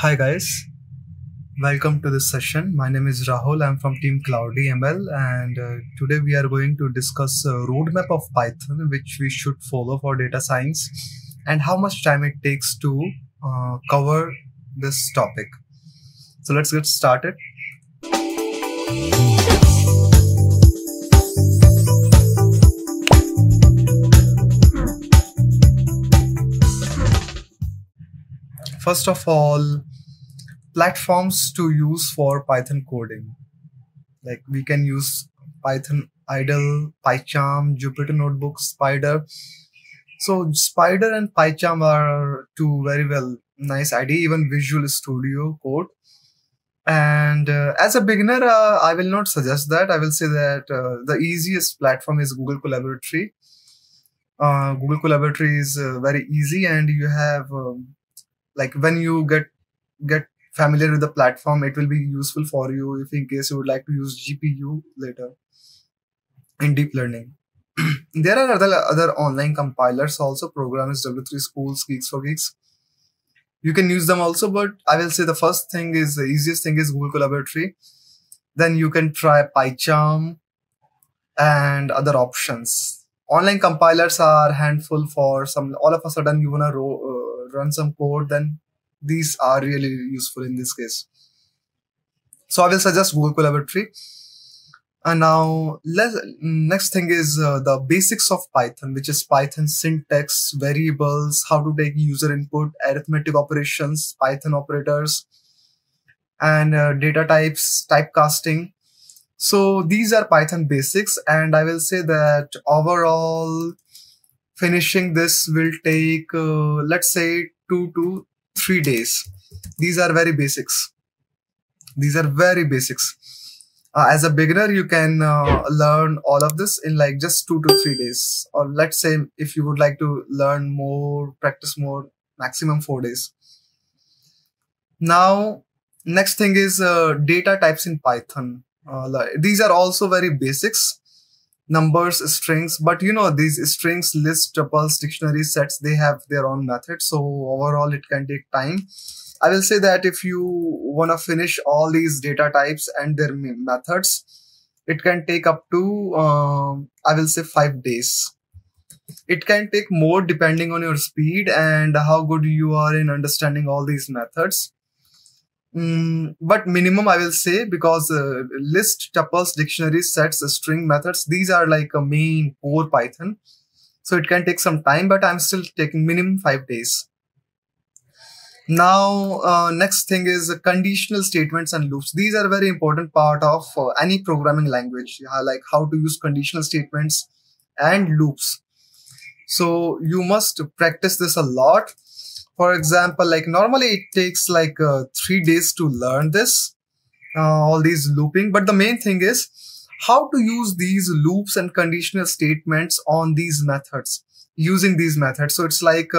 Hi guys, welcome to this session. My name is Rahul. I'm from team CloudyML, and today we are going to discuss a roadmap of Python which we should follow for data science and how much time it takes to cover this topic. So let's get started. First of all, platforms to use for Python coding. Like we can use Python idle, PyCharm, Jupyter Notebook, Spider. So Spider and PyCharm are two very nice idea, even Visual Studio Code. And as a beginner, I will not suggest that. I will say that the easiest platform is Google Collaboratory. Google Collaboratory is very easy, and you have like when you get familiar with the platform, it will be useful for you if in case you would like to use GPU later in deep learning. There are other online compilers also, Programs, W3 Schools, Geeks for Geeks. You can use them also, but I will say the first thing is the easiest thing is Google Collaboratory. Then you can try PyCharm and other options. Online compilers are handful for some. All of a sudden you wanna run some code, then these are really useful in this case. So I will suggest Google Collaboratory. And now next thing is the basics of Python, which is Python syntax, variables, how to take user input, arithmetic operations, Python operators, and data types, typecasting. So these are Python basics, and I will say that overall finishing this will take let's say 2 to 3 days. These are very basics. These are very basics. As a beginner, you can learn all of this in like just 2 to 3 days. Or let's say if you would like to learn more, practice more, maximum 4 days. Now, next thing is data types in Python. These are also very basics. Numbers, strings, but you know, these strings, lists, tuples, dictionaries, sets, they have their own methods. So overall, it can take time. I will say that if you want to finish all these data types and their methods, it can take up to, I will say 5 days. It can take more depending on your speed and how good you are in understanding all these methods. But minimum I will say, because list, tuples, dictionaries, sets, string methods, these are like a main core Python. So it can take some time, but I'm still taking minimum 5 days. Now, next thing is conditional statements and loops. These are a very important part of any programming language, like how to use conditional statements and loops. So you must practice this a lot. For example, like normally it takes like 3 days to learn this, all these looping. But the main thing is how to use these loops and conditional statements on these methods, using these methods. So it's like,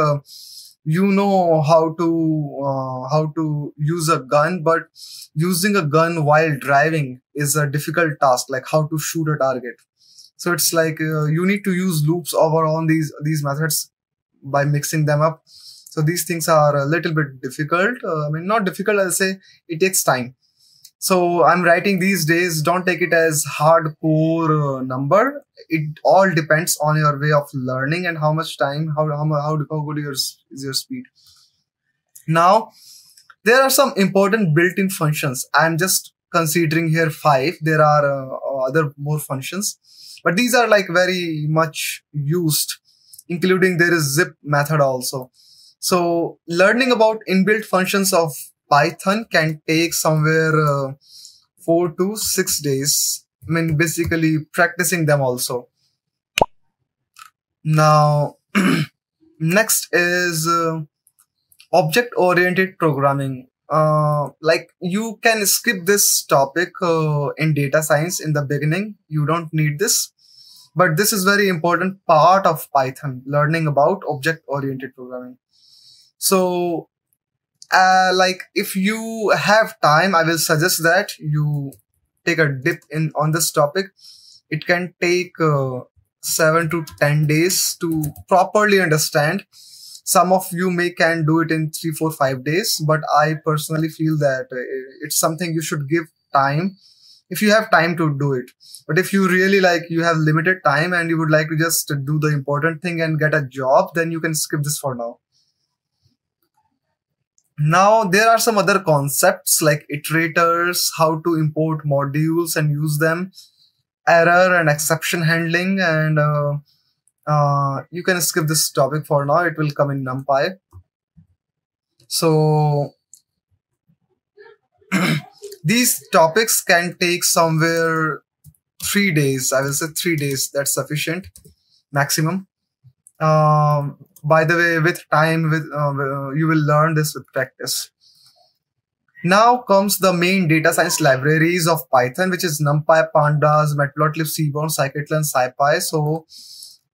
you know how to use a gun, but using a gun while driving is a difficult task, like how to shoot a target. So it's like you need to use loops over on these methods by mixing them up. So these things are a little bit difficult. I mean, not difficult, I'll say it takes time. So I'm writing these days, don't take it as hardcore number. It all depends on your way of learning and how much time, how good is your speed. Now, there are some important built-in functions. I'm just considering here 5. There are other more functions, but these are like very much used, including there is zip method also. So learning about inbuilt functions of Python can take somewhere 4 to 6 days. I mean, basically practicing them also. Now, next is object-oriented programming. Like you can skip this topic in data science in the beginning. You don't need this, but this is very important part of Python, learning about object-oriented programming. So like if you have time, I will suggest that you take a dip in on this topic. It can take 7 to 10 days to properly understand Some of you can do it in 3, 4, 5 days, but I personally feel that it's something you should give time if you have time to do it. But if you really you have limited time and you would like to just do the important thing and get a job, then you can skip this for now. Now there are some other concepts like iterators, how to import modules and use them, error and exception handling, and you can skip this topic for now. It will come in Numpy. So these topics can take somewhere 3 days. I will say 3 days. That's sufficient maximum. By the way, with time, you will learn this with practice. Now comes the main data science libraries of Python, which is Numpy, Pandas, Matplotlib, Seaborn, scikit-learn, SciPy. So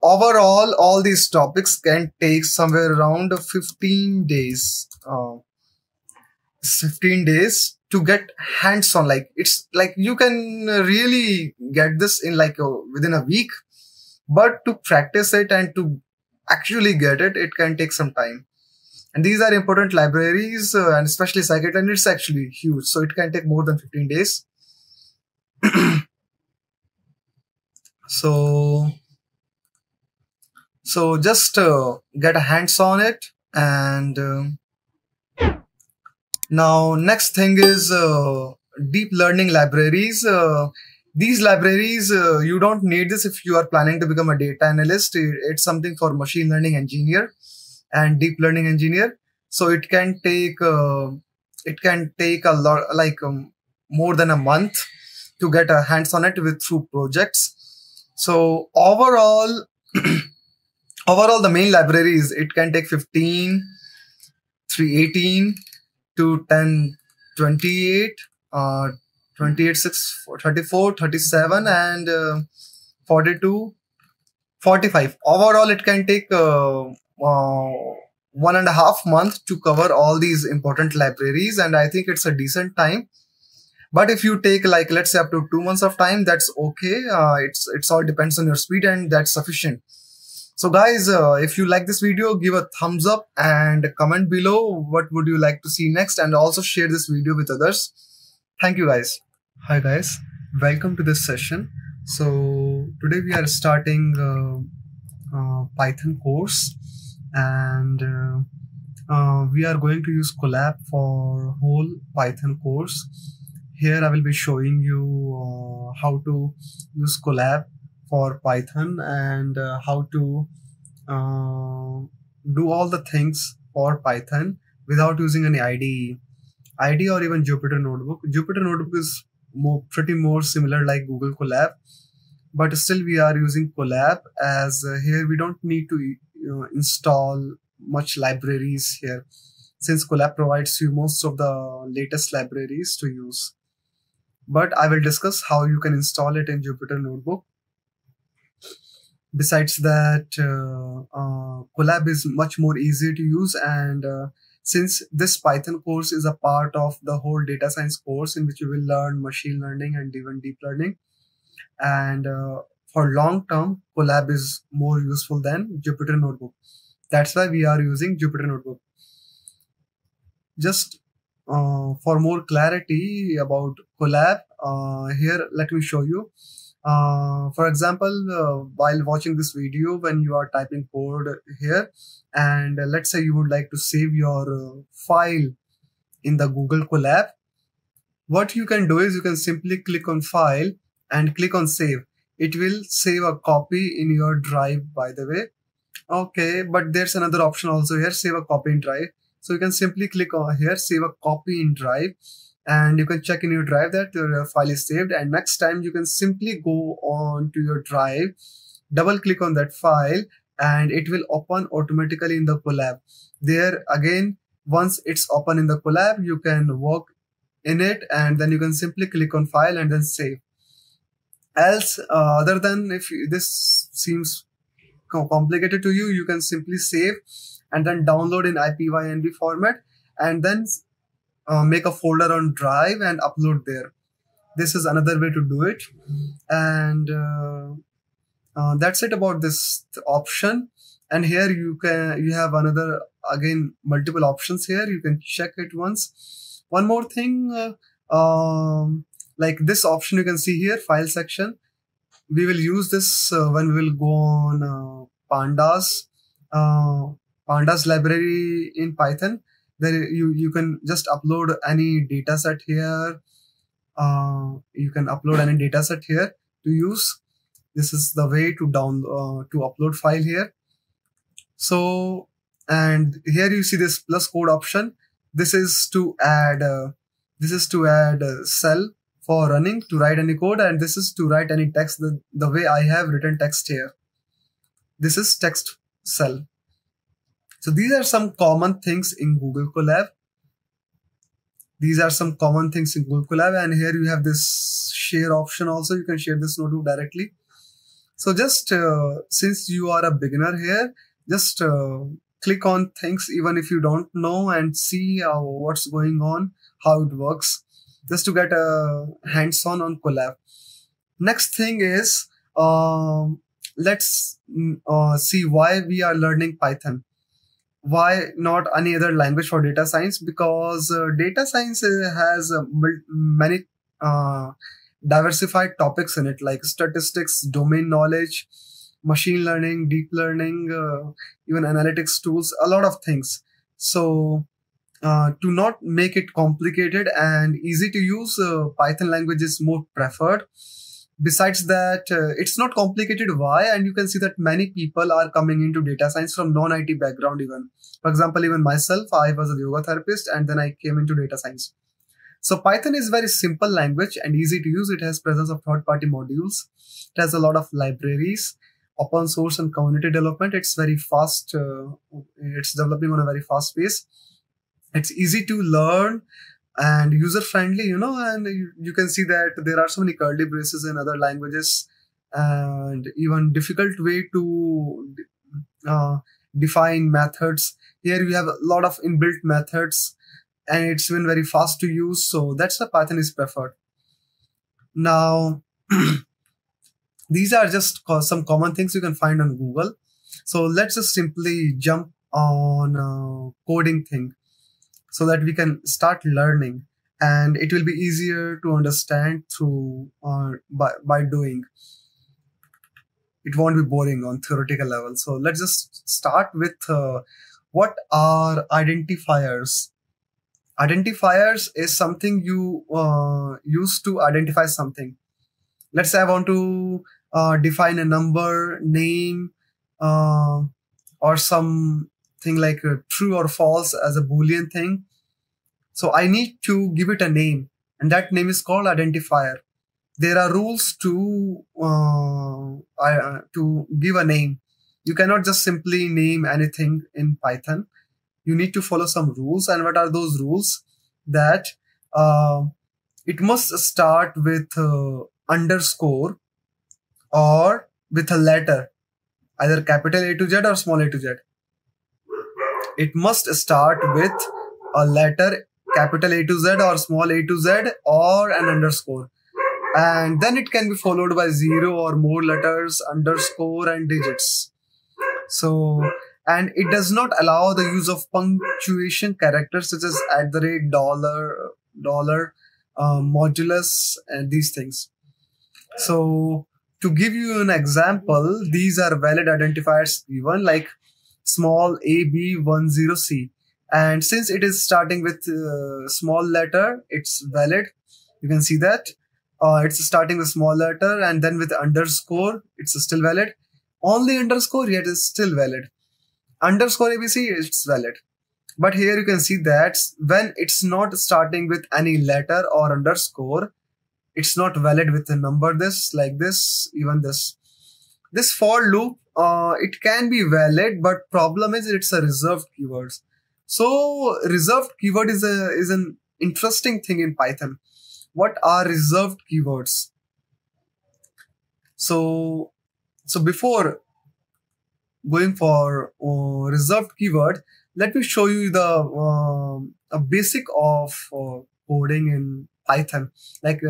overall, all these topics can take somewhere around 15 days. 15 days to get hands-on. It's like you can really get this in within a week, but to practice it and to actually get it, it can take some time. And these are important libraries, and especially scikit-learn, it's actually huge, so it can take more than 15 days. So just get a hands on it. And now next thing is deep learning libraries. These libraries, you don't need this if you are planning to become a data analyst. It's something for machine learning engineer and deep learning engineer. So it can take a lot, more than a month to get a hands on it through projects. So overall, the main libraries, it can take 15, 318 to 1028, 28, 6, 34, 37, and 42, 45. Overall, it can take 1.5 months to cover all these important libraries, and I think it's a decent time. But if you take let's say up to 2 months of time, that's okay. It's all depends on your speed, and that's sufficient. So guys, if you like this video, give a thumbs up and comment below what would you like to see next, and also share this video with others. Thank you guys. Hi guys, welcome to this session. So today we are starting Python course, and we are going to use Colab for whole Python course. Here I will be showing you how to use Colab for Python, and how to do all the things for Python without using any IDE or even Jupyter Notebook. Jupyter Notebook is pretty more similar like Google Colab, but still we are using Colab, as here we don't need to install much libraries here, since Colab provides you most of the latest libraries to use. But I will discuss how you can install it in Jupyter Notebook. Besides that, Colab is much more easier to use, and since this Python course is a part of the whole data science course, in which you will learn machine learning and even deep learning, and for long term, Colab is more useful than Jupyter Notebook. That's why we are using Jupyter Notebook. Just for more clarity about Colab, here let me show you. For example, while watching this video, when you are typing code here, and let's say you would like to save your file in the Google Colab, what you can do is you can simply click on File and click on Save. It will save a copy in your drive, by the way. Okay, but there's another option also here, Save a copy in drive. So you can simply click on here, Save a copy in drive, and you can check in your drive that your file is saved. And next time you can simply go on to your drive, double click on that file, and it will open automatically in the Colab. There again, once it's open in the Colab, you can work in it, and then you can simply click on File and then Save. Else, other than if this seems complicated to you, you can simply save and then download in IPYNB format, and then make a folder on drive and upload there. This is another way to do it. And That's it about this option. And here you have another, again, multiple options here. You can check it once. One more thing, like this option you can see here, file section. We will use this when we will go on Pandas library in Python. There you can just upload any data set here. You can upload any data set here to use. This is the way to upload file here. So, and here you see this plus code option. This is to add cell for running to write any code, and this is to write any text the way I have written text here. This is text cell. So these are some common things in Google Colab. And here you have this share option also. You can share this notebook directly. So just since you are a beginner here, just click on things even if you don't know and see what's going on, how it works, just to get a hands-on on Colab. Next thing is, let's see why we are learning Python. Why not any other language for data science? Because data science has many diversified topics in it, like statistics, domain knowledge, machine learning, deep learning, even analytics tools, a lot of things. So to not make it complicated and easy to use, Python language is more preferred. Besides that, it's not complicated. Why? And you can see that many people are coming into data science from non-IT background even. For example, even myself, I was a yoga therapist and then I came into data science. So Python is very simple language and easy to use. It has presence of third-party modules. It has a lot of libraries, open source and community development. It's very fast. It's developing on a very fast pace. It's easy to learn and user-friendly, and you can see that there are so many curly braces in other languages and even difficult way to define methods. Here we have a lot of inbuilt methods and it's been very fast to use. So that's why Python is preferred. Now, these are just some common things you can find on Google. So let's just simply jump on coding thing, so that we can start learning and it will be easier to understand through by doing. It won't be boring on theoretical level. So let's just start with what are identifiers. Identifiers is something you use to identify something. Let's say I want to define a number, name, or something like true or false as a Boolean thing. So I need to give it a name, and that name is called identifier. There are rules to give a name. You cannot just simply name anything in Python. You need to follow some rules. And what are those rules? That it must start with underscore or with a letter, either capital A to Z or small a to Z. It must start with a letter, capital A to Z or small a to Z, or an underscore. And then it can be followed by 0 or more letters, underscore, and digits. So, and it does not allow the use of punctuation characters such as @ dollar, modulus, and these things. So, to give you an example, these are valid identifiers given, like small AB10C. And since it is starting with small letter, it's valid. You can see that it's starting with small letter and then with underscore, it's still valid. Only underscore, yet is still valid. Underscore ABC, it's valid. But here you can see that when it's not starting with any letter or underscore, it's not valid with a number this, like this, even this. This for loop, it can be valid, but problem is it's a reserved keywords. So reserved keyword is an interesting thing in Python. What are reserved keywords? So before going for reserved keyword, let me show you the a basic of coding in Python. Like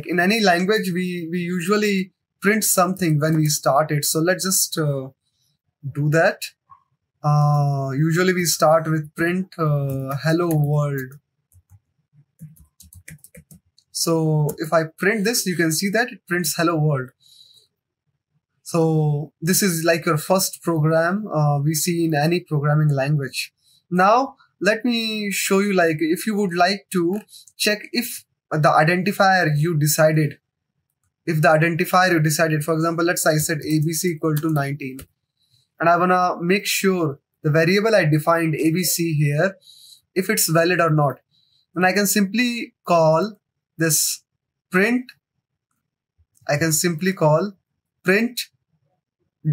in any language, we usually print something when we start it. So let's just do that. Usually we start with print hello world. So if I print this, you can see that it prints hello world. So this is like your first program we see in any programming language. Now let me show you, like, if you would like to check if the identifier you decided, for example, let's say I said ABC equal to 19, and I wanna make sure the variable I defined ABC here, if it's valid or not, then I can simply call this print. I can simply call print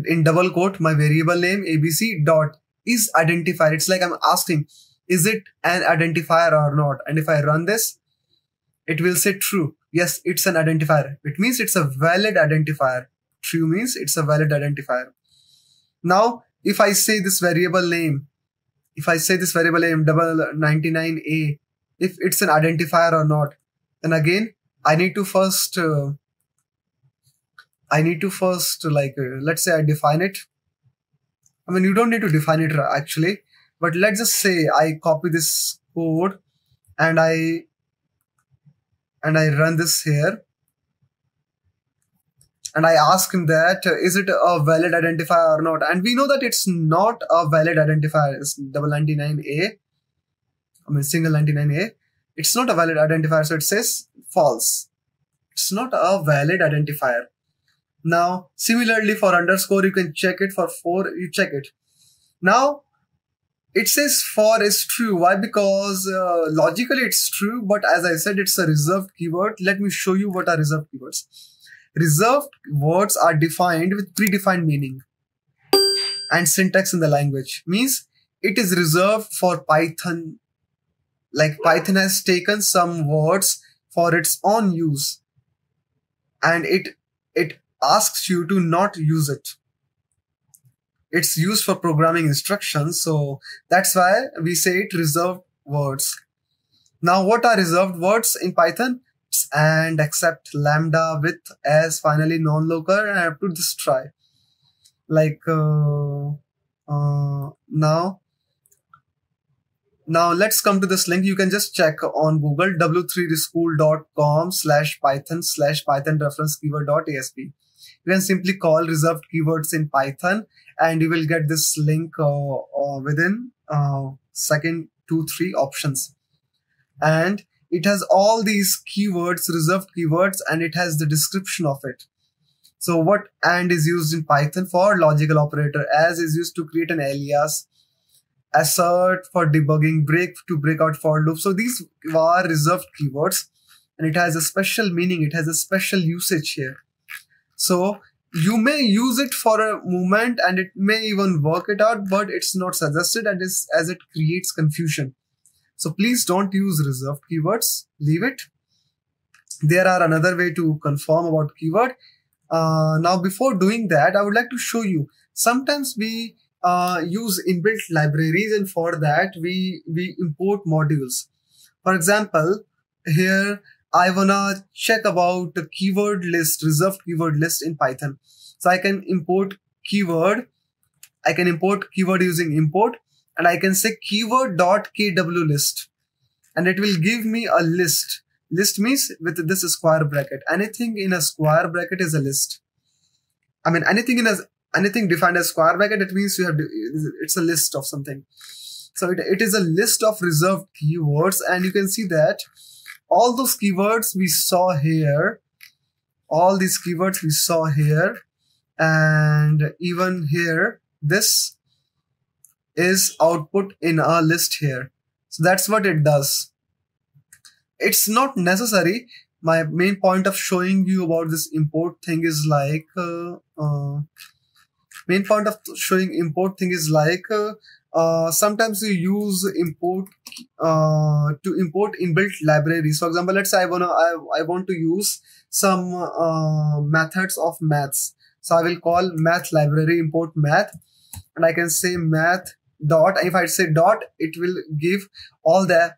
in double quote my variable name ABC dot is identifier. It's like I'm asking, is it an identifier or not? And if I run this, it will say true. Yes, it's an identifier. It means it's a valid identifier. True means it's a valid identifier. Now, if I say this variable name, double 99A, if it's an identifier or not, then again, I need to first let's say I define it. I mean, you don't need to define it actually, but let's just say I copy this code and I run this here, and I ask him that is it a valid identifier or not, and we know that it's not a valid identifier. It's double 99A, I mean single 99A. It's not a valid identifier, so it says false. It's not a valid identifier. Now, similarly for underscore, you can check it. For for, you check it. Now, it says for is true. Why? Because logically it's true, but as I said, it's a reserved keyword. Let me show you what are reserved keywords. Reserved words are defined with predefined meaning and syntax in the language. Means it is reserved for Python. Like Python has taken some words for its own use, and it asks you to not use it. It's used for programming instructions, so that's why we say it reserved words. Now, what are reserved words in Python? It's and, except, lambda, with, as, finally, non-local, and up to this try. Like now let's come to this link. You can just check on Google w3school.com/python reference keyword.asp. You can simply call reserved keywords in Python, and you will get this link within second 2-3 options. And it has all these keywords, reserved keywords, and it has the description of it. So what and is used in Python for logical operator, as is used to create an alias, assert for debugging, break to break out for loop. So these are reserved keywords, and it has a special meaning. It has a special usage here. So you may use it for a moment and it may even work it out, but it's not suggested, and as it creates confusion. So please don't use reserved keywords. Leave it. There are another way to confirm about keyword. Now, before doing that, I would like to show you. Sometimes we use inbuilt libraries, and for that we import modules. For example, here I wanna check about the keyword list, reserved keyword list in Python. So I can import keyword. I can import keyword using import, and I can say keyword.kw list, and it will give me a list. List means with this square bracket. Anything in a square bracket is a list. I mean, anything defined as square bracket, it means it's a list of something. So it is a list of reserved keywords, and you can see that all those keywords we saw here, and even here, this is output in a list here. So that's what it does. It's not necessary. My main point of showing you about this import thing is like, sometimes you use import to import inbuilt libraries. For example, let's say I want to use some methods of maths. So I will call math library import math, and I can say math dot. And if I say dot, it will give all the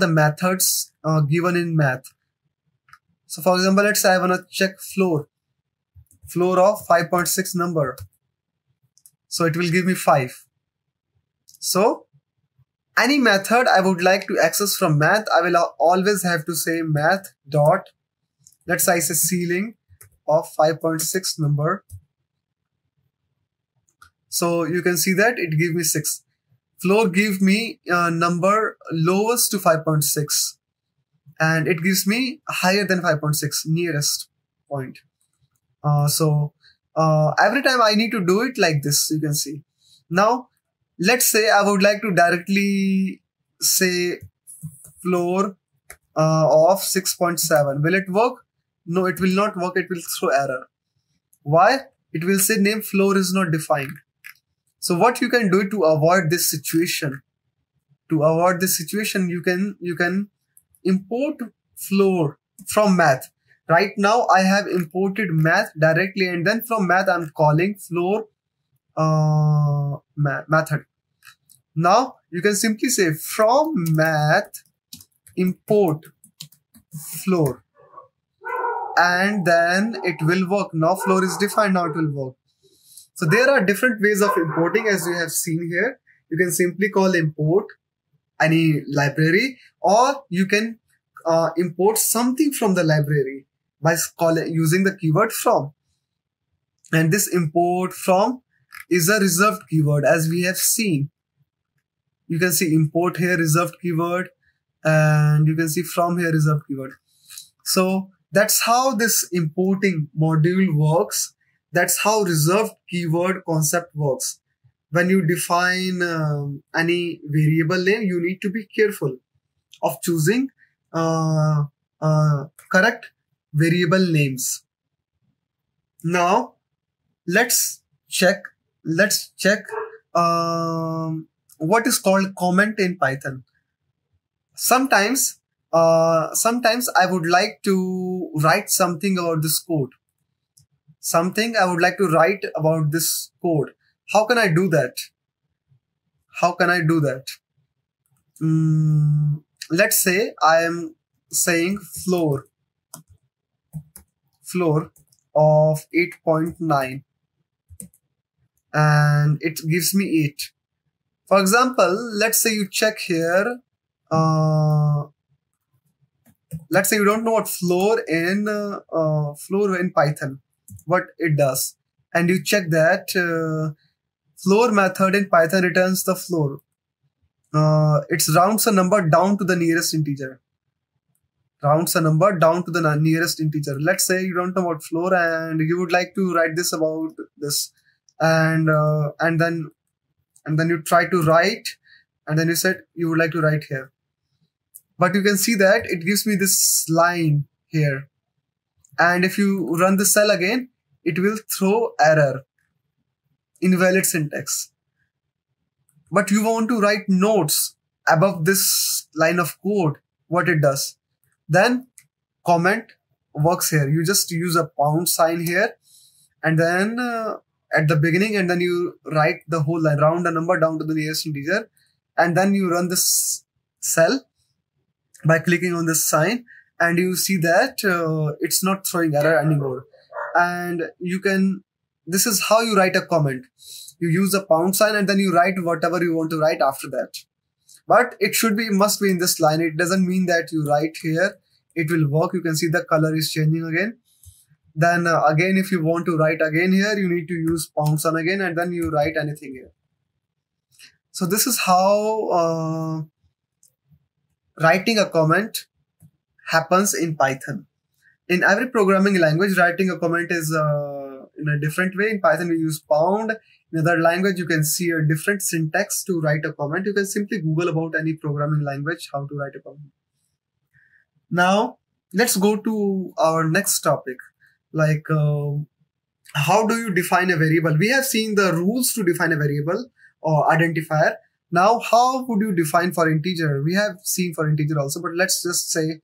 methods given in math. So for example, let's say I want to check floor. floor of 5.6 number. So it will give me 5. So any method I would like to access from math, I will always have to say math dot, let's say I say ceiling of 5.6 number. So you can see that it gives me 6. Floor gives me number lowest to 5.6, and it gives me higher than 5.6, nearest point. Every time I need to do it like this, you can see. Now let's say I would like to directly say floor of 6.7. Will it work? No, it will not work. It will throw error. Why? It will say name floor is not defined. So what you can do to avoid this situation? To avoid this situation, you can import floor from math. Right now I have imported math directly, and then from math I'm calling floor method. Now you can simply say from math import floor, and then it will work. Now floor is defined. Now it will work. So there are different ways of importing, as you have seen here. You can simply call import any library, or you can import something from the library by using the keyword from. And this import from is a reserved keyword, as we have seen. You can see import here, reserved keyword, and you can see from here, reserved keyword. So that's how this importing module works. That's how reserved keyword concept works. When you define any variable name, you need to be careful of choosing correct variable names. Now let's check what is called comment in Python. Sometimes I would like to write something about this code. I would like to write about this code. How can I do that? Let's say I am saying floor of 8.9, and it gives me 8. For example, let's say you check here. Let's say you don't know what floor in Python, what it does, and you check that floor method in Python returns the floor. It rounds a number down to the nearest integer. Let's say you don't know about floor and you would like to write this about this, and then you try to write, and then you said you would like to write here, but you can see that it gives me this line here, and if you run the cell again, it will throw error, invalid syntax. But you want to write notes above this line of code, what it does? Then comment works here. You just use a pound sign here, and then at the beginning, and then you write the whole line, round a number down to the nearest integer, and then you run this cell by clicking on this sign, and you see that it's not throwing error anymore. And this is how you write a comment. You use a pound sign, and then you write whatever you want to write after that. But it must be in this line. It doesn't mean that you write here, it will work. You can see the color is changing again. Then again, if you want to write again here, you need to use pound sign again, and then you write anything here. So this is how writing a comment happens in Python. In every programming language, writing a comment is in a different way. In Python, we use pound. In other language, you can see a different syntax to write a comment. You can simply Google about any programming language how to write a comment. Now, let's go to our next topic. Like, how do you define a variable? We have seen the rules to define a variable or identifier. Now, how would you define for integer? We have seen for integer also, but let's just say,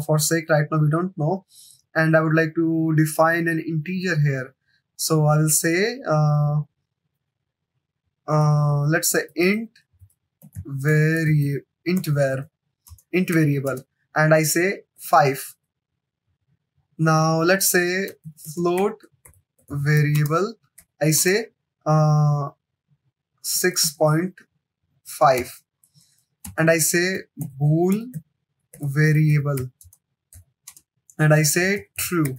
for sake right now, we don't know. And I would like to define an integer here. So I will say, let's say int variable, and I say 5. Now let's say float variable, I say 6.5, and I say bool variable, and I say true,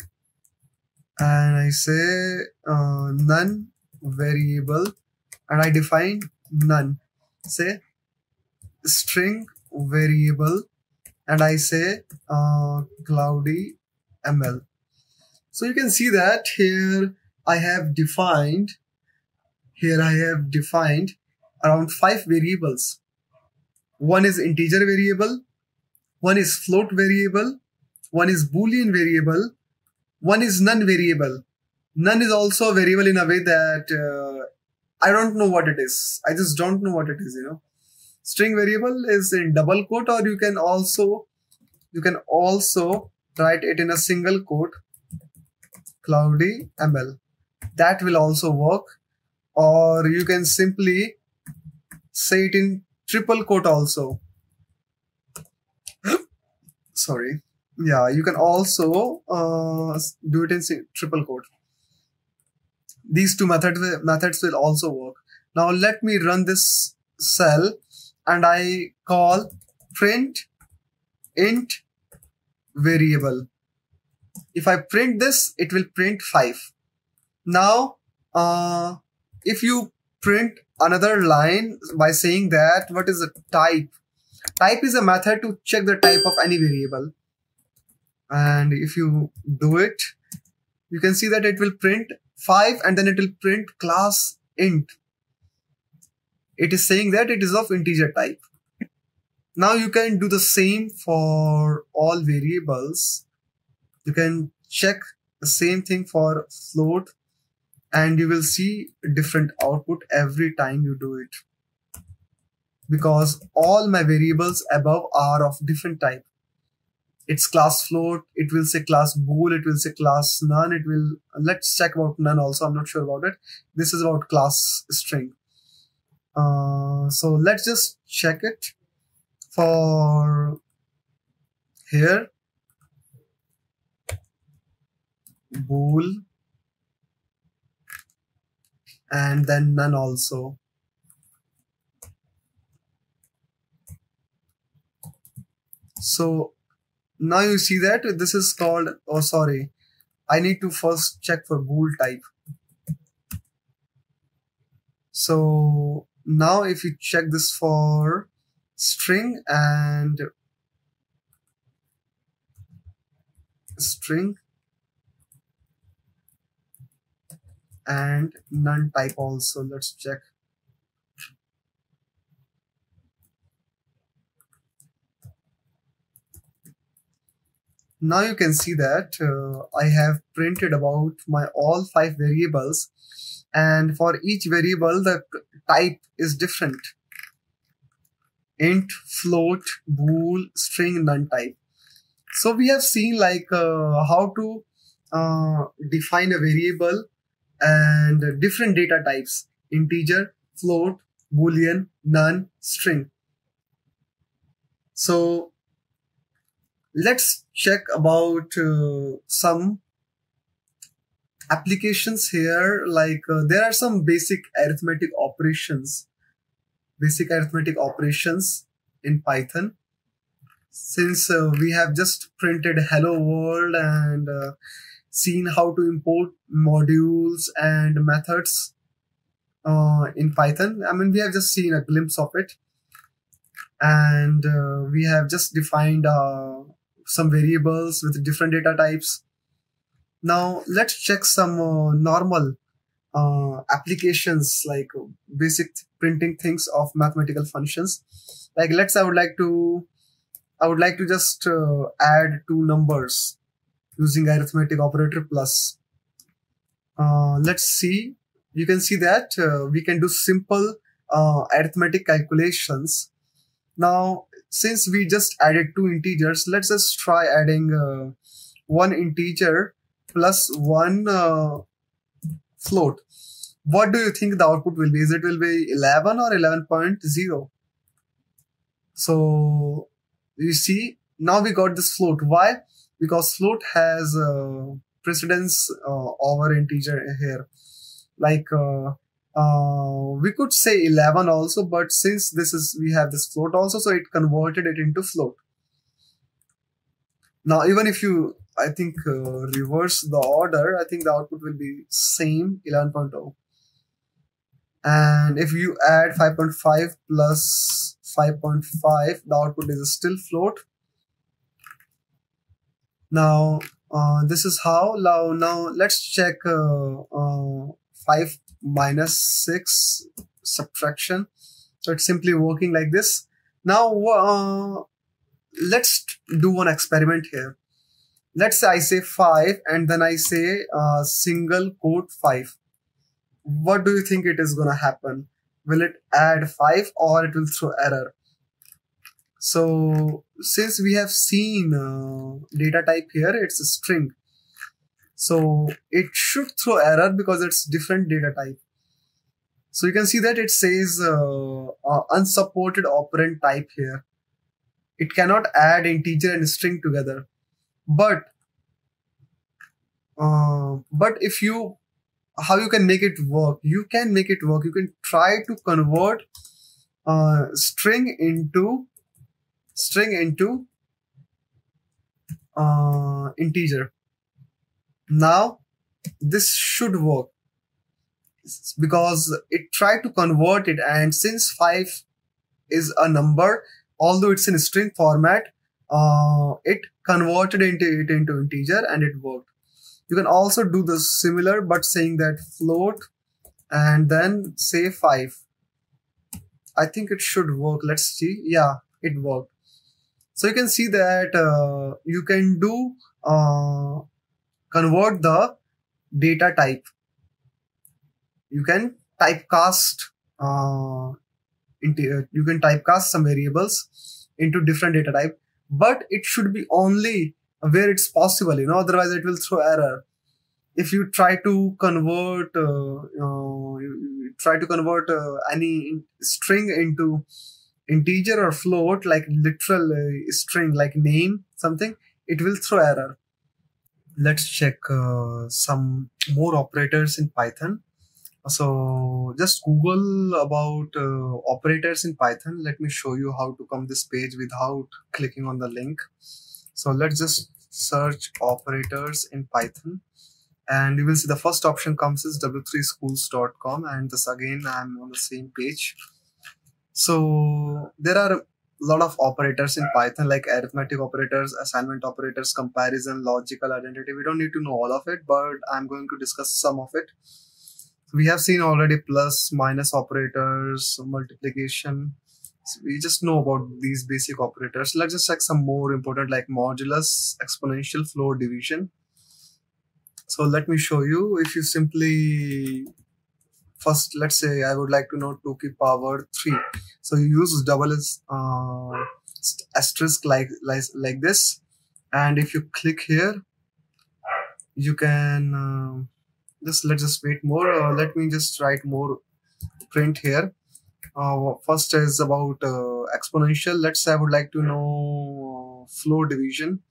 and I say none variable, and I define none, say string variable, and I say CloudyML. So you can see that here I have defined around 5 variables. One is integer variable, one is float variable, one is boolean variable, one is none variable. None is also a variable in a way that I don't know what it is. I just don't know what it is, String variable is in double quote, or you can also write it in a single quote, CloudyML. That will also work. Or you can simply say it in triple quote also. Sorry. Yeah, you can also do it in triple quote. These two methods will also work. Now let me run this cell, and I call print int variable. If I print this, it will print 5. Now, if you print another line by saying that what is the type? Type is a method to check the type of any variable. And if you do it, you can see that it will print 5, and then it will print class int. It is saying that it is of integer type. Now you can do the same for all variables. You can check the same thing for float, and you will see different output every time you do it, because all my variables above are of different type. It's class float, it will say class bool, it will say class none, it will, let's check about none also, I'm not sure about it. This is about class string. So let's just check it for here, bool, and then none also. So now you see that this is called, oh sorry, I need to first check for bool type. So now if you check this for string and none type also, let's check. Now you can see that I have printed about my all 5 variables, and for each variable the type is different: int, float, bool, string, none type. So we have seen like how to define a variable and different data types: integer, float, boolean, none, string. So let's check about some applications here. Like there are some basic arithmetic operations in Python. Since we have just printed hello world and seen how to import modules and methods in Python. I mean, we have just seen a glimpse of it, and we have just defined some variables with different data types. Now let's check some normal applications, like basic printing things of mathematical functions. Like let's say I would like to just add 2 numbers using arithmetic operator plus. Let's see. You can see that we can do simple arithmetic calculations. Now, since we just added 2 integers, let's just try adding 1 integer plus 1 float. What do you think the output will be? Is it will be 11 or 11.0? So you see, now we got this float. Why? Because float has precedence over integer here. Like we could say 11 also, but since we have this float also, so it converted it into float. Now even if you, I think, reverse the order, I think the output will be same, 11.0. And if you add 5.5 plus 5.5, the output is still float. Now this is how. Now let's check 5 minus 6 subtraction. So it's simply working like this. Now let's do one experiment here. Let's say I say 5 and then I say single quote 5. What do you think it is gonna happen? Will it add 5 or it will throw error? So since we have seen data type here, it's a string. So it should throw error because it's different data type. So you can see that it says unsupported operand type here. It cannot add integer and string together. But if you, how you can make it work? You can make it work. You can try to convert string into integer. Now this should work because it tried to convert it, and since 5 is a number, although it's in string format, it converted into integer and it worked. You can also do the similar, but saying that float and then say 5. I think it should work. Let's see. Yeah, it worked. So you can see that you can do convert the data type. You can typecast you can typecast some variables into different data type, but it should be only where it's possible, you know, otherwise it will throw error. If you try to convert any string into integer or float, like literal string like name something, it will throw error. Let's check some more operators in Python. So just Google about operators in Python. Let me show you how to come this page without clicking on the link. So let's just search operators in Python, and you will see the first option comes is w3schools.com, and this again I'm on the same page. So there are a lot of operators in Python, like arithmetic operators, assignment operators, comparison, logical identity. We don't need to know all of it, but I'm going to discuss some of it. We have seen already plus, minus operators, multiplication. So we just know about these basic operators. Let's just check some more important, like modulus, exponential, float, division. So let me show you. If you simply first, let's say I would like to know 2 to the power 3. So you use double asterisk like this, and if you click here, you can let's just wait more. Let me just write more print here. First is about exponential. Let's say I would like to know floor division.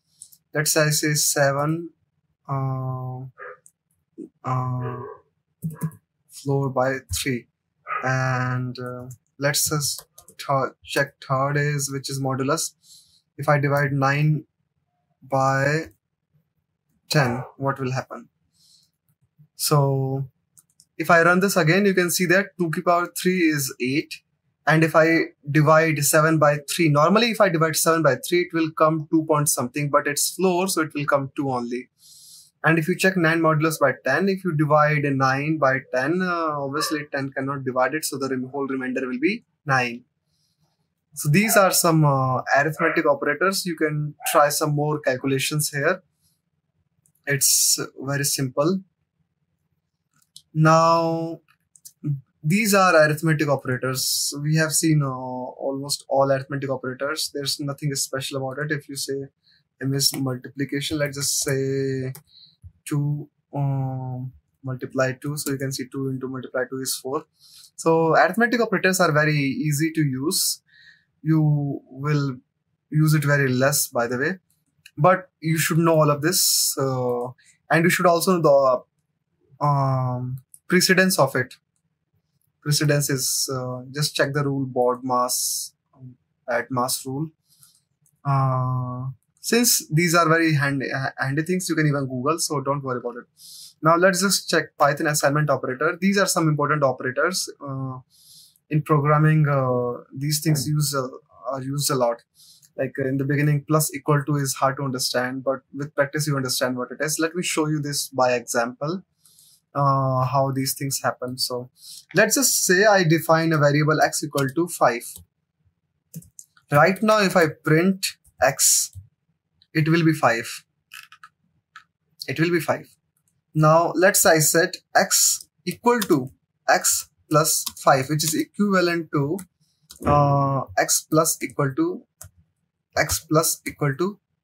Let's say I say 7 floor by 3, and let's just check third is, which is modulus. If I divide 9 by 10, what will happen? So if I run this again, you can see that 2 to the power 3 is 8. And if I divide 7 by 3, normally if I divide 7 by 3, it will come 2 point something, but it's floor, so it will come 2 only. And if you check 9 modulus by 10, if you divide 9 by 10, obviously 10 cannot divide it, so the whole remainder will be 9. So these are some arithmetic operators. You can try some more calculations here. It's very simple. Now, these are arithmetic operators. We have seen almost all arithmetic operators. There's nothing special about it. If you say MS multiplication, let's just say 2 multiply 2. So you can see 2 into multiply 2 is 4. So arithmetic operators are very easy to use. You will use it very less, by the way. But you should know all of this. And you should also know the precedence of it. Precedence is just check the rule board mass at mass rule. Since these are very handy things, you can even Google, so don't worry about it. Now let's just check Python assignment operator. These are some important operators in programming. These things are used a lot. Like in the beginning, plus equal to is hard to understand, but with practice you understand what it is. Let me show you this by example, how these things happen. So let's just say I define a variable x equal to 5. Right now, if I print x, it will be 5. It will be 5. Now let's say I set x equal to x plus 5, which is equivalent to x plus equal to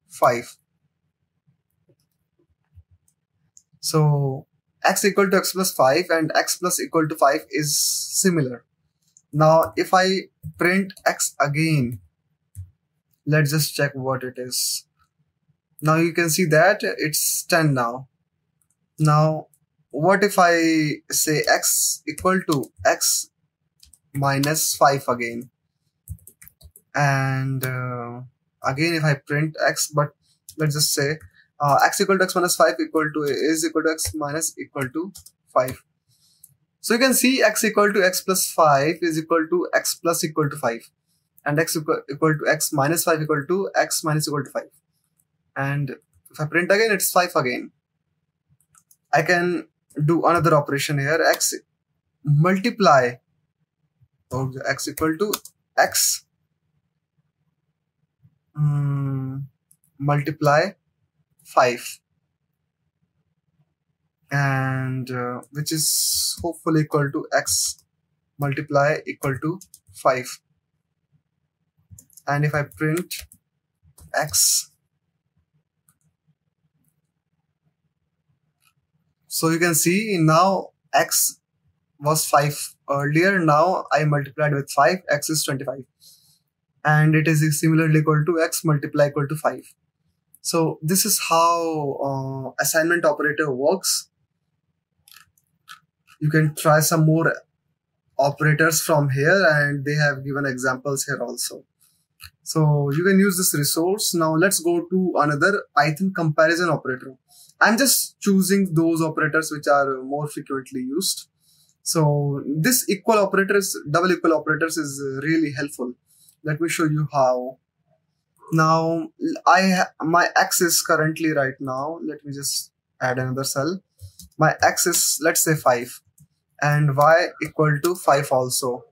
5. So x equal to x plus 5 and x plus equal to 5 is similar. Now if I print x again, let's just check what it is. Now you can see that it's 10 now. Now what if I say x equal to x minus 5 again, and again if I print x, but let's just say x equal to x minus 5 is equal to x minus equal to 5. So you can see x equal to x plus 5 is equal to x plus equal to 5, and x equal to x minus 5 equal to x minus equal to 5. And if I print again, it's 5 again. I can do another operation here. X multiply, x equal to x multiply 5, and which is hopefully equal to x multiply equal to 5. And if I print x, so you can see now x was 5 earlier, now I multiplied with 5, x is 25, and it is similarly equal to x multiply equal to 5. So this is how assignment operator works. You can try some more operators from here, and they have given examples here also. So you can use this resource. Now let's go to another Python comparison operator. I'm just choosing those operators which are more frequently used. So this double equal operators is really helpful. Let me show you how. Now my x is currently right now. Let me just add another cell. My x is, let's say 5, and y equal to 5 also.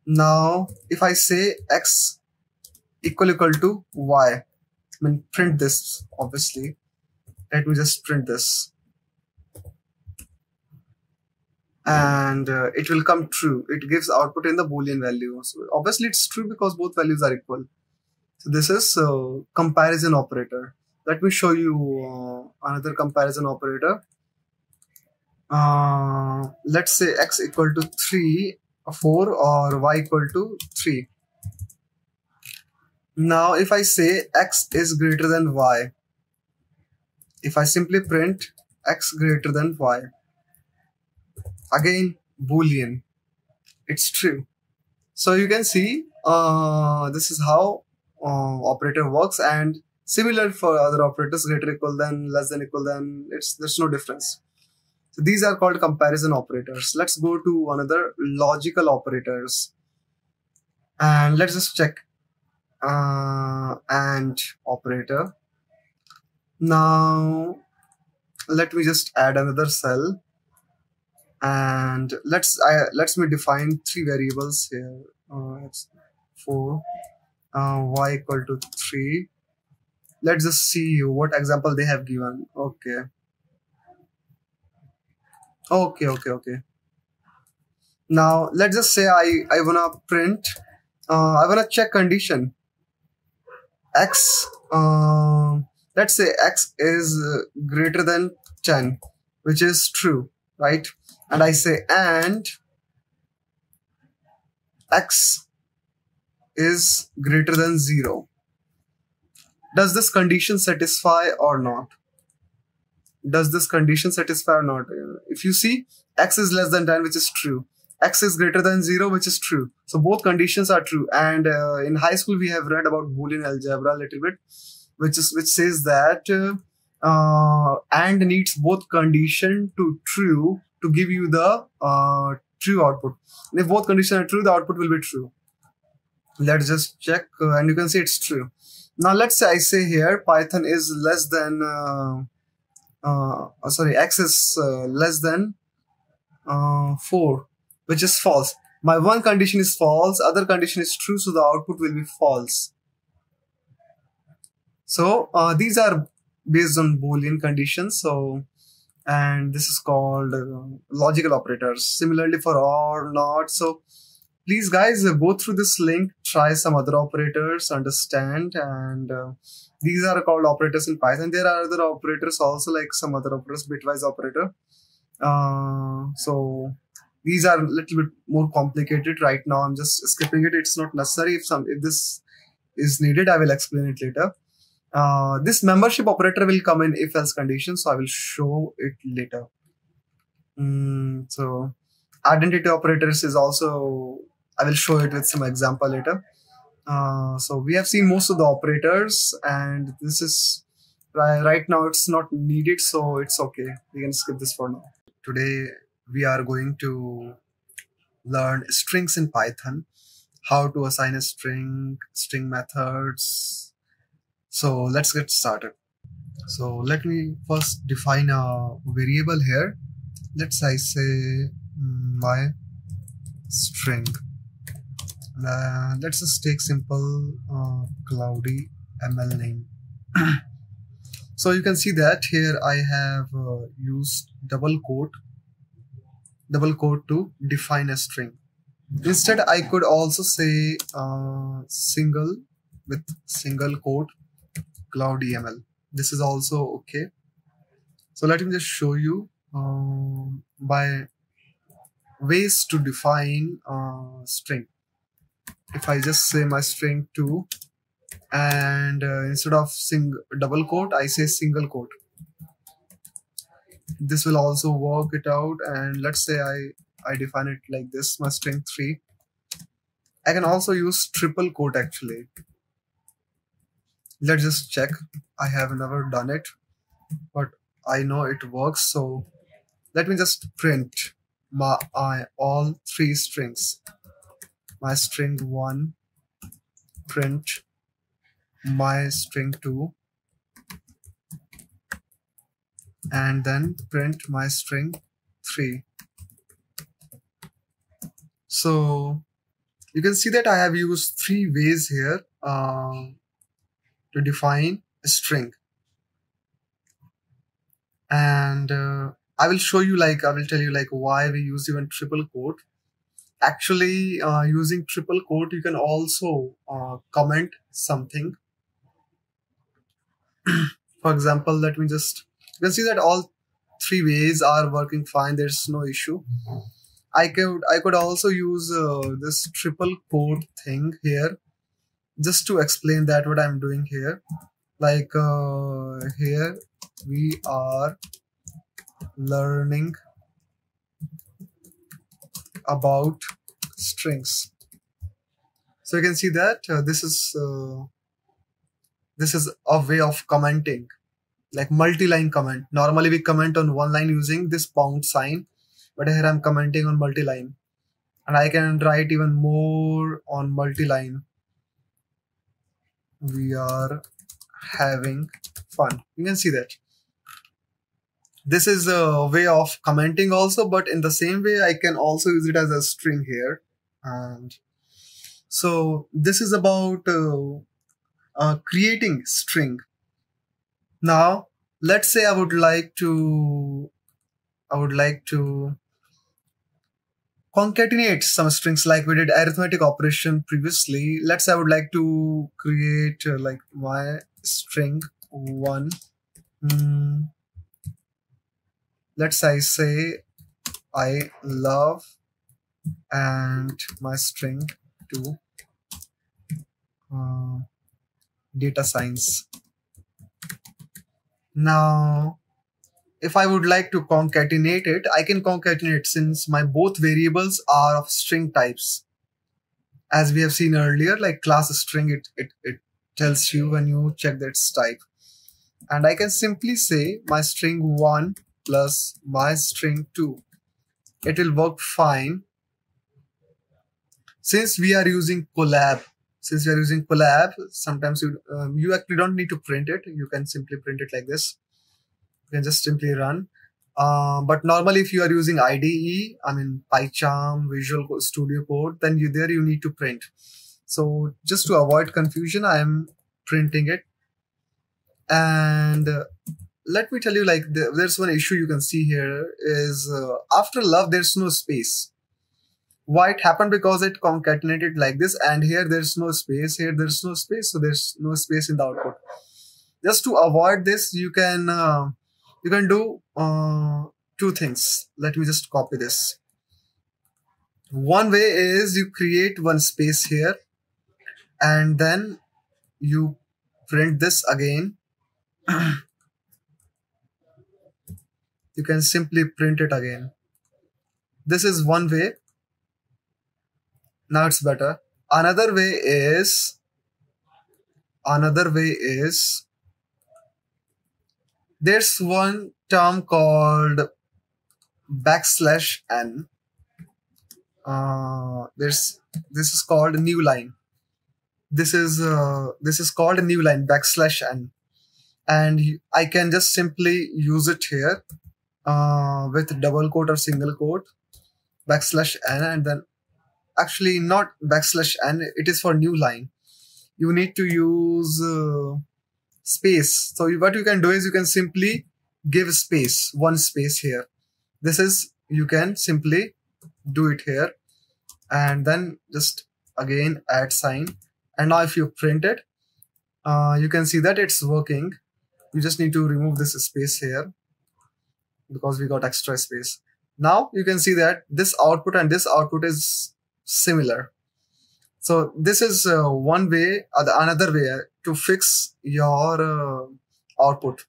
Now if I say x equal to y, I mean print this obviously. Let me just print this, and it will come true. It gives output in the Boolean value. So obviously it's true because both values are equal. So this is comparison operator. Let me show you another comparison operator. Let's say x equal to 4 or y equal to 3. Now if I say x is greater than y, if I simply print x greater than y, again Boolean, it's true. So you can see this is how operator works, and similar for other operators, greater equal than, less than equal than, there's no difference. So these are called comparison operators. Let's go to another logical operators, and let's just check AND operator. Now let me just add another cell, and let's me define 3 variables here. It's 4, y equal to 3. Let's just see what example they have given. Okay. Now let's just say I wanna print, I wanna check condition x. Let's say x is greater than 10, which is true, right? And I say and x is greater than 0. Does this condition satisfy or not? does this condition satisfy or not? If you see, x is less than 10, which is true. X is greater than 0, which is true. So both conditions are true. And in high school, we have read about Boolean algebra a little bit, which says that AND needs both condition to true to give you the true output. And if both conditions are true, the output will be true. Let's just check, and you can see it's true. Now let's say I say here Python is less than x is less than 4, which is false. My one condition is false, other condition is true, so the output will be false. So these are based on Boolean conditions. So, and this is called logical operators. Similarly for or, not. So please guys go through this link, try some other operators, understand, and these are called operators in Python. There are other operators also, like some other operators, bitwise operator. So these are a little bit more complicated. Right now I'm just skipping it. It's not necessary. If this is needed, I will explain it later. This membership operator will come in if else condition, so I will show it later. So identity operators is also, I will show it with some example later. So we have seen most of the operators, and this is right now it's not needed, so it's okay. We can skip this for now. Today we are going to learn strings in Python, how to assign a string methods. So let's get started. So let me first define a variable here. Let's say my string. Let's just take simple CloudyML name. So you can see that here I have used double quote to define a string. Instead, I could also say single with single quote CloudyML. This is also okay. So let me just show you by ways to define string. If I just say my string 2, and instead of double quote, I say single quote. This will also work it out. And let's say I define it like this, my string 3. I can also use triple quote actually. Let's just check. I have never done it, but I know it works. So let me just print my all 3 strings. My string 1, print my string 2, and then print my string 3. So you can see that I have used 3 ways here to define a string, and I will show you, I will tell you why we use even triple quote. Actually, using triple quote, you can also comment something. For example, let me just, you can see that all 3 ways are working fine. There's no issue. I could also use this triple quote thing here, just to explain that what I'm doing here. Here we are learning about strings. So you can see that this is a way of commenting, like multi-line comment. Normally we comment on one line using this pound sign, but here I'm commenting on multi-line, and I can write even more on multi-line. We are having fun. You can see that this is a way of commenting also, but in the same way I can also use it as a string here. And so this is about creating string. Now let's say I would like to concatenate some strings, like we did arithmetic operation previously. Let's say I would like to create my string 1. Let's say I love, and my string 2 data science. Now if I would like to concatenate it, I can concatenate since my both variables are of string types. As we have seen earlier, like class string, it tells you when you check that type. And I can simply say my string 1 plus my string 2. It will work fine. Since we are using collab, sometimes you actually don't need to print it. You can simply print it like this. You can just simply run. But normally if you are using IDE, I mean PyCharm, Visual Studio Code, then you need to print. So just to avoid confusion, I am printing it. And let me tell you, like there's one issue you can see here is after love there's no space. Why it happened? Because it concatenated like this, and here there's no space, here there's no space, so there's no space in the output. Just to avoid this, you can do two things. Let me just copy this. One way is you create one space here and then you print this again. You can simply print it again. This is one way. Now it's better. Another way is there's one term called \n. This is called a new line. This is called a new line, \n, and I can just simply use it here with double quote or single quote, \n, and then actually not \n. It is for new line. You need to use space. So what you can do is you can simply give space, one space here. This is, you can simply do it here and then just again add sign. And now if you print it, you can see that it's working. You just need to remove this space here because we got extra space. Now you can see that this output and this output is similar. So this is one way. Another way to fix your output.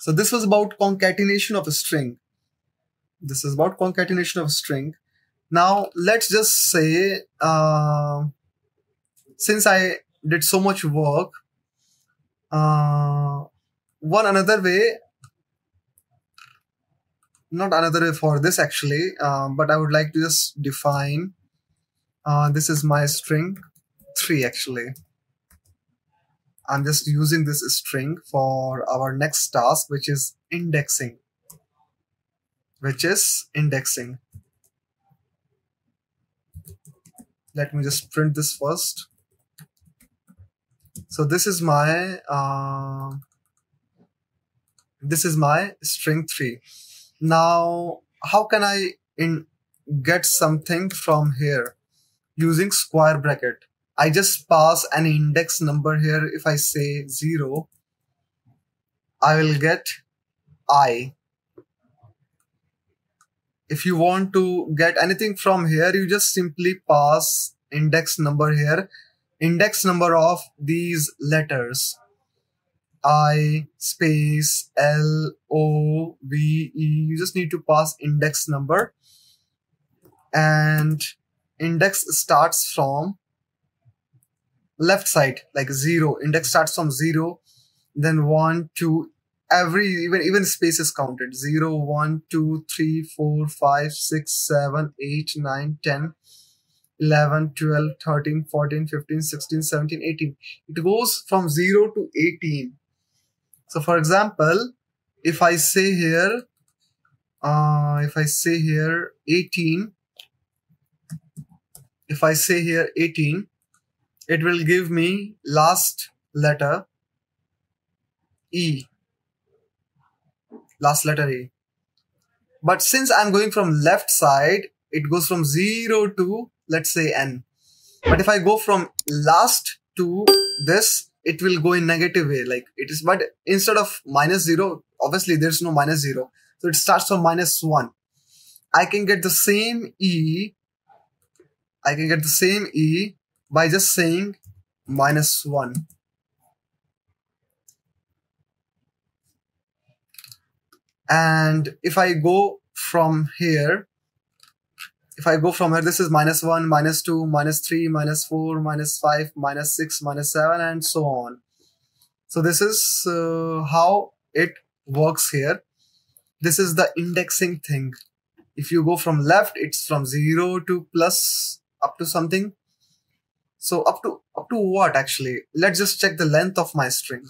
So this was about concatenation of a string. Now let's just say, since I did so much work, another way for this actually, but I would like to just define, this is my string 3 actually. I'm just using this string for our next task, which is indexing. Let me just print this first. So this is my string 3. Now how can I get something from here? Using square bracket. I just pass an index number here. If I say 0, I will get I. If you want to get anything from here, you just simply pass index number here. Index number of these letters. I space L O V E. You just need to pass index number. And index starts from left side, like 0. Index starts from 0, then 1, 2, even space is counted. 0, 1, 2, 3, 4, 5, 6, 7, 8, 9, 10, 11, 12, 13, 14, 15, 16, 17, 18. It goes from 0 to 18. So for example, if I say here 18, it will give me last letter E. But since I'm going from left side, it goes from 0 to, let's say, N. But if I go from last to this, it will go in negative way, like it is. But instead of -0, obviously there's no -0. So it starts from -1. I can get the same E. By just saying -1. And if I go from here, this is -1, -2, -3, -4, -5, -6, -7, and so on. So this is how it works here. This is the indexing thing. If you go from left, it's from 0 to plus up to something. So up to what actually? Let's just check the length of my string.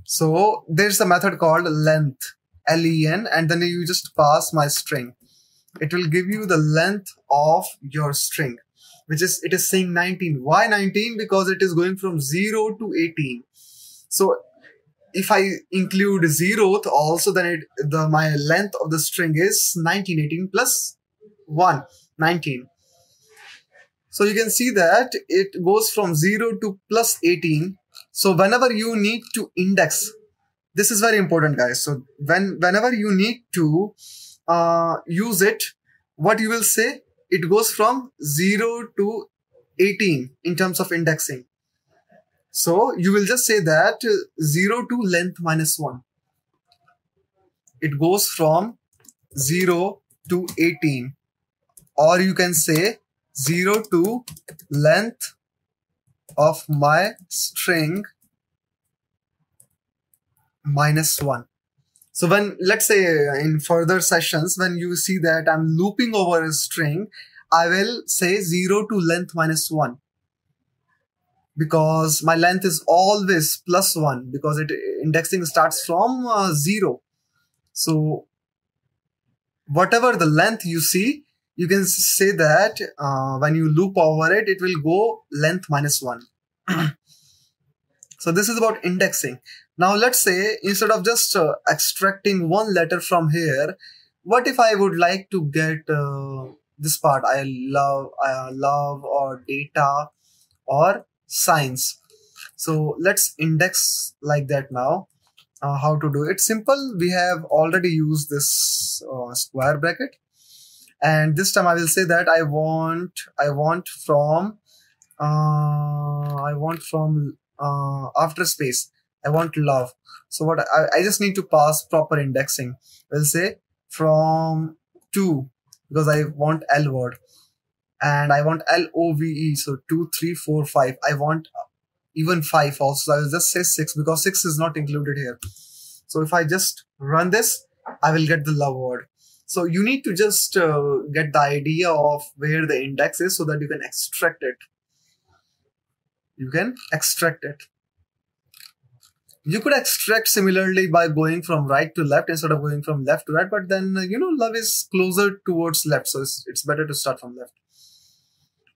So there's a method called length, len, and then you just pass my string. It will give you the length of your string, which is, it is saying 19. Why 19? Because it is going from 0 to 18. So if I include 0th also, then my length of the string is 19. 18 plus 1, 19. So you can see that it goes from 0 to plus 18. So whenever you need to index, this is very important, guys. So whenever you need to use it, what you will say, it goes from 0 to 18 in terms of indexing. So you will just say that 0 to length -1. It goes from 0 to 18. Or you can say 0 to length of my string -1. So when, let's say in further sessions, when you see that I'm looping over a string, I will say 0 to length -1. Because my length is always +1, because indexing starts from 0. So whatever the length you see, you can say that when you loop over it, it will go length -1. So this is about indexing. Now let's say instead of just extracting one letter from here, what if I would like to get this part, I love or data or science. So let's index like that now. How to do it? Simple. We have already used this square bracket, and this time I will say that I want from after space, I want love. So what I just need to pass proper indexing. We'll say from 2, because I want L word, and I want LOVE. So 2, 3, 4, 5. I want even 5 also. So I will just say 6, because 6 is not included here. So if I just run this, I will get the love word. So you need to just get the idea of where the index is so that you can extract it. You can extract it. You could extract similarly by going from right to left instead of going from left to right, but then love is closer towards left, so it's better to start from left.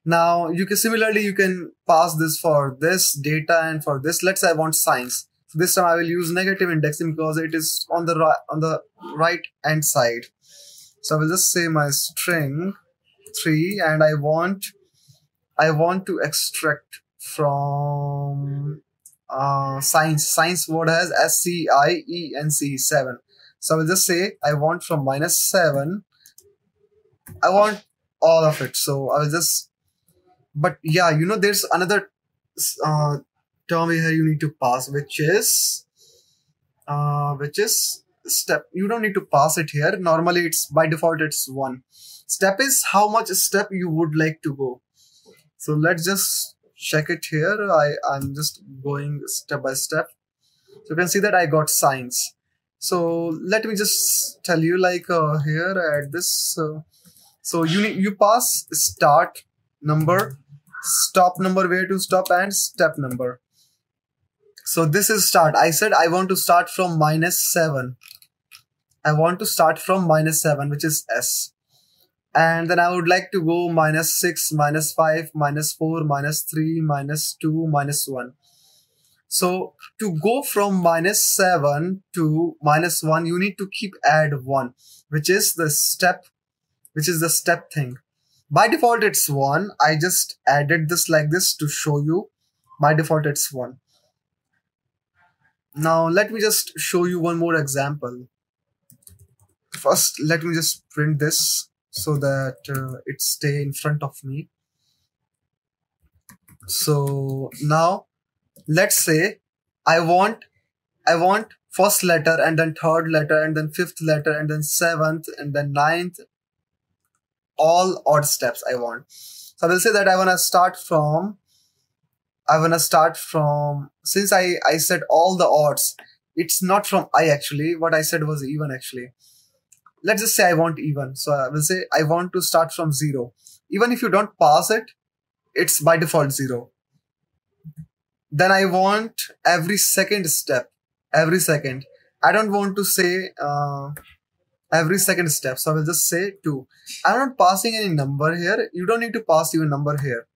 Now you can pass this for this data, and for this, let's say I want science. So this time I will use negative indexing because it is on the right hand side. So I will just say my string 3, and I want to extract from science word has SCIENC 7. So I will just say I want from -7. I want all of it. So I will just, but yeah, there's another term here you need to pass, which is step. You don't need to pass it here. Normally it's by default it's 1. Step is how much step you would like to go. So let's just check it here. I'm just going step by step. So you can see that I got science. So let me just tell you, like here at this. So you pass start number, stop number, where to stop, and step number. So this is start. I said I want to start from -7. I want to start from -7, which is S. And then I would like to go -6, -5, -4, -3, -2, -1. So to go from -7 to -1, you need to keep add 1, which is the step thing. By default, it's 1. I just added this like this to show you. By default, it's 1. Now let me just show you one more example. First, let me just print this so that it stay in front of me. So now let's say I want I want first letter and then third letter and then fifth letter and then seventh and then ninth, all odd steps I want. So I will say that I want to start from, since I said all the odds, it's not from I actually, what I said was even actually. Let's just say I want even. So I will say I want to start from 0. Even if you don't pass it, it's by default 0. Then I want every second step, every second. I don't want to say every second step. So I will just say 2. I'm not passing any number here. You don't need to pass even number here.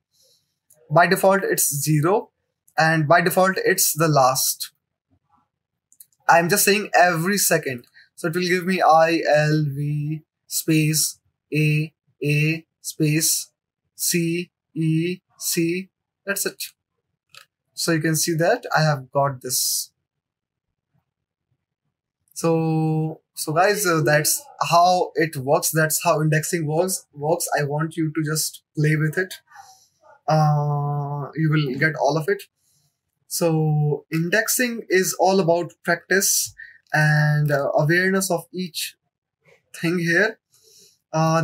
By default, it's 0. And by default, it's the last. I'm just saying every second. So it will give me I, L, V, space, A space, C, E, C. That's it. So you can see that I have got this. So guys, that's how it works. That's how indexing works. I want you to just play with it. You will get all of it. So indexing is all about practice and awareness of each thing here.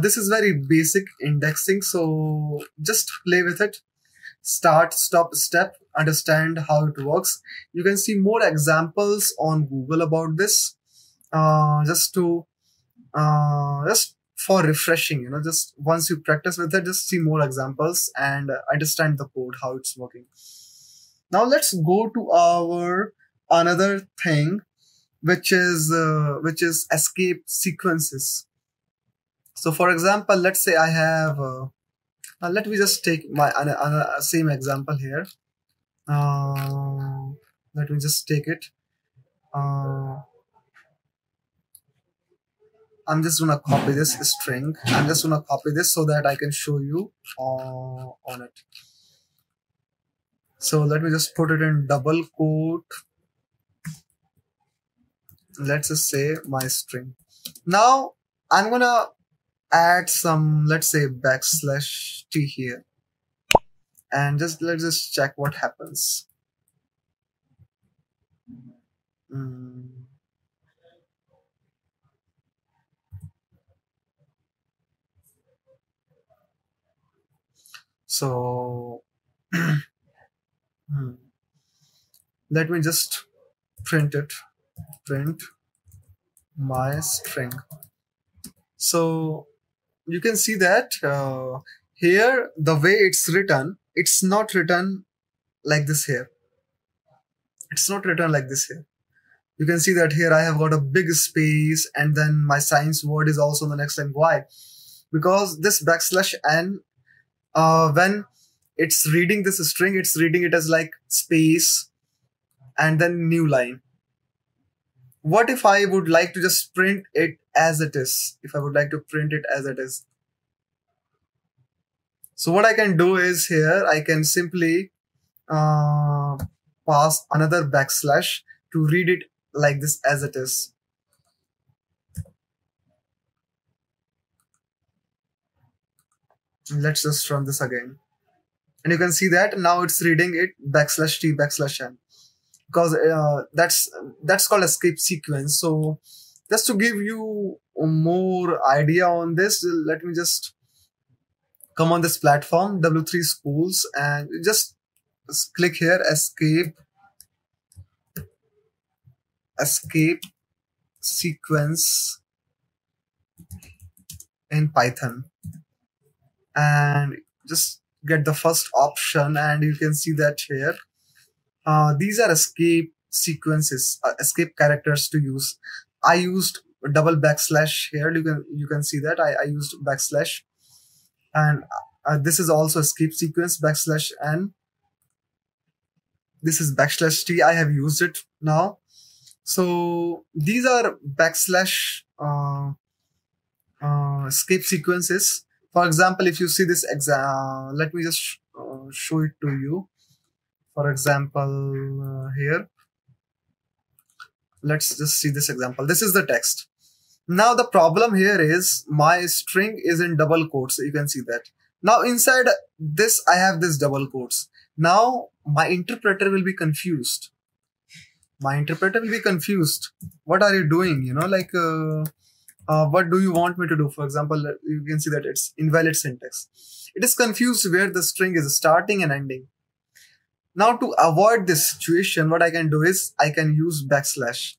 This is very basic indexing, so just play with it. Start, stop, step, understand how it works. You can see more examples on Google about this. Just for refreshing, just once you practice with it, just see more examples and understand the code, how it's working. Now let's go to our another thing, which is escape sequences. So for example, let's say I have, let me just take my same example here. Let me just take it. I'm just gonna copy this string. I'm just gonna copy this so that I can show you on it. So let me just put it in double quote. Let's just say my string. Now I'm gonna add some, let's say, \t here, and let's just check what happens. So let me just print my string. So you can see that here the way it's written, it's not written like this here. It's not written like this here. You can see that here I have got a big space and then my science word is also on the next line. Why? Because this \n, when it's reading this string, it's reading it as like space and then new line. What if I would like to just print it as it is? If I would like to print it as it is. So what I can do is here, I can simply pass another / to read it like this as it is. Let's just run this again. And you can see that now it's reading it \t \n. Because that's called escape sequence. So just to give you more idea on this, let me just come on this platform W3 Schools and just click here, escape sequence in Python, and just get the first option, and you can see that here these are escape sequences, escape characters to use. I used double / here. You can see that I used \, and this is also escape sequence \n. This is \t. I have used it now. So these are / escape sequences. For example, if you see this let me just show it to you. For example, here, let's just see this example. This is the text. Now the problem here is my string is in double quotes. So you can see that. Now inside this, I have this double quotes. Now my interpreter will be confused. My interpreter will be confused. What are you doing? What do you want me to do? For example, you can see that it's invalid syntax. It is confused where the string is starting and ending. Now to avoid this situation, what I can do is I can use backslash.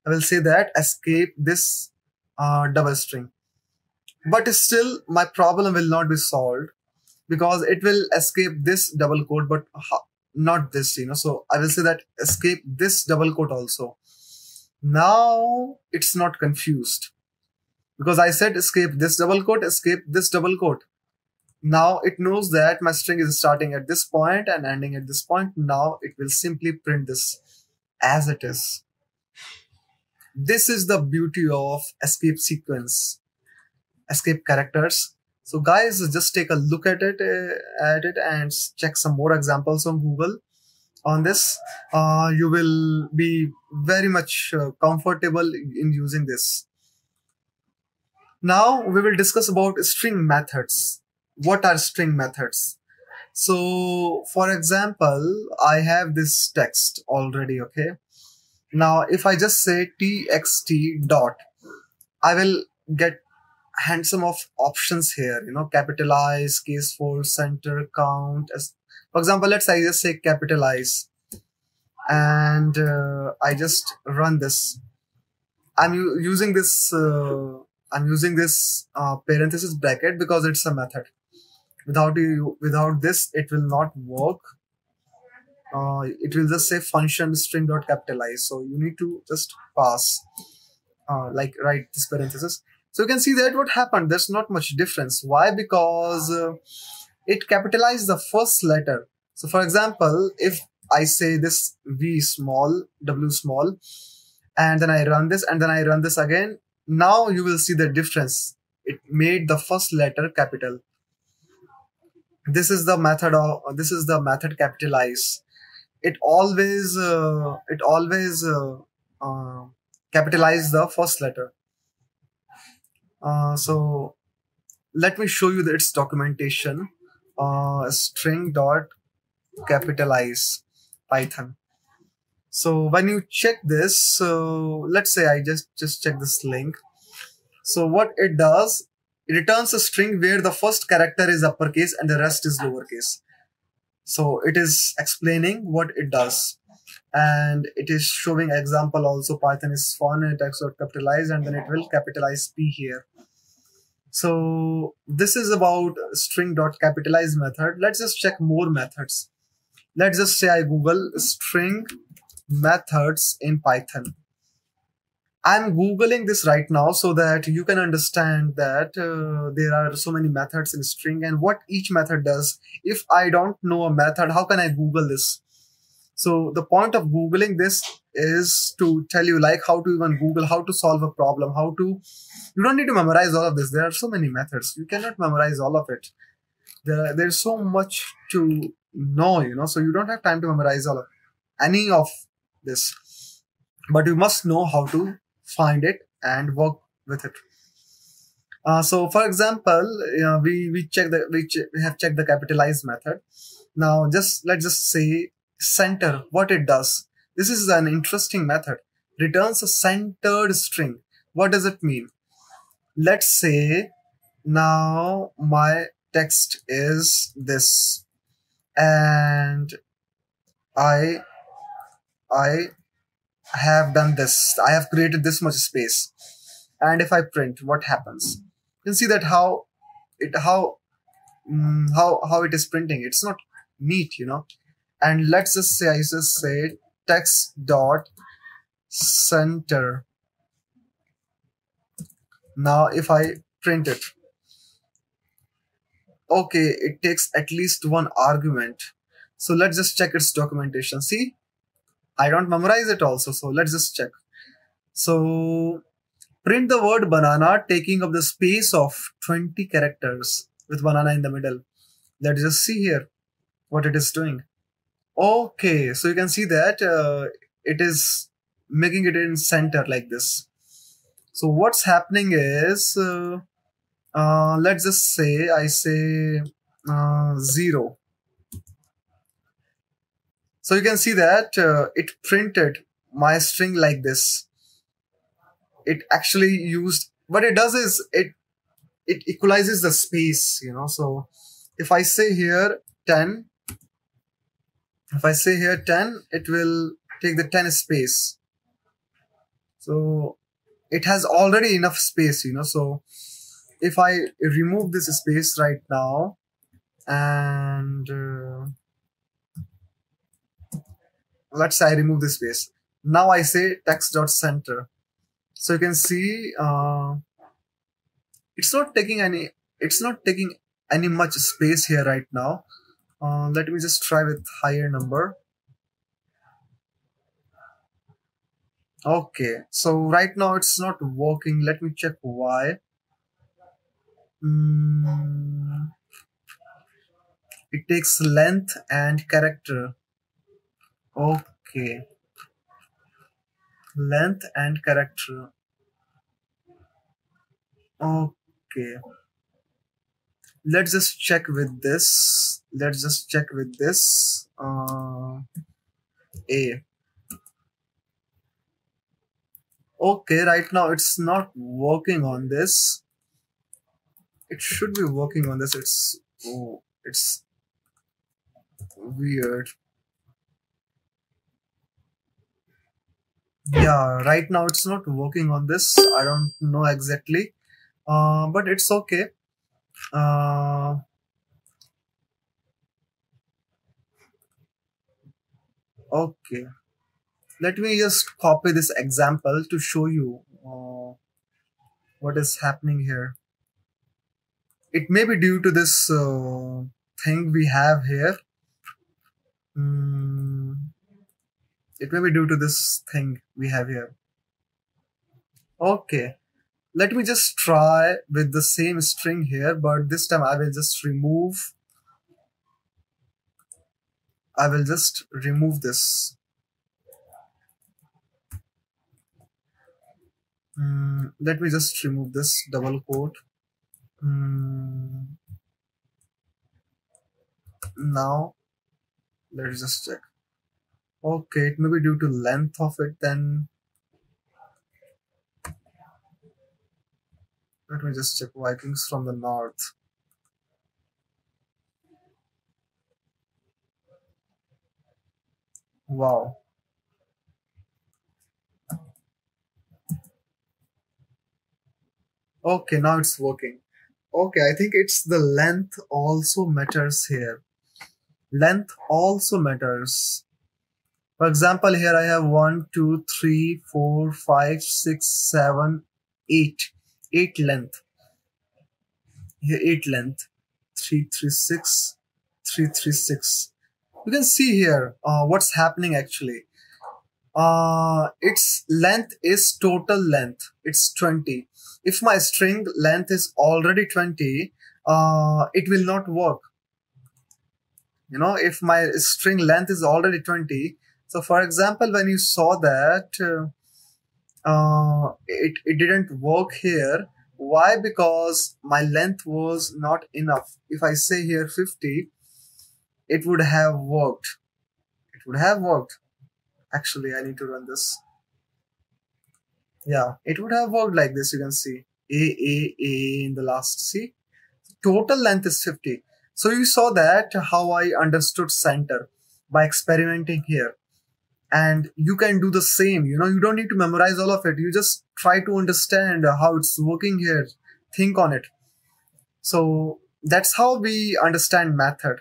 I will say that escape this double string. But still my problem will not be solved because it will escape this double quote, but not this, So I will say that escape this double quote also. Now it's not confused because I said escape this double quote, escape this double quote. Now it knows that my string is starting at this point and ending at this point. Now it will simply print this as it is. This is the beauty of escape sequence, escape characters. So guys, just take a look at it and check some more examples on Google on this. You will be very much comfortable in using this. Now we will discuss about string methods. What are string methods? So for example, I have this text already, okay? Now if I just say txt dot, I will get handsome of options here, capitalize, case fold, center, count. For example, let's say I just say capitalize and I just run this. I'm using this parenthesis bracket because it's a method. Without this, it will not work. It will just say function string dot capitalize. So you need to just pass, write this parenthesis. So you can see that what happened. There's not much difference. Why? Because it capitalized the first letter. So for example, if I say this V small, W small, and then I run this and then I run this again, now you will see the difference. It made the first letter capital. This is the method capitalize. It always capitalize the first letter. So let me show you its documentation. String dot capitalize Python. So when you check this, let's say I just check this link. So what it does, it returns a string where the first character is uppercase and the rest is lowercase. So it is explaining what it does, and it is showing example also. Python is fun and text dot capitalize, and then it will capitalize P here. So this is about string dot capitalize method. Let's just check more methods. Let's just say I Google string methods in Python. I'm Googling this right now so that you can understand that there are so many methods in string and what each method does. If I don't know a method, how can I Google this? So the point of Googling this is to tell you like how to even Google, how to solve a problem, you don't need to memorize all of this. There are so many methods. You cannot memorize all of it. There's so much to know, so you don't have time to memorize any of this. But you must know how to find it and work with it. So for example, we have checked the capitalize method. Now let's just say center, what it does. This is an interesting method. Returns a centered string. What does it mean? Let's say now my text is this and I have done this. I have created this much space, and if I print, what happens? You can see that how it is printing. It's not neat, And let's just say I just say text dot center. Now if I print it, okay, it takes at least one argument. So let's just check its documentation. See, I don't memorize it also. So let's just check. So print the word banana taking up the space of 20 characters with banana in the middle. Let's just see here what it is doing. Okay, so you can see that it is making it in center like this. So what's happening is, let's just say I say 0. So you can see that it printed my string like this. It actually used, what it does is it equalizes the space, you know. So if I say here 10, if I say here 10, it will take the 10 space. So it has already enough space, you know. So if I remove this space right now, and let's say I remove this space, now I say text.center. So you can see it's not taking any much space here right now. Let me just try with higher number. Okay, so right now it's not working. Let me check why. It takes length and character. Okay, length and character. Okay, let's just check with this. Let's just check with this. A. Okay, right now it's not working on this. It should be working on this. It's weird. Yeah, right now it's not working on this. I don't know exactly, but it's okay. Okay, let me just copy this example to show you what is happening here. It may be due to this thing we have here. It may be due to this thing we have here. Okay, let me just try with the same string here, but this time I will just remove this. Let me just remove this double quote. Now let's just check. Okay, it may be due to length of it then. Let me just check Vikings from the north. Wow. Okay, now it's working. Okay, I think it's the length also matters here. Length also matters. For example, here I have 1, 2, 3, 4, 5, 6, 7, 8. 8 length. Here 8 length. 336, 336. You can see here what's happening actually. Its length is total length. It's 20. If my string length is already 20, it will not work. You know, if my string length is already 20. So for example, when you saw that it didn't work here. Why? Because my length was not enough. If I say here 50, it would have worked. It would have worked. Actually, I need to run this. Yeah, it would have worked like this. You can see A in the last. See, total length is 50. So you saw that how I understood center by experimenting here. And you can do the same. You know, you don't need to memorize all of it. You just try to understand how it's working here. Think on it. So that's how we understand method.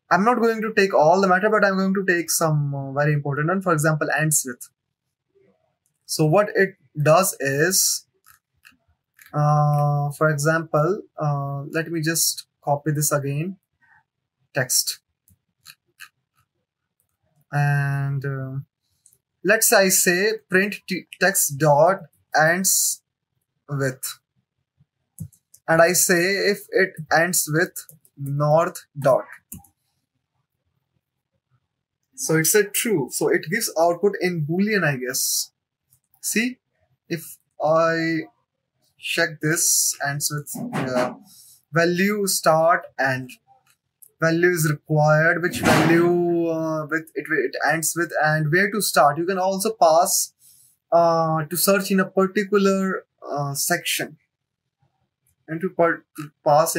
I'm not going to take all the method, but I'm going to take some very important one. For example, ends with. So what it does is, for example, let me just copy this again. Text. And let's say I say print text dot ends with, and I say if it ends with north dot. So it's a true. So it gives output in Boolean, I guess. See, if I check this ends with value start and value is required, which value it ends with, and where to start. You can also pass to search in a particular section, and to pass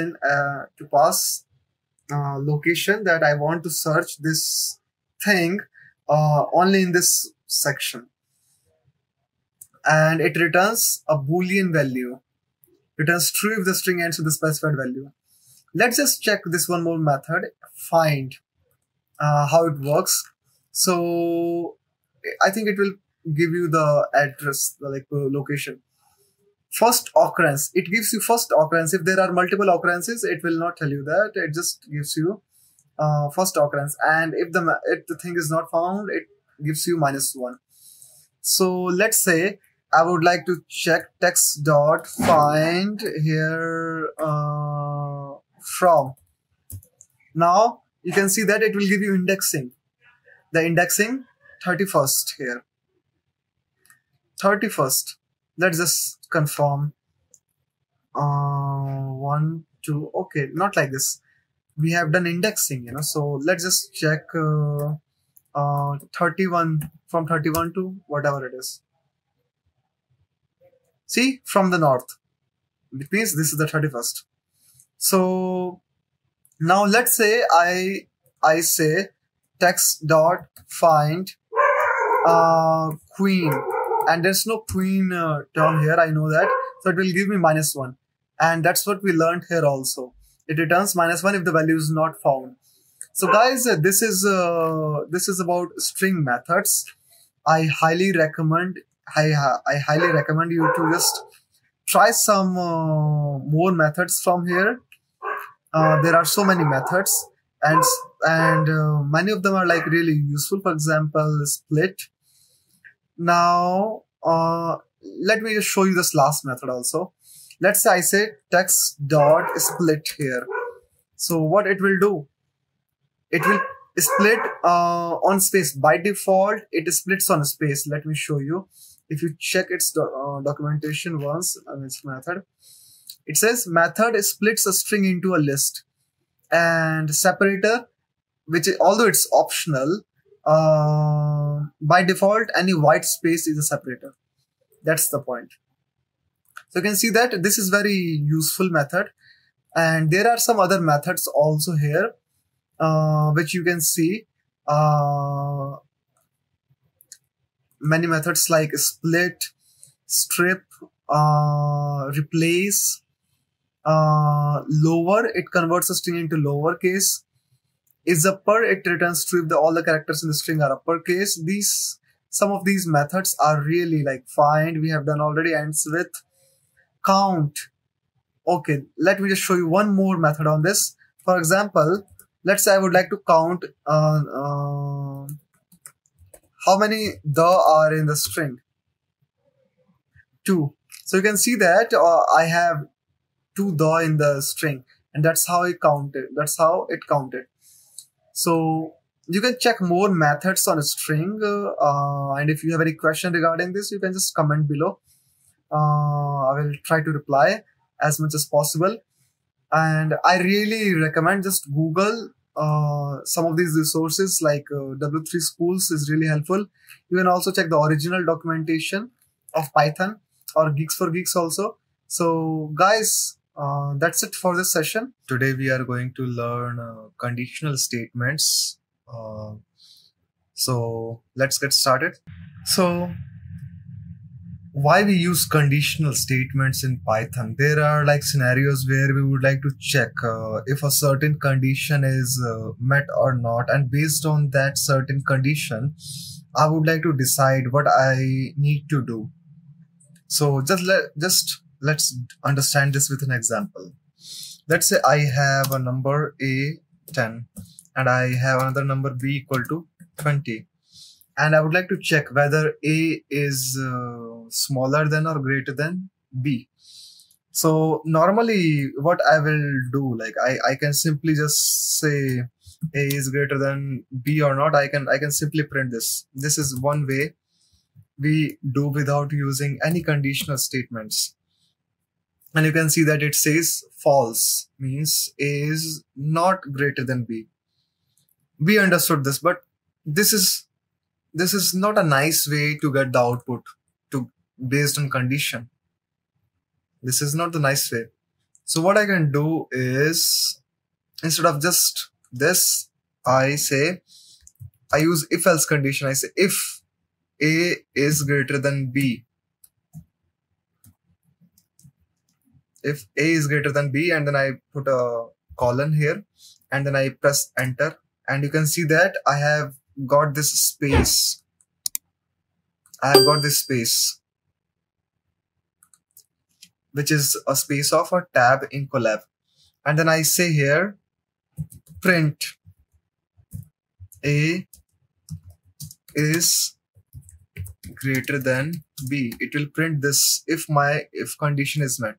location that I want to search this thing only in this section, and it returns a boolean value. Returns true if the string ends with the specified value. Let's just check this one more method, find, how it works. So I think it will give you the address, like location. First occurrence, it gives you first occurrence. If there are multiple occurrences, it will not tell you that. It just gives you first occurrence, and if the thing is not found, it gives you -1. So let's say I would like to check text dot find here from. Now you can see that it will give you indexing. The indexing 31st here. 31st. Let's just confirm. 1, 2. Okay, not like this. We have done indexing, So let's just check 31, from 31 to whatever it is. See, from the north. It means this is the 31st. So now let's say I say text dot find queen, and there's no queen term here, I know that, so it will give me -1, and that's what we learned here also. It returns -1 if the value is not found. So guys, this is about string methods. I highly recommend you to just try some more methods from here. There are so many methods, and many of them are like really useful. For example, split. Now let me just show you this last method also. Let's say I say text dot split here. So what it will do, it will split on space. By default it splits on space. Let me show you. If you check its documentation once, its method, it says method splits a string into a list, and separator, which is, although it's optional, by default any white space is a separator. That's the point. So you can see that this is very useful method, and there are some other methods also here, which you can see. Many methods like split, strip, replace, lower, it converts a string into lowercase. Is upper, it returns true if all the characters in the string are uppercase. Some of these methods are really like find, we have done already. Ends with count. Okay, let me just show you one more method on this. For example, let's say I would like to count how many the are in the string. 2. So you can see that I have 2 the in the string, and that's how it counted. So you can check more methods on a string, and if you have any question regarding this, you can just comment below. I will try to reply as much as possible, and I really recommend just Google some of these resources, like W3 Schools is really helpful. You can also check the original documentation of Python, or Geeks for Geeks also. So guys, that's it for this session. Today we are going to learn conditional statements. So let's get started. So why we use conditional statements in Python? There are like scenarios where we would like to check if a certain condition is met or not, and based on that certain condition, I would like to decide what I need to do. So let's understand this with an example. Let's say I have a number a 10, and I have another number b equal to 20. And I would like to check whether A is smaller than or greater than B. So normally what I will do, like I can simply just say A is greater than B or not. I can simply print this. This is one way we do without using any conditional statements. And you can see that it says false, means A is not greater than B. We understood this, but this is not a nice way to get the output to based on condition. This is not the nice way. So what I can do is, instead of just this, I use if else condition. I say if A is greater than B. If A is greater than B, and then I put a colon here, and then I press enter, and you can see that I have got this space. Which is a space of a tab in Colab. And then I say here, print A is greater than B. It will print this if condition is met.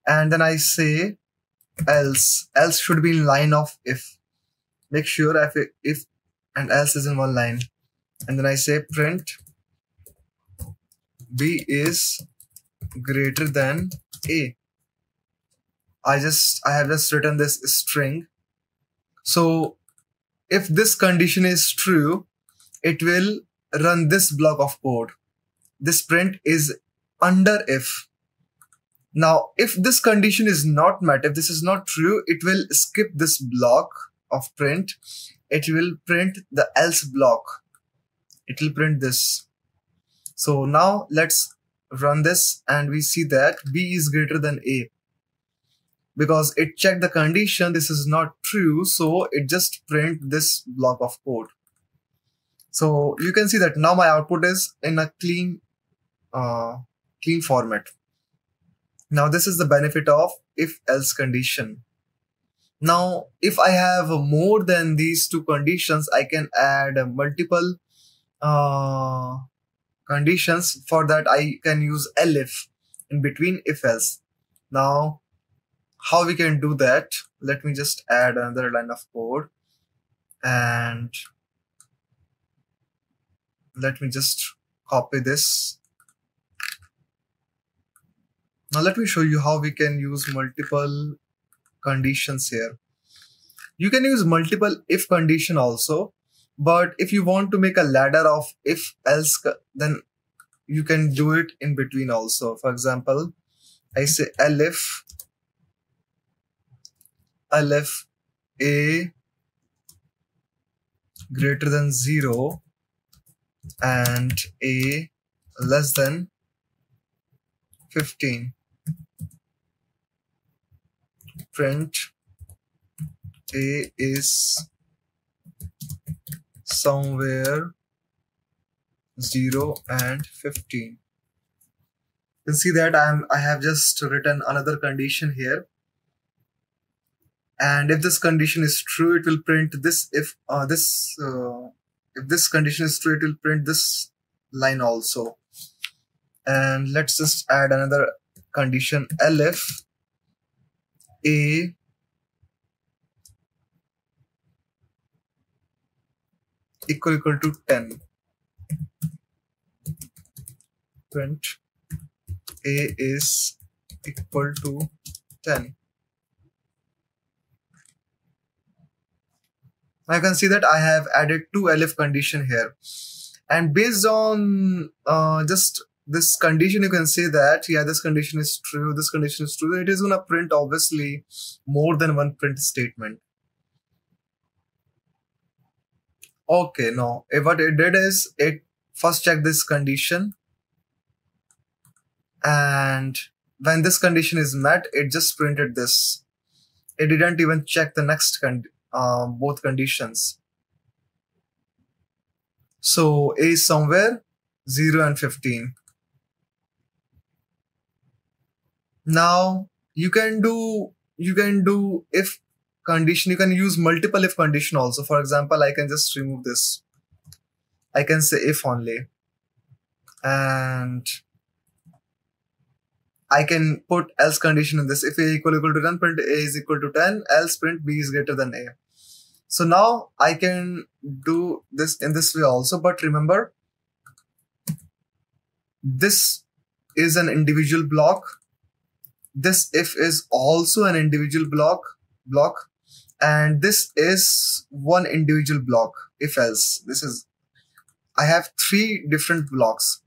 And then I say else should be in line of if. Make sure if and else is in one line. And then I say print B is greater than A. I have just written this string. So if this condition is true, it will run this block of code. This print is under if. Now, if this condition is not met, if this is not true, it will skip this block of print. It will print the else block. It will print this. So now let's run this, and we see that B is greater than A. Because it checked the condition, this is not true, so it just print this block of code. So you can see that now my output is in a clean format. Now this is the benefit of if-else condition. Now if I have more than these two conditions, I can add multiple conditions. For that I can use elif in between if-else. Now how we can do that? Let me just add another line of code, and let me just copy this. Now let me show you how we can use multiple conditions here. You can use multiple if condition also, but if you want to make a ladder of if else, then you can do it in between also. For example, I say elif A greater than 0 and A less than 15. Print A is somewhere 0 and 15. You can see that I have just written another condition here. And if this condition is true, it will print this. If this condition is true, it will print this line also. And let's just add another condition, elif A equal to 10. Print A is equal to 10. I can see that I have added two elif condition here, and based on just this condition, you can say that yeah, this condition is true, this condition is true. It is gonna print obviously more than one print statement. Okay, no, what it did is it first checked this condition, and when this condition is met, it just printed this. It didn't even check the next both conditions. So A is somewhere 0 and 15. Now you can do if condition. You can use multiple if condition also. For example, I can just remove this. I can say if only, and I can put else condition in this. If A equal to 10, print A is equal to 10, else print B is greater than A. So now I can do this in this way also, but remember, this is an individual block. This if is also an individual block, and this is one individual block. If else, this is, I have 3 different blocks.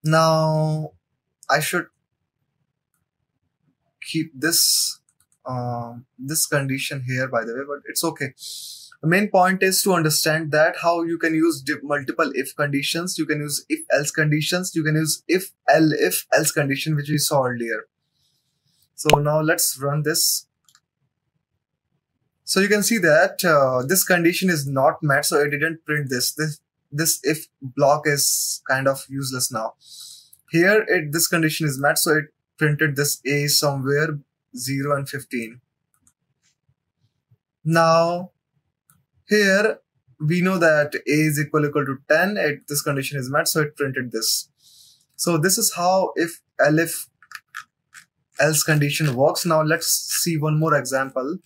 Now I should keep this this condition here, by the way, but it's okay. The main point is to understand that how you can use multiple if conditions. You can use if else conditions. You can use if else condition, which we saw earlier. So now let's run this. So you can see that this condition is not met, so it didn't print this. This if block is kind of useless now. Here this condition is met, so it printed this a somewhere 0 and 15. Now here we know that a is equal to 10. This condition is met, so it printed this. So this is how if else condition works. Now let's see one more example.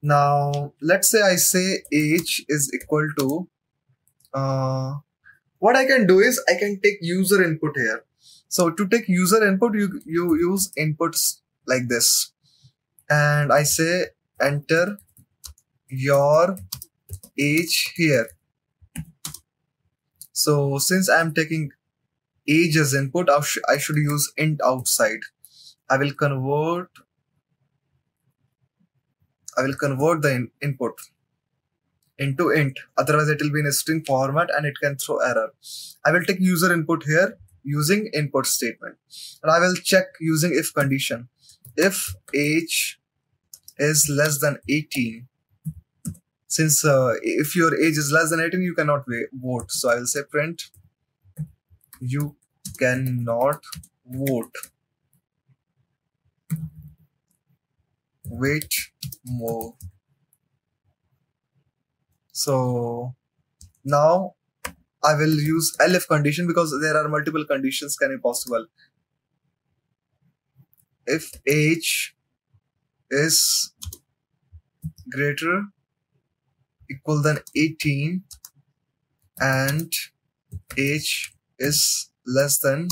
Now let's say I say age is equal to what I can do is I can take user input here. So to take user input, you use inputs like this, and I say enter your age here. So since I'm taking age as input, I should use int outside. I will convert the input into int, otherwise it will be in a string format and it can throw error. I will take user input here using input statement, and I will check using if condition. If age is less than 18, since if your age is less than 18, you cannot vote. So I will say print you cannot vote. Wait more. So now I will use elif condition because there are multiple conditions can be possible. If age is greater equal than 18 and age is less than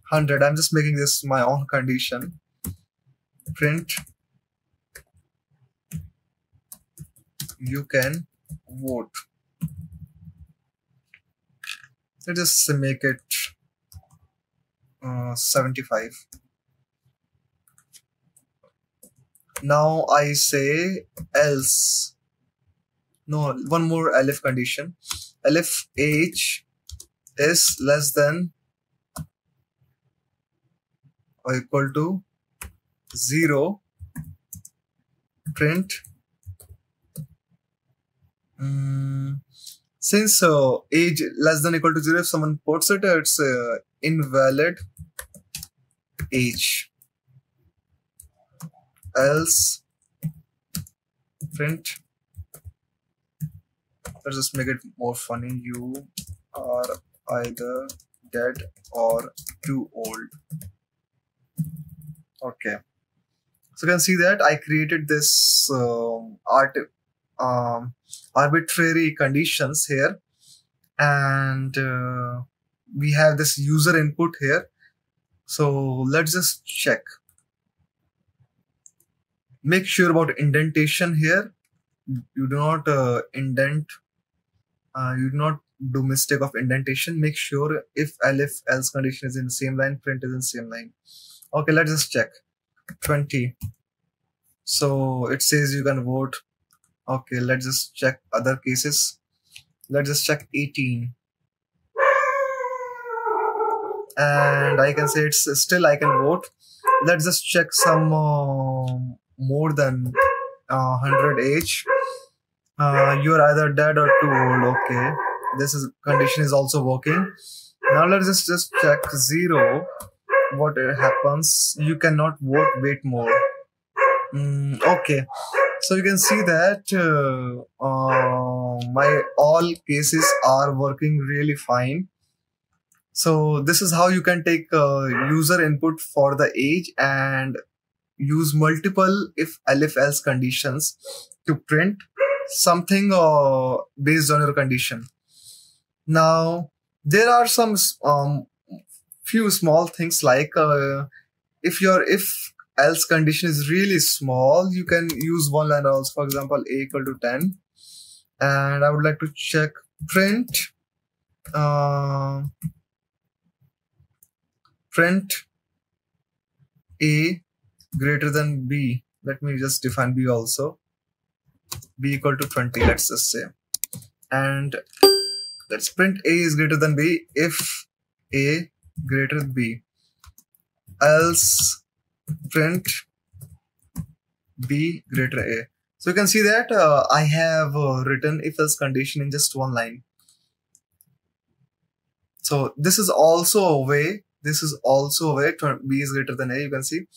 100, I'm just making this my own condition. Print you can vote. Let's just make it 75. Now I say else. No, one more elif condition. Elif age is less than or equal to 0. Print since age less than equal to 0, if someone puts it, it's invalid age. Else print, let's just make it more funny, you are either dead or too old. Okay, so you can see that I created this arbitrary conditions here, and we have this user input here. So let's just check. Make sure about indentation here. You do not indent. You do not do mistake of indentation. Make sure if elif else condition is in the same line, print is in the same line. Okay, let's just check. 20. So it says you can vote. Okay, let's just check other cases. Let's just check 18. And I can say it's still I can vote. Let's just check some more than 100 age. You're either dead or too old. Okay, this condition is also working. Now let's just check 0. What happens? You cannot vote. Wait more. Okay. So you can see that my all cases are working really fine. So this is how you can take user input for the age and use multiple if elif else conditions to print something based on your condition. Now there are some few small things like if your if else condition is really small, you can use one line also. For example, a equal to 10, and I would like to check print print a greater than b. Let me just define b also. B equal to 20, let's just say, and let's print a is greater than b if a greater than b, else print b greater a. So you can see that I have written if else condition in just one line. So this is also a way, to b is greater than a, you can see,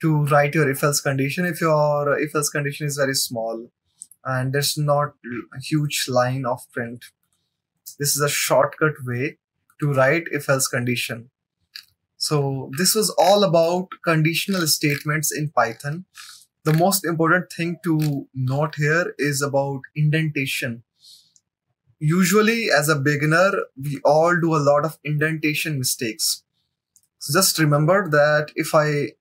to write your if else condition if your if else condition is very small and there's not a huge line of print. This is a shortcut way to write if else condition. So this was all about conditional statements in Python. The most important thing to note here is about indentation. Usually as a beginner, we all do a lot of indentation mistakes. So just remember that if I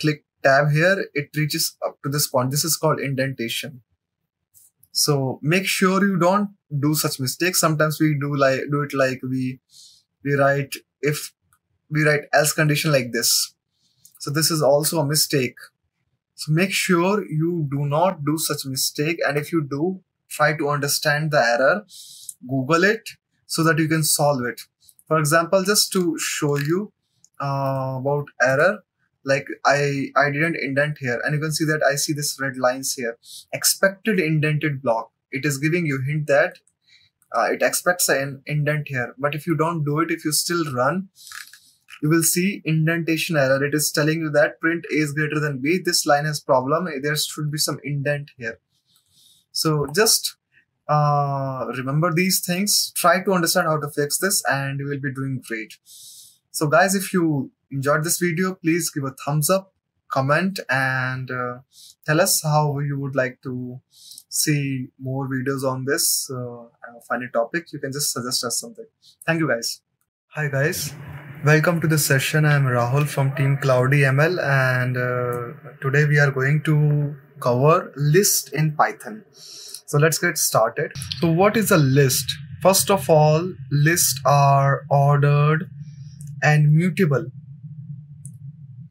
click tab here, it reaches up to this point. This is called indentation. So make sure you don't do such mistakes. Sometimes we do it like we write else condition like this. So this is also a mistake. So make sure you do not do such mistake, and if you do, try to understand the error, Google it so that you can solve it. For example, just to show you about error, like I didn't indent here, and you can see that I see this red lines here. Expected indented block. It is giving you hint that it expects an indent here. But if you don't do it, if you still run, you will see indentation error. It is telling you that print a is greater than b. This line has problem. There should be some indent here. So just remember these things. Try to understand how to fix this, and you will be doing great. So guys, if you enjoyed this video, please give a thumbs up, comment, and tell us how you would like to see more videos on this funny topic. You can just suggest us something. Thank you guys. Hi guys, welcome to the session. I am Rahul from team CloudyML, and today we are going to cover list in Python. So let's get started. So what is a list? First of all, lists are ordered and mutable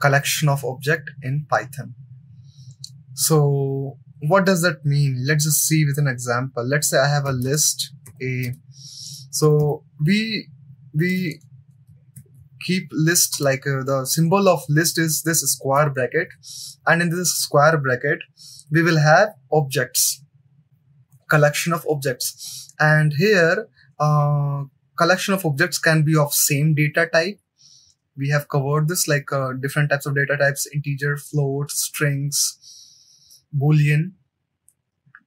collection of object in Python. So what does that mean? Let's just see with an example. Let's say I have a list A. So we keep list like the symbol of list is this square bracket, and in this square bracket we will have objects, collection of objects, and here collection of objects can be of same data type. We have covered this, like different types of data types: integer, float, strings, boolean.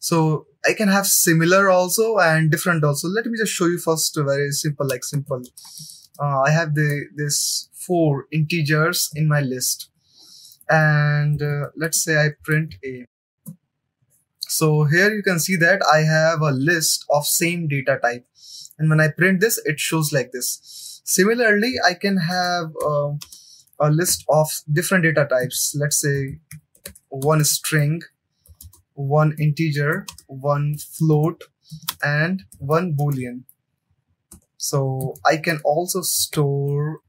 So I can have similar also and different also. Let me just show you first very simple, like simple. I have this 4 integers in my list, and let's say I print a. So here you can see that I have a list of same data type, and when I print this, it shows like this. Similarly, I can have a list of different data types. Let's say 1 string, 1 integer, 1 float, and 1 boolean. So I can also store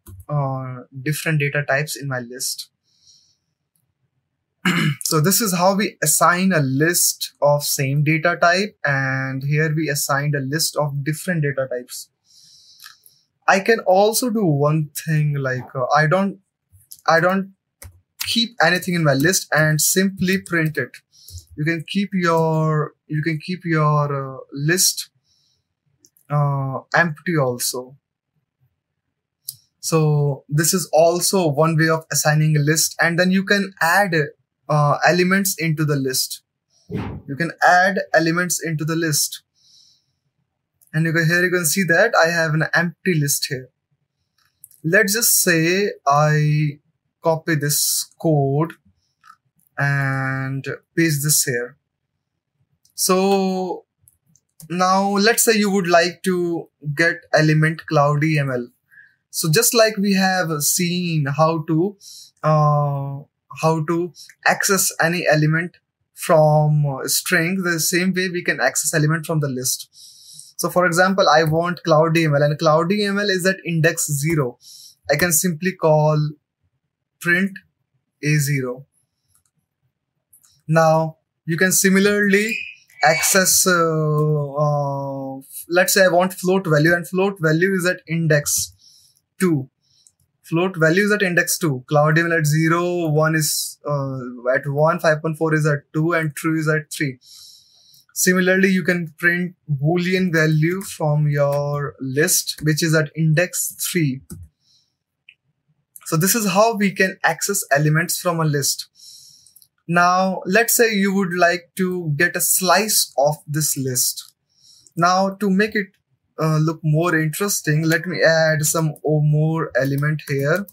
different data types in my list. So this is how we assign a list of same data type, and here we assigned a list of different data types. I can also do one thing, like I don't keep anything in my list and simply print it. You can keep your list empty also. So this is also one way of assigning a list, and then you can add elements into the list. You can add elements into the list, and here you can see that I have an empty list here. Let's just say I copy this code and paste this here. So now let's say you would like to get element CloudyML. So just like we have seen how to how to access any element from string. The same way we can access element from the list. So for example, I want CloudyML, and CloudyML is at index 0. I can simply call print A0. Now you can similarly access, let's say I want float value, and float value is at index 2. Float value is at index 2. CloudyML at 0, 1 is at 1, 5.4 is at 2, and true is at 3. Similarly, you can print Boolean value from your list, which is at index 3. So this is how we can access elements from a list. Now, let's say you would like to get a slice of this list. Now, to make it look more interesting, let me add some more element here.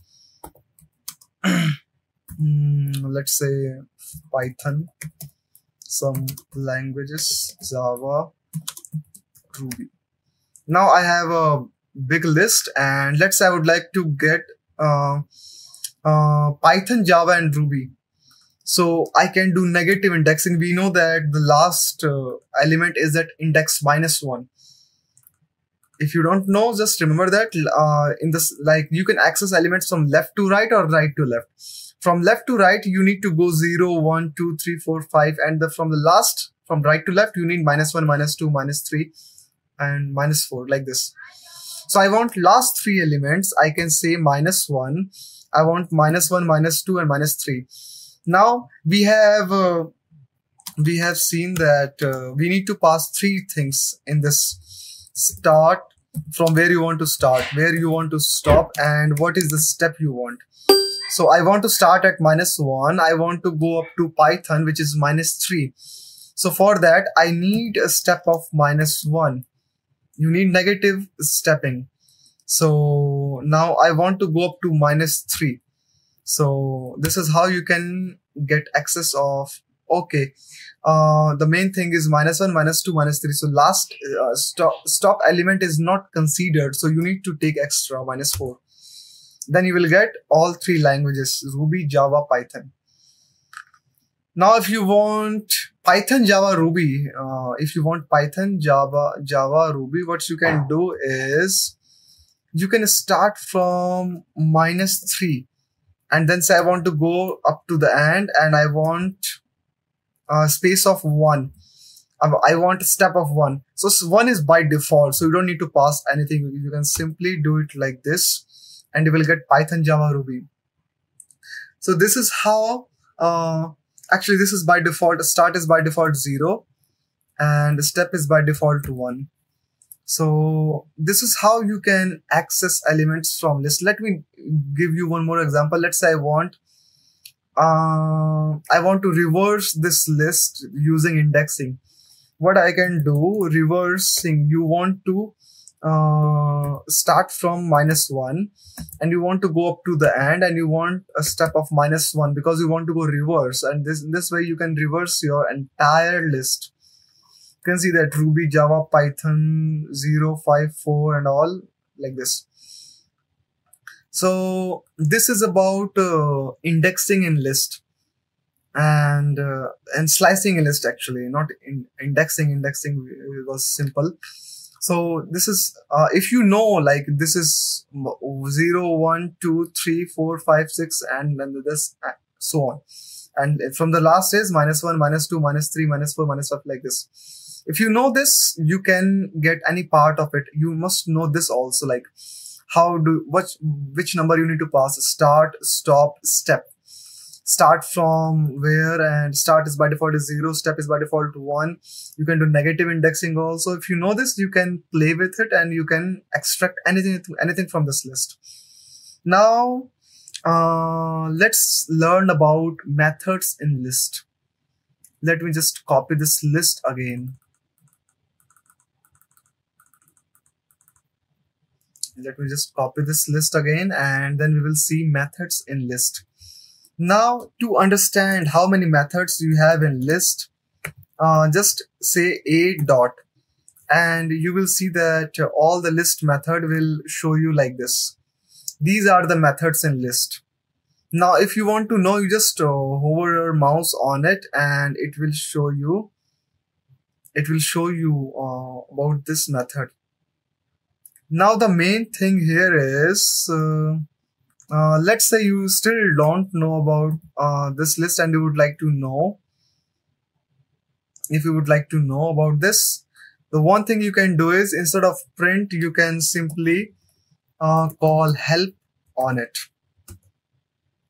Let's say Python, some languages, Java, Ruby. Now I have a big list, and let's say I would like to get Python, Java, and Ruby. So I can do negative indexing. We know that the last element is at index -1. If you don't know, just remember that in this, like, you can access elements from left to right or right to left. From left to right, you need to go 0, 1, 2, 3, 4, 5, and from right to left, you need -1, -2, -3, and -4, like this. So I want last 3 elements. I can say -1. I want -1, -2, and -3. Now we have seen that we need to pass 3 things in this: start, from where you want to start, where you want to stop, and what is the step you want. So I want to start at -1. I want to go up to Python, which is -3. So for that, I need a step of -1. You need negative stepping. So now I want to go up to -3. So this is how you can get access of, okay, the main thing is -1, -2, -3. So last stop element is not considered. So you need to take extra -4. Then you will get all 3 languages: Ruby, Java, Python. Now if you want Python, Java, Ruby, Java, Ruby, what you can do is you can start from -3 and then say I want to go up to the end, and I want a space of 1. I want a step of 1. So 1 is by default, so you don't need to pass anything. You can simply do it like this, and you will get Python, Java, Ruby. So this is how, actually this is by default. Start is by default 0, and the step is by default 1. So this is how you can access elements from list. Let me give you one more example. Let's say I want to reverse this list using indexing. What I can do, reversing, you want to start from -1 and you want to go up to the end, and you want a step of -1 because you want to go reverse, and this way you can reverse your entire list. You can see that Ruby, Java, Python, 0, 5, 4, and all like this. So this is about indexing in list and slicing in list, actually, not indexing. Indexing was simple. So this is, if you know, like this is 0, 1, 2, 3, 4, 5, 6, and then this, so on. And from the last is -1, -2, -3, -4, -5, like this. If you know this, you can get any part of it. You must know this also, like which number you need to pass: start, stop, step. Start from where, and start is by default is 0, step is by default 1. You can do negative indexing also. If you know this, you can play with it and you can extract anything from this list. Now, let's learn about methods in list. Let me just copy this list again. Let me just copy this list again, and then we will see methods in list. Now, to understand how many methods you have in list, just say a dot, and you will see that all the list method will show you like this. These are the methods in list. Now if you want to know, you just hover your mouse on it and it will show you about this method. Now the main thing here is let's say you still don't know about this list and you would like to know. If you would like to know about this, the one thing you can do is, instead of print, you can simply call help on it,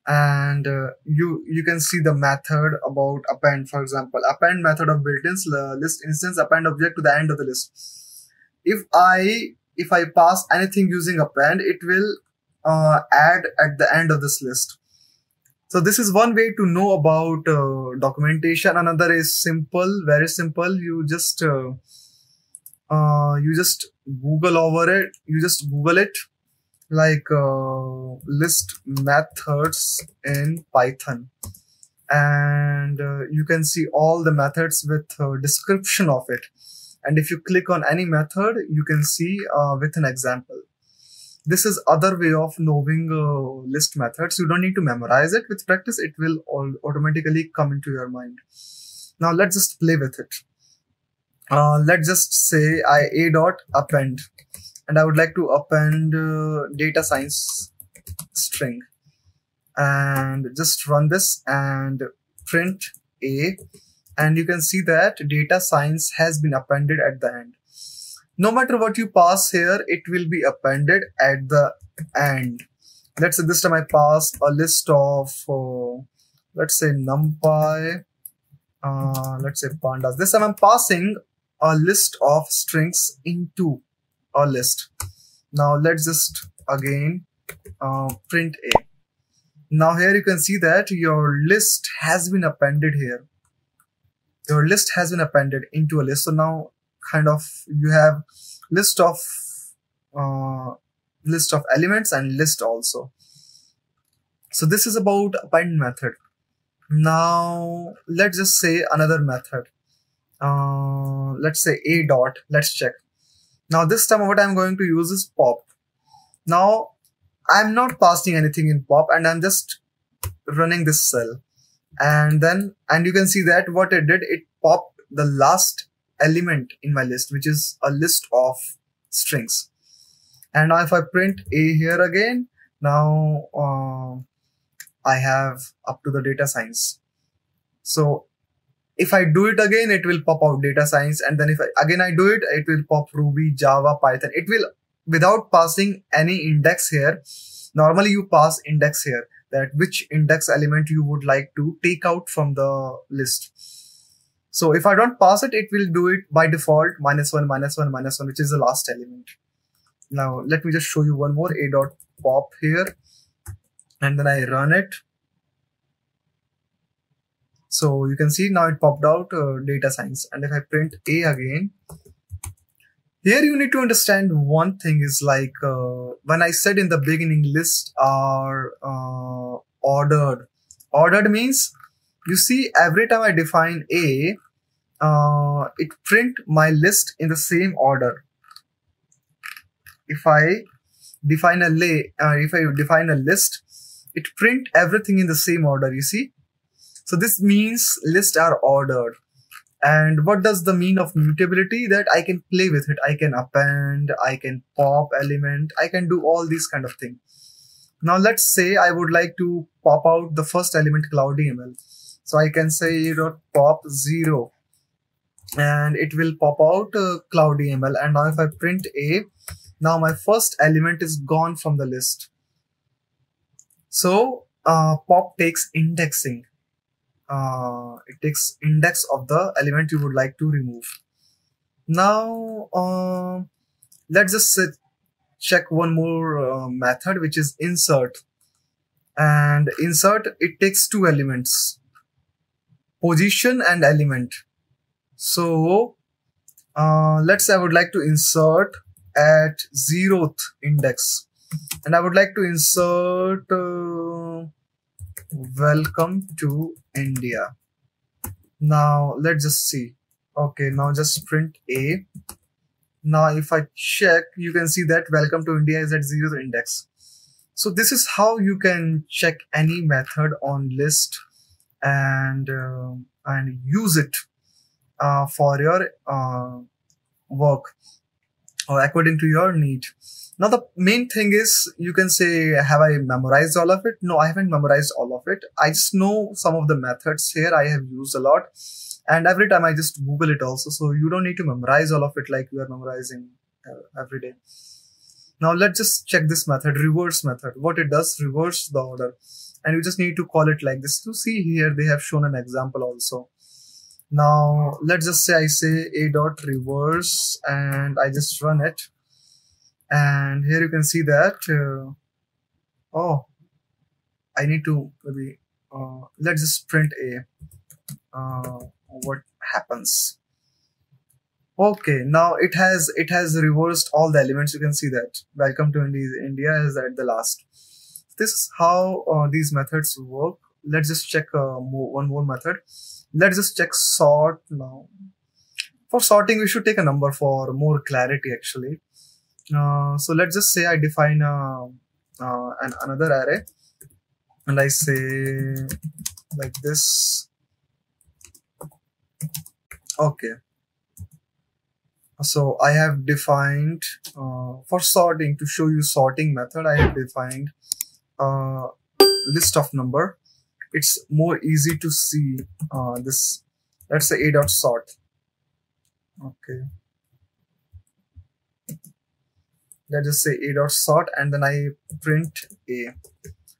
and you can see the method about append. For example, append method of built-in list instance append object to the end of the list. If I pass anything using append, it will add at the end of this list. So this is one way to know about documentation. Another is simple, very simple. You just Google over it. You just Google it, like list methods in Python, and you can see all the methods with description of it. And if you click on any method, you can see with an example. This is other way of knowing list methods. You don't need to memorize it. With practice, it will automatically come into your mind. Now let's just play with it. Let's just say a dot append, and I would like to append data science string, and just run this and print a, and you can see that data science has been appended at the end. No matter what you pass here, it will be appended at the end. Let's say this time I pass a list of, let's say Numpy, let's say Pandas. This time I'm passing a list of strings into a list. Now let's just again print a. Now here you can see that your list has been appended here. Your list has been appended into a list. So now kind of you have list of elements and list also. So this is about append method. Now let's just say another method. Let's say a dot. Let's check. Now this time what I'm going to use is pop. Now I'm not passing anything in pop, and I'm just running this cell, and you can see that what it did, it popped the last element in my list, which is a list of strings. And now if I print a here again, now I have up to the data science. So if I do it again, it will pop out data science, and then if I do it, it will pop Ruby, Java, Python. It will, without passing any index here. Normally you pass index here, that which index element you would like to take out from the list. So if I don't pass it, it will do it by default -1, -1, -1, which is the last element. Now let me just show you one more, a dot pop here, and then I run it. So you can see now it popped out data science. And if I print a again, here you need to understand one thing is like when I said in the beginning, lists are ordered. Ordered means, you see, every time I define a, it print my list in the same order. If I define a list, it print everything in the same order. You see, so this means lists are ordered. And what does the mean of mutability? That I can play with it. I can append, I can pop element, I can do all these kind of things. Now let's say I would like to pop out the first element, CloudyML. So I can say .pop 0, and it will pop out CloudyML. And now if I print a, now my first element is gone from the list. So pop takes indexing. It takes index of the element you would like to remove. Now let's just check one more method, which is insert. And insert, it takes two elements, position and element. So let's say I would like to insert at 0th index, and I would like to insert welcome to India. Now let's just see. Okay, now just print a. Now if I check, you can see that welcome to India is at 0th index. So this is how you can check any method on list and use it for your work or according to your need. Now the main thing is, you can say, have I memorized all of it? No, I haven't memorized all of it. I just know some of the methods here I have used a lot, and every time I just Google it also. So you don't need to memorize all of it like you are memorizing every day. Now let's just check this method, reverse method. What it does, reverse the order, and you just need to call it like this. To see here, they have shown an example also. Now let's just say I say a dot reverse and I just run it, and here you can see that oh, I need to maybe let's just print a what happens. Okay, now it has reversed all the elements. You can see that welcome to India is at the last. This is how these methods work. Let's just check one more method. Let's just check sort now. For sorting, we should take a number for more clarity actually. So let's just say I define another array, and I say like this. Okay. So I have defined for sorting, to show you sorting method, I have defined list of number. It's more easy to see this. Let's say a dot sort. Okay. Let's just say a dot sort, and then I print a.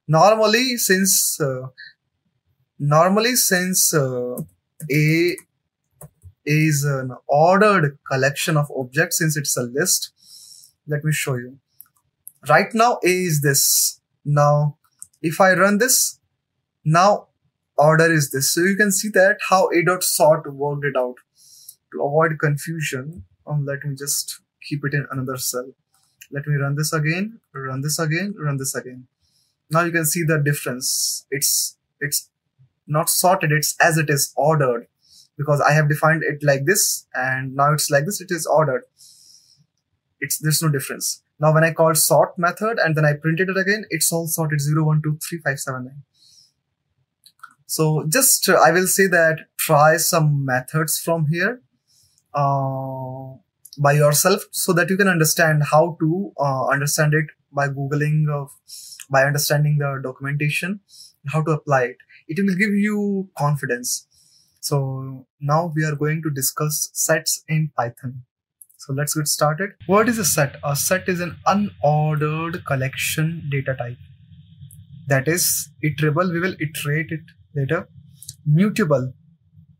Normally, since a is an ordered collection of objects, since it's a list, let me show you. Right now a is this. Now if I run this, now order is this. So you can see that how a dot sort worked it out. To avoid confusion, let me just keep it in another cell. Let me run this again, run this again, run this again. Now you can see the difference. It's not sorted, it's as it is ordered, because I have defined it like this, and now it's like this, it is ordered. There's no difference. Now when I call sort method and then I printed it again, it's all sorted 0, 1, 2, 3, 5, 7, 9. So just I will say that try some methods from here by yourself, so that you can understand how to understand it by Googling, by understanding the documentation, how to apply it. It will give you confidence. So now we are going to discuss sets in Python. So let's get started. What is a set? A set is an unordered collection data type. That is iterable. We will iterate it later. Mutable.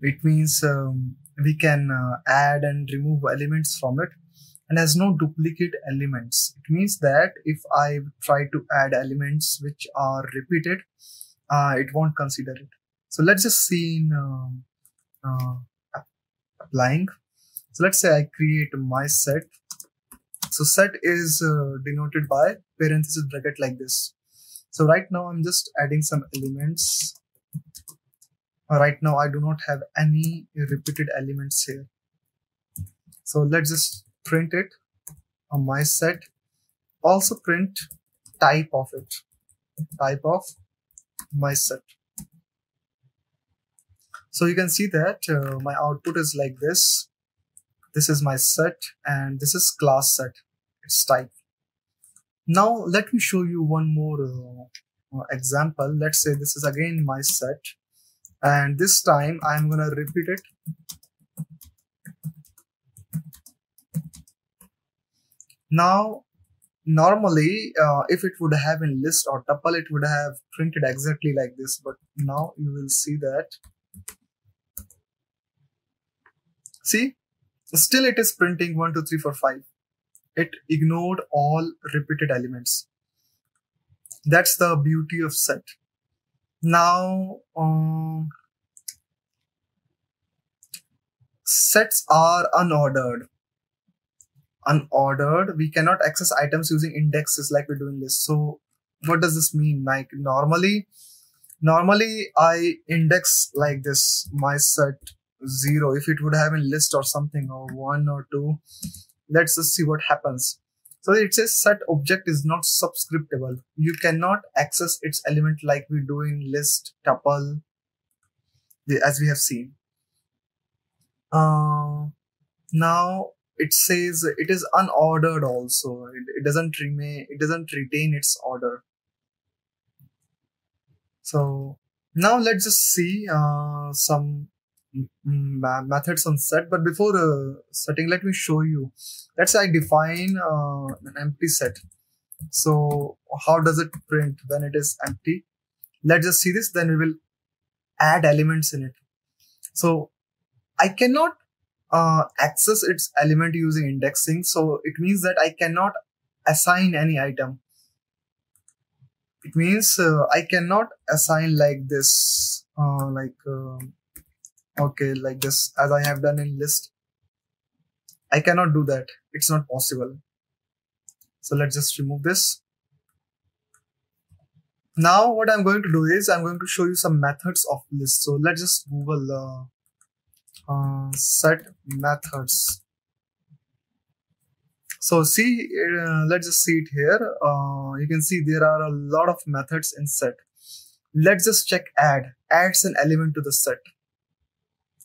It means we can add and remove elements from it, and has no duplicate elements. It means that if I try to add elements which are repeated, it won't consider it. So let's just see in applying. So let's say I create my set. So set is denoted by parenthesis bracket like this. So right now I'm just adding some elements. Right now I do not have any repeated elements here. So let's just print it on my set. Also print type of it, type of my set. So you can see that my output is like this. This is my set, and this is class set, its type. Now let me show you one more example. Let's say this is again my set, and this time I'm gonna repeat it. Now normally if it would have in list or tuple, it would have printed exactly like this, but now you will see that, see, still it is printing 1, 2, 3, 4, 5. It ignored all repeated elements. That's the beauty of set. Now sets are unordered. Unordered, we cannot access items using indexes like we do in lists. So what does this mean? Like normally I index like this, my set 0. If it would have in list or something, or 1 or 2, let's just see what happens. So it says set object is not subscriptable. You cannot access its element like we do in list, tuple, as we have seen. Now it says it is unordered also. It doesn't retain its order. So now let's just see some methods on set. But before setting, let me show you. Let's say I define an empty set. So how does it print when it is empty? Let's just see this. Then we will add elements in it. So I cannot access its element using indexing. So it means that I cannot assign any item. It means I cannot assign like this, okay, like this, as I have done in list. I cannot do that. It's not possible. So let's just remove this. Now what I'm going to do is I'm going to show you some methods of list. So let's just Google set methods. So see, let's just see it here. You can see there are a lot of methods in set. Let's just check add. Adds an element to the set.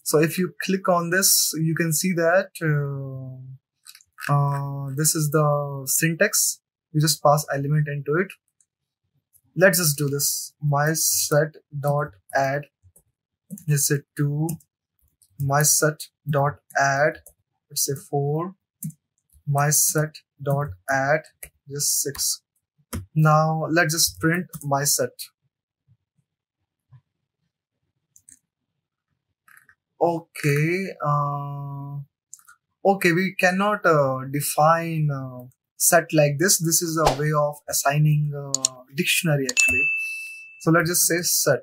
So if you click on this, you can see that this is the syntax. You just pass element into it. Let's just do this. My set dot add is it 2. My set dot add, let's say 4. My set dot add is 6. Now let's just print my set. Okay. Okay, we cannot define set like this. This is a way of assigning dictionary actually. So let's just say set.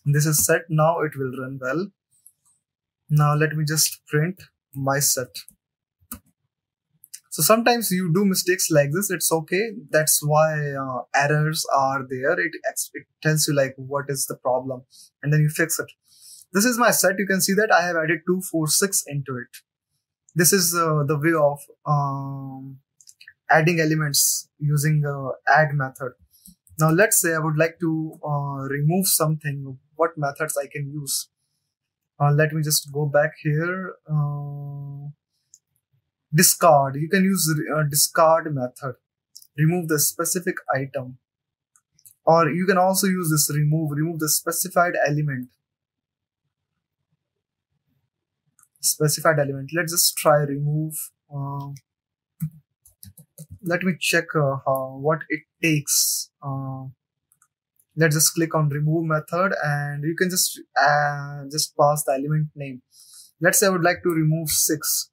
This is set. Now it will run well. Now let me just print my set. So sometimes you do mistakes like this. It's okay. That's why errors are there. It tells you like what is the problem, and then you fix it. This is my set. You can see that I have added 2, 4, 6 into it. This is the way of adding elements using add method. Now let's say I would like to remove something. What methods I can use? Let me just go back here. Discard. You can use discard method. Remove the specific item. Or you can also use this remove the specified element. Specified element. Let's just try remove. Let me check what it takes. Let's just click on remove method, and you can just pass the element name. Let's say I would like to remove 6,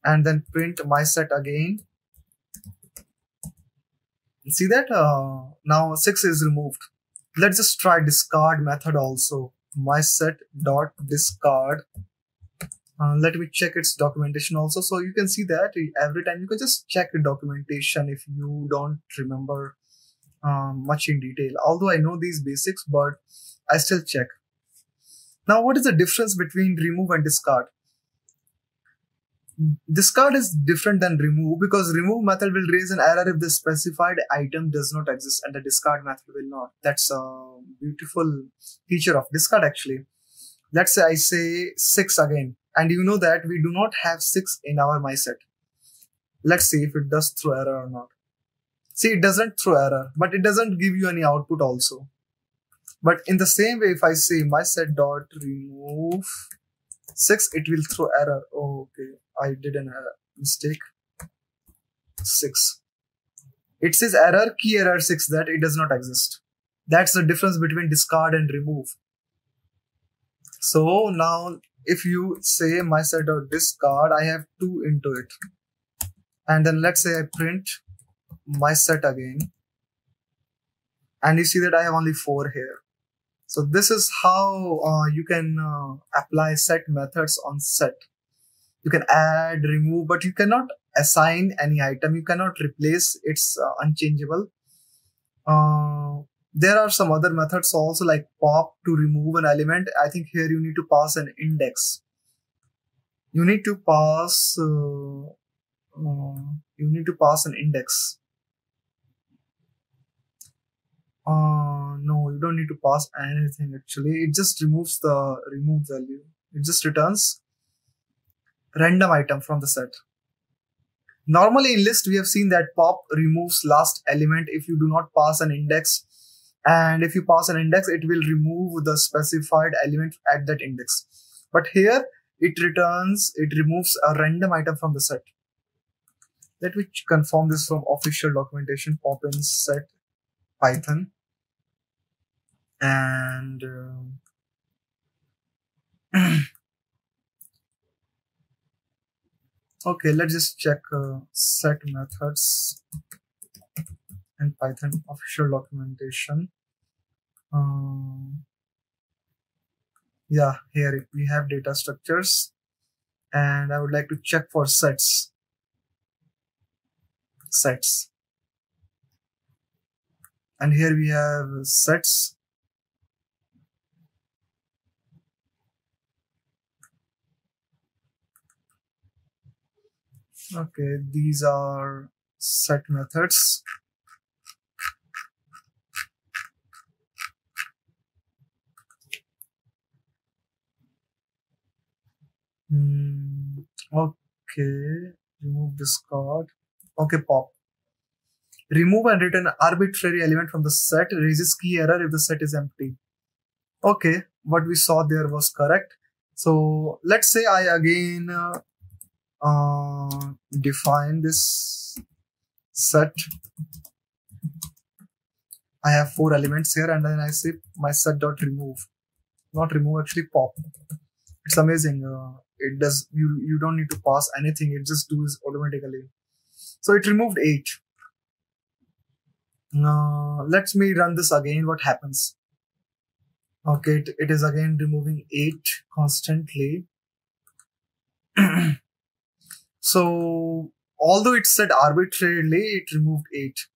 and then print my set again. See that now 6 is removed. Let's just try discard method also. My set dot discard. Let me check its documentation also. So you can see that every time you can just check the documentation if you don't remember much in detail. Although I know these basics, but I still check. Now, what is the difference between remove and discard? Discard is different than remove because remove method will raise an error if the specified item does not exist, and the discard method will not. That's a beautiful feature of discard actually. Let's say I say 6 again, and you know that we do not have 6 in our my set. Let's see if it does throw error or not. See, it doesn't throw error, but it doesn't give you any output also. But in the same way, if I say my set dot remove 6, it will throw error. Oh, okay, I did a mistake. 6. It says error, key error 6, that it does not exist. That's the difference between discard and remove. So now if you say my set dot discard, I have 2 into it. And then let's say I print my set again. And you see that I have only 4 here. So this is how you can apply set methods on set. You can add, remove, but you cannot assign any item. You cannot replace. It's unchangeable. There are some other methods also like pop to remove an element. I think here you need to pass an index. You need to pass You need to pass an index. No, you don't need to pass anything actually. It just removes the removed value. It just returns random item from the set. Normally in list, we have seen that pop removes last element if you do not pass an index. And if you pass an index, it will remove the specified element at that index. But here, it removes a random item from the set. Let me confirm this from official documentation, pop in set Python. And okay, let's just check set methods in Python official documentation. Yeah, here we have data structures, and I would like to check for sets. And here we have sets. Okay, these are set methods. Okay, remove this card. Okay, pop. Remove and return arbitrary element from the set, raises key error if the set is empty. Okay, what we saw there was correct. So let's say I again define this set. I have 4 elements here, and then I say my set dot remove. Not remove, actually pop. It's amazing. It does. You don't need to pass anything. It just does automatically. So it removed 8. Let me run this again. What happens? Okay, it is again removing 8 constantly. So although it said arbitrarily, it removed 8.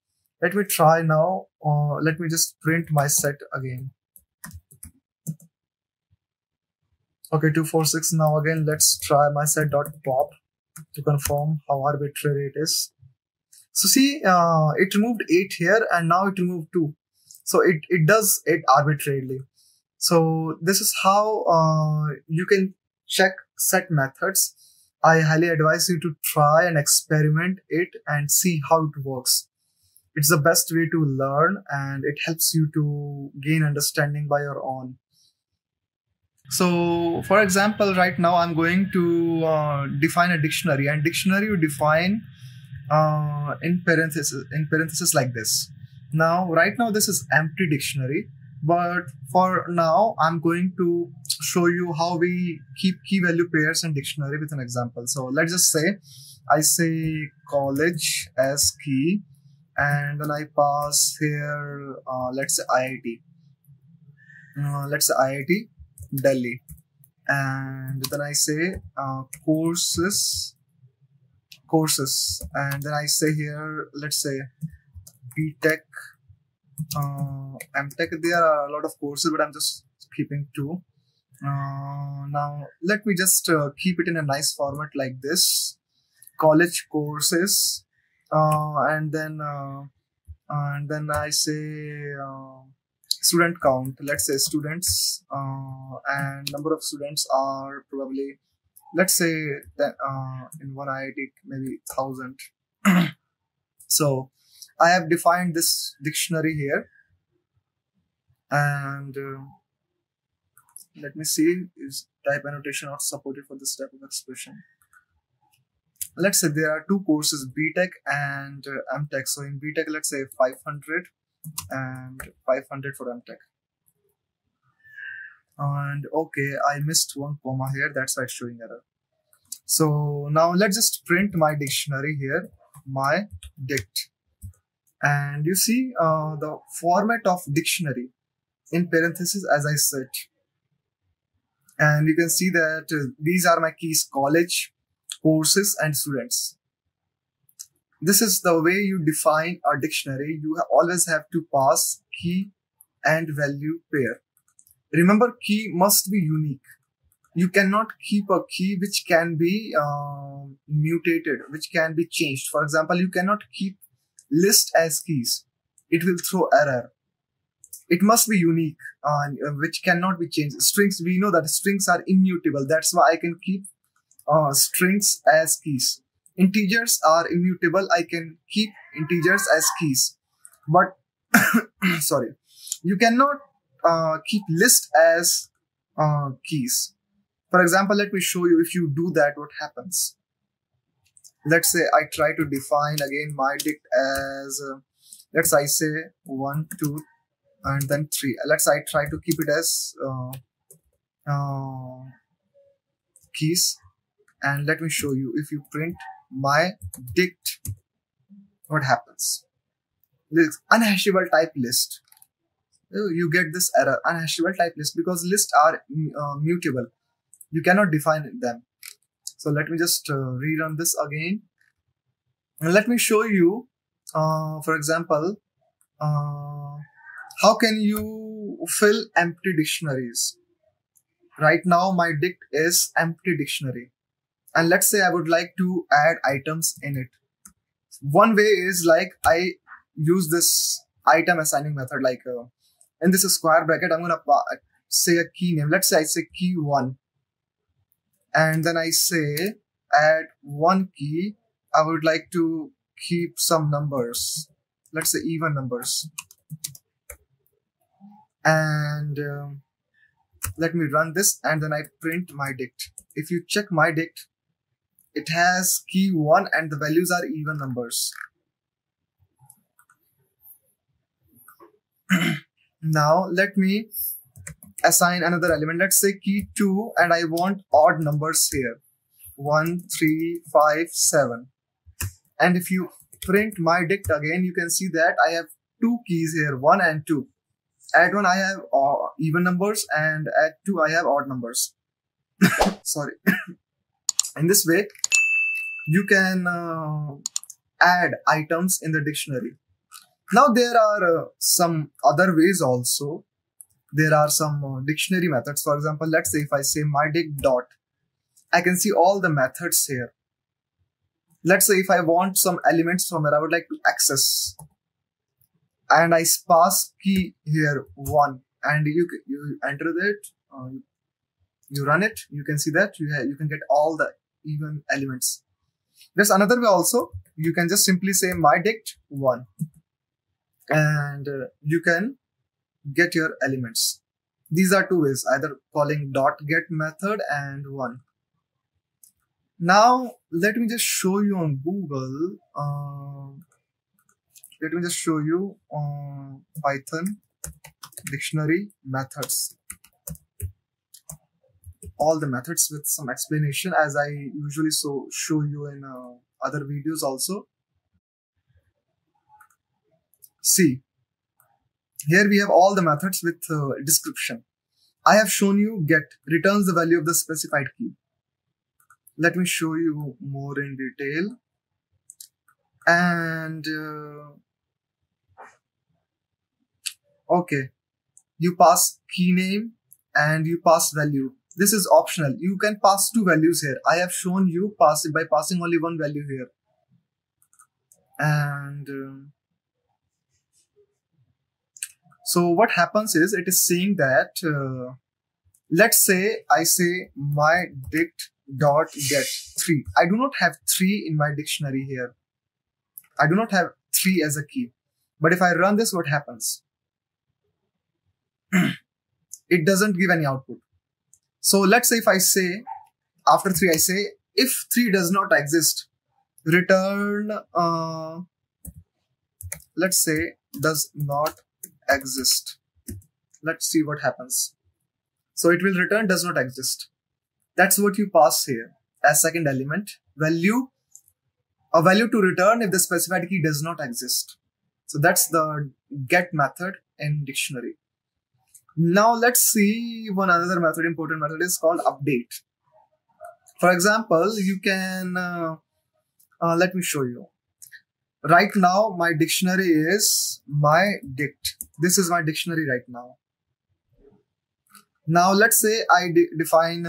Let me try now. Let me just print my set again. Okay, 246. Now again, let's try my set.pop to confirm how arbitrary it is. So see, it removed 8 here, and now it removed 2. So it does it arbitrarily. So this is how you can check set methods. I highly advise you to try and experiment it and see how it works. It's the best way to learn, and it helps you to gain understanding by your own. So for example, right now I'm going to define a dictionary, and dictionary you define in parentheses like this. Now, right now this is empty dictionary, but for now I'm going to show you how we keep key value pairs in dictionary with an example. So let's just say I say college as key, and then I pass here let's say IIT. Let's say IIT Delhi, and then I say courses, and then I say here, let's say BTech, MTech. There are a lot of courses, but I'm just keeping 2. Now let me just keep it in a nice format like this: college courses, and then I say student count. Let's say students, and number of students are probably, let's say that in one IIT maybe 1,000. So I have defined this dictionary here, and let me see, is type annotation not supported for this type of expression? Let's say there are 2 courses, BTech and MTech. So in BTech, let's say 500 and 500 for MTech. And okay, I missed 1 comma here, that's why it's showing error. So now let's just print my dictionary here, my Dict. And you see the format of dictionary in parentheses, as I said. And you can see that these are my keys: college, courses, and students. This is the way you define a dictionary. You always have to pass key and value pair. Remember, key must be unique. You cannot keep a key which can be mutated, which can be changed. For example, you cannot keep list as keys. It will throw error. It must be unique, which cannot be changed. Strings, we know that strings are immutable. That's why I can keep strings as keys. Integers are immutable. I can keep integers as keys. But, sorry, you cannot keep list as keys. For example, let me show you. If you do that, what happens? Let's say I try to define again my dict as, let's I say 1, 2, and then 3. Let's I try to keep it as keys. And let me show you. If you print my dict, what happens? This unhashable type list. You get this error, unhashable type list, because lists are mutable. You cannot define them. So let me just rerun this again. And let me show you, for example, how can you fill empty dictionaries? Right now, my dict is empty dictionary. And let's say I would like to add items in it. One way is like I use this item assigning method, like in this square bracket, I'm going to say a key name. Let's say I say key 1. And then I say add 1 key. I would like to keep some numbers. Let's say even numbers. And let me run this, and then I print my dict. If you check my dict, it has key 1 and the values are even numbers. Now let me assign another element. Let's say key 2, and I want odd numbers here. 1, 3, 5, 7. And if you print my dict again, you can see that I have 2 keys here, 1 and 2. At 1 I have even numbers, and at 2 I have odd numbers. Sorry. In this way, you can add items in the dictionary. Now there are some other ways also. There are some dictionary methods. For example, let's say if I say my dict dot, I can see all the methods here. Let's say if I want some elements from where I would like to access, and I pass key here 1, and you enter it, you run it, you can see that you can get all the even elements. There's another way also. You can just simply say my dict 1, and you can get your elements. These are 2 ways, either calling dot get method and 1. Now let me just show you on Google. Let me just show you Python dictionary methods. All the methods with some explanation, as I usually show you in other videos also. See, here we have all the methods with description. I have shown you get returns the value of the specified key. Let me show you more in detail. And okay, you pass key name and you pass value. This is optional. You can pass 2 values here. I have shown you pass it by passing only 1 value here. And so what happens is, it is saying that let's say I say my dict dot get 3. I do not have 3 in my dictionary here. I do not have 3 as a key. But if I run this, what happens? It doesn't give any output. So let's say if I say after 3, I say if 3 does not exist, return let's say does not exist. Let's see what happens. So it will return does not exist. That's what you pass here as second element. A value to return if the specified key does not exist. So that's the get method in dictionary. Now let's see one another method, important method is called update. For example, you can, let me show you. Right now, my dictionary is my dict. This is my dictionary right now. Now let's say I define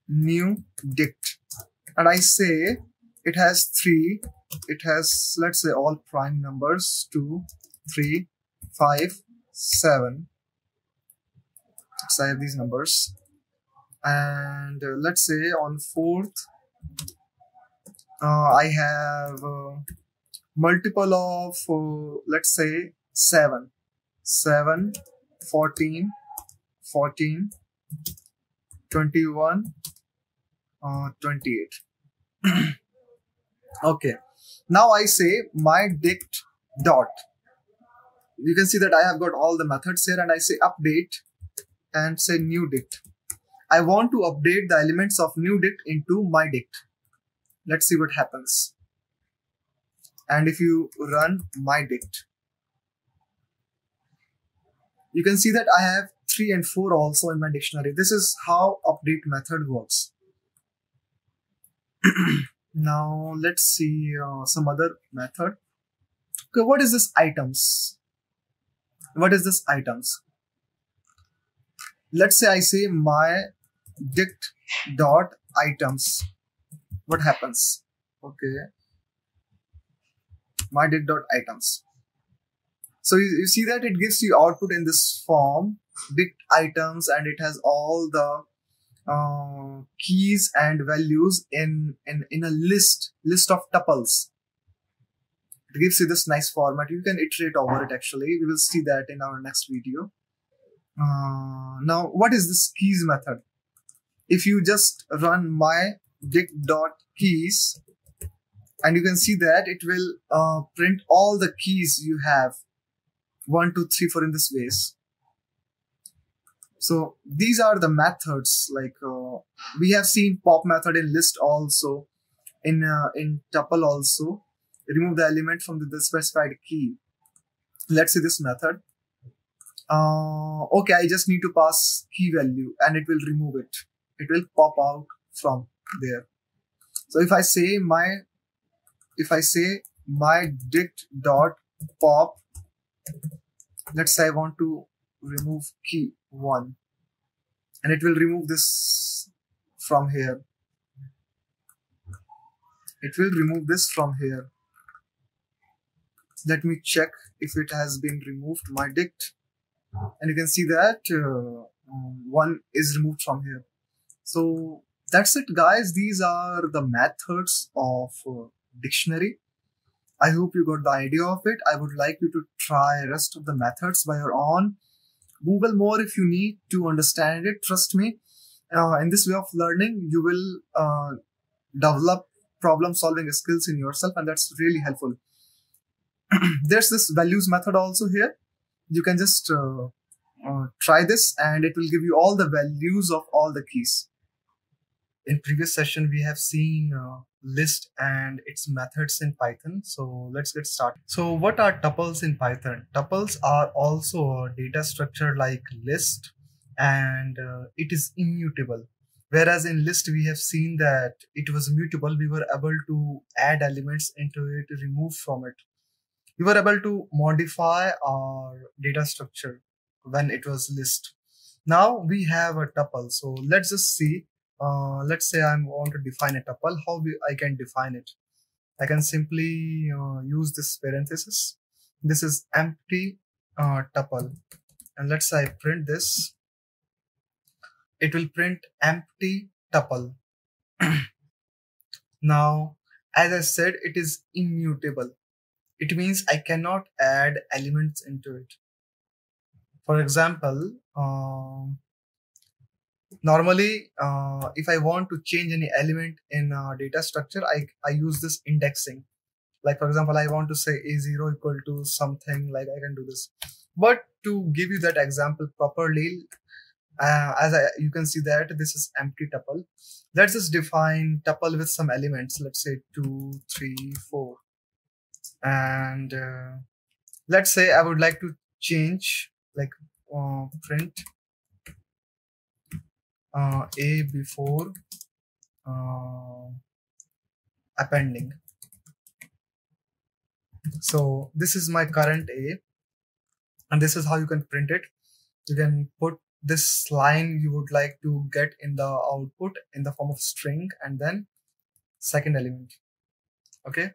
new dict, and I say it has 3, it has, let's say, all prime numbers 2, 3, 5, 7. So I have these numbers, and let's say on 4th I have multiple of let's say 7, 7, 14, 14, 21, 28. Okay, now I say my dict dot. You can see that I have got all the methods here, and I say update and say new dict. I want to update the elements of new dict into my dict. Let's see what happens. And if you run my dict, you can see that I have 3 and 4 also in my dictionary. This is how update method works. Now let's see some other method. Okay, what is this items? What is this items? Let's say I say my dict dot items. What happens? Okay, my dict dot items. So you see that it gives you output in this form, dict items, and it has all the keys and values in a list of tuples. It gives you this nice format. You can iterate over it. Actually, we will see that in our next video. Now, what is this keys method? If you just run my dict dot keys, and you can see that it will print all the keys you have, 1, 2, 3, 4 in this ways. So these are the methods. Like we have seen pop method in list also, in tuple also. Remove the element from the specified key. Let's see this method. Okay, I just need to pass key value and it will remove it. It will pop out from there. So if I say my dict dot pop, let's say I want to remove key 1, and it will remove this from here. It will remove this from here. Let me check if it has been removed, my dict, and you can see that 1 is removed from here. So that's it, guys. These are the methods of dictionary. I hope you got the idea of it. I would like you to try rest of the methods by your own. Google more if you need to understand it. Trust me, in this way of learning, you will develop problem solving skills in yourself, and that's really helpful. There's this values method also here. You can just try this, and it will give you all the values of all the keys. In previous session, we have seen list and its methods in Python. So let's get started. So what are tuples in Python? Tuples are also a data structure like list, and it is immutable. Whereas in list, we have seen that it was mutable. We were able to add elements into it, remove from it. We were able to modify our data structure when it was list. Now we have a tuple. So let's just see. Let's say I want to define a tuple. How I can define it? I can simply use this parenthesis. This is empty tuple, and let's say I print this. It will print empty tuple. Now, as I said, it is immutable. It means I cannot add elements into it. For example, normally, if I want to change any element in data structure, I use this indexing. Like, for example, I want to say A0 equal to something, like I can do this. But to give you that example properly, you can see that this is empty tuple. Let's just define tuple with some elements. Let's say 2, 3, 4. And let's say I would like to change, like print A before appending. So this is my current A, and this is how you can print it. You can put this line you would like to get in the output in the form of string and then second element. Okay.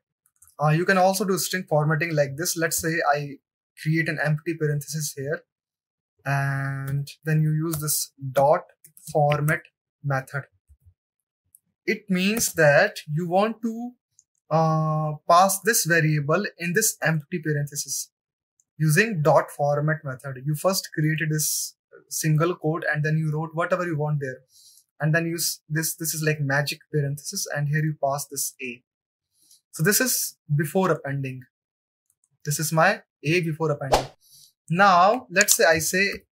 You can also do string formatting like this. Let's say I create an empty parenthesis here, and then you use this dot format method. It means that you want to pass this variable in this empty parenthesis using dot format method. You first created this single quote and then you wrote whatever you want there, and then use this is like magic parenthesis, and here you pass this a. So this is before appending. This is my a before appending. Now let's say I say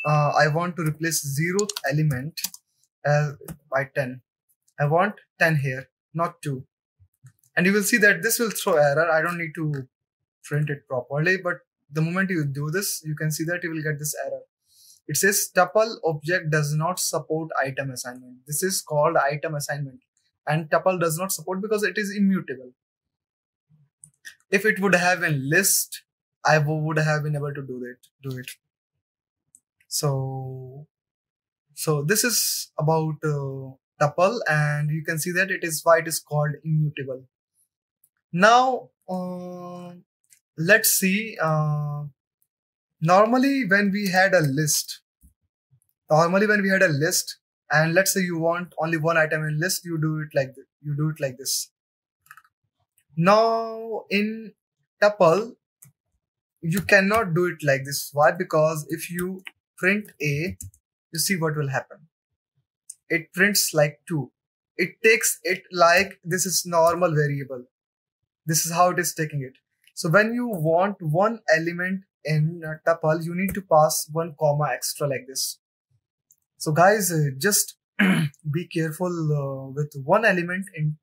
I want to replace 0th element by 10. I want 10 here, not 2. And you will see that this will throw error. I don't need to print it properly, but the moment you do this, you can see that you will get this error. It says tuple object does not support item assignment. This is called item assignment, and tuple does not support because it is immutable. If it would have a list, I would have been able to do it. So this is about tuple, and you can see that it is why it is called immutable. Now let's see. Normally when we had a list, and let's say you want only one item in list, you do it like this. Now in tuple, you cannot do it like this. Why? Because if you print a, you see what will happen. It prints like 2. It takes it like this is normal variable. This is how it is taking it. So when you want one element in a tuple, you need to pass 1 comma extra like this. So guys, just be careful with one element in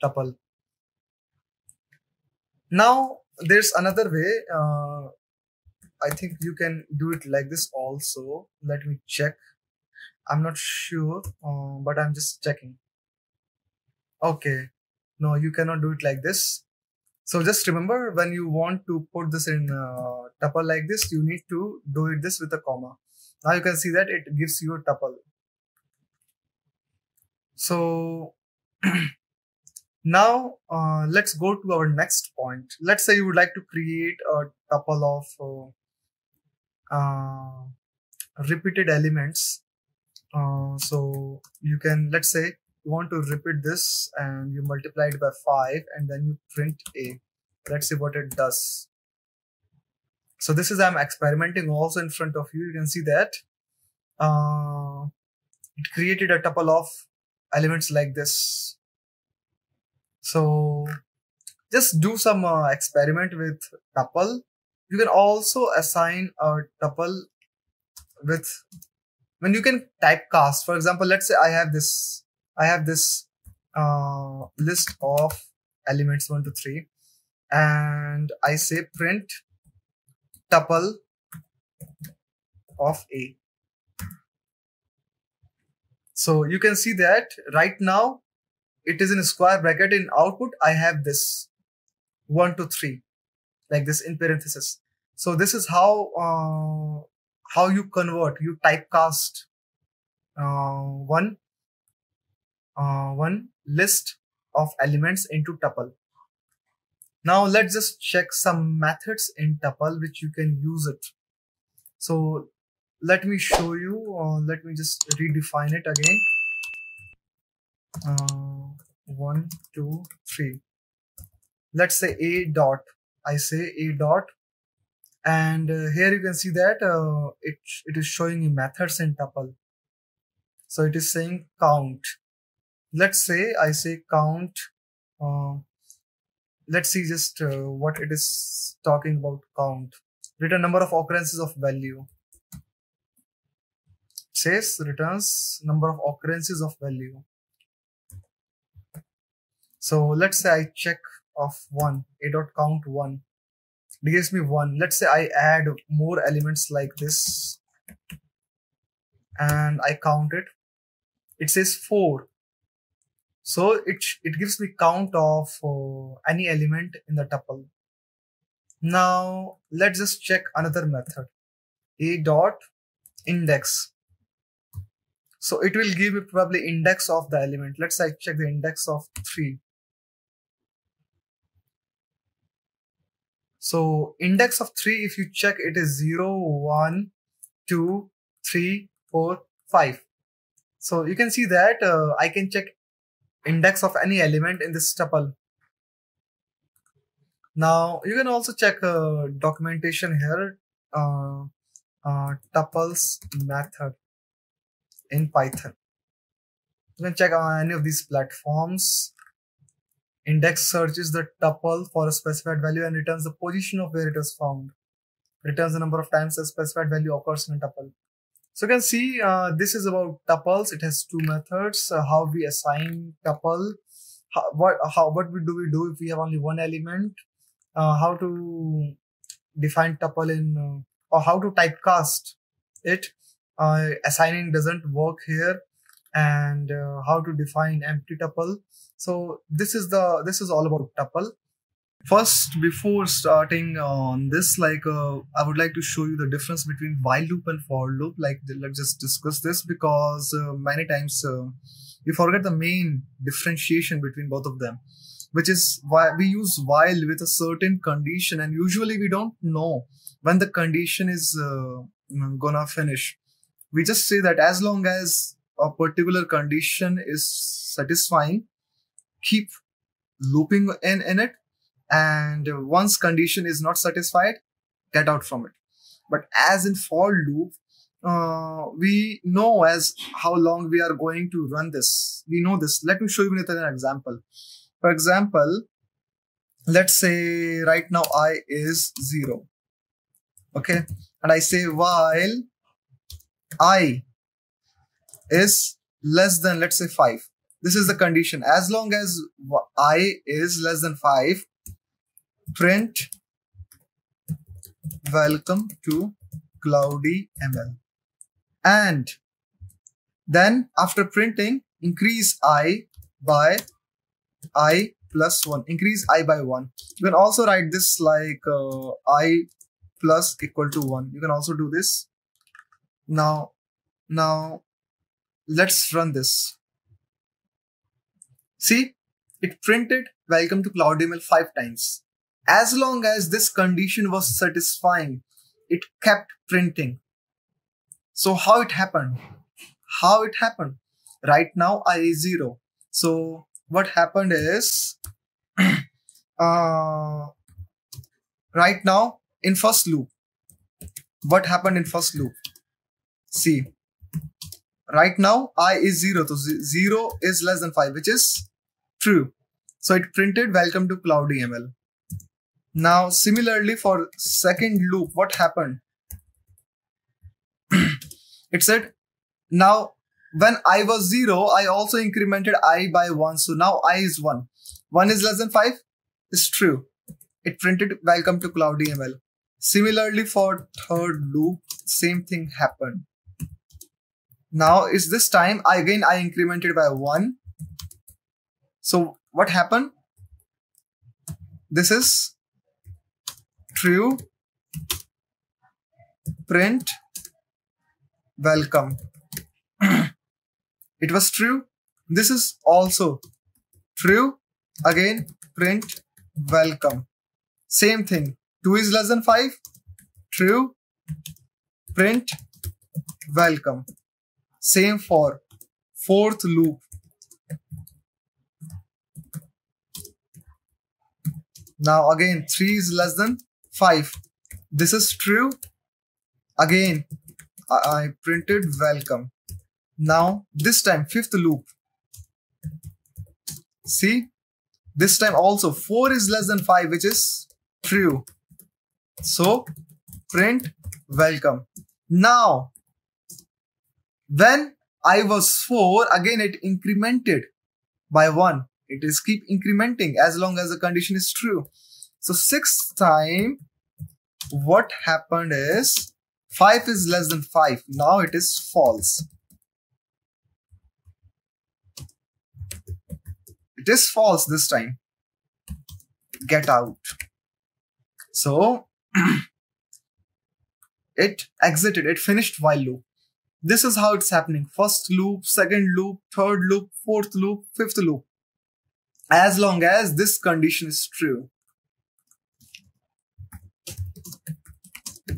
tuple. Now there's another way. I think you can do it like this also. Let me check. I'm not sure, but I'm just checking. Okay. No, you cannot do it like this. So just remember, when you want to put this in tuple like this, you need to do it this with a comma. Now you can see that it gives you a tuple. So now let's go to our next point. Let's say you would like to create a tuple of repeated elements. So you can, let's say you want to repeat this and you multiply it by 5 and then you print a. Let's see what it does. So this is, I'm experimenting also in front of you. You can see that it created a tuple of elements like this. So just do some experiment with tuple. You can also assign a tuple with, when you can typecast. For example, let's say I have this list of elements 1 to 3, and I say print tuple of a. So you can see that right now it is in a square bracket. In output, I have this 1 to 3 like this in parenthesis. So this is how you convert, you typecast one list of elements into tuple. Now let's just check some methods in tuple which you can use it. So let me show you. Let me just redefine it again. 1, 2, 3. Let's say a dot. I say a dot, and here you can see that it is showing you methods in tuple. So it is saying count. Let's say I say count. Let's see just what it is talking about. Count. Return number of occurrences of value. It says returns number of occurrences of value. So let's say I check of 1, a dot count 1. It gives me 1. Let's say I add more elements like this and I count it. It says 4. So it gives me count of any element in the tuple. Now let's just check another method. A dot index. So it will give me probably index of the element. Let's say I check the index of 3. So index of 3, if you check, it is 0, 1, 2, 3, 4, 5. So you can see that I can check index of any element in this tuple. Now you can also check documentation here, tuples method in Python. You can check on any of these platforms. Index searches the tuple for a specified value and returns the position of where it was found. Returns the number of times a specified value occurs in a tuple. So you can see this is about tuples. It has 2 methods. How we assign tuple. What we do if we have only one element. How to define tuple in or how to typecast it. Assigning doesn't work here, and how to define empty tuple. So this is all about tuple. First, before starting on this, I would like to show you the difference between while loop and for loop. Let's just discuss this, because many times we forget the main differentiation between both of them, which is why we use while with a certain condition, and usually we don't know when the condition is gonna finish. We just say that as long as a particular condition is satisfying, keep looping in it, and once condition is not satisfied, get out from it. But as in for loop, we know as how long we are going to run this. We know this. Let me show you with an example. For example, let's say right now I is 0. Okay, and I say while I is less than, let's say, 5. This is the condition. As long as I is less than 5, print welcome to CloudyML. And then after printing, increase I by I plus 1. Increase I by 1. You can also write this like I plus equal to 1. You can also do this. Now let's run this. See, it printed welcome to CloudyML 5 times. As long as this condition was satisfying, it kept printing. So how it happened? Right now I is 0. So what happened is, right now in first loop, what happened in first loop? See, right now I is 0. So 0 is less than 5, which is true. So it printed welcome to CloudyML. Now similarly for second loop, what happened? It said, now when I was 0, I also incremented I by 1. So now I is 1. 1 is less than 5 is true. It printed welcome to CloudyML. Similarly for third loop, same thing happened. Now is this time I incremented by 1. So what happened? This is true. Print welcome. It was true. This is also true. Again, print welcome. Same thing. 2 is less than 5. True. Print welcome. Same for fourth loop. Now again, 3 is less than 5. This is true. Again, I printed welcome. Now this time, fifth loop. See, this time also 4 is less than 5, which is true. So print welcome. Now, when I was 4, again it incremented by 1. It is keep incrementing as long as the condition is true. So sixth time, what happened is 5 is less than 5. Now it is false. It is false this time. Get out. So it exited. It finished while loop. This is how it's happening. First loop, second loop, third loop, fourth loop, fifth loop. As long as this condition is true.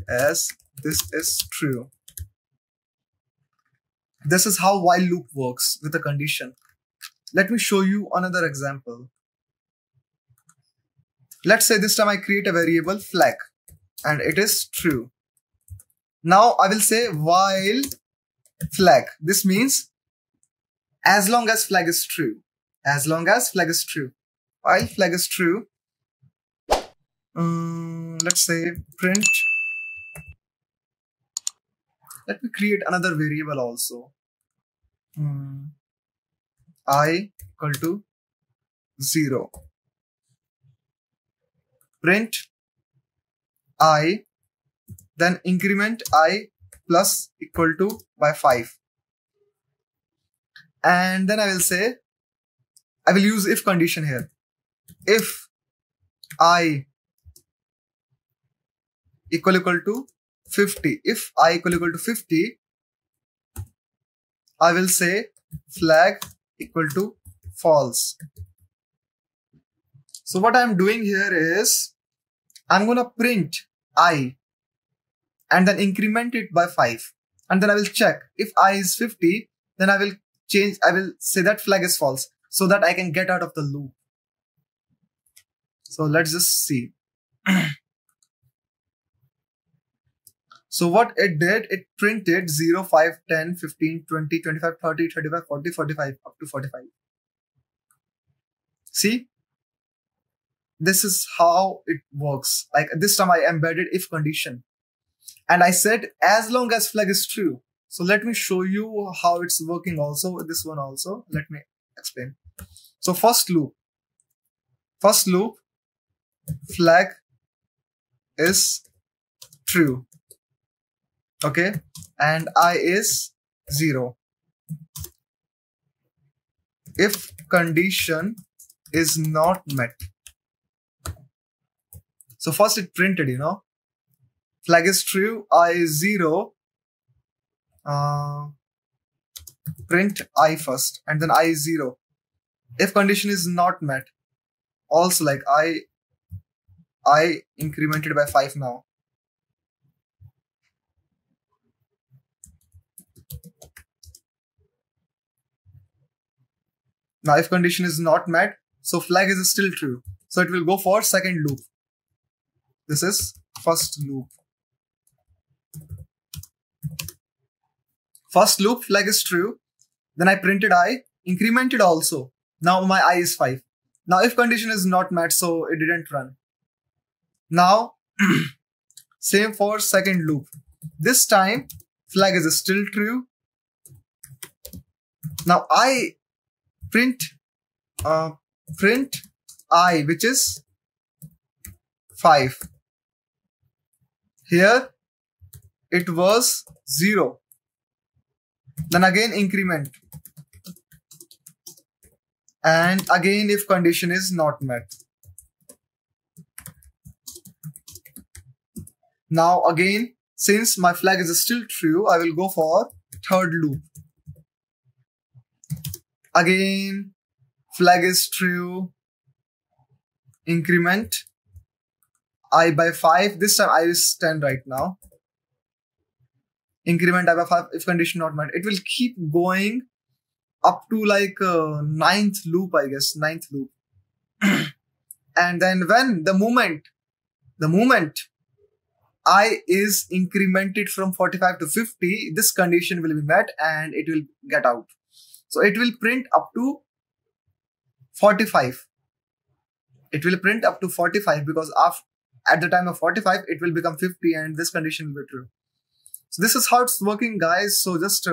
As this is true. This is how while loop works with a condition. Let me show you another example. Let's say this time I create a variable flag and it is true. Now I will say while flag. This means as long as flag is true. As long as flag is true. While flag is true, let's say print. Let me create another variable also. I equal to 0. Print I, then increment I plus equal to by 5. And then I will say, I will use if condition here. If I equal to 50. If I equal to 50, I will say flag equal to false. So what I'm doing here is I'm gonna print I and then increment it by 5. And then I will check if I is 50, then I will say that flag is false so that I can get out of the loop. So let's just see. So what it did, it printed 0, 5, 10, 15, 20, 25, 30, 35, 40, 45, up to 45. See? This is how it works. Like this time I embedded if condition. And I said as long as flag is true. So let me show you how it's working also. This one also. Let me explain. So first loop, flag is true. Okay, and I is 0. If condition is not met. So first it printed, flag is true, I is 0. Print I first, and then I is 0. If condition is not met, also like I incremented by 5 now. Now if condition is not met, so flag is still true. So it will go for second loop. This is first loop. First loop, flag is true. Then I printed I, incremented also. Now my I is 5. Now if condition is not met, so it didn't run. Now, same for second loop. This time, flag is still true. Now I print I, which is 5. Here it was 0. Then again increment. And again if condition is not met. Now again, since my flag is still true, I will go for third loop. Again, flag is true. Increment I by 5. This time I is 10 right now. Increment I by 5 if condition not met. It will keep going up to like 9th loop, I guess. 9th loop. And then when the moment I is incremented from 45 to 50, this condition will be met and it will get out. So it will print up to 45. It will print up to 45 because at the time of 45, it will become 50 and this condition will be true. So this is how it's working, guys. So just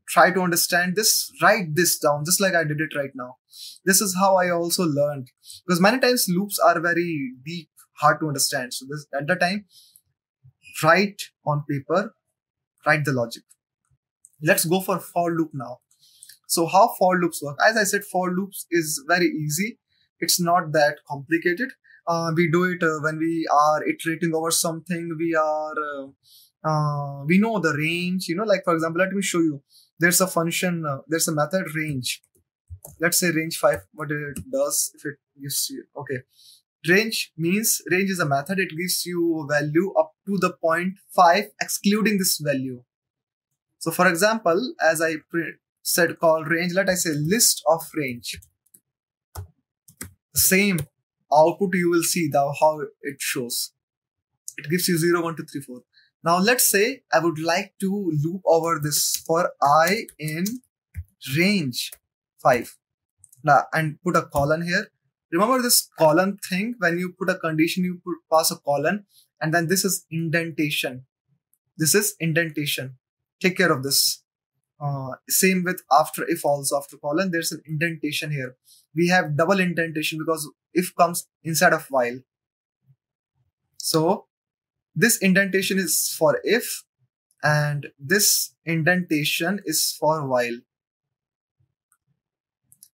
try to understand this, write this down just like I did it right now. This is how I also learned, because many times loops are very deep, hard to understand. So this, at the time, write on paper, write the logic. Let's go for loop now. So how for loops work? As I said, for loops is very easy. It's not that complicated. We do it when we are iterating over something. We are we know the range, like for example, let me show you. There's a function, there's a method range. Let's say range 5, what it does, if it gives you, okay. Range is a method, it gives you value up to the point 5 excluding this value. So for example, as I said call range, let I say list of range. Same output you will see how it shows. It gives you 0, 1, 2, 3, 4. Now let's say I would like to loop over this for I in range 5. Now, and put a colon here. Remember this colon thing, when you put a condition, you pass a colon, and then this is indentation. This is indentation. Take care of this. Same with after if also, after colon, there's an indentation here. We have double indentation because if comes inside of while. So this indentation is for if, and this indentation is for while.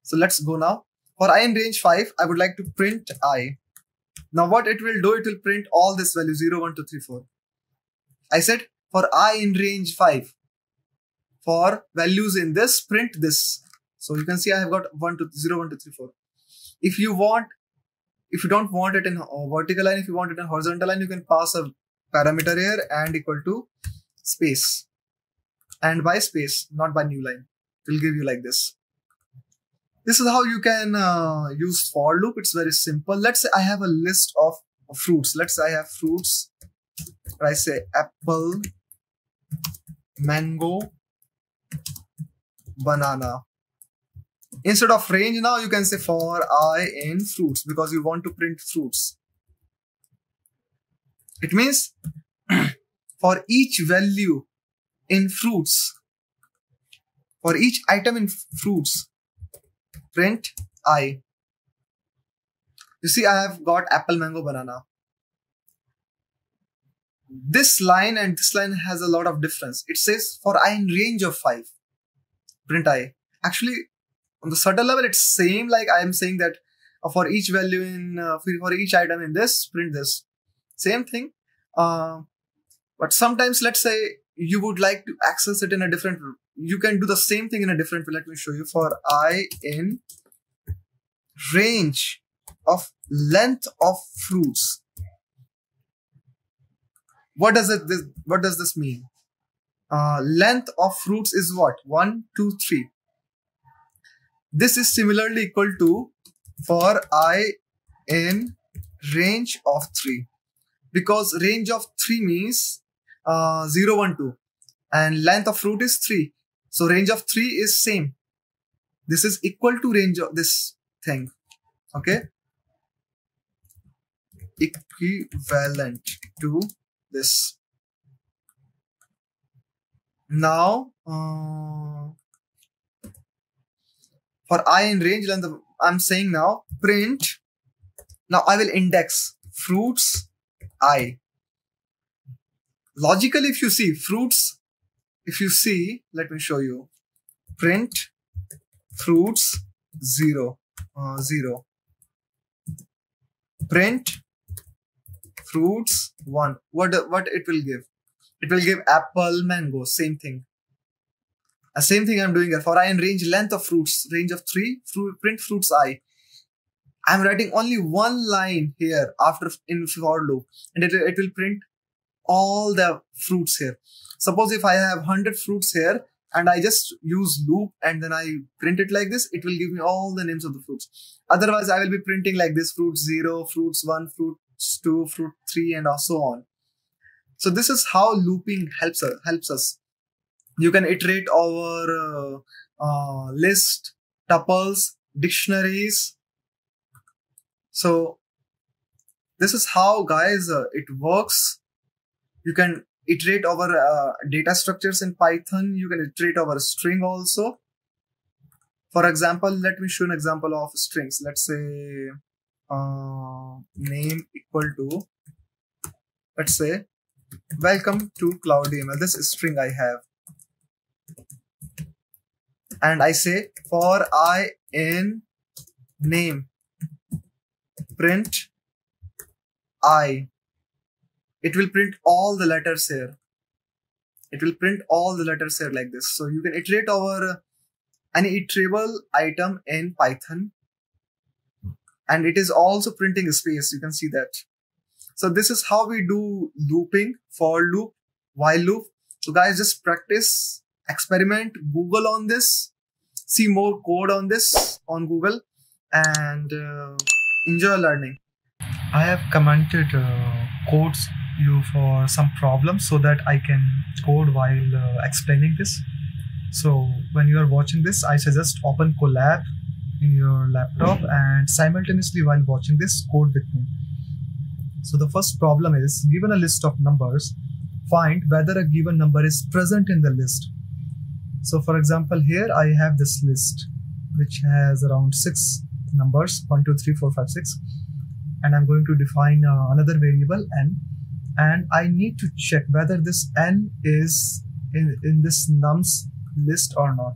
So let's go now. For I in range 5, I would like to print I. Now what it will do, it will print all this value 0, 1, 2, 3, 4. I said for I in range 5, for values in this, print this. So you can see I have got 0, 1, 2, 3, 4. If you don't want it in a vertical line, if you want it in a horizontal line, you can pass a parameter here and equal to space. And by space, not by new line. It will give you like this. This is how you can use for loop. It's very simple. Let's say I have a list of fruits. Let's say I have fruits. I say apple, mango, banana. Instead of range now, you can say for I in fruits because you want to print fruits. It means for each value in fruits, for each item in fruits, print I. You see, I have got apple, mango, banana. This line and this line has a lot of difference. It says for I in range of 5, print I. Actually, on the subtle level, it's same like I am saying that for each value in, for each item in this, print this. Same thing. But sometimes, let's say you would like to access it in a different way. You can do the same thing in a different way. Let me show you. For I in range of length of fruits. What does this mean? Length of fruits is what? 1, 2, 3. This is similarly equal to for I in range of 3. Because range of 3 means 0, 1, 2. And length of fruit is 3. So range of 3 is same. This is equal to range of this thing. Okay. Equivalent to this. Now, for I in range length, I'm saying now print. Now I will index fruits I. Logically, if you see fruits, let me show you. Print fruits 0, 0. Print fruits 1. What it will give? It will give apple, mango, same thing. Same thing I'm doing here. For I in range length of fruits, range of 3, print fruits I. I'm writing only one line here after in for loop, and it will print all the fruits here. Suppose if I have 100 fruits here and I just use loop and then I print it like this, it will give me all the names of the fruits. Otherwise, I will be printing like this: fruit 0, fruits 1, fruits 2, fruit 3, and so on. So this is how looping helps us. You can iterate over list, tuples, dictionaries. So this is how, guys, it works. You can iterate over data structures in Python. You can iterate over a string also. For example, let me show an example of strings. Let's say name equal to, let's say, welcome to CloudyML. This is string I have. And I say for I in name, print I. It will print all the letters here. it will print all the letters here like this. So you can iterate over any iterable item in Python, and it is also printing space. You can see that. So this is how we do looping, for loop, while loop. So guys, just practice, experiment, Google on this, see more code on this on Google, and enjoy learning. I have commented codes you for some problems so that I can code while explaining this. So when you are watching this, I suggest open Colab in your laptop and simultaneously while watching this, code with me. So the first problem is, given a list of numbers, find whether a given number is present in the list. So for example, here I have this list which has around 6 numbers, 1, 2, 3, 4, 5, 6, and I'm going to define another variable n, and I need to check whether this n is in this nums list or not.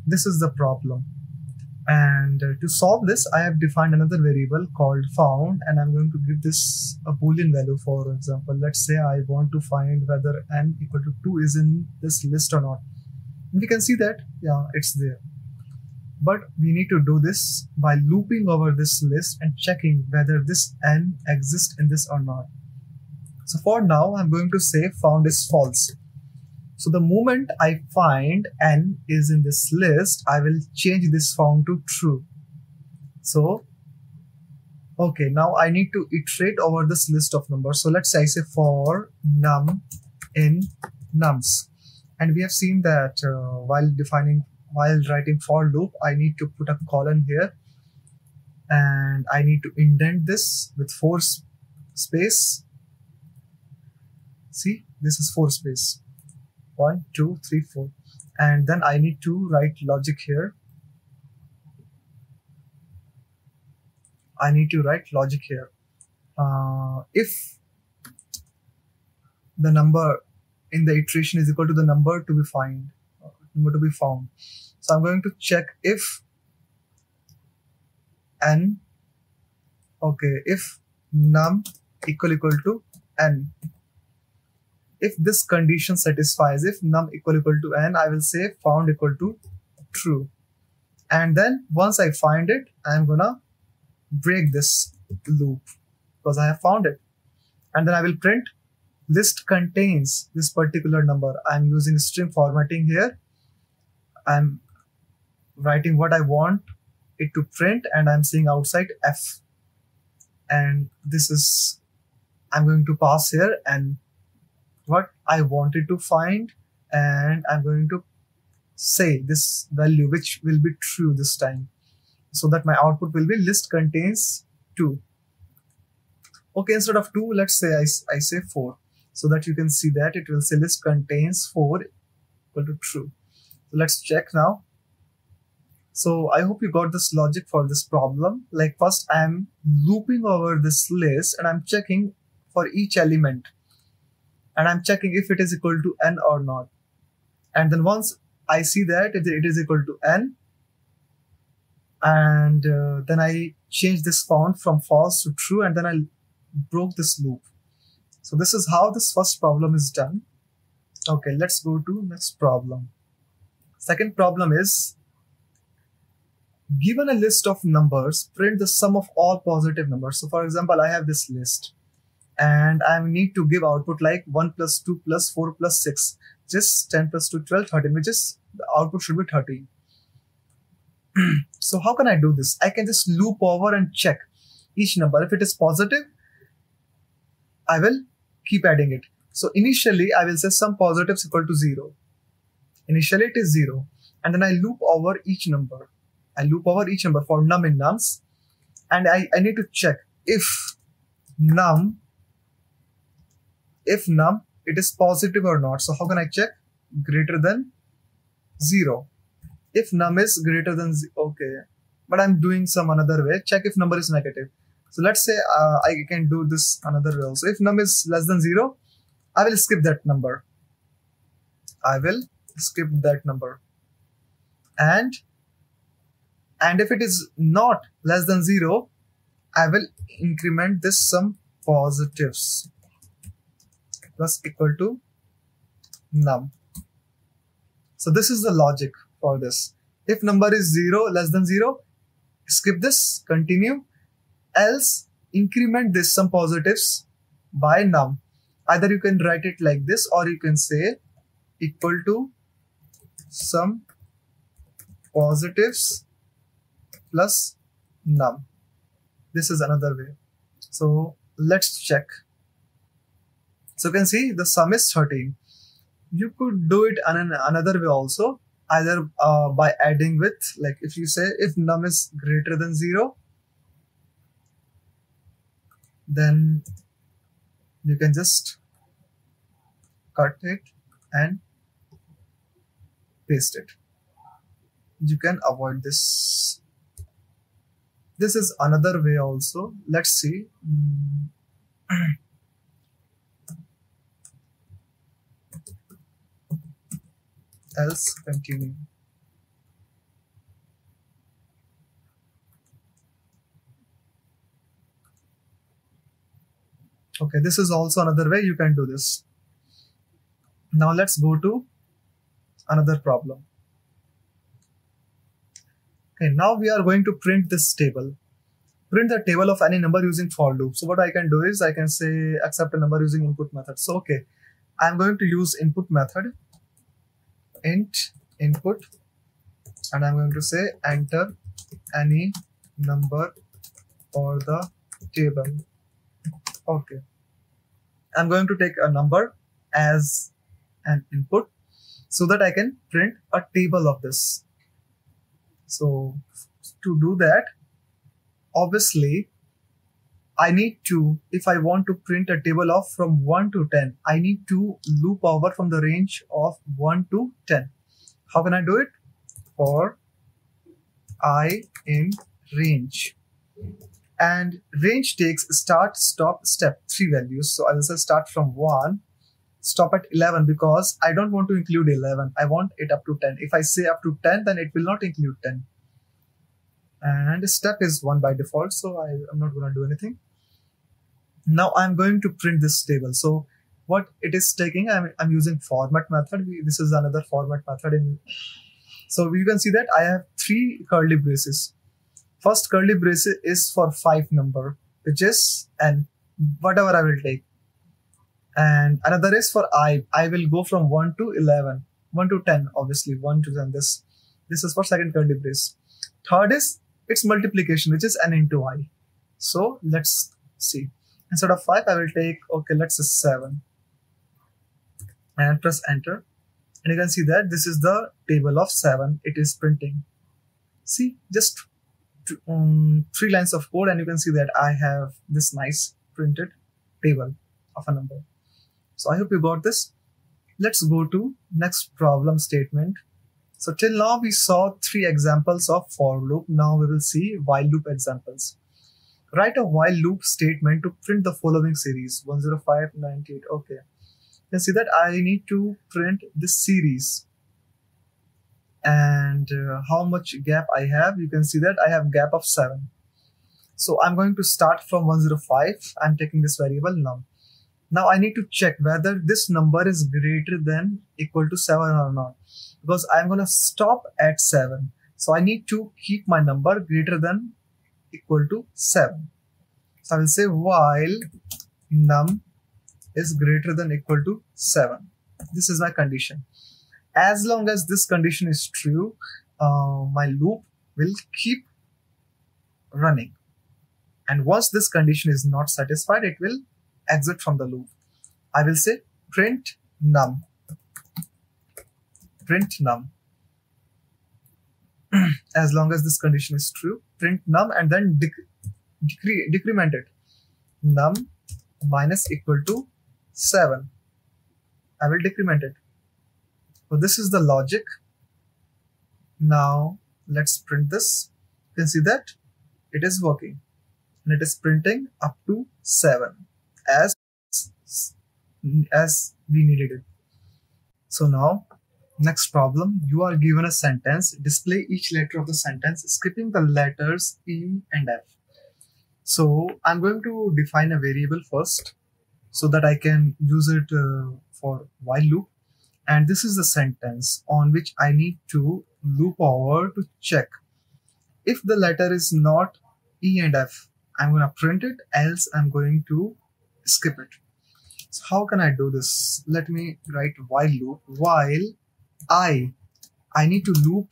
This is the problem. And to solve this, I have defined another variable called found, and I'm going to give this a boolean value. For example, let's say I want to find whether n equal to 2 is in this list or not. And we can see that, yeah, it's there. But we need to do this by looping over this list and checking whether this n exists in this or not. So for now, I'm going to say found is false. So the moment I find n is in this list, I will change this found to true. So, okay, now I need to iterate over this list of numbers. So let's say I say for num in nums. And we have seen that while writing for loop, I need to put a colon here. And I need to indent this with 4 space. See, this is 4 space. 1, 2, 3, 4, and then I need to write logic here. I need to write logic here. If the number in the iteration is equal to the number to be found, so I'm going to check if n, okay, if num equal to n. If this condition satisfies, if num equal to n, I will say found equal to true. And then once I find it, I'm gonna break this loop because I have found it. And then I will print list contains this particular number. I'm using string formatting here. I'm writing what I want it to print, and I'm saying outside f. And this is, I'm going to pass here and what I wanted to find, and I'm going to say this value which will be true this time, so that my output will be list contains 2. Okay, instead of 2, let's say I say 4, so that you can see that it will say list contains 4 equal to true. So let's check now. So I hope you got this logic for this problem. Like first I'm looping over this list and I'm checking for each element. And I'm checking if it is equal to n or not. And then once I see that it is equal to n, and then I change this found from false to true, and then I broke this loop. So this is how this first problem is done. Okay, let's go to next problem. Second problem is, given a list of numbers, print the sum of all positive numbers. So for example, I have this list. And I need to give output like 1 plus 2 plus 4 plus 6, just 10 plus 2, 12, 13, which is the output should be 13. So how can I do this? I can just loop over and check each number. If it is positive, I will keep adding it. So initially, I will say sum positives equal to 0. Initially, it is 0. And then I loop over each number. I loop over each number for num in nums. And I need to check if num it is positive or not. So how can I check? Greater than 0. If num is greater than 0, okay, but I'm doing some another way. Check if number is negative. So let's say I can do this another way also. If num is less than 0, I will skip that number. I will skip that number. And if it is not less than 0, I will increment this sum positives plus equal to num. So this is the logic for this. If number is 0, less than 0, skip this, continue, else increment this some positives by num. Either you can write it like this, or you can say equal to some positives plus num. This is another way. So let's check. So you can see the sum is 13. You could do it in another way also, either by adding with, like if you say if num is greater than 0, then you can just cut it and paste it. You can avoid this. This is another way also. Let's see. Else continue. Okay, this is also another way you can do this. Now let's go to another problem. Okay, now we are going to print this table. Print the table of any number using for loop. So what I can do is I can say accept a number using input method. So okay, I'm going to use input method, int input, and I'm going to say enter any number for the table. Okay, I'm going to take a number as an input so that I can print a table of this. So to do that, obviously I need to, if I want to print a table of from 1 to 10, I need to loop over from the range of 1 to 10. How can I do it? For I in range. And range takes start, stop, step, 3 values. So I will say start from 1, stop at 11 because I don't want to include 11. I want it up to 10. If I say up to 10, then it will not include 10. And step is 1 by default, so I'm not going to do anything. Now I'm going to print this table. So what it is taking, I'm using format method. This is another format method. So you can see that I have 3 curly braces. First curly brace is for 5 number, which is n, whatever I will take. And another is for I will go from 1 to 11, 1 to 10, obviously 1 to 10. This is for second curly brace. Third is its multiplication, which is n into I. So let's see. Instead of 5, I will take, okay, let's say 7. And press enter. And you can see that this is the table of 7. It is printing. See, just 3 lines of code, and you can see that I have this nice printed table of a number. So I hope you got this. Let's go to next problem statement. So till now we saw 3 examples of for loop. Now we will see while loop examples. Write a while loop statement to print the following series 105, 98. Okay, you can see that I need to print this series. And how much gap I have, you can see that I have gap of 7. So I'm going to start from 105. I'm taking this variable num. Now I need to check whether this number is greater than equal to 7 or not, because I'm going to stop at 7. So I need to keep my number greater than equal to 7. So I will say while num is greater than equal to 7. This is my condition. As long as this condition is true, my loop will keep running. And once this condition is not satisfied, it will exit from the loop. I will say print num. Print num. As long as this condition is true, print num and then decrement it. Num minus equal to 7. I will decrement it. So this is the logic. Now let's print this. You can see that it is working and it is printing up to 7 as we needed it. So now next problem, you are given a sentence. Display each letter of the sentence, skipping the letters E and F. So I'm going to define a variable first so that I can use it for while loop. And this is the sentence on which I need to loop over to check. If the letter is not E and F, I'm going to print it, else I'm going to skip it. So how can I do this? Let me write while loop. While I need to loop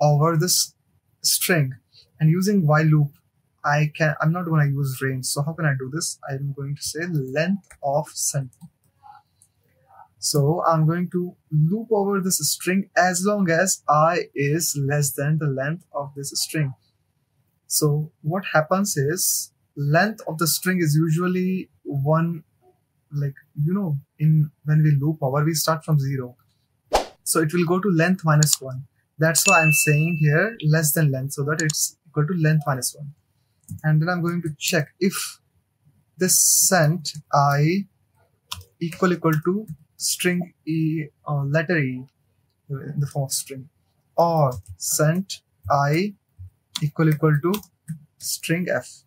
over this string, and using while loop, I'm not going to use range. So how can I do this? I'm going to say length of sentence. So I'm going to loop over this string as long as I is less than the length of this string. So what happens is, length of the string is usually 1, like, when we loop over, we start from 0. So it will go to length minus 1. That's why I'm saying here less than length, so that it's equal to length minus 1. And then I'm going to check if this sent I equal to string E or letter E in the form of string, or sent I equal to string F.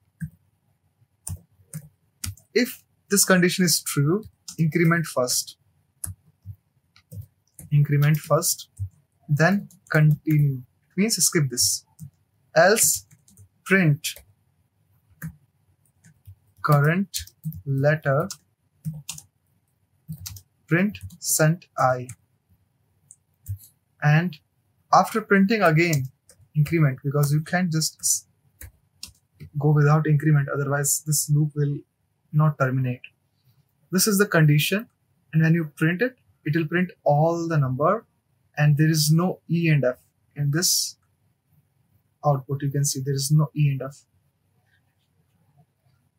If this condition is true, increment first, then continue. It means skip this. Else print current letter, print sent I, and after printing again increment, because you can't just go without increment, otherwise this loop will not terminate. This is the condition, and when you print it, it will print all the number, and there is no E and F in this output. You can see there is no E and F.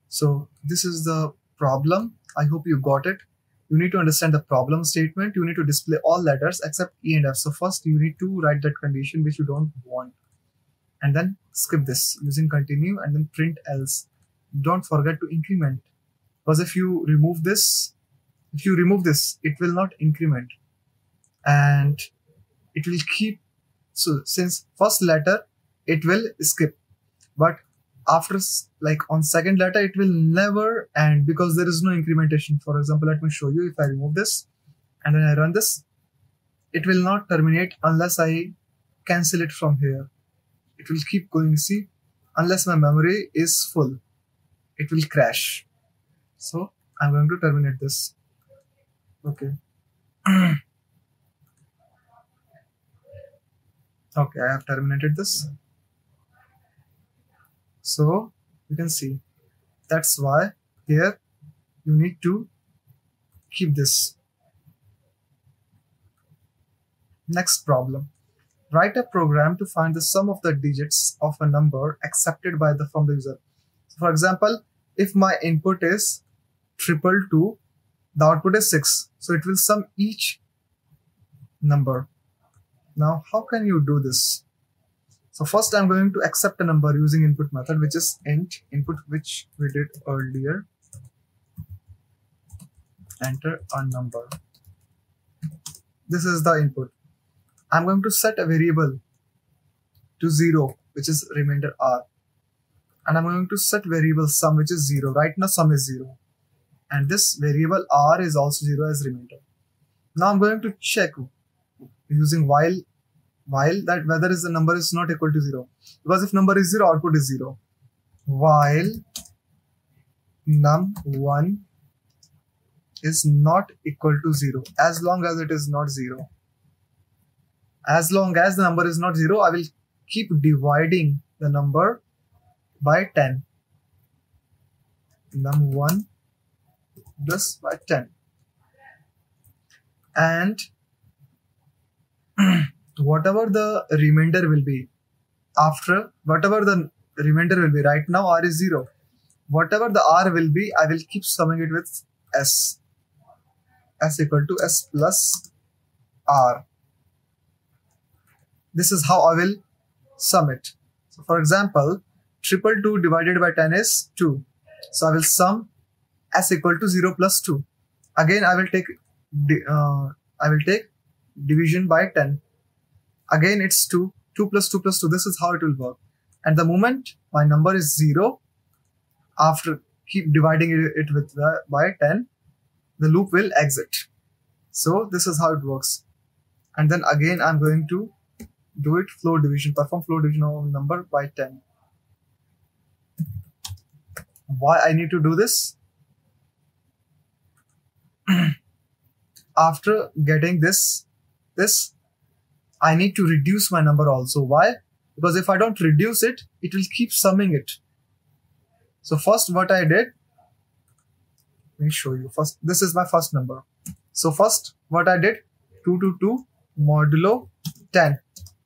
So this is the problem. I hope you got it. You need to understand the problem statement. You need to display all letters except E and F. So first you need to write that condition which you don't want, and then skip this using continue, and then print else. Don't forget to increment, because if you remove this, it will not increment, and it will keep. So since first letter it will skip, but after, like, on second letter it will never end, because there is no incrementation. For example, let me show you. If I remove this and then I run this, it will not terminate unless I cancel it from here. It will keep going. See, unless my memory is full, it will crash. So I'm going to terminate this. Okay. Okay, I have terminated this. So you can see, that's why here you need to keep this. Next problem. Write a program to find the sum of the digits of a number accepted from the user. So for example, if my input is 222, the output is 6. So it will sum each number. Now, how can you do this? So first I'm going to accept a number using input method, which is int input, which we did earlier. Enter a number. This is the input. I'm going to set a variable to 0, which is remainder r. And I'm going to set variable sum, which is 0. Right now sum is 0. And this variable r is also 0 as remainder. Now I'm going to check using while that whether the number is not equal to 0. Because if number is 0, output is 0. While num1 is not equal to 0, as long as it is not 0. As long as the number is not 0, I will keep dividing the number by 10. Num1 plus by 10. And whatever the remainder will be, right now r is 0. Whatever the r will be, I will keep summing it with s. S equal to s plus r. This is how I will sum it. So for example, 222 divided by 10 is 2. So I will sum s equal to 0 plus 2. Again, I will take division by 10. Again, it's 2. 2 plus 2 plus 2. This is how it will work. And the moment my number is 0, after keep dividing it with by 10, the loop will exit. So this is how it works. And then again I'm going to do it floor division, perform floor division of number by 10. Why I need to do this? After getting this, I need to reduce my number also. Why? Because if I don't reduce it, it will keep summing it. So first what I did, let me show you. First, this is my first number. So first what I did, 2 to 2 modulo 10,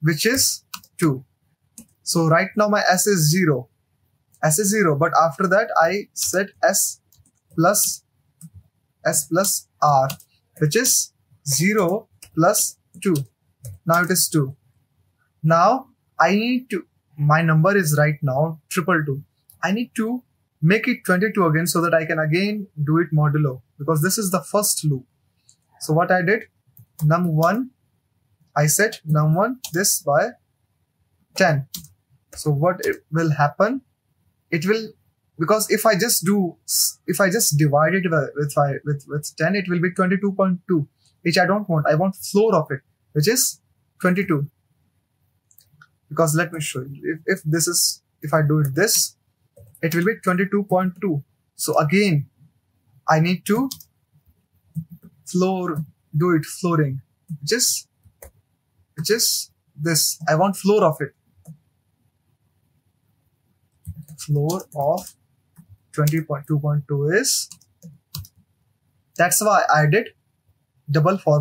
which is 2. So right now my S is 0. S is 0, but after that I set S plus R, which is 0 plus 2. Now it is 2. Now I need to, my number is right now 222. I need to make it 22 again so that I can again do it modulo, because this is the first loop. So what I did, num1, I set num1 this by 10. So what it will happen, it will, because if I just divide it with 10, it will be 22.2, which I don't want. I want floor of it, which is 22. Because let me show you, if I do it this, it will be 22.2. So again, I need to do it flooring, which is this. I want floor of it. Floor of 20.2.2 is, that's why I did double / for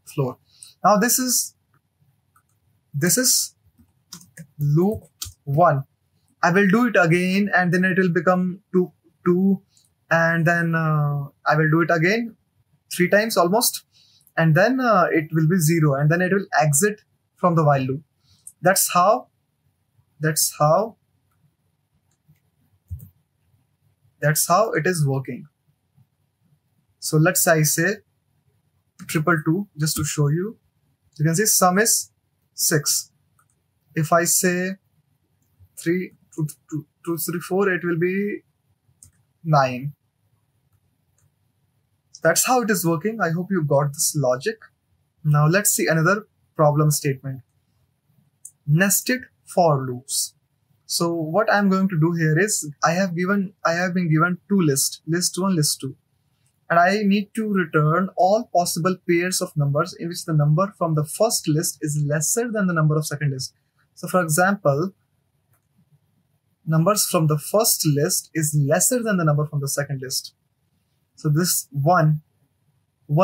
floor. Now this is loop 1. I will do it again and then it will become 2 and then I will do it again 3 times almost, and then it will be 0 and then it will exit from the while loop. That's how it is working. So let's say I say 222 just to show you. You can see sum is 6. If I say 3, 2, 3, 4, it will be 9. That's how it is working. I hope you got this logic. Now let's see another problem statement. Nested for loops. So what I'm going to do here is, I have been given 2 lists, list 1, list 2. And I need to return all possible pairs of numbers in which the number from the first list is lesser than the number of second list. So for example, numbers from the first list is lesser than the number from the second list. So this 1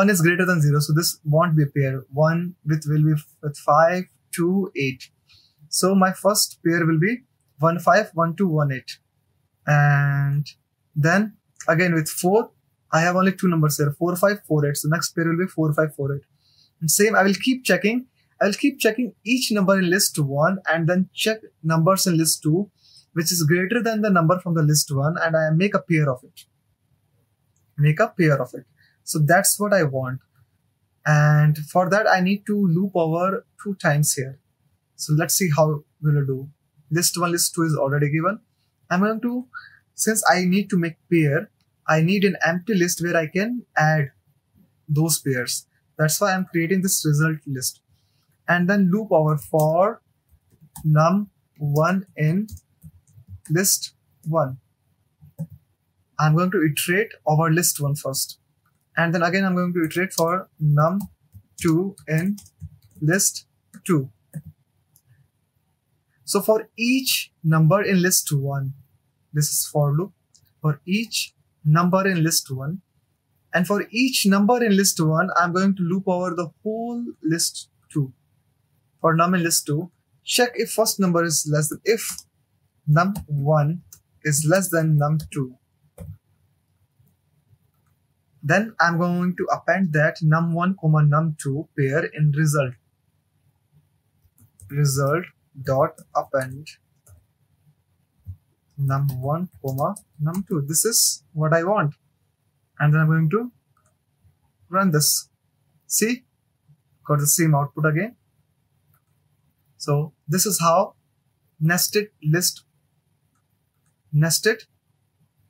is greater than 0. So this won't be a pair. 1 will be with 5, 2, 8. So my first pair will be 1, 5, 1, 2, 1, 8. And then again with 4, I have only 2 numbers here, 4, 5, 4, 8. So next pair will be 4, 5, 4, 8. And same, I will keep checking each number in list 1 and then check numbers in list 2, which is greater than the number from the list 1, and I make a pair of it. So that's what I want. And for that, I need to loop over 2 times here. So let's see how we'll do. List 1, list 2 is already given. I'm going to, since I need to make pair, I need an empty list where I can add those pairs. That's why I'm creating this result list. And then loop over for num1 in list 1. I'm going to iterate over list 1 first. And then again, I'm going to iterate for num2 in list 2. So for each number in list 1, this is for loop, for each number in list 1. And for each number in list 1, I'm going to loop over the whole list 2. For num in list 2, check if first number is less than, if num1 is less than num2. Then I'm going to append that num1, num2 pair in result. Result dot append num1, num2. This is what I want. And then I'm going to run this. See? Got the same output again. So this is how nested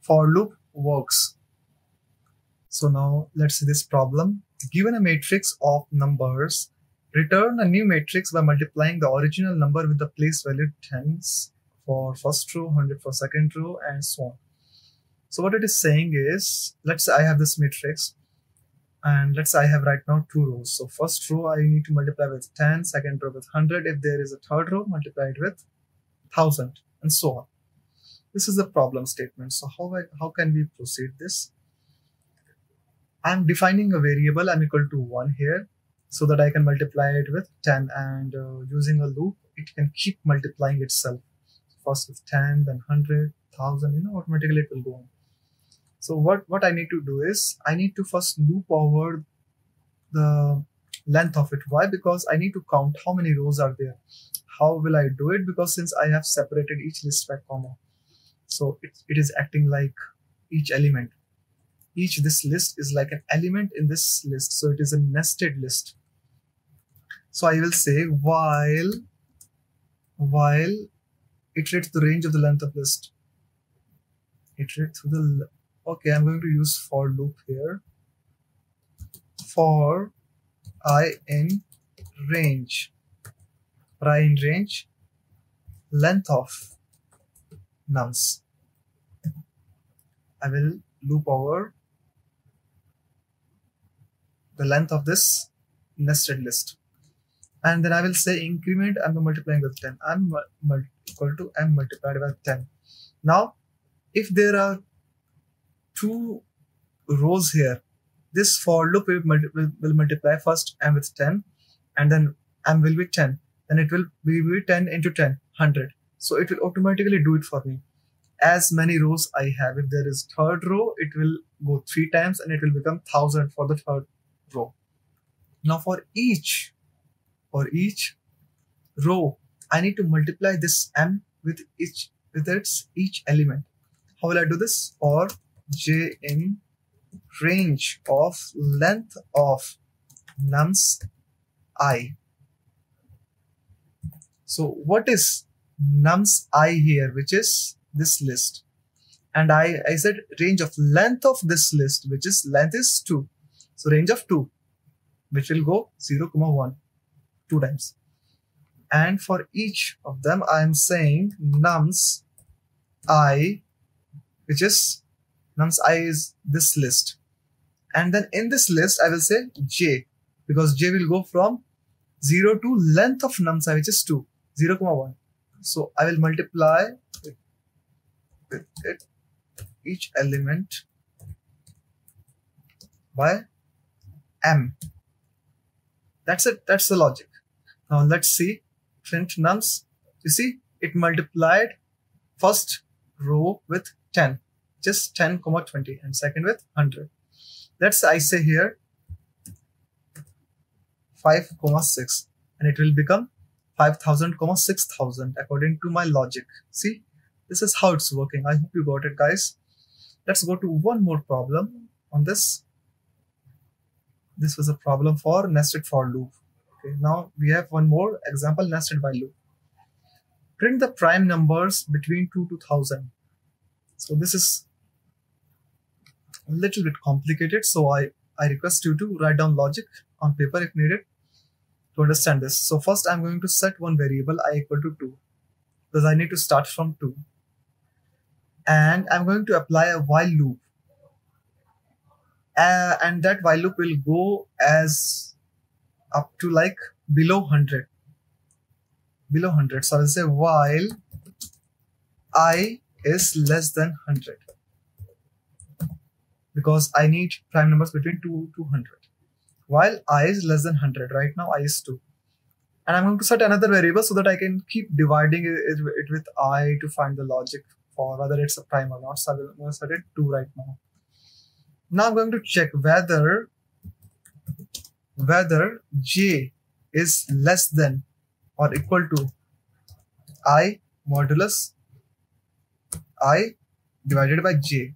for loop works. So now let's see this problem. Given a matrix of numbers, return a new matrix by multiplying the original number with the place value tens for first row, 100 for second row, and so on. So what it is saying is, let's say I have this matrix, and let's say I have right now 2 rows. So first row I need to multiply with 10, second row with 100. If there is a third row, multiply it with 1000, and so on. This is the problem statement. So how can we proceed this? I'm defining a variable I'm equal to 1 here, so that I can multiply it with 10, and using a loop, it can keep multiplying itself. First with 10, then 100, 1000, automatically it will go on. So what I need to do is, I need to first loop over the length of it. Why? Because I need to count how many rows are there. How will I do it? Because since I have separated each list by comma, so it is acting like each element. This list is like an element in this list, so it is a nested list. So I will say while iterate the range of the length of list. Iterate through the okay, I'm going to use for loop here. For I in range, length of nums. I will loop over the length of this nested list, and then I will say increment. I'm multiplying with 10. I'm equal to m multiplied by 10. Now, if there are 2 rows here, this for loop will multiply first m with 10, and then m will be 10. Then it will be 10 into 10, 100. So it will automatically do it for me. As many rows I have, if there is third row, it will go 3 times, and it will become 1000 for the third row. Now for each row, I need to multiply this m with each element. How will I do this? For j in range of length of nums I. So what is nums I here, which is this list, and I said range of length of this list, which is length is 2. So range of 2, which will go 0, 1, 2 times. And for each of them, I am saying nums I, which is nums I is this list. And then in this list, I will say j, because j will go from 0 to length of nums I, which is 2, 0, 1. So I will multiply with it, each element by m. That's it. That's the logic. Now let's see print nums. You see, it multiplied first row with 10, just 10, 20, and second with 100. Let's I say here 5, 6, and it will become 5000, 6000 according to my logic. See, this is how it's working. I hope you got it, guys. Let's go to one more problem on this. This was a problem for nested for loop. Okay, now we have one more example, nested while loop. Print the prime numbers between 2 to 1000. So this is a little bit complicated, so I request you to write down logic on paper if needed to understand this. So first I'm going to set one variable I equal to 2, because I need to start from 2. And I'm going to apply a while loop. And that while loop will go as up to like below 100. Below 100. So I will say while I is less than 100. Because I need prime numbers between 2 to 100. While I is less than 100. Right now I is 2. And I'm going to set another variable so that I can keep dividing it with I to find the logic for whether it's a prime or not. So I'm going to set it 2 right now. Now I'm going to check whether j is less than or equal to I modulus I divided by j.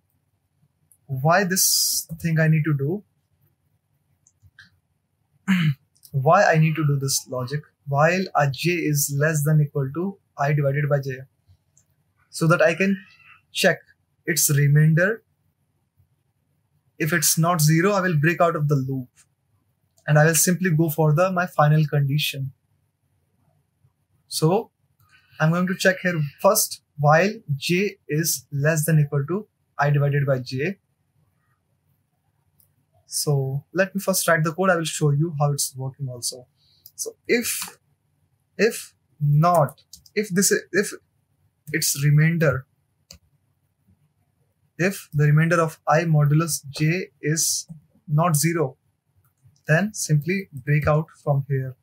Why this thing I need to do? Why I need to do this logic? While a j is less than equal to I divided by j, so that I can check its remainder. If it's not 0, I will break out of the loop. and I will simply go for my final condition. So I'm going to check here first while j is less than equal to I divided by j. So let me first write the code. I will show you how it's working also. So if its remainder, if the remainder of I modulus j is not 0, then simply break out from here,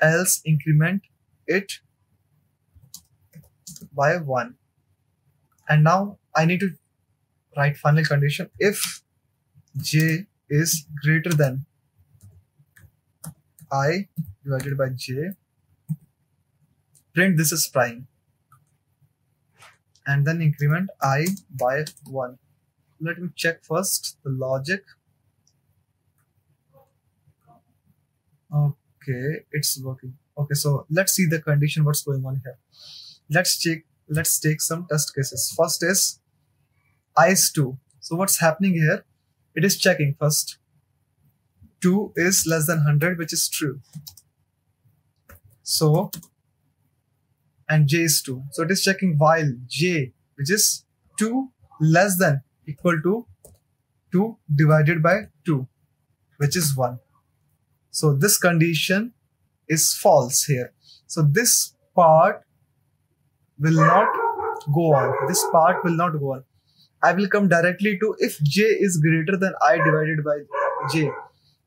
else increment it by 1. And now I need to write final condition. If j is greater than I divided by j, print this is prime, and then increment I by 1. Let me check first the logic. Okay, it's working. Okay, so let's see the condition, what's going on here. Let's take some test cases. First is I is 2. So what's happening here? It is checking first. 2 is less than 100, which is true. So, and j is 2. So it is checking while j, which is 2 less than equal to 2 divided by 2, which is 1. So this condition is false here. So this part will not go on. This part will not go on. I will come directly to if j is greater than I divided by j.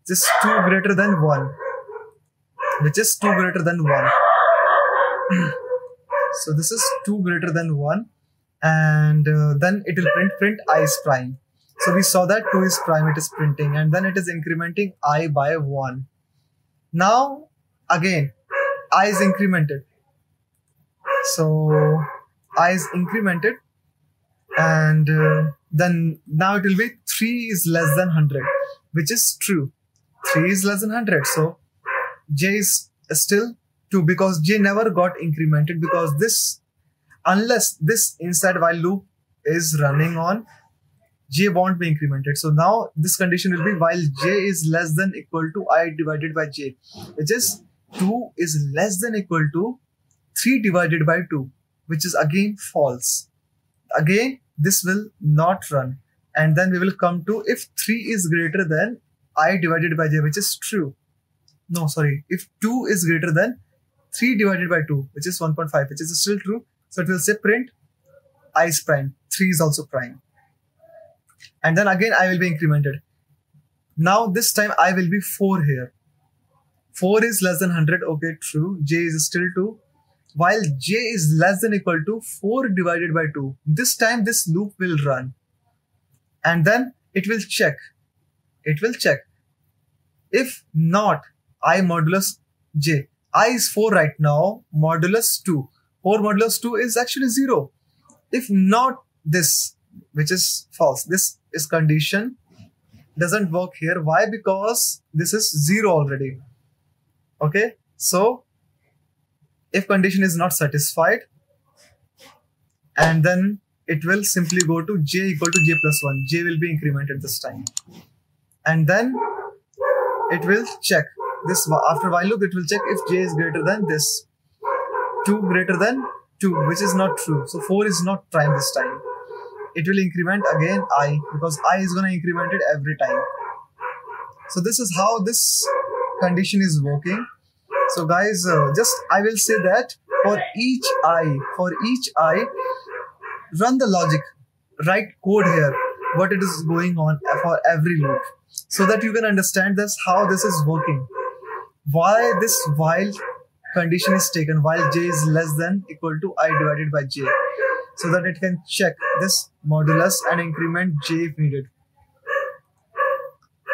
This is 2 greater than 1, which is 2 greater than 1. So this is 2 greater than 1, and then it will print I is prime. So we saw that 2 is prime, it is printing, and then it is incrementing I by 1. Now again I is incremented. So I is incremented, and then now it will be 3 is less than 100, which is true. 3 is less than 100. So j is still 2 because j never got incremented, because this, unless this inside while loop is running on, j won't be incremented. So now this condition will be while j is less than equal to I divided by j, which is 2 is less than equal to 3 divided by 2, which is again false. Again, this will not run. And then we will come to if 3 is greater than I divided by j, which is true. No, sorry. If 2 is greater than 3 divided by 2, which is 1.5, which is still true. So it will say print I is prime. 3 is also prime. And then again I will be incremented. Now this time I will be 4 here. 4 is less than 100. Okay, true. J is still 2. While j is less than equal to 4 divided by 2. This time this loop will run. And then it will check. It will check. If not I modulus j. I is 4 right now. Modulus 2. 4 modulus 2 is actually 0. If not this, which is false. This is condition doesn't work here. Why? Because this is 0 already. Okay. So if condition is not satisfied, and then it will simply go to j equal to j plus 1. J will be incremented this time. And then it will check this. After while loop, it will check if j is greater than this. 2 greater than 2, which is not true. So 4 is not prime this time. It will increment again I, because I is going to increment it every time. So this is how this condition is working. So guys, just I will say that for each I, run the logic, write code here, what it is going on for every loop, so that you can understand this, how this is working. Why this while condition is taken, while j is less than equal to I divided by j, so that it can check this modulus and increment j if needed.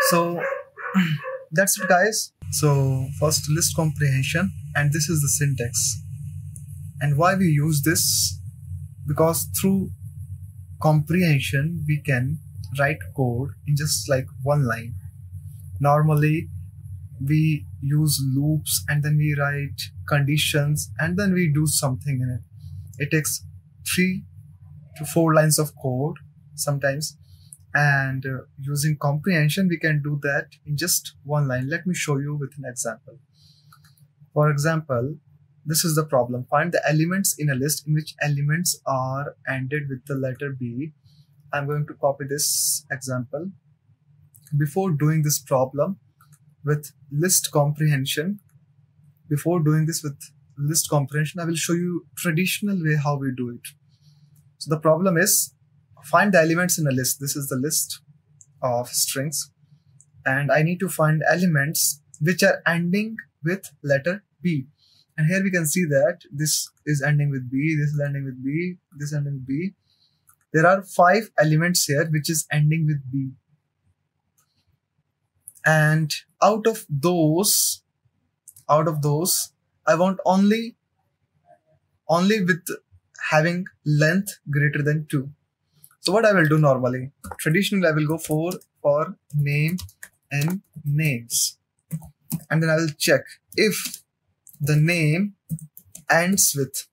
So that's it, guys. So first list comprehension, and this is the syntax. And why we use this? Because through comprehension we can write code in just like one line. Normally we use loops and then we write conditions and then we do something in it. It takes 3 to 4 lines of code sometimes. And using comprehension, we can do that in just one line. Let me show you with an example. For example, this is the problem. Find the elements in a list in which elements are ended with the letter B. I'm going to copy this example. Before doing this problem with list comprehension, I will show you traditional way how we do it. So the problem is, find the elements in a list. This is the list of strings, and I need to find elements which are ending with letter B. And here we can see that this is ending with B, this is ending with B, this is ending with B. There are 5 elements here which is ending with B. And out of those, I want only with having length greater than 2. So what I will do normally, traditionally I will go for name and names. And then I will check if the name ends with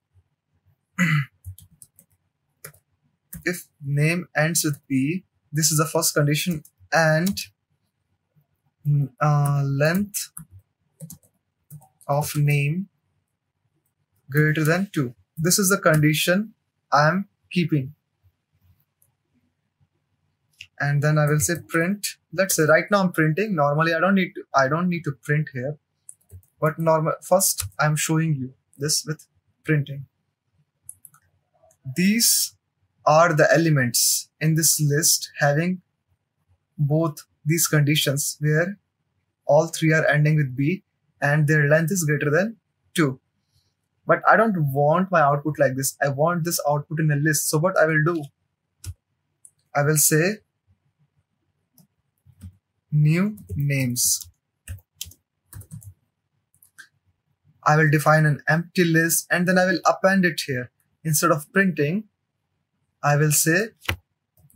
if name ends with B, this is the first condition, and length of name greater than 2. This is the condition I am keeping. And then I will say print. Let's say right now I'm printing. Normally I don't need to print here, but first I'm showing you this with printing. These are the elements in this list having both these conditions, where all 3 are ending with B and their length is greater than 2. But I don't want my output like this. I want this output in a list. So what I will do, I will say new names. I will define an empty list and then I will append it here. Instead of printing, I will say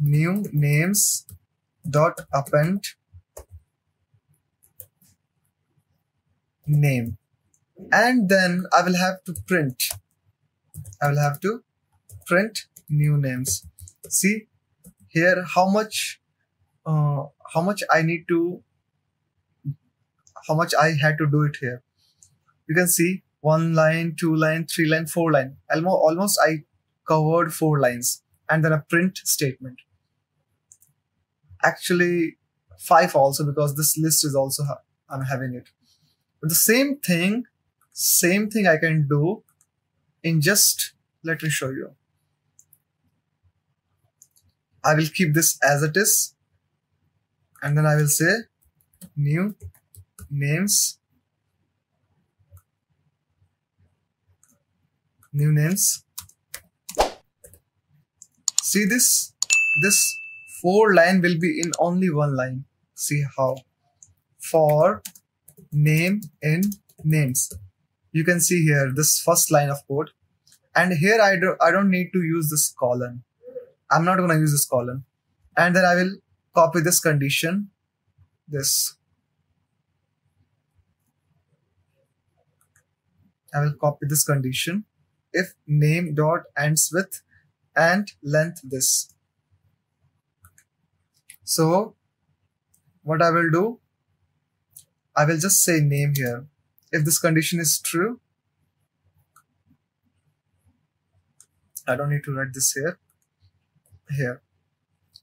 new names dot append name, and then I will have to print new names. See here how much I had to do it here. You can see 1 line, 2 line, 3 line, 4 line. Almost I covered 4 lines, and then a print statement. Actually 5 also, because this list is also I'm having it. But the same thing I can do in just, let me show you. I will keep this as it is, and then I will say new names. See this 4 line will be in only 1 line. See how? For name in names. You can see here this first line of code, and here I don't need to use this colon. I'm not going to use this colon. And then I will copy this condition. I will copy this condition. If name dot ends with and length this. So what I will do, I will just say name here. If this condition is true, I don't need to write this here.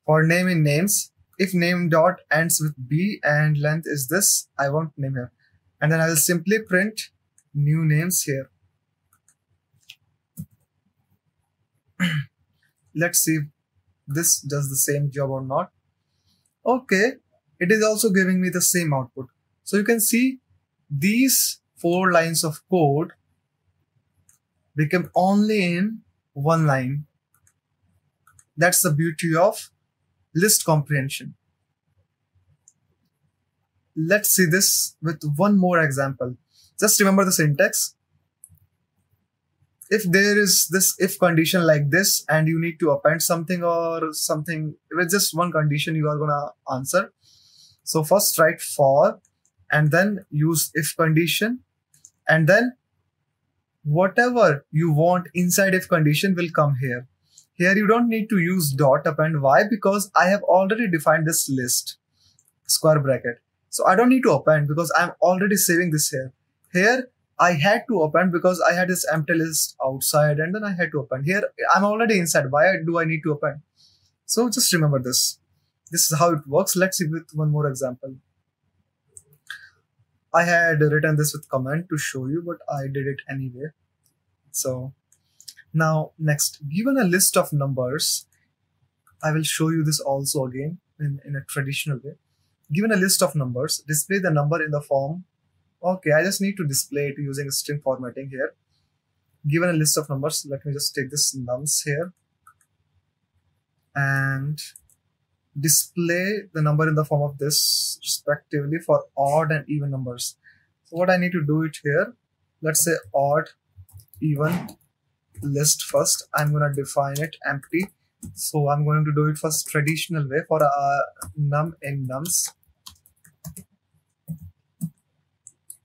For name in names, if name dot ends with B and length is this, I want name here. And then I will simply print new names here. Let's see if this does the same job or not. Okay, it is also giving me the same output. So you can see these 4 lines of code become only in 1 line. That's the beauty of list comprehension. Let's see this with one more example. Just remember the syntax. If there is this if condition like this and you need to append something or something with just one condition you are gonna answer. So first write for and then use if condition, and then whatever you want inside if condition will come here. Here you don't need to use dot append. Why? Because I have already defined this list, square bracket. So I don't need to append because I'm already saving this here. Here I had to append because I had this empty list outside and then I had to append. Here I'm already inside. Why do I need to append? So just remember this. This is how it works. Let's see with one more example. I had written this with comment to show you, but I did it anyway. So now next, given a list of numbers, I will show you this also again in a traditional way. Given a list of numbers, display the number in the form. Okay, I just need to display it using string formatting here. Given a list of numbers, let me just take this nums here and display the number in the form of this respectively for odd and even numbers. So what I need to do it here, let's say odd, even list first. I'm going to define it empty. So I'm going to do it first traditional way for num in nums.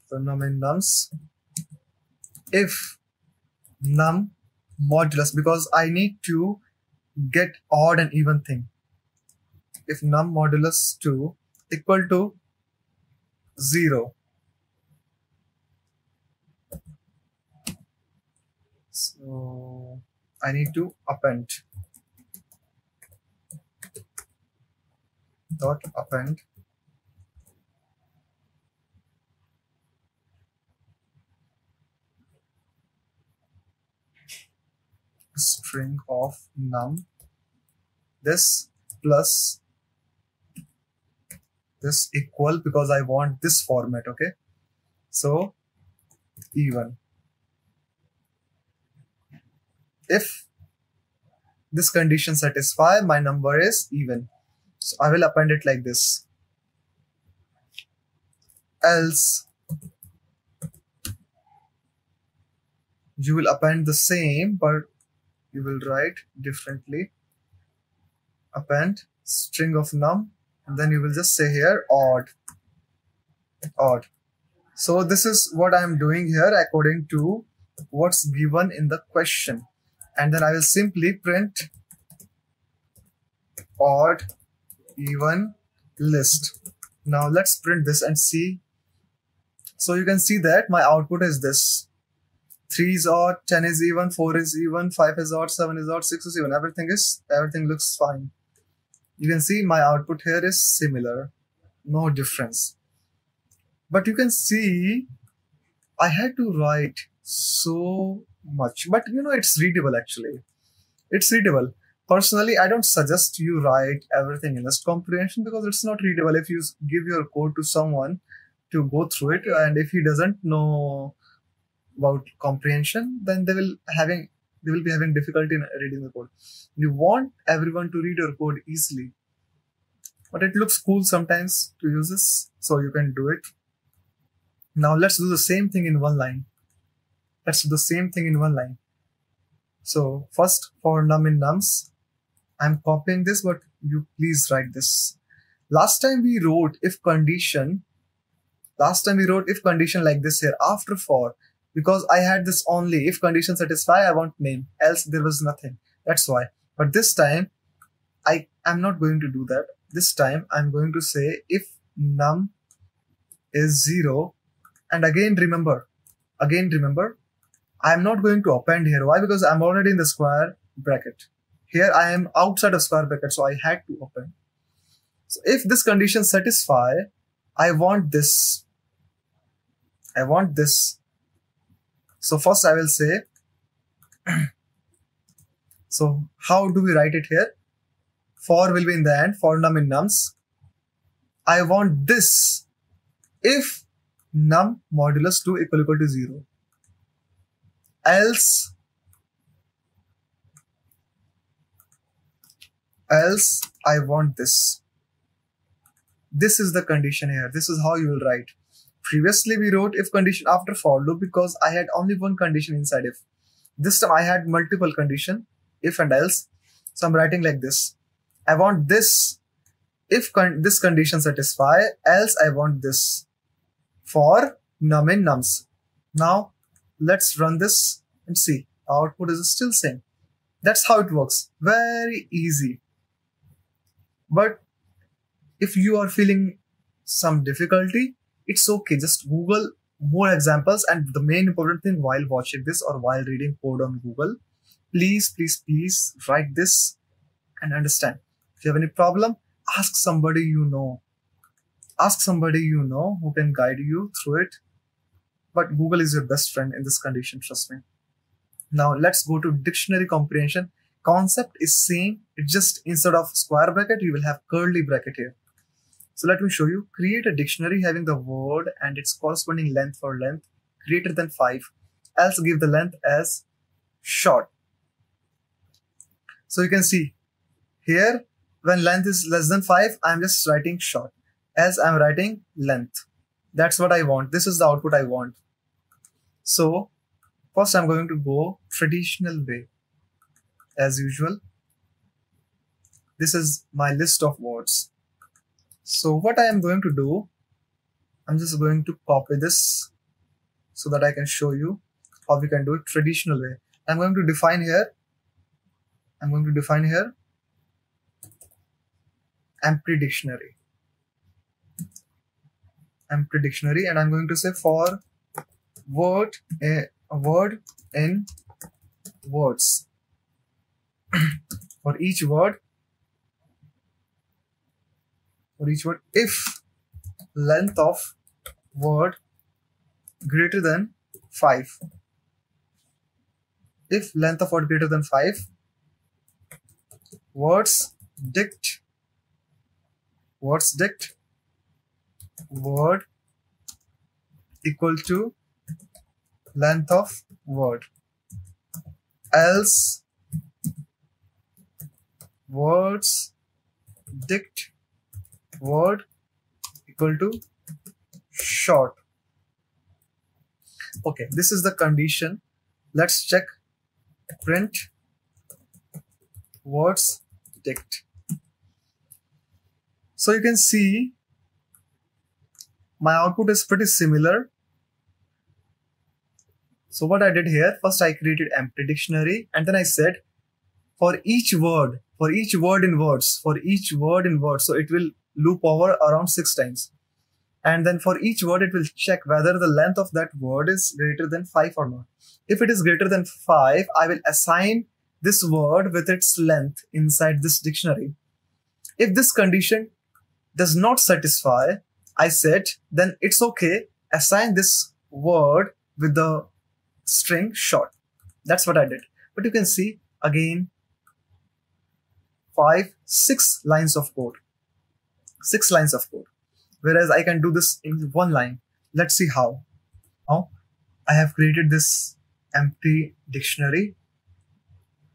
So num in nums. If num modulus, because I need to get odd and even thing. If num modulus 2 equal to 0. So I need to append. Dot append string of num, this plus this equal, because I want this format. Okay, so even. If this condition satisfy, my number is even. So I will append it like this. Else you will append the same, but you will write differently. Append string of num, and then you will just say here odd. Odd. So this is what I am doing here according to what's given in the question. And then I will simply print odd, even, list. Now let's print this and see. So you can see that my output is this. 3 is odd, 10 is even, 4 is even, 5 is odd, 7 is odd, 6 is even. Everything looks fine. You can see my output here is similar. No difference. But you can see I had to write so much. But you know, it's readable actually. It's readable. Personally, I don't suggest you write everything in this comprehension because it's not readable. If you give your code to someone to go through it, and if he doesn't know about comprehension, then they will be having difficulty in reading the code. You want everyone to read your code easily, but it looks cool sometimes to use this, so you can do it. Now let's do the same thing in one line. So first for num in nums, I'm copying this, but you please write this. Last time we wrote if condition like this here after for, because I had this only if condition satisfy, I want name, else there was nothing. That's why. But this time I am not going to do that. This time I'm going to say if num is 0, and again remember, I'm not going to append here. Why? Because I'm already in the square bracket. Here I am outside of square bracket, so I had to append. So if this condition satisfy, I want this. So first I will say, so how do we write it here? For will be in the end, for num in nums. I want this if num modulus 2 equal to 0. Else I want this. This is the condition here. This is how you will write. Previously we wrote if condition after for loop because I had only one condition inside if. This time I had multiple condition, if and else. So I'm writing like this. I want this if this condition satisfy, else I want this for num in nums. Now let's run this and see. Output is still same. That's how it works. Very easy. But if you are feeling some difficulty, it's okay. Just Google more examples. And the main important thing while watching this or while reading code on Google, please write this and understand. If you have any problem, ask somebody you know. Ask somebody you know who can guide you through it. But Google is your best friend in this condition, trust me. Now let's go to dictionary comprehension. Concept is same. It's just instead of square bracket, you will have curly bracket here. So let me show you. Create a dictionary having the word and its corresponding length for length greater than 5. Else give the length as short. So you can see here, when length is less than 5, I'm just writing short. As I'm writing length. That's what I want. This is the output I want. So first I'm going to go traditional way. As usual, this is my list of words. So what I am going to do, I'm just going to copy this so that I can show you how we can do it traditional way. I'm going to define here empty dictionary, and I'm going to say for word in words. For each word, if length of word greater than 5, words dict word equal to length of word. Else words dict word equal to short. Okay, this is the condition. Let's check print words dict. So you can see my output is pretty similar. So what I did here, first I created empty dictionary and then I said for each word in words, so it will loop over around 6 times. And then for each word, it will check whether the length of that word is greater than 5 or not. If it is greater than 5, I will assign this word with its length inside this dictionary. If this condition does not satisfy, I said, then it's okay, assign this word with the string short. That's what I did. But you can see again 6 lines of code. 6 lines of code. Whereas I can do this in 1 line. Let's see how. Now I have created this empty dictionary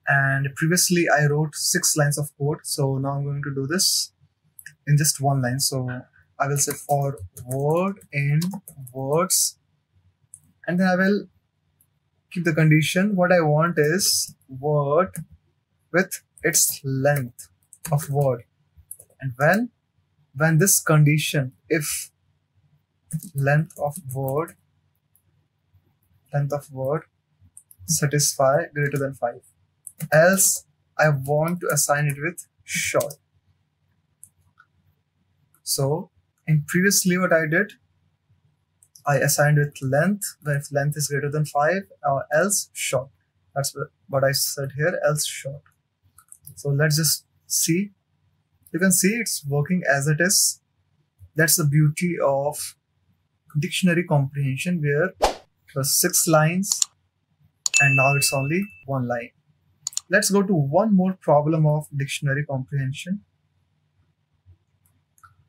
and previously I wrote 6 lines of code. So now I'm going to do this in just 1 line. So I will say for word in words and then I will keep the condition. What I want is word with its length of word. And when this condition, if length of word satisfy greater than 5, else I want to assign it with short. So in previously what I did, I assigned with length, when if length is greater than 5 or else short. That's what I said here, else short. So let's just see. You can see it's working as it is. That's the beauty of dictionary comprehension, where it was 6 lines and now it's only 1 line. Let's go to one more problem of dictionary comprehension.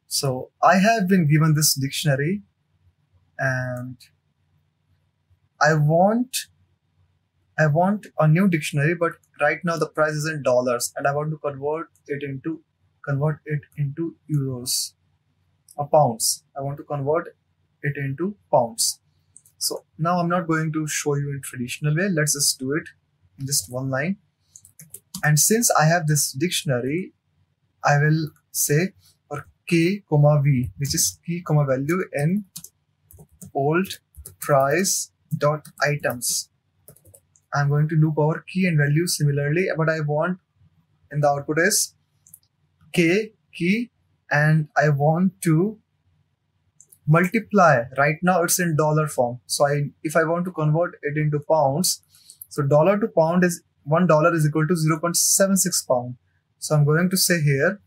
So I have been given this dictionary and I want a new dictionary, but right now the price is in dollars and I want to convert it into euros or pounds. I want to convert it into pounds. So now I'm not going to show you in traditional way. Let's just do it in just 1 line. And since I have this dictionary, I will say for k, v, which is key, value in old price dot items. I'm going to loop our key and value similarly, but I want in the output is k key, and I want to multiply. Right now it's in dollar form, so if I want to convert it into pounds, so dollar to pound is $1 is equal to 0.76 pound. So I'm going to say here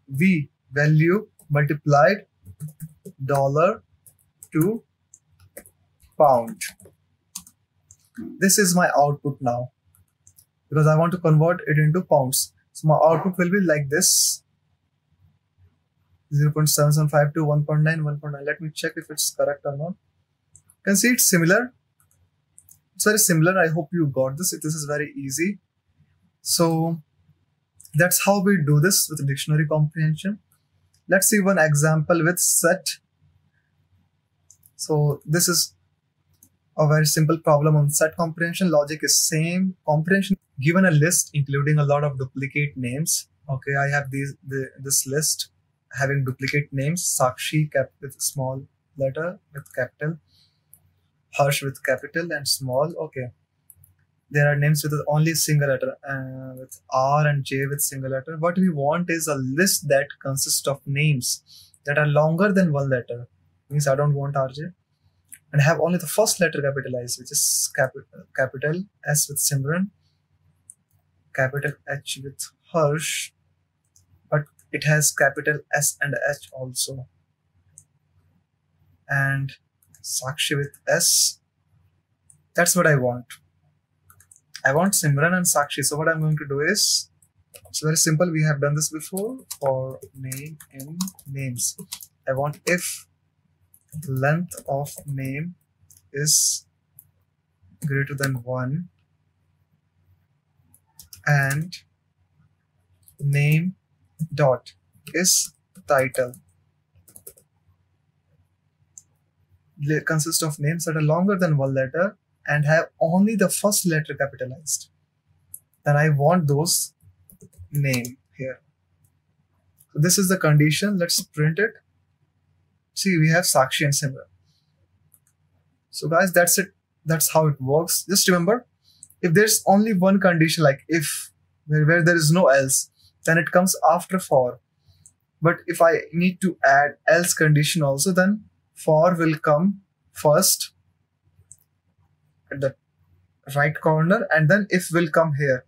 v value multiplied dollar to pound. This is my output now, because I want to convert it into pounds. So my output will be like this: 0.775 to 1.9, 1.9. Let me check if it's correct or not. You can see it's similar. It's very similar. I hope you got this. This is very easy. So that's how we do this with dictionary comprehension. Let's see one example with set. So this is a very simple problem on set comprehension. Logic is same. Comprehension given a list including a lot of duplicate names. Okay, I have this list having duplicate names. Sakshi with small letter with capital, Harsh with capital and small. Okay, there are names with only single letter, with R and J with single letter. What we want is a list that consists of names that are longer than one letter. Means I don't want RJ, and have only the first letter capitalized, which is capital S with Simran, capital H with Harsh, but it has capital S and H also, and Sakshi with S. That's what I want. I want Simran and Sakshi. So what I'm going to do is, it's very simple. We have done this before for name in names. I want if length of name is greater than 1 and name dot is title. Consists of names that are longer than one letter and have only the first letter capitalized. Then I want those name here. So this is the condition. Let's print it. See, we have Sakshi and Simran. So guys, that's it. That's how it works. Just remember, if there's only one condition, like if, where there is no else, then it comes after for. But if I need to add else condition also, then for will come first at the right corner, and then if will come here.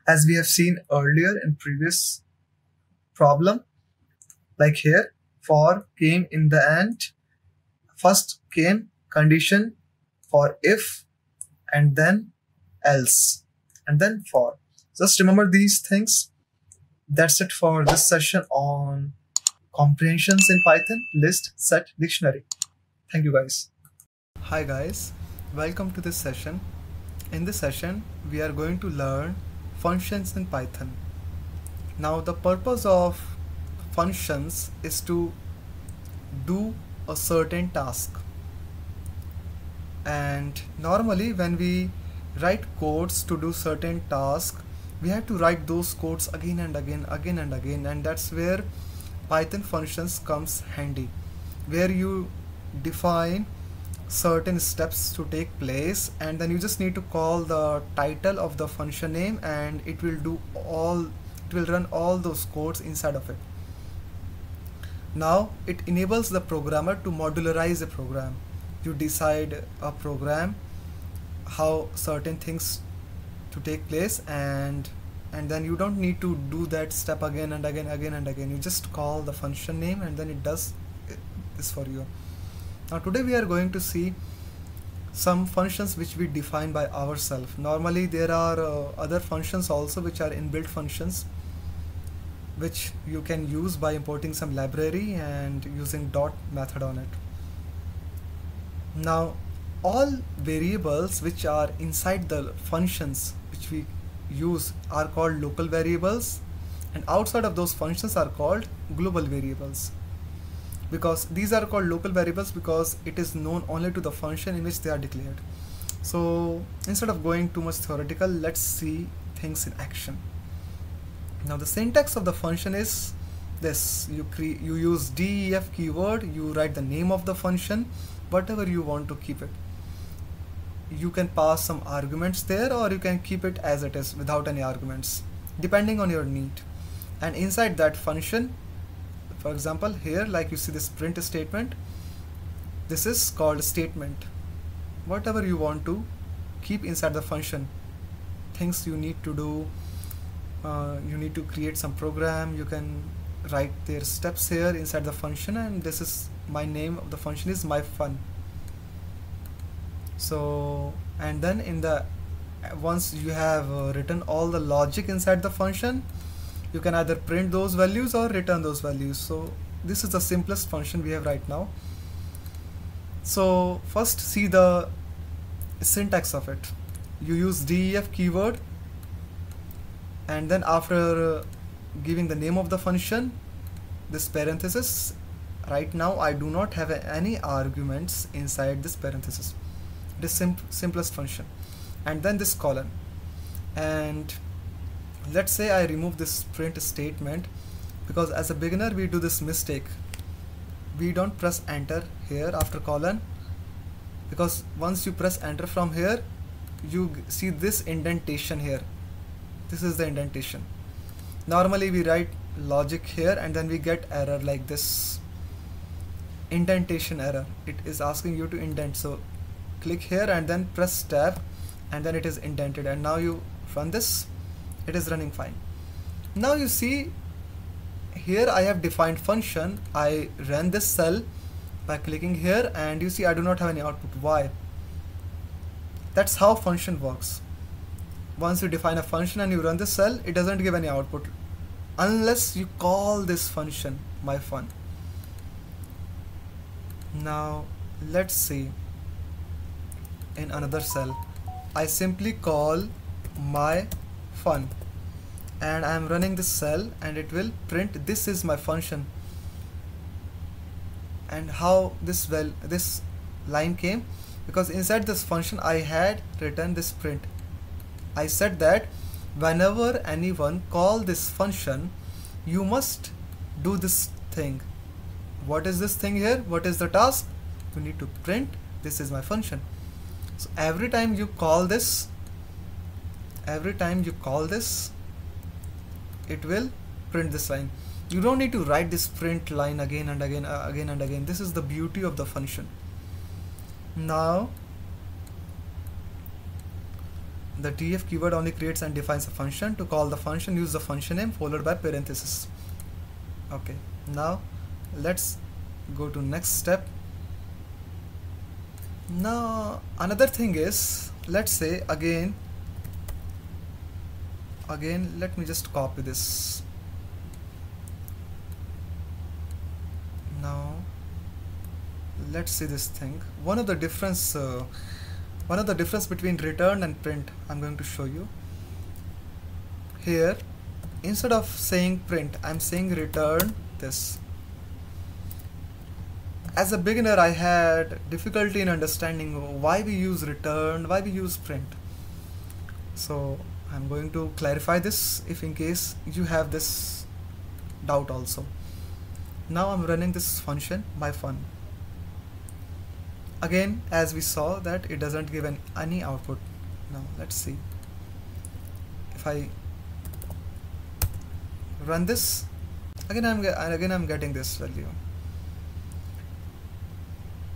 As we have seen earlier in previous problem, like here, for came in the end. First came condition for if, and then else, and then for. Just remember these things. That's it for this session on comprehensions in Python, list, set, dictionary. Thank you guys. Hi guys, welcome to this session. In this session, we are going to learn functions in Python. Now the purpose of functions is to do a certain task. And normally when we write codes to do certain tasks, we have to write those codes again and again, and that's where Python functions comes handy, where you define certain steps to take place, and then you just need to call the title of the function name, and it will run all those codes inside of it. Now it enables the programmer to modularize a program. You decide a program, how certain things to take place, and then you don't need to do that step again and again. You just call the function name and then it does this for you. Now today we are going to see some functions which we define by ourselves. Normally there are other functions also which are inbuilt functions, which you can use by importing some library and using dot method on it. Now all variables which are inside the functions which we use are called local variables, and outside of those functions are called global variables. Because these are called local variables because it is known only to the function in which they are declared. So instead of going too much theoretical, let's see things in action. Now the syntax of the function is this: you use def keyword, you write the name of the function, whatever you want to keep it. you can pass some arguments there, or you can keep it as it is without any arguments, depending on your need. And inside that function, for example here, like you see this print statement, this is called statement. Whatever you want to keep inside the function, things you need to do, you need to create some program, you can write their steps here inside the function, and this is my name of the function is my fun. So, and then in the once you have written all the logic inside the function, you can either print those values or return those values. So this is the simplest function we have right now. So first see the syntax of it. You use def keyword, and then after giving the name of the function, this parenthesis. Right now I do not have any arguments inside this parenthesis. It is simplest function. And then this colon. And let's say I remove this print statement, because as a beginner we do this mistake. We don't press enter here after colon, because once you press enter from here, you see this indentation here. This is the indentation. Normally we write logic here and then we get error like this, indentation error. It is asking you to indent, so click here and then press tab, and then it is indented, and now you run this, it is running fine. Now you see here I have defined function. I ran this cell by clicking here, and you see I do not have any output. Why? That's how function works. Once you define a function and you run this cell, it doesn't give any output unless you call this function my fun. Now let's see, in another cell I simply call my fun, and I am running this cell, and it will print this is my function. And how this line came? Because inside this function I had written this print. I said that whenever anyone call this function, you must do this thing. What is this thing here? What is the task? You need to print this is my function. So every time you call this, it will print this line. You don't need to write this print line again and again. This is the beauty of the function. Now the def keyword only creates and defines a function. To call the function, use the function name followed by parenthesis. Okay, now let's go to next step. Now another thing is, let's say again let me just copy this. Now let's see this thing. One of the difference between return and print I'm going to show you. Here instead of saying print, I'm saying return this. As a beginner I had difficulty in understanding why we use return, why we use print. So I'm going to clarify this if in case you have this doubt also. Now I'm running this function my fun. Again, as we saw that it doesn't give any output. Now let's see. If I run this, again I'm getting this value.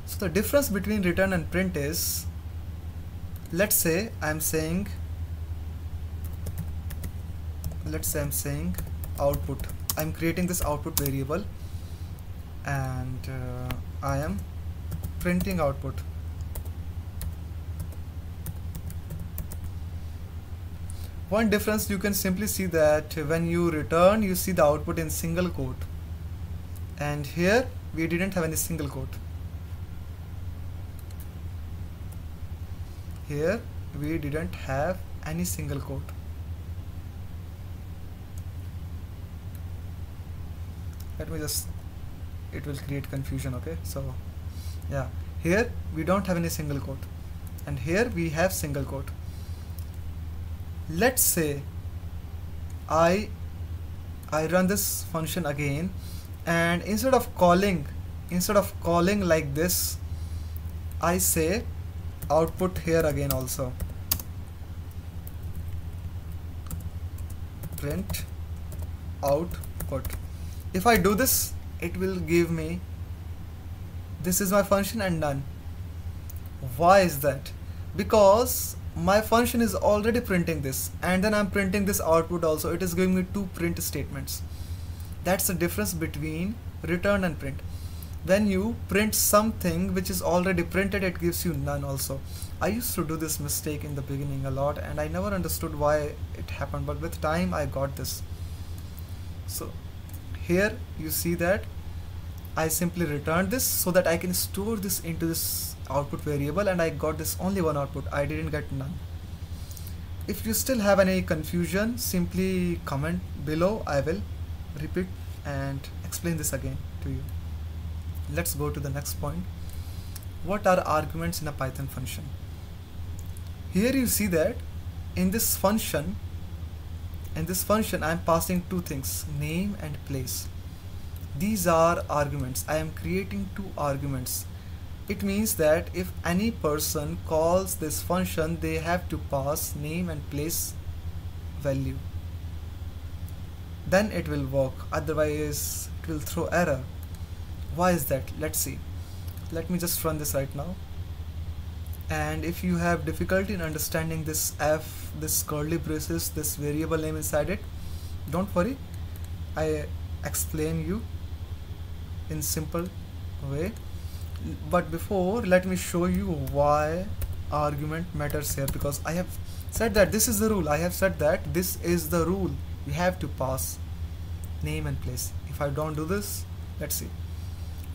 So the difference between return and print is, let's say I'm saying output. I'm creating this output variable, and I am printing output. One difference you can simply see that when you return, you see the output in single quote, and here we didn't have any single quote. Here we didn't have any single quote. Let me just, it will create confusion. Okay, so yeah, here we don't have any single quote, and here we have single quote. Let's say I run this function again, and instead of calling like this, I say output here again also. Print output. If I do this, it will give me this is my function and none. Why is that? Because my function is already printing this, and then I'm printing this output also. It is giving me two print statements. That's the difference between return and print. When you print something which is already printed, it gives you none also. I used to do this mistake in the beginning a lot, and I never understood why it happened, but with time I got this. So here you see that I simply returned this so that I can store this into this output variable, and I got this only one output. I didn't get none. If you still have any confusion, simply comment below. I will repeat and explain this again to you. Let's go to the next point. What are arguments in a Python function? Here you see that in this function I am passing two things, name and place. These are arguments. I am creating two arguments. It means that if any person calls this function, they have to pass name and place value. Then it will work, otherwise it will throw error. Why is that? Let's see. Let me just run this right now. And if you have difficulty in understanding this f, this curly braces, this variable name inside it, don't worry, I explain you in simple way. But before, let me show you why argument matters here, because I have said that this is the rule. I have said that this is the rule. You have to pass name and place. If I don't do this, let's see.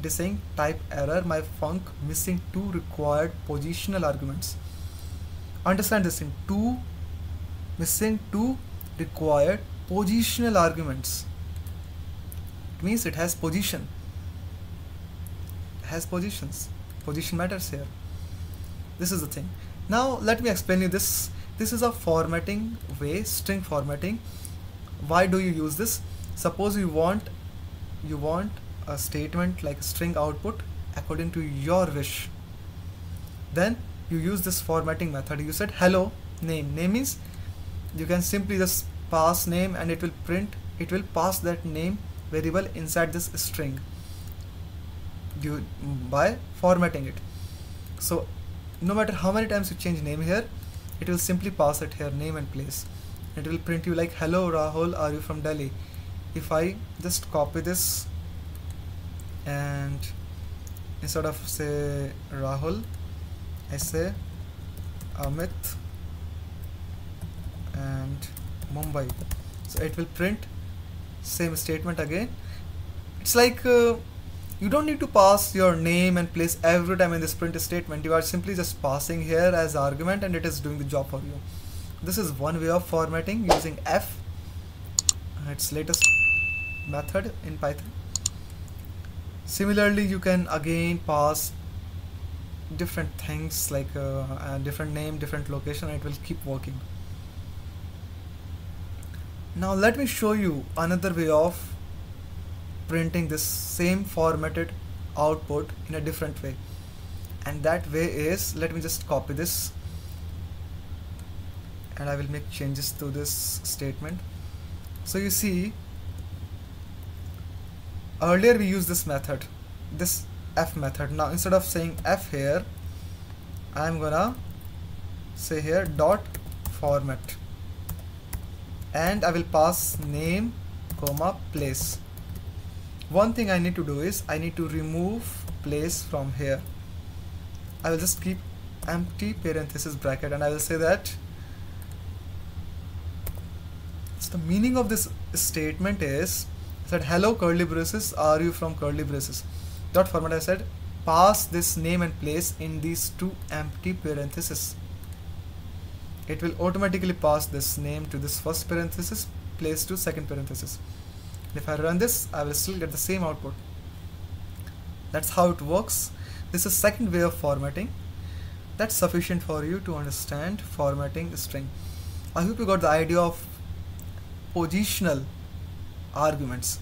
It is saying type error, my func missing two required positional arguments. Understand this, in missing two required positional arguments. It means it has position. It has positions. Position matters here. This is the thing. Now let me explain you this. This is a formatting way, string formatting. Why do you use this? Suppose you want a statement like string output according to your wish. Then you use this formatting method. You said hello name. Name means you can simply just pass name and it will print. It will pass that name variable inside this string by formatting it. So no matter how many times you change name here, it will simply pass it here, name and place. It will print you like hello Rahul, are you from Delhi? If I just copy this and instead of say Rahul, I say Amit and Mumbai, so it will print same statement again. It's like you don't need to pass your name and place every time in this print statement. You are simply just passing here as argument and it is doing the job for you. This is one way of formatting using f, its latest method in Python. Similarly, you can again pass different things like a different name, different location, and it will keep working. Now let me show you another way of printing this same formatted output in a different way, and that way is, let me just copy this and I will make changes to this statement. So you see, earlier we used this method, this f method. Now instead of saying f here, I'm gonna say here dot format, and I will pass name comma place. One thing I need to do is I need to remove place from here. I will just keep empty parenthesis bracket and I will say that the meaning of this statement is that hello curly braces, are you from curly braces? Dot format, I said pass this name and place in these two empty parentheses. It will automatically pass this name to this first parenthesis, place to second parenthesis. If I run this, I will still get the same output. That's how it works. This is second way of formatting. That's sufficient for you to understand formatting a string. I hope you got the idea of positional arguments.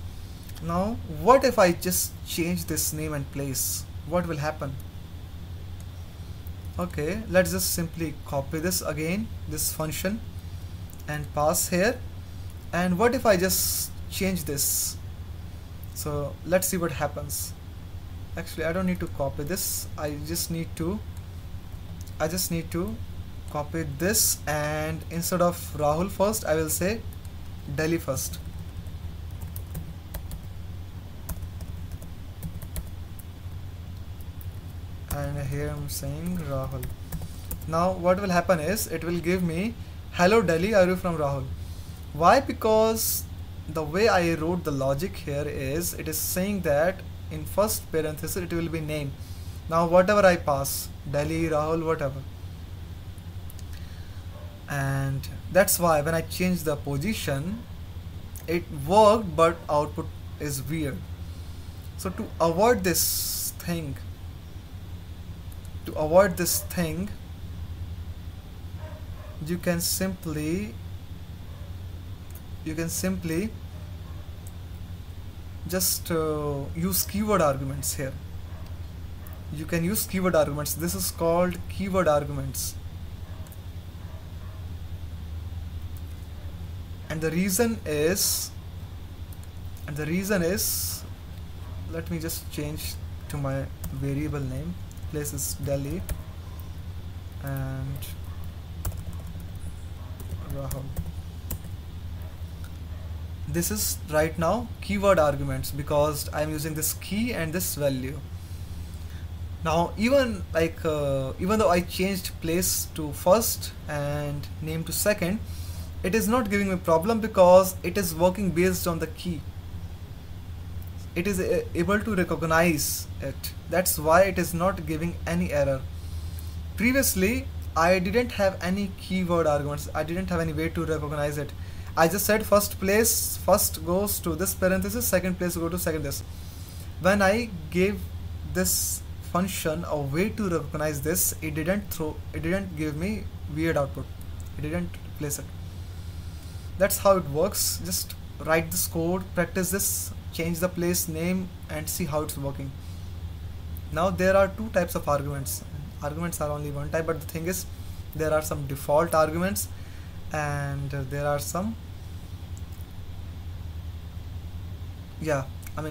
Now what if I just change this name and place? What will happen? Okay, let's just simply copy this again, this function, and pass here. And what if I just change this? So let's see what happens. Actually, I don't need to copy this. I just need to copy this, and instead of Rahul first, I will say Delhi first. And here I'm saying Rahul. Now what will happen is it will give me, hello Delhi, are you from Rahul? Why? Because the way I wrote the logic here is, it is saying that in first parenthesis it will be name. Now whatever I pass, Delhi, Rahul, whatever. And that's why when I change the position, it worked, but output is weird. So to avoid this thing, you can simply just use keyword arguments here. You can use keyword arguments. This is called keyword arguments. And the reason is, let me just change to my variable name. Place is Delhi and Rahul. This is right now keyword arguments because I'm using this key and this value. Now even though I changed place to first and name to second, it is not giving me problem because it is working based on the key. It is able to recognize it. That's why it is not giving any error. Previously I didn't have any keyword arguments. I didn't have any way to recognize it. I just said first place first goes to this parenthesis, second place go to second this. When I gave this function a way to recognize this, it didn't give me weird output. It didn't place it. That's how it works. Just write this code, practice this, change the place name, and see how it's working. Now there are two types of arguments. Arguments are only one type, but the thing is there are some default arguments and there are some,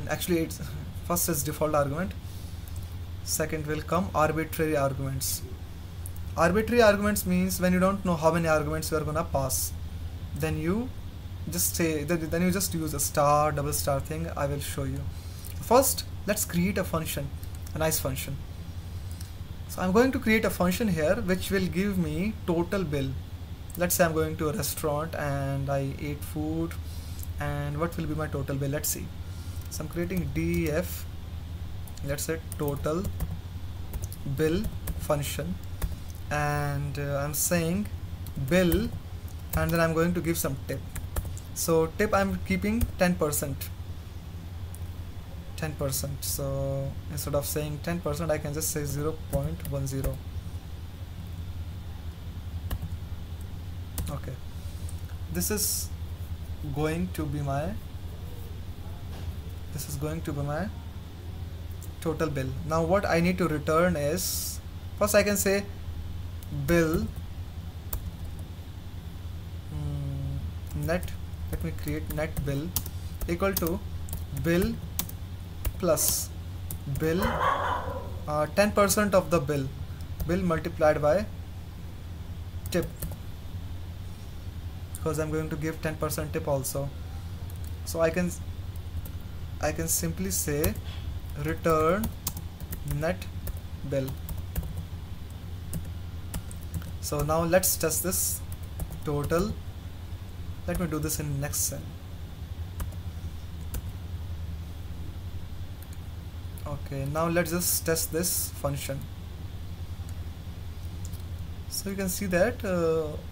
actually it's first is default argument, second will come arbitrary arguments. Arbitrary arguments means when you don't know how many arguments you are gonna pass, then you just say, then you just use a star, double star thing. I will show you. First let's create a function, a nice function. So I'm going to create a function here which will give me total bill. Let's say I'm going to a restaurant and I ate food, and what will be my total bill? Let's see. So I'm creating def, let's say total bill function, and I'm saying bill, and then I'm going to give some tip. So tip I'm keeping 10%. So instead of saying 10%, I can just say 0.10. Okay, this is going to be my total bill. Now what I need to return is, first I can say bill net, let me create net bill equal to bill plus bill 10% of the bill multiplied by tip, because I'm going to give 10% tip also. So I can simply say return net bill. So now let's test this total. Let me do this in next cell. Okay, now let's just test this function. So you can see that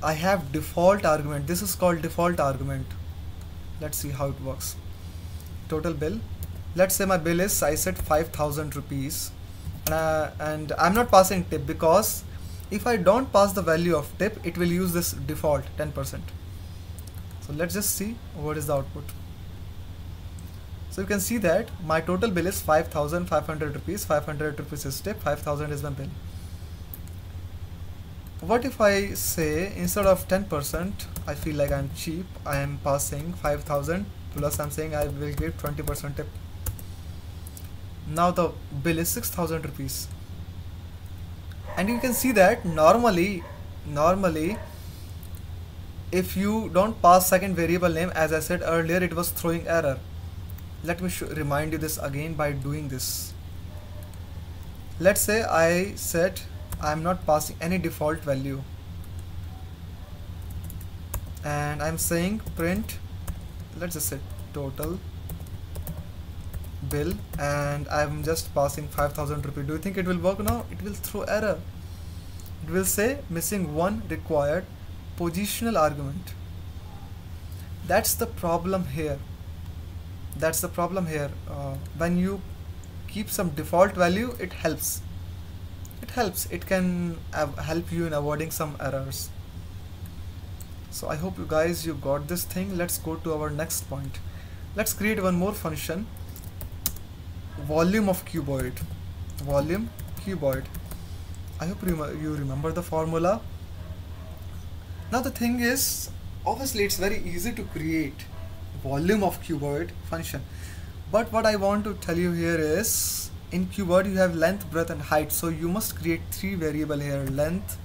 I have default argument. This is called default argument. Let's see how it works. Total bill. Let's say my bill is, I said 5,000 rupees, and I'm not passing tip because if I don't pass the value of tip, it will use this default 10%. So let's just see what is the output. So you can see that my total bill is 5,500 rupees. 500 rupees is tip, 5,000 is my bill. What if I say instead of 10%, I feel like I'm cheap, I am passing 5,000 plus I'm saying I will give 20% tip. Now the bill is 6,000 rupees. And you can see that normally if you don't pass second variable name, as I said earlier, it was throwing error. Let me remind you this again by doing this. Let's say I said I'm not passing any default value and I'm saying print, let's just say total bill, and I'm just passing 5,000 rupees. Do you think it will work? No, it will throw error. It will say missing one required positional argument. That's the problem here. That's the problem here. When you keep some default value, it helps. It can help you in avoiding some errors. So I hope you guys got this thing. Let's go to our next point. Let's create one more function, volume of cuboid. Volume cuboid. I hope you remember the formula. Now the thing is, obviously it's very easy to create volume of cuboid function, but what I want to tell you here is, in cuboid you have length, breadth and height, so you must create three variable here: length,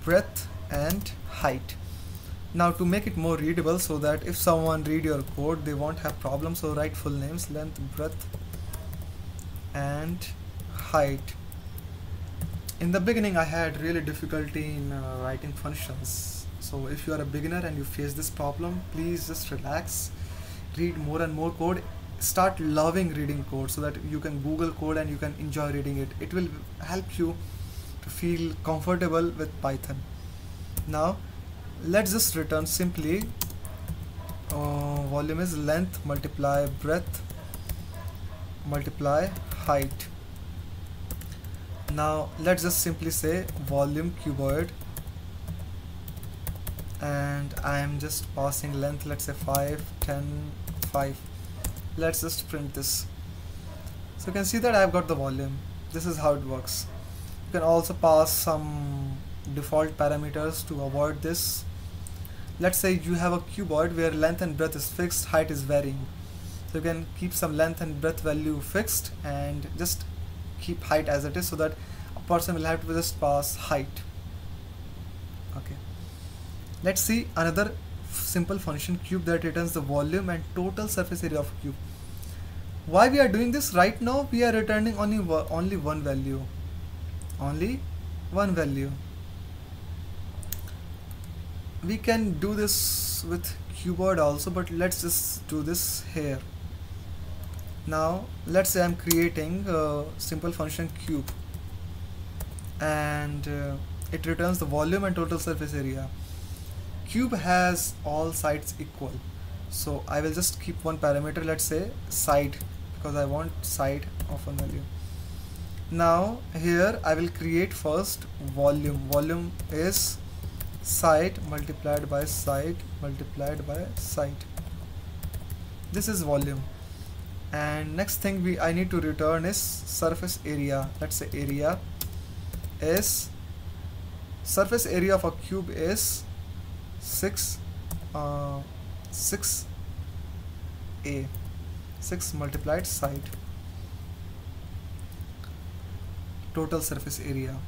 breadth and height. Now to make it more readable, so that if someone read your code they won't have problems, so write full names: length, breadth and height. In the beginning I had really difficulty in writing functions, so if you are a beginner and you face this problem, please just relax, read more and more code, start loving reading code so that you can Google code and you can enjoy reading it. It will help you to feel comfortable with Python. Now let's just return simply volume is length multiply breadth multiply height. Now let's just simply say volume cuboid, and I am just passing length, let's say 5, 10, 5. Let's just print this. So you can see that I've got the volume. This is how it works. You can also pass some default parameters to avoid this. Let's say you have a cuboid where length and breadth is fixed, height is varying. So you can keep some length and breadth value fixed and just keep height as it is, so that a person will have to just pass height. Okay, let's see another simple function, cube, that returns the volume and total surface area of cube. Why we are doing this? Right now we are returning only one value. We can do this with cuboid also, but let's just do this here. Now let's say I'm creating a simple function cube, and it returns the volume and total surface area. Cube has all sides equal, so I will just keep one parameter, let's say side, because I want side of one value. Now here I will create first volume. Volume is side multiplied by side multiplied by side. This is volume. And next thing I need to return is surface area. Let's say area is, surface area of a cube is 6 multiplied side, total surface area.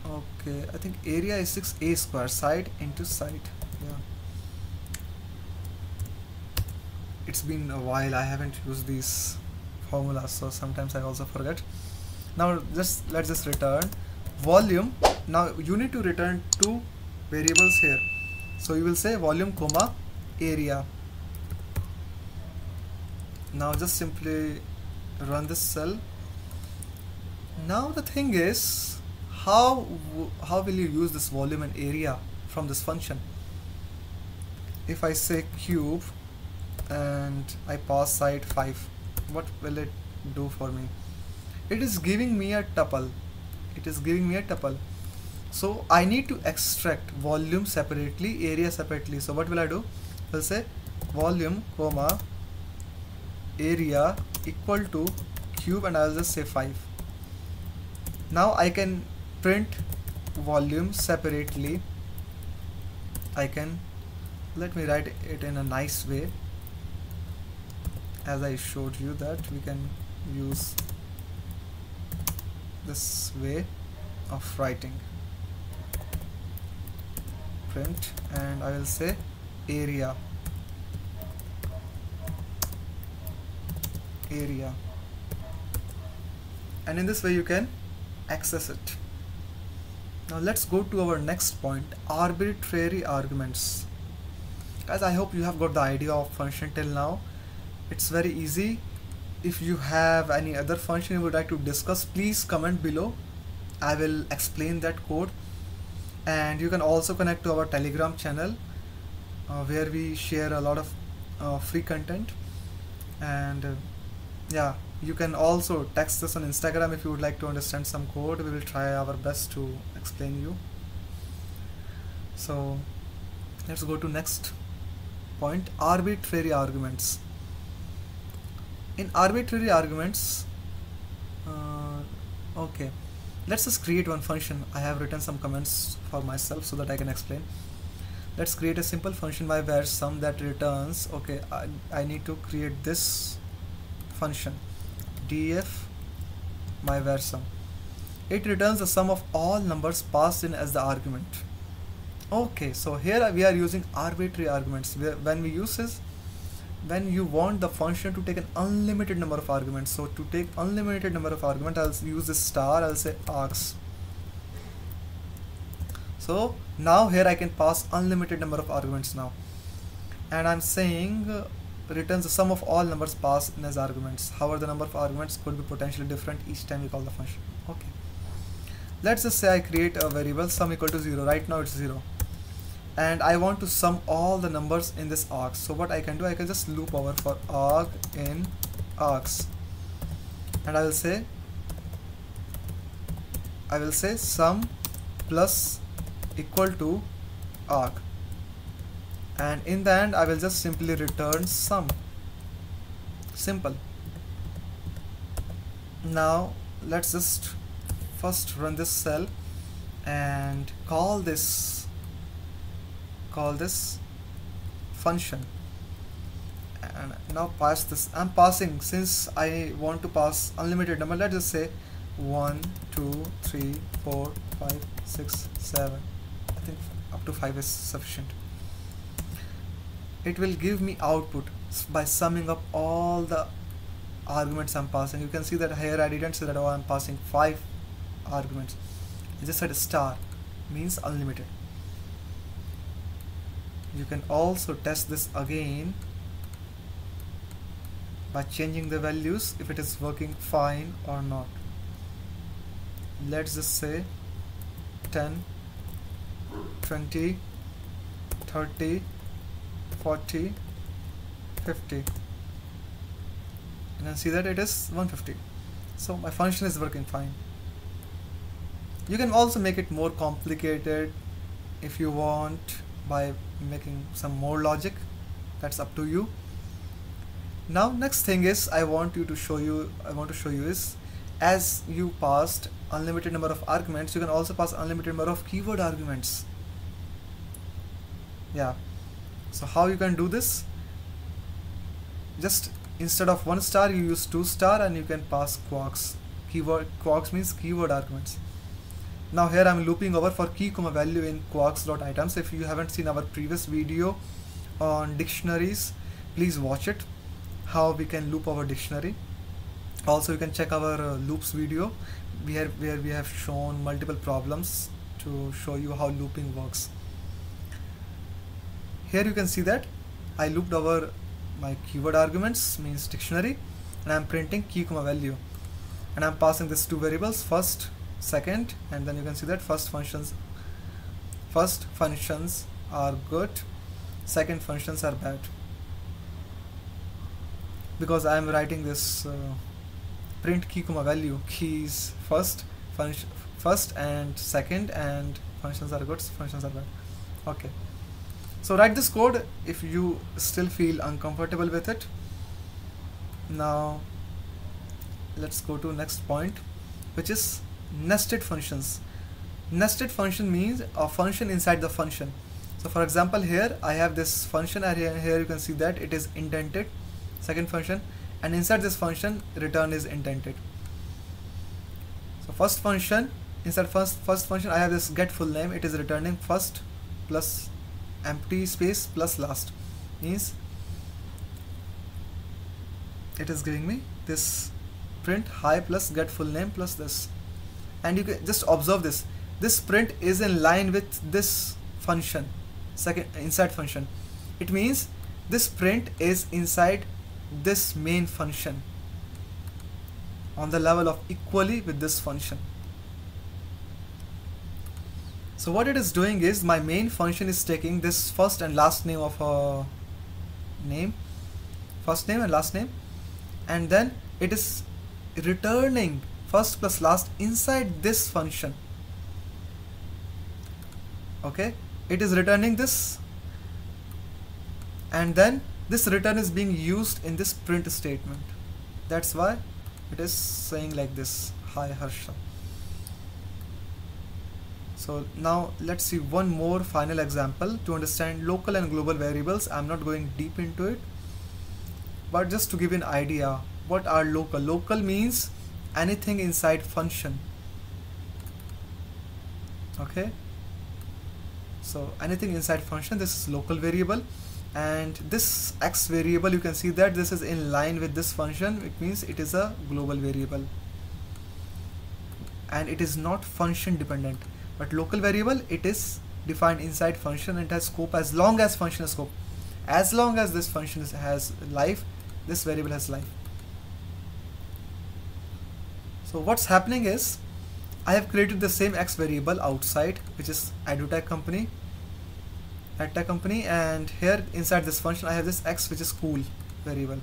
Okay, I think area is 6a square, side into side. Yeah, it's been a while, I haven't used these formulas, so sometimes I also forget. Now let's just return volume. Now you need to return two variables here, so you will say volume comma area. Now just simply run this cell. Now the thing is, how will you use this volume and area from this function? If I say cube and I pass side 5, what will it do for me? It is giving me a tuple. So I need to extract volume separately, area separately. So what will I do? I'll say volume comma area equal to cube and I'll just say 5. Now I can print volume separately. Let me write it in a nice way, as I showed you that we can use this way of writing. Print, and I will say area, and in this way you can access it. Now let's go to our next point, arbitrary arguments. Guys, I hope you have got the idea of function till now. It's very easy. If you have any other function you would like to discuss, please comment below. I will explain that code. And you can also connect to our Telegram channel where we share a lot of free content. And yeah, you can also text us on Instagram if you would like to understand some code. We will try our best to explain you. So let's go to next point, arbitrary arguments. In arbitrary arguments, okay, let's just create one function. I have written some comments for myself so that I can explain. Let's create a simple function by where sum that returns, okay, I need to create this function, df my var sum. It returns the sum of all numbers passed in as the argument. Okay, so here we are using arbitrary arguments. When we use this, when you want the function to take an unlimited number of arguments. So to take unlimited number of arguments, I'll use this star, I'll say args. So now here I can pass unlimited number of arguments now, and I'm saying returns the sum of all numbers passed in as arguments. However, the number of arguments could be potentially different each time we call the function. Okay, let's just say I create a variable sum equal to 0. Right now it's 0, and I want to sum all the numbers in this args. So what I can do, I can just loop over for arg in args, and I will say sum plus equal to arg, and in the end I will just simply return sum. Simple. Now let's just first run this cell and call this function, and now pass this. I'm passing, since I want to pass unlimited number, let's just say 1 2 3 4 5 6 7. I think up to 5 is sufficient. It will give me output by summing up all the arguments I'm passing. You can see that here I didn't say that I'm passing 5 arguments. I just said star, means unlimited. You can also test this again by changing the values if it is working fine or not. Let's just say 10, 20, 30, 40, 50. You can see that it is 150. So my function is working fine. You can also make it more complicated if you want by making some more logic. That's up to you. Now next thing is I want to show you is, as you passed unlimited number of arguments, you can also pass unlimited number of keyword arguments. Yeah, so how you can do this? Just instead of 1 star you use 2 star, and you can pass quarks. Quarks means keyword arguments. Now here I'm looping over for key comma value in quarks.items. If you haven't seen our previous video on dictionaries, please watch it, how we can loop our dictionary. Also you can check our loops video where we have shown multiple problems to show you how looping works. Here you can see that I looped over my keyword arguments, means dictionary, and I'm printing key comma value, and I'm passing these 2 variables, first, second, and then you can see that first functions are good, second functions are bad, because I am writing this print key comma value, keys first and second, and functions are good, functions are bad. Okay, so write this code if you still feel uncomfortable with it. Now let's go to next point, which is nested functions. Nested function means a function inside the function. So for example, here I have this function, and here you can see that it is indented, second function, and inside this function return is indented. So first function, inside first function I have this get full name, it is returning first plus empty space plus last, means it is giving me this print hi plus get full name plus this. And you can just observe this print is in line with this function, second inside function. It means this print is inside this main function on the level of equally with this function. So what it is doing is my main function is taking this first and last name of a name, first name and last name, and then it is returning first plus last inside this function. Okay, it is returning this, and then this return is being used in this print statement. That's why it is saying like this, hi Harsha. So now let's see one more final example to understand local and global variables. I'm not going deep into it, but just to give you an idea what are local. Local means anything inside function. Okay, so anything inside function, this is local variable. And this x variable, you can see that this is in line with this function. It means it is a global variable and it is not function dependent. But local variable, it is defined inside function and it has scope as long as function has scope. As long as this function has life, this variable has life. So what's happening is I have created the same x variable outside, which is edutech company, and here inside this function I have this x, which is cool variable.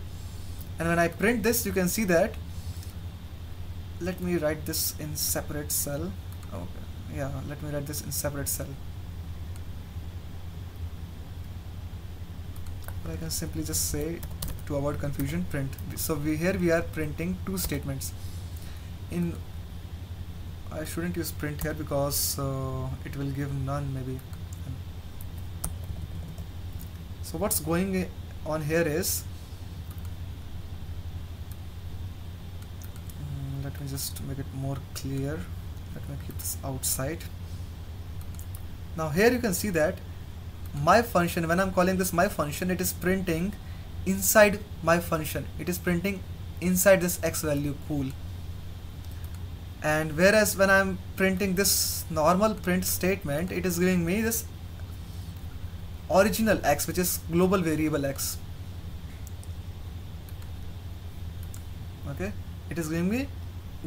And when I print this, you can see that, let me write this in separate cell. Okay, yeah, let me write this in separate cell. Or I can simply just say, to avoid confusion, print. So here we are printing two statements. I shouldn't use print here because it will give none maybe. So what's going on here is, let me just make it more clear. Let me keep this outside. Now here you can see that my function, when I'm calling this my function, it is printing inside my function. It is printing inside this x value cool. And whereas when I'm printing this normal print statement, it is giving me this original x, which is global variable x. Okay, it is giving me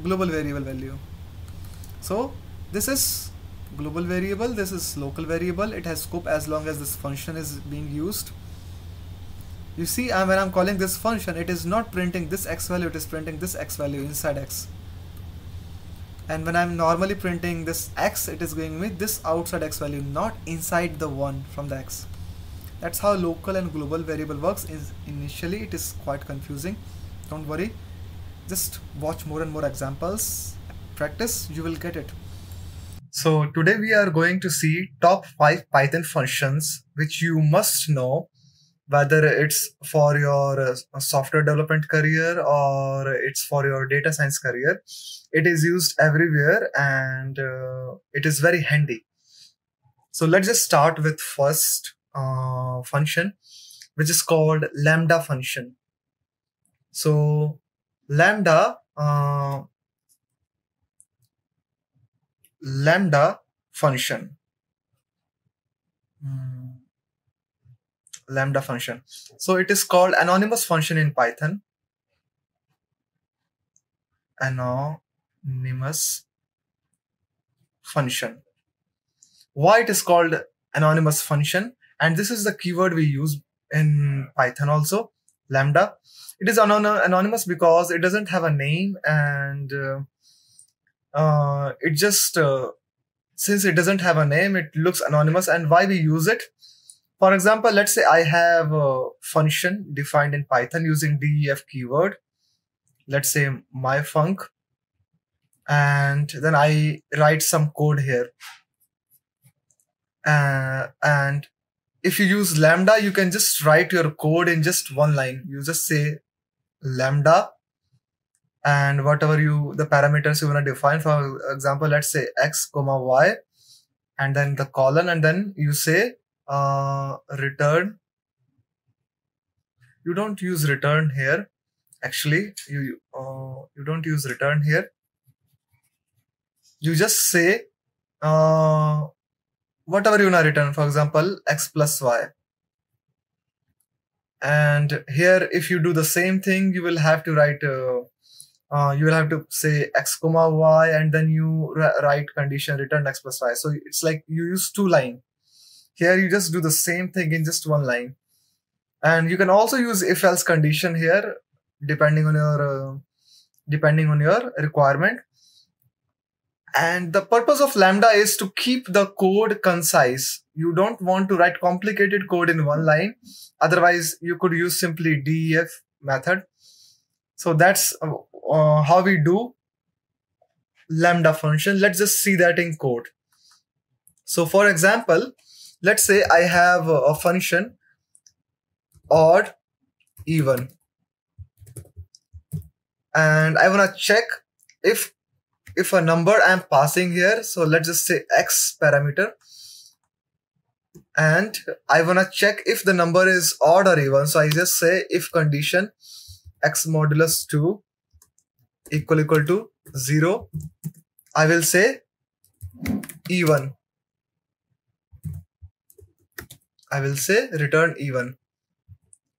global variable value. So this is global variable, this is local variable. It has scope as long as this function is being used. You see, when I'm calling this function, it is not printing this x value, it is printing this x value inside x. And when I'm normally printing this x, it is giving me this outside x value, not inside the one from the x. That's how local and global variable works. Initially it is quite confusing. Don't worry, just watch more and more examples, practice, you will get it. So today we are going to see top 5 Python functions which you must know, whether it's for your software development career or it's for your data science career. It is used everywhere and it is very handy. So let's just start with first function, which is called lambda function. So lambda function. Lambda function. So it is called anonymous function in Python. Anonymous function. Why it is called anonymous function? And this is the keyword we use in Python also, lambda. It is anonymous because it doesn't have a name, and it just since it doesn't have a name, it looks anonymous. And why we use it? For example, let's say I have a function defined in Python using def keyword. let's say my func, and then I write some code here. And if you use lambda, you can just write your code in just one line. You just say lambda and whatever the parameters you want to define. For example, let's say x comma y, and then the colon, and then you say return. You don't use return here. Actually, you don't use return here. You just say whatever you want to return. For example, x plus y. And here, if you do the same thing, you will have to write. You will have to say x comma y, and then you write condition return x plus y. So it's like you use two lines. Here you just do the same thing in just one line. And you can also use if else condition here, depending on your requirement. And the purpose of lambda is to keep the code concise. You don't want to write complicated code in one line. Otherwise, you could use simply def method. So that's how we do lambda function. Let's just see that in code. So for example, let's say I have a function odd, even, and I want to check if a number I'm passing here. So let's just say x parameter, and I want to check if the number is odd or even. So I just say if condition x modulus 2 equal to 0, I will say even. I will say return even,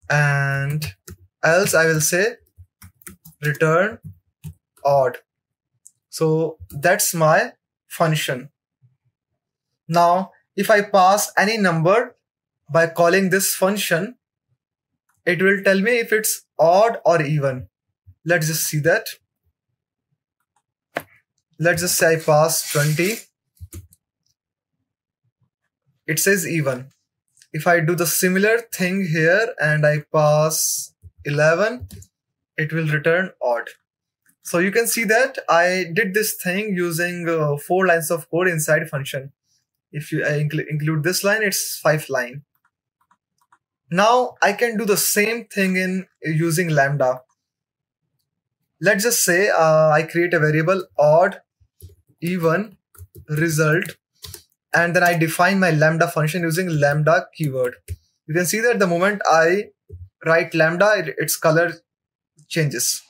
and else I will say return odd. So that's my function. Now, if I pass any number by calling this function, it will tell me if it's odd or even. Let's just see that. Let's just say I pass 20. It says even. If I do the similar thing here and I pass 11, it will return odd. So you can see that I did this thing using 4 lines of code inside function. If you include this line, it's 5 lines. Now I can do the same thing in using lambda. Let's just say I create a variable odd, even, result, and then I define my lambda function using lambda keyword. You can see that the moment I write lambda, its color changes.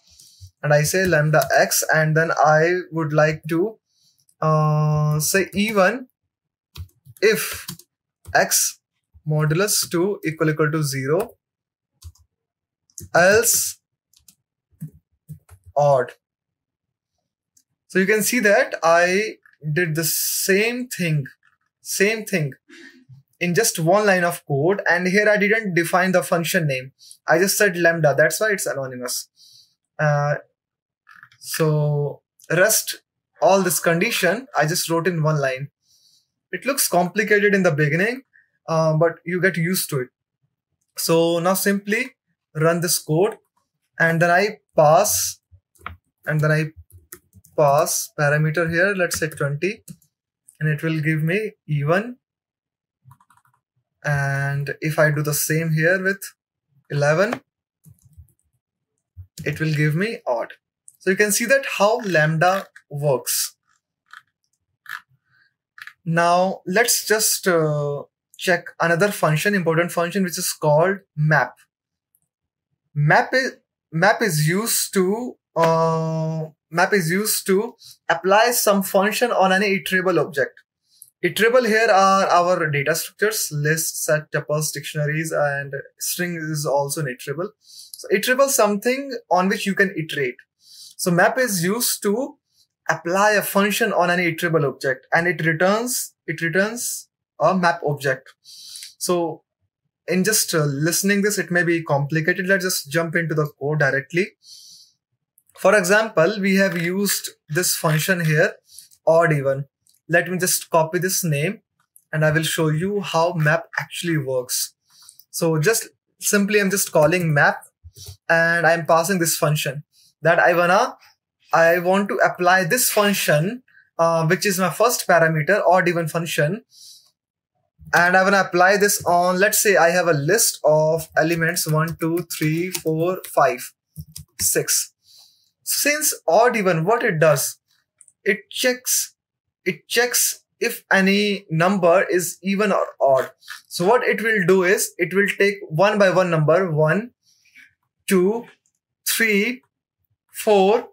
And I say lambda x, and then I would like to say even if x modulus 2 equal to 0, else odd. So you can see that I did the same thing in just one line of code, and here I didn't define the function name. I just said lambda, that's why it's anonymous. So rest all this condition I just wrote in one line. It looks complicated in the beginning, but you get used to it. So now simply run this code, and then I pass parameter here, let's say 20, and it will give me even. And if I do the same here with 11, it will give me odd. So you can see that how lambda works. Now let's just check another function, important function, which is called map. Map is used to apply some function on any iterable object. Iterable here are our data structures, lists, set, tuples, dictionaries, and string is also an iterable. So iterable is something on which you can iterate. So map is used to apply a function on any iterable object, and it returns a map object. So in just listening this, it may be complicated. Let's just jump into the code directly. For example, we have used this function here, odd even. Let me just copy this name, and I will show you how map actually works. So just simply I'm just calling map, and I'm passing this function. that I want to apply this function, which is my first parameter, odd even function. And I want to apply this on, let's say I have a list of elements 1, 2, 3, 4, 5, 6. Since odd even, what it does, it checks if any number is even or odd. So what it will do is it will take one by one number, 1, 2, 3, 4,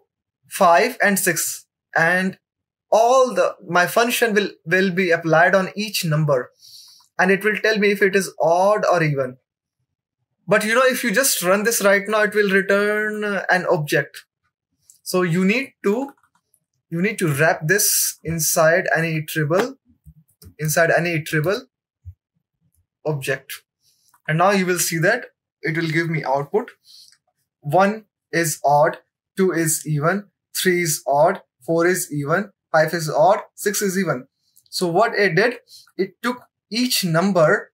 5, and 6, and my function will be applied on each number, and it will tell me if it is odd or even. But if you just run this right now, it will return an object. So you need to wrap this inside any iterable object. And now you will see that it will give me output. 1 is odd, 2 is even, 3 is odd, 4 is even, 5 is odd, 6 is even. So what it did, it took each number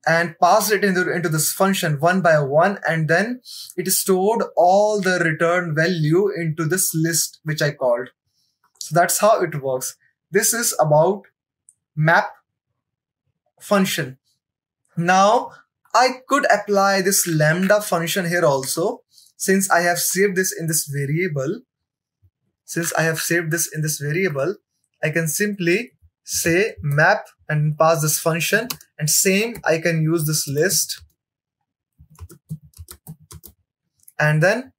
and passed it into this function one by one, and then it stored all the return value into this list which I called. So that's how it works. This is about map function. Now I could apply this lambda function here also, since I have saved this in this variable. I can simply say map and pass this function, and same I can use this list, and then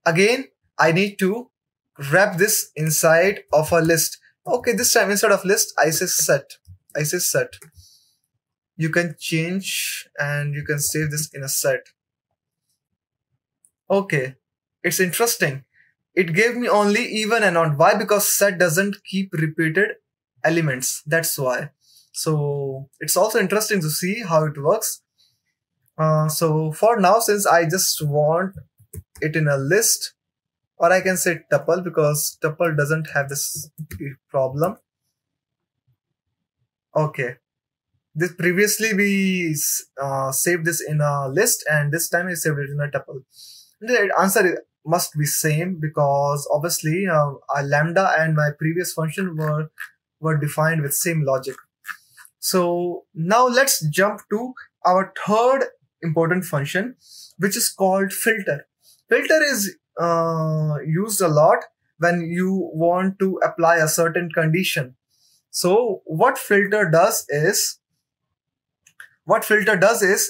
again I need to wrap this inside of a list. Okay, this time instead of list I say set. You can change and you can save this in a set. Okay, it's interesting. It gave me only even and odd. Why? Because set doesn't keep repeated elements. That's why. So it's also interesting to see how it works. So for now, since I just want it in a list, or I can say tuple, because tuple doesn't have this problem. Okay. This previously we saved this in a list, and this time we saved it in a tuple. The answer must be same, because obviously a lambda and my previous function were defined with same logic. So now let's jump to our third important function, which is called filter. Filter is used a lot when you want to apply a certain condition. So what filter does is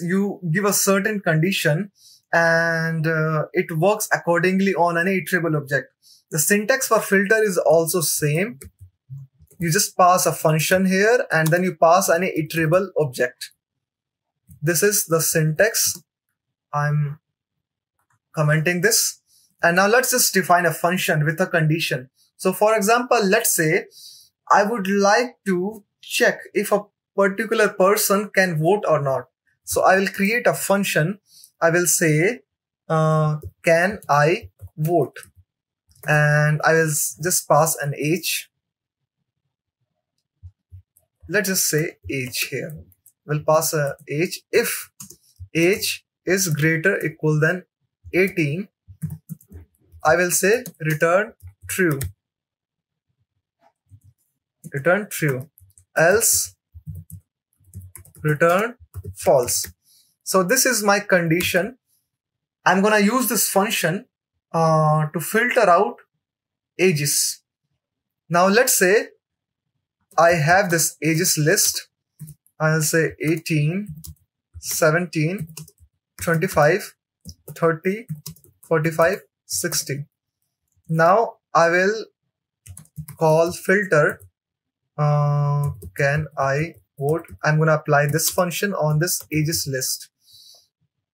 you give a certain condition, and it works accordingly on an iterable object. The syntax for filter is also same. You just pass a function here, and then you pass any iterable object. This is the syntax. I'm commenting this. And now let's just define a function with a condition. So for example, let's say I would like to check if a particular person can vote or not. So I will create a function. I will say, can I vote? And I will just pass an age. Let's just say age here. We'll pass a age. If age is greater or equal than 18, I will say return true. Return true. Else return false. So this is my condition. I'm gonna use this function to filter out ages. Now let's say I have this ages list. I'll say 18, 17, 25, 30, 45, 60. Now I will call filter can I vote. I'm gonna apply this function on this ages list.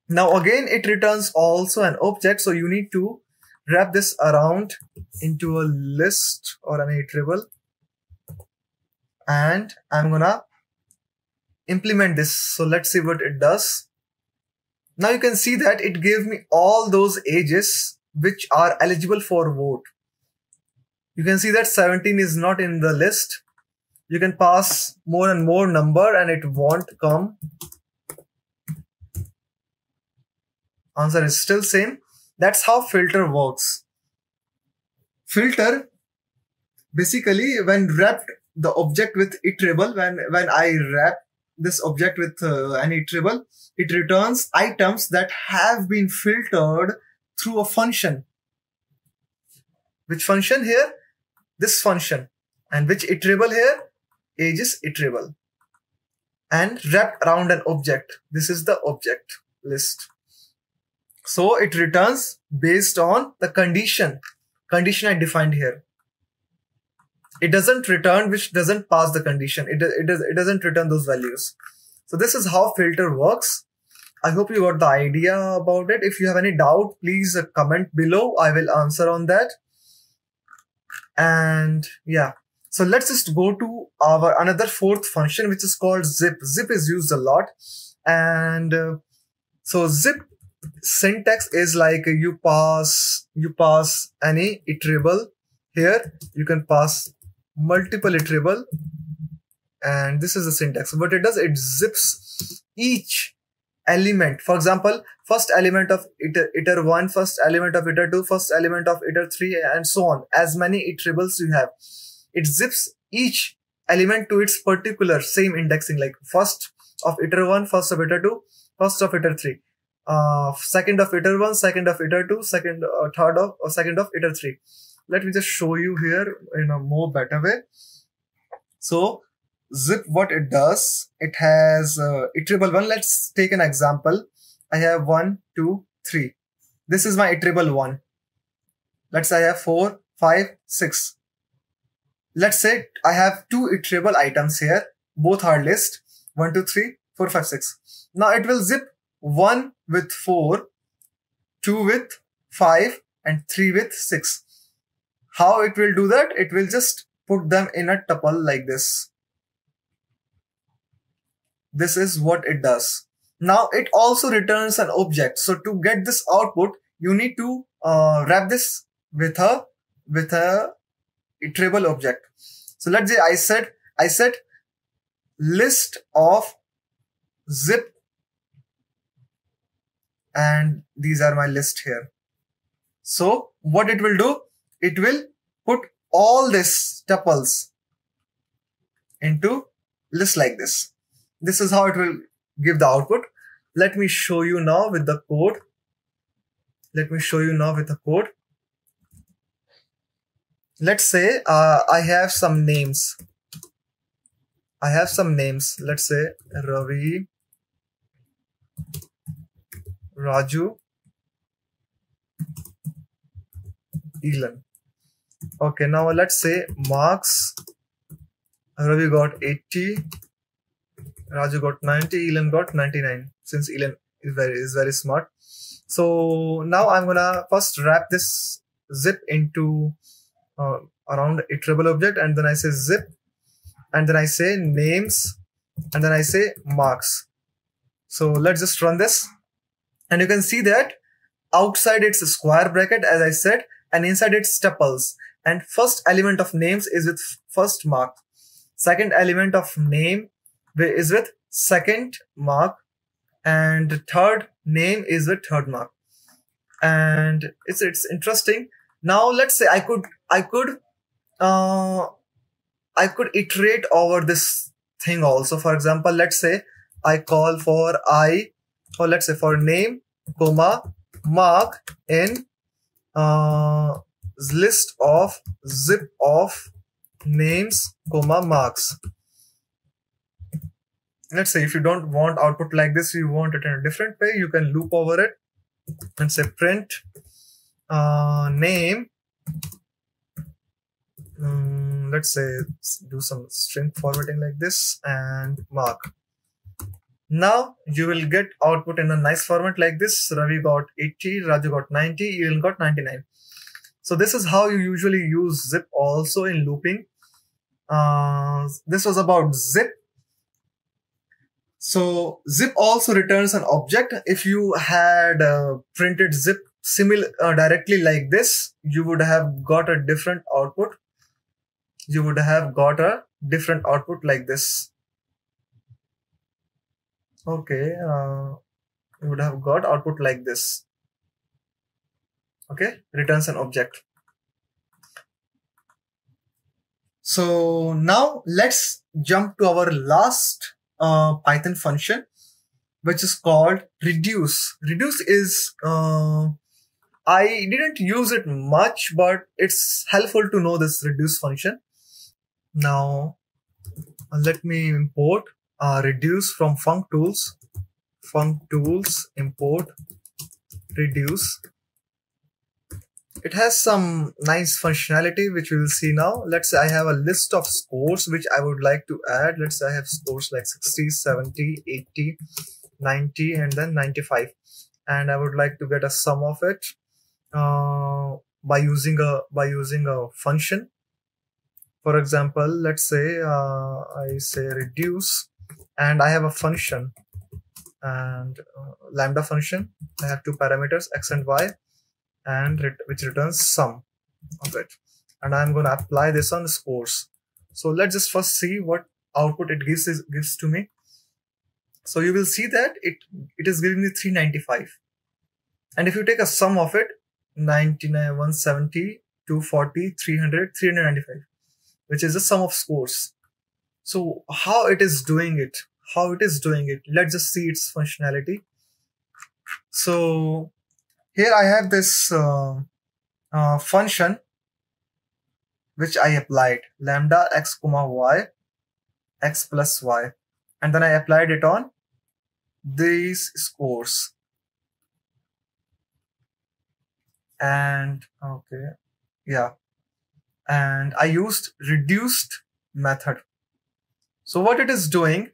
Now again it returns also an object, so you need to wrap this around into a list or an iterable, and I'm gonna implement this. So let's see what it does. Now you can see that it gave me all those ages which are eligible for vote. You can see that 17 is not in the list. You can pass more and more number and it won't come. Answer is still same. That's how filter works. filter basically when wrapped the object with iterable, when I wrap this object with an iterable, it returns items that have been filtered through a function. Which function here? This function. And which iterable here? Age is iterable. And wrapped around an object. This is the object list. So it returns based on the condition I defined here. It doesn't return which doesn't pass the condition. It doesn't return those values. So this is how filter works. I hope you got the idea about it. If you have any doubt, please comment below. I will answer on that. And yeah, so let's just go to our another fourth function, which is called zip. Zip is used a lot. And so zip syntax is like you pass any iterable. Here you can pass multiple iterable, and this is the syntax. What it does, it zips each element. For example, first element of iter 1, first element of iter 2, first element of iter 3, and so on. As many iterables you have, it zips each element to its particular same indexing, like first of iter 1, first of iter 2, first of iter 3, second of iter 1, second of iter 2, second of iter 3. Let me just show you here in a more better way. So zip, what it does, it has iterable 1. Let's take an example. I have 1, 2, 3. This is my iterable 1. Let's say I have 4, 5, 6. Let's say I have 2 iterable items here. Both are list 1, 2, 3, 4, 5, 6. Now it will zip 1 with 4, 2 with 5, and 3 with 6. How it will do that? It will just put them in a tuple like this. This is what it does. Now it also returns an object. So to get this output, you need to wrap this with a iterable object. So let's say I said list of zip, and these are my list here. So what it will do, it will put all these tuples into list like this. This is how it will give the output. Let me show you now with the code. Let's say I have some names. Let's say Ravi, Raju, Elan. Okay, now let's say marks. Ravi got 80, Raju got 90, Elan got 99. Since Elan is very smart. So now I'm gonna first wrap this zip into around iterable object, and then I say zip, and then I say names, and then I say marks. So let's just run this, and you can see that outside it's a square bracket, as I said, and inside it's tuples. And first element of names is with first mark. Second element of name is with second mark, and third name is with third mark. And it's interesting. Now let's say I could iterate over this thing also. For example, let's say I call for let's say for name, comma, mark in list of zip of names, comma, marks. Let's say if you don't want output like this, you want it in a different way, you can loop over it and say print name. Let's say do some string formatting like this, and mark. Now you will get output in a nice format like this. Ravi got 80, Raju got 90, Elan got 99. So this is how you usually use zip also in looping. This was about zip. So zip also returns an object. If you had printed zip directly like this, you would have got a different output. You would have got a different output like this. Okay, you would have got output like this. Okay, returns an object. So now let's jump to our last Python function, which is called reduce. Reduce is I didn't use it much, but it's helpful to know this reduce function. Now let me import reduce from functools. Functools import reduce. It has some nice functionality which we will see now. Let's say I have a list of scores which I would like to add. Let's say I have scores like 60, 70, 80, 90 and then 95, and I would like to get a sum of it by using a function. For example, let's say I say reduce, and I have a function and lambda function. I have two parameters x and y, and which returns sum of it, and I'm going to apply this on scores. So let's just first see what output it gives to me. So you will see that it is giving me 395, and if you take a sum of it, 99, 170, 240, 300, 395, which is the sum of scores. So how it is doing it? Let's just see its functionality. So here I have this function which I applied, lambda x comma y, x plus y, and then I applied it on these scores. And okay, yeah, and I used reduced method. So what it is doing,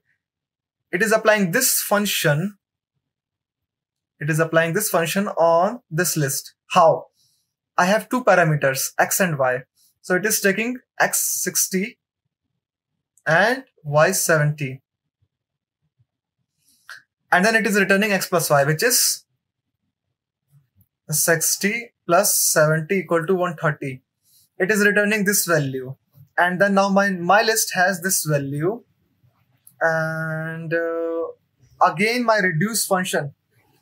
it is applying this function. It is applying this function on this list. How? I have two parameters, x and y. So it is taking x 60 and y 70. And then it is returning x plus y, which is 60 plus 70 equal to 130. It is returning this value. And then now my list has this value. And again, my reduce function,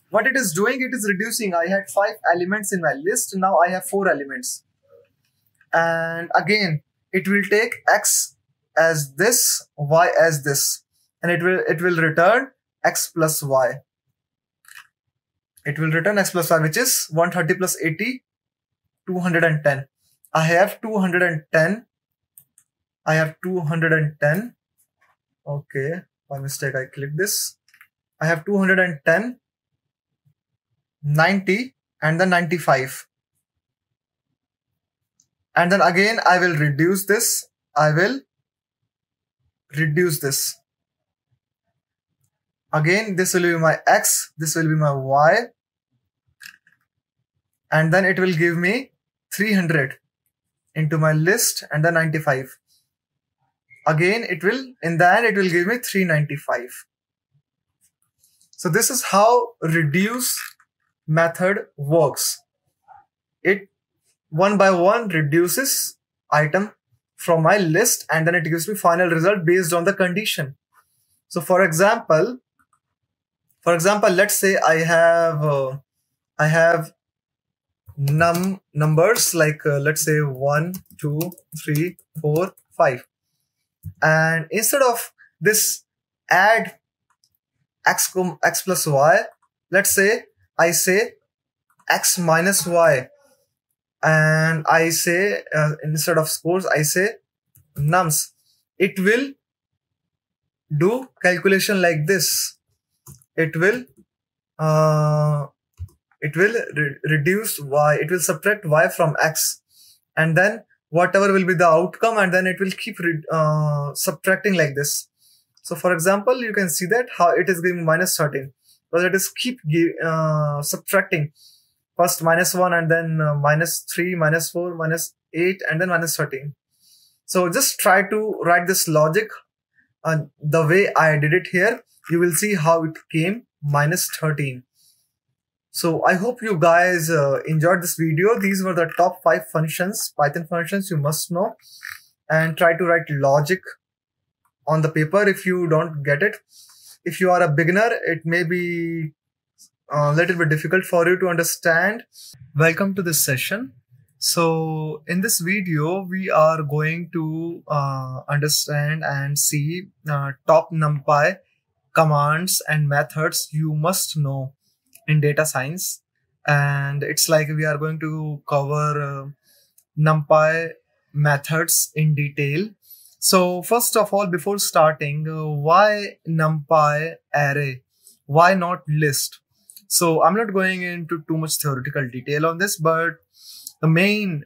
what it is doing, it is reducing. I had 5 elements in my list. Now I have 4 elements. And again, it will take x as this, y as this, and it will return x plus y. It will return x plus y, which is 130 plus 80, 210. I have 210. Okay, by mistake I clicked this. I have 210, 90, and then 95. And then again, I will reduce this. Again, this will be my x, this will be my y. And then it will give me 300 into my list and then 95. Again, in the end, it will give me 395. So this is how reduce method works. It one by one reduces item from my list, and then it gives me final result based on the condition. So for example, let's say I have numbers like let's say 1, 2, 3, 4, 5, and instead of this add x plus y, let's say I say x minus y, and I say instead of scores I say nums. It will do calculation like this. It will reduce y, it will subtract y from x, and then whatever will be the outcome, and then it will keep subtracting like this. So for example, you can see that how it is giving minus 13, because it is keep subtracting. First minus 1, and then minus 3, minus 4, minus 8, and then minus 13. So just try to write this logic the way I did it here. You will see how it came minus 13. So I hope you guys enjoyed this video. These were the top 5 functions, Python functions you must know, and try to write logic on the paper if you don't get it. If you are a beginner, it may be a little bit difficult for you to understand. Welcome to this session. So in this video, we are going to understand and see top NumPy commands and methods you must know in data science. And it's like we are going to cover NumPy methods in detail. So first of all, before starting, why NumPy array? Why not list? So I'm not going into too much theoretical detail on this, but the main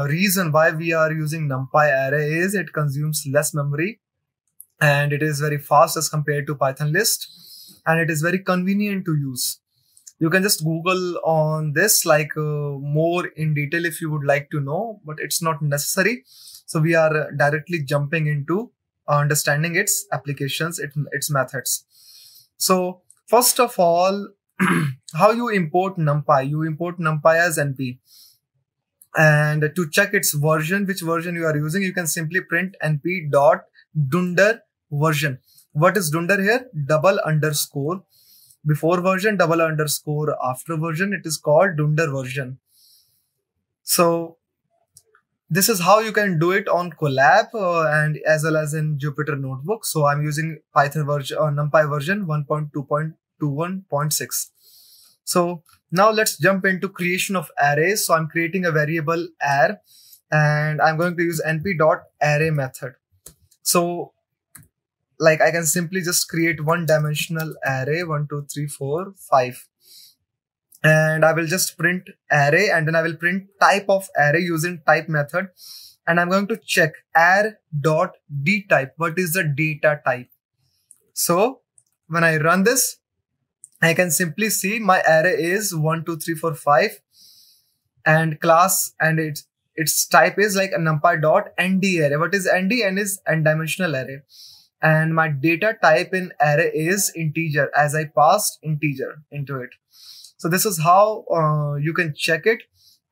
reason why we are using NumPy array is it consumes less memory and it is very fast as compared to Python list, and it is very convenient to use. You can just Google on this more in detail if you would like to know, but it's not necessary. So we are directly jumping into understanding its applications, its methods. So first of all, how you import NumPy? You import NumPy as NP. And to check its version, which version you are using, you can simply print np.dunder version. What is dunder here? Double underscore. Before version, double underscore after version. It is called dunder version. So this is how you can do it on Colab and as well as in Jupyter Notebook. So I'm using Python version, NumPy version 1.2.21.6. So now let's jump into creation of arrays. So I'm creating a variable array and I'm going to use np.array method. So like I can simply just create one dimensional array 1, 2, 3, 4, 5. And I will just print array and then I will print type of array using type method. And I'm going to check array.dtype. What is the data type? So when I run this, I can simply see my array is 1, 2, 3, 4, 5 and class, and its type is like a numpy.nd array. What is nd? N is n-dimensional array. And my data type in array is integer, as I passed integer into it. So this is how you can check it.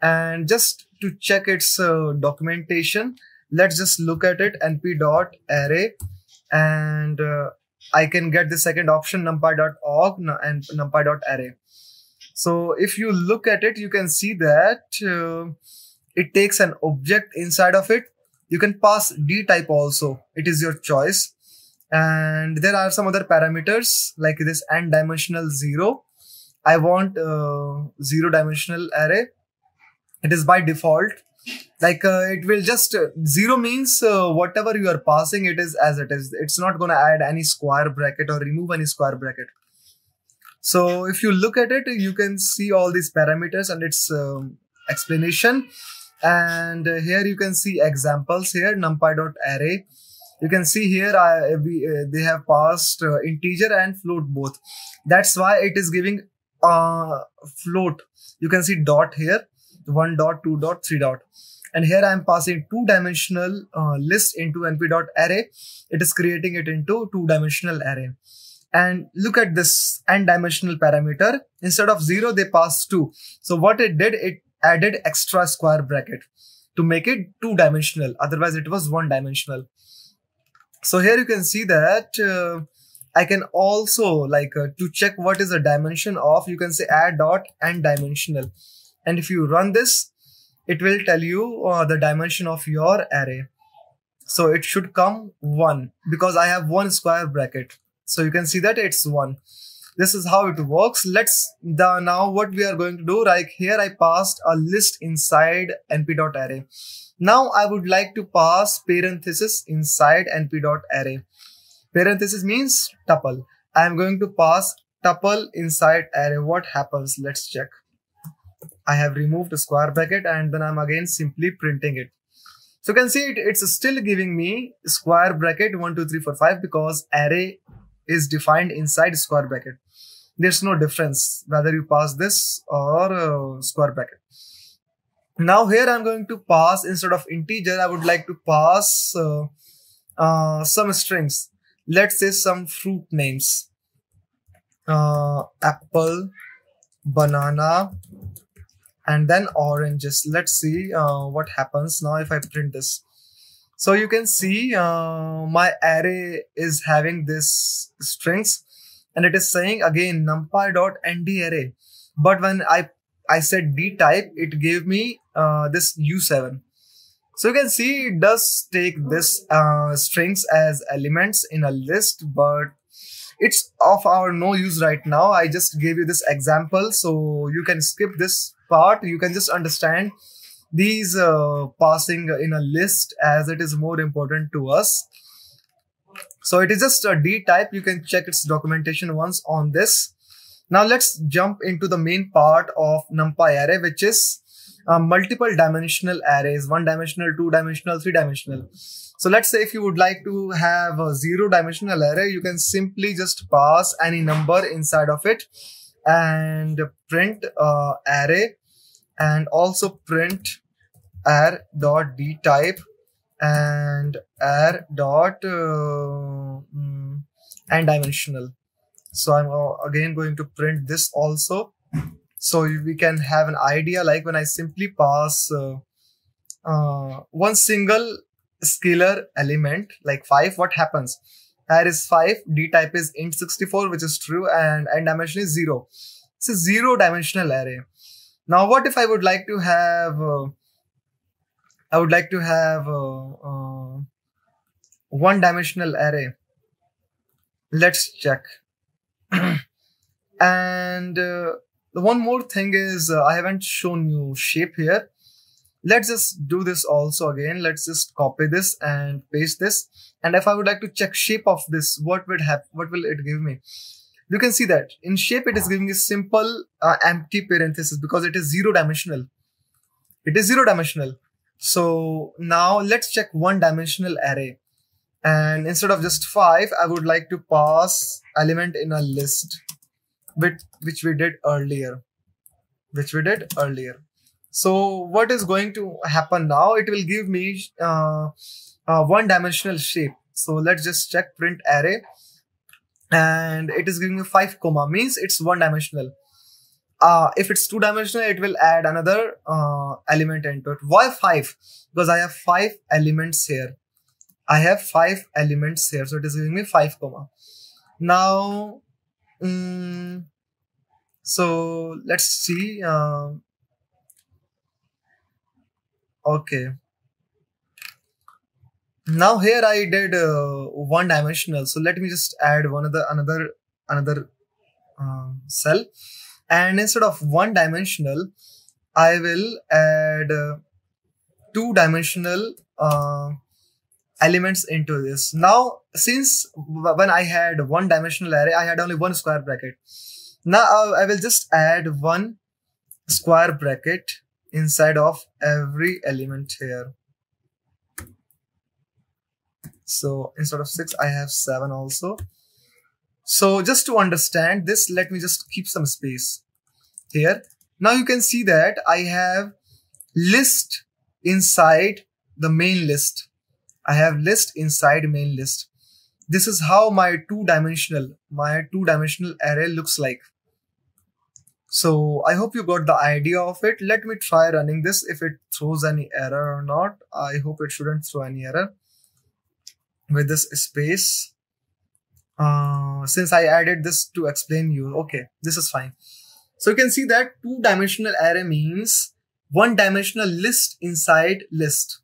And just to check its documentation, let's just look at it, np.array, and I can get the second option, numpy.org and numpy.array. So if you look at it, you can see that it takes an object inside of it. You can pass dtype also. It is your choice. And there are some other parameters like this n-dimensional 0. I want 0-dimensional array. It is by default. Like it will just 0 means whatever you are passing, it is as it is. It's not going to add any square bracket or remove any square bracket. So if you look at it, you can see all these parameters and its explanation. And here you can see examples here, numpy.array. You can see here they have passed integer and float both. That's why it is giving float. You can see dot here, 1 dot, 2 dot, 3 dot. And here I am passing 2-dimensional list into np.array. It is creating it into 2-dimensional array. And look at this n-dimensional parameter. Instead of 0, they passed 2. So what it did, it added extra square bracket to make it 2-dimensional. Otherwise, it was 1-dimensional. So here you can see that I can also to check what is the dimension of, you can say add dot n-dimensional. And if you run this, it will tell you the dimension of your array. So it should come 1 because I have 1 square bracket. So you can see that it's 1. This is how it works. Now what we are going to do, like here I passed a list inside np.array. Now I would like to pass parenthesis inside np.array. Parenthesis means tuple. I am going to pass tuple inside array. What happens? Let's check. I have removed a square bracket and then I'm again simply printing it. So you can see it's still giving me square bracket 1, 2, 3, 4, 5 because array is defined inside square bracket. There's no difference whether you pass this or square bracket. Now here I'm going to pass, instead of integer, I would like to pass some strings. Let's say some fruit names. Apple, banana, and then oranges. Let's see what happens now if I print this. So you can see my array is having this strings and it is saying again numpy.nd array. But when I I said D type, it gave me this U7. So you can see it does take this strings as elements in a list, but it's of our no use right now. I just gave you this example, so you can skip this part. You can just understand these passing in a list as it is more important to us. So it is just a D type. You can check its documentation once on this. Now let's jump into the main part of NumPy array, which is multiple dimensional arrays, 1-dimensional, 2-dimensional, 3-dimensional. So let's say if you would like to have a 0-dimensional array, you can simply just pass any number inside of it and print array, and also print ar.dtype and n-dimensional. So I'm again going to print this also, so we can have an idea. Like when I simply pass one single scalar element like 5, what happens? Here is 5, D type is int64, which is true, and n-dimension is 0. It's a 0-dimensional array. Now what if I would like to have one-dimensional array? Let's check. And one more thing is I haven't shown you shape here. Let's just do this also again. Let's just copy this and paste this. And if I would like to check shape of this, what will it give me? You can see that in shape it is giving a simple empty parenthesis because it is 0-dimensional. It is 0-dimensional. So now let's check 1-dimensional array. And instead of just 5, I would like to pass element in a list, which we did earlier. So what is going to happen now? It will give me 1-dimensional shape. So let's just check print array, and it is giving me 5 comma, means it's 1-dimensional. If it's 2-dimensional, it will add another element into it. Why 5? Because I have 5 elements here. So it is giving me 5 comma. Now, so let's see. Okay. Now here I did 1-dimensional. So let me just add another cell, and instead of 1-dimensional, I will add 2-dimensional elements into this. Now, since when I had 1-dimensional array, I had only 1 square bracket. Now I will just add 1 square bracket inside of every element here. So instead of 6, I have 7 also. So just to understand this, let me just keep some space here. Now you can see that I have list inside the main list. I have list inside main list. This is how my two-dimensional array looks like. So I hope you got the idea of it. Let me try running this, if it throws any error or not. I hope it shouldn't throw any error with this space. Since I added this to explain you. Okay, this is fine. So you can see that two-dimensional array means 1-dimensional list inside list.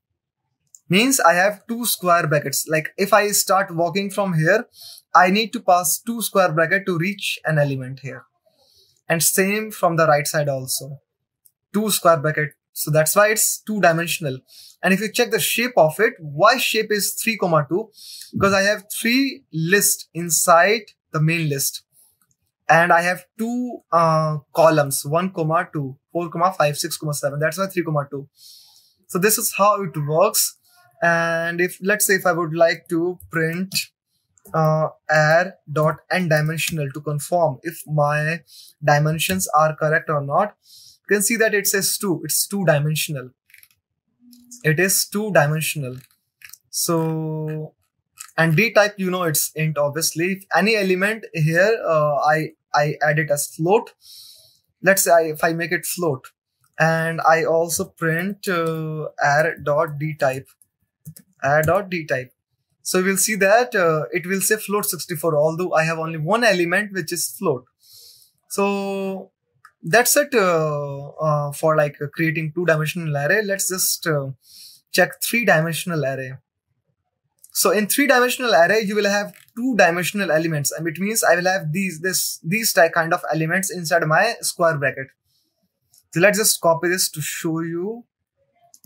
Means I have 2 square brackets. Like if I start walking from here, I need to pass 2 square bracket to reach an element here. And same from the right side also, 2 square bracket. So that's why it's 2-dimensional. And if you check the shape of it, why shape is 3, 2? Because I have 3 lists inside the main list. And I have 2 columns, 1, 2, 4, 5, 6, 7. That's why 3, 2. So this is how it works. And if, let's say, if I would like to print ar.n-dimensional to confirm if my dimensions are correct or not, you can see that it says 2. It's 2-dimensional. It is 2-dimensional. So, and D type, you know, it's int, obviously. If any element here, I add it as float. Let's say if I make it float, and I also print ar.dtype. So we'll see that it will say float 64, although I have only one element which is float. So That's it for like creating two-dimensional array. Let's just check three-dimensional array. So in three-dimensional array, you will have two-dimensional elements, and it means I will have these kind of elements inside my square bracket. So let's just copy this to show you.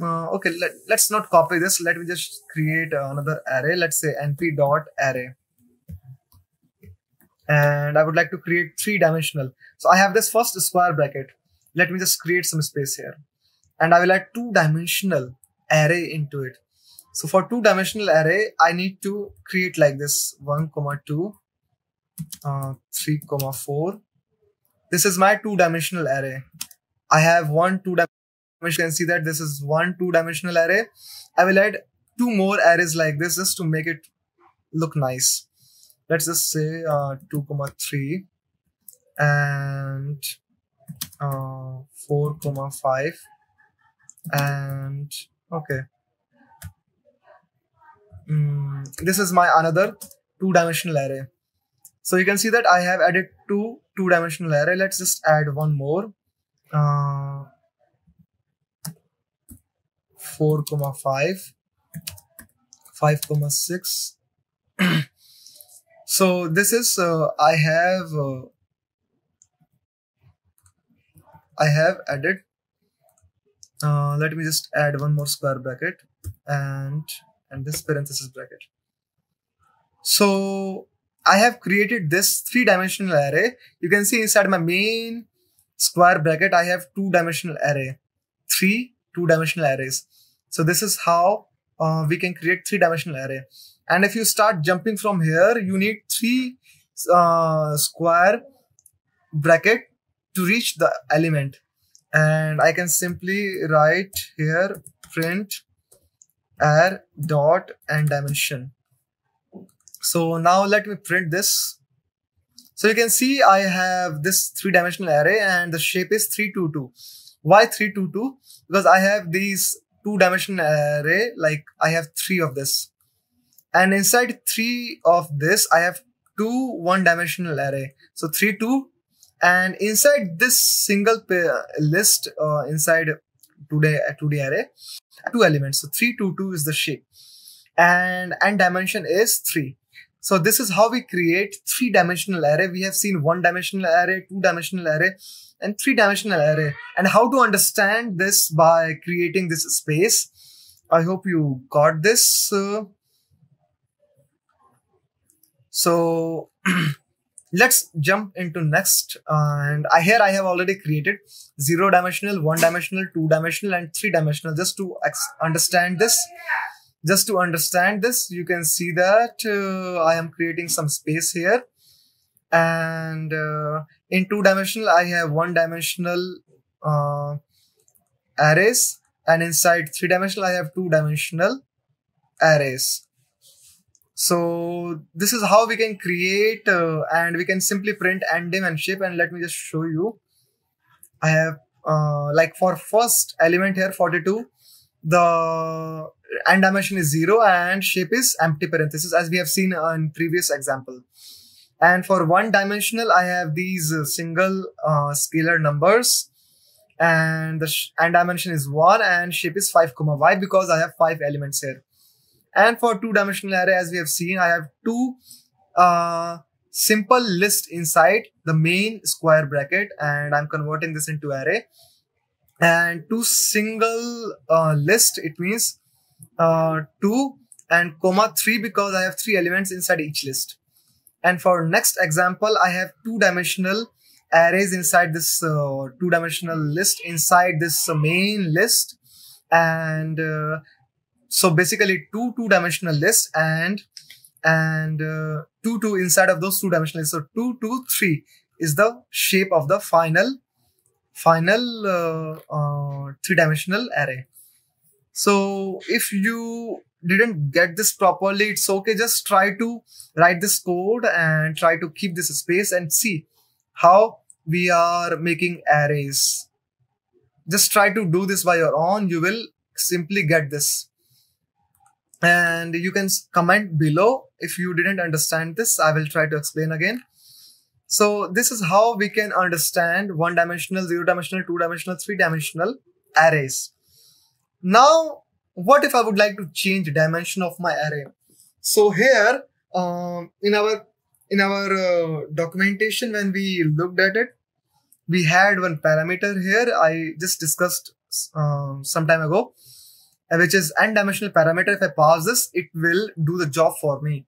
Okay, let's not copy this. Let me just create another array. Let's say np.array. And I would like to create three-dimensional. So I have this first square bracket. Let me just create some space here. And I will add two-dimensional array into it. So for two-dimensional array, I need to create like this 1, 2, 3, 4. This is my two-dimensional array. I have one two-dimensional. You can see that this is one two-dimensional array. I will add two more arrays like this just to make it look nice. Let's just say 2, 3 and 4, 5 and okay. This is my another two-dimensional array. So you can see that I have added two-dimensional array. Let's just add one more. 4, 5, 5, 6. So this is I have added. Let me just add one more square bracket and this parenthesis bracket. So I have created this three-dimensional array. You can see inside my main square bracket I have two-dimensional array, three two-dimensional arrays. So this is how we can create three-dimensional array. And if you start jumping from here, you need three square bracket to reach the element. And I can simply write here print array dot and dimension. So now let me print this. So you can see I have this three-dimensional array and the shape is 322. Why 322? Because I have these two-dimensional array, like I have three of this. And inside three of this, I have two one-dimensional array. So 3, 2. And inside this single list, inside 2D array, two elements. So 3, 2, 2 is the shape. And dimension is 3. So this is how we create three-dimensional array. We have seen one-dimensional array, two-dimensional array, and three-dimensional array. And how to understand this by creating this space. I hope you got this. So let's jump into next. And here I have already created 0-dimensional, 1-dimensional, 2-dimensional, and 3-dimensional just to understand this. Just to understand this, you can see that I am creating some space here. And in 2-dimensional, I have 1-dimensional arrays. And inside 3-dimensional, I have 2-dimensional arrays. So this is how we can create and we can simply print dim and shape. And let me just show you. I have like for first element here 42, the dimension is 0 and shape is empty parenthesis as we have seen in previous example. And for 1-dimensional, I have these single scalar numbers and the dimension is 1 and shape is 5, why? Because I have 5 elements here. And for 2-dimensional array, as we have seen, I have two simple list inside the main square bracket, and I'm converting this into array. And two single list, it means 2 and 3 because I have 3 elements inside each list. And for next example, I have 2-dimensional arrays inside this 2-dimensional list inside this main list. And so basically two 2-dimensional lists and 2, 2 inside of those 2-dimensional lists. So 2, 2, 3 is the shape of the final 3-dimensional array. So if you didn't get this properly, it's okay. Just try to write this code and try to keep this space and see how we are making arrays. Just try to do this by your own. You will simply get this. And you can comment below if you didn't understand this. I will try to explain again. So this is how we can understand one-dimensional, zero-dimensional, two-dimensional, three-dimensional arrays. Now, what if I would like to change dimension of my array? So here, in our documentation, when we looked at it, we had one parameter here. I just discussed some time ago, which is n-dimensional parameter. If I pass this, it will do the job for me,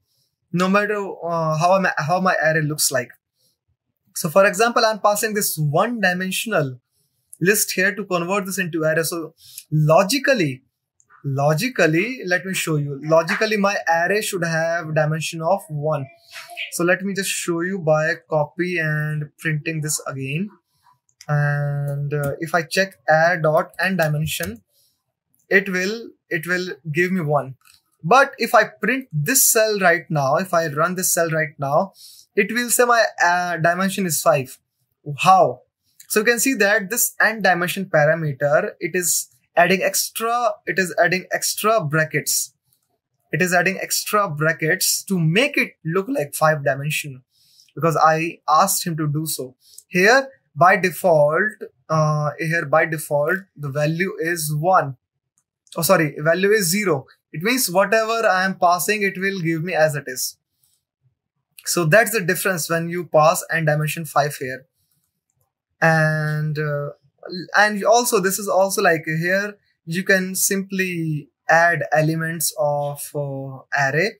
no matter how my array looks like. So for example, I'm passing this one-dimensional list here to convert this into array. So logically, let me show you. Logically, my array should have dimension of 1. So let me just show you by copy and printing this again. And if I check array.n-dimension, it will give me 1. But if I print this cell right now, if I run this cell right now, it will say my dimension is 5. How? So you can see that this n-dimension parameter, it is adding extra brackets. It is adding extra brackets to make it look like 5 dimension, because I asked him to do so. Here by default, the value is 1. Oh, sorry, value is 0. It means whatever I am passing, it will give me as it is. So that's the difference when you pass n-dimension 5 here. And also this is also like here you can simply add elements of array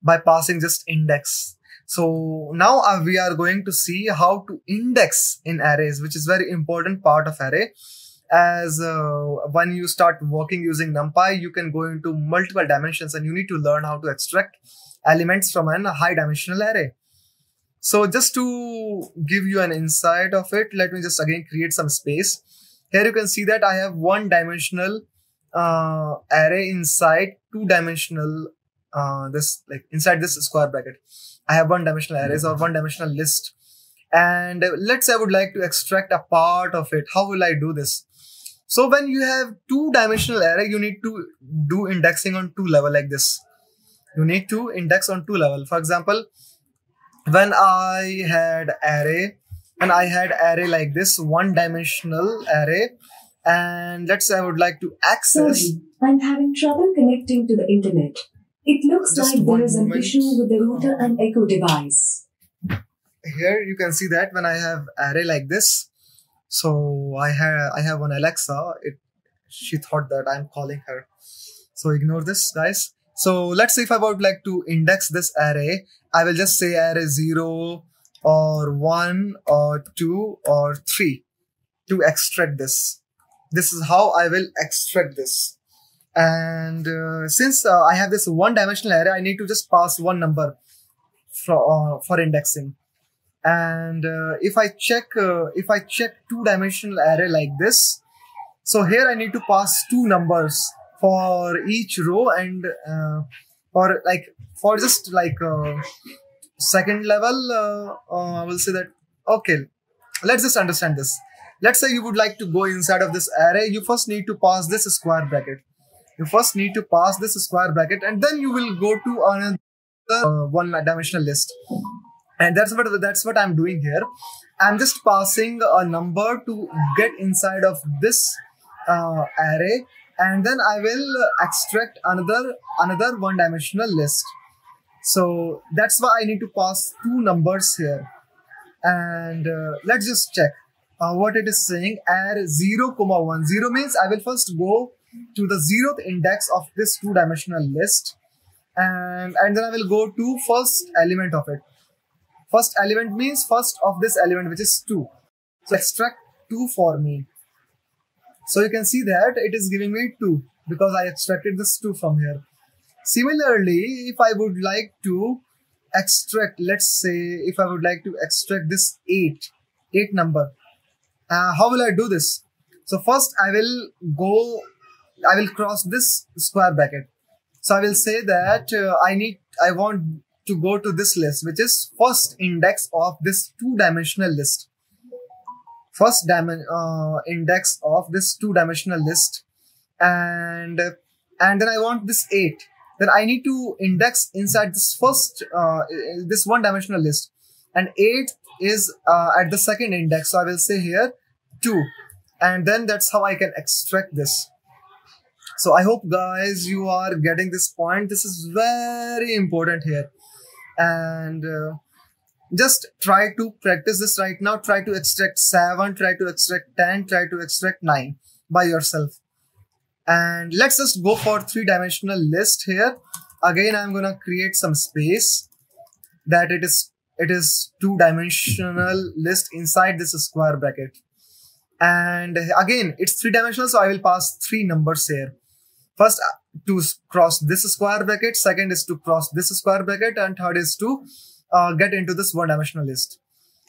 by passing just index. So now we are going to see how to index in arrays, which is very important part of array. As when you start working using Numpy, you can go into multiple dimensions and you need to learn how to extract elements from a high dimensional array. So just to give you an insight of it, let me just again create some space. Here you can see that I have one-dimensional array inside two-dimensional inside this square bracket. I have one-dimensional arrays or one-dimensional list. And let's say I would like to extract a part of it. How will I do this? So when you have two-dimensional array, you need to do indexing on 2 level like this. You need to index on 2 level. For example, when I had array like this, one-dimensional array, and let's say I would like to access. Sorry, I'm having trouble connecting to the internet. It looks like there is an issue with the router and echo device. Here you can see that when I have array like this, so I have one Alexa. She thought that I'm calling her, so ignore this, guys. So let's say if I would like to index this array, I will just say array 0 or 1 or 2 or 3 to extract this. This is how I will extract this. And since I have this one-dimensional array, I need to just pass one number for indexing. And if I check two-dimensional array like this, so here I need to pass 2 numbers for each row, and for just like second level, I will say that, okay, let's just understand this. Let's say you would like to go inside of this array. You first need to pass this square bracket. And then you will go to another one-dimensional list. And that's what I'm doing here. I'm just passing a number to get inside of this array, and then I will extract another one-dimensional list. So that's why I need to pass 2 numbers here. And let's just check what it is saying. Array 0, 1. 0 means I will first go to the 0th index of this two-dimensional list, and then I will go to first element of it. First element means first of this element, which is 2. So extract 2 for me. So you can see that it is giving me 2 because I extracted this 2 from here. Similarly, if I would like to extract, let's say if I would like to extract this 8 number, how will I do this? So first I will cross this square bracket. So I will say that I want to go to this list, which is first index of this two-dimensional list. Index of this two-dimensional list, and then I want this 8. Then I need to index inside this first this one-dimensional list. and 8th is at the second index. So I will say here 2, and then that's how I can extract this. So I hope guys you are getting this point. This is very important here, and just try to practice this right now. Try to extract 7, try to extract 10, try to extract 9 by yourself. And let's just go for 3-dimensional list here. Again, I'm gonna create some space that it is 2-dimensional list inside this square bracket. And again, it's 3-dimensional, so I will pass 3 numbers here. First, to cross this square bracket, second is to cross this square bracket, and third is to get into this 1-dimensional list.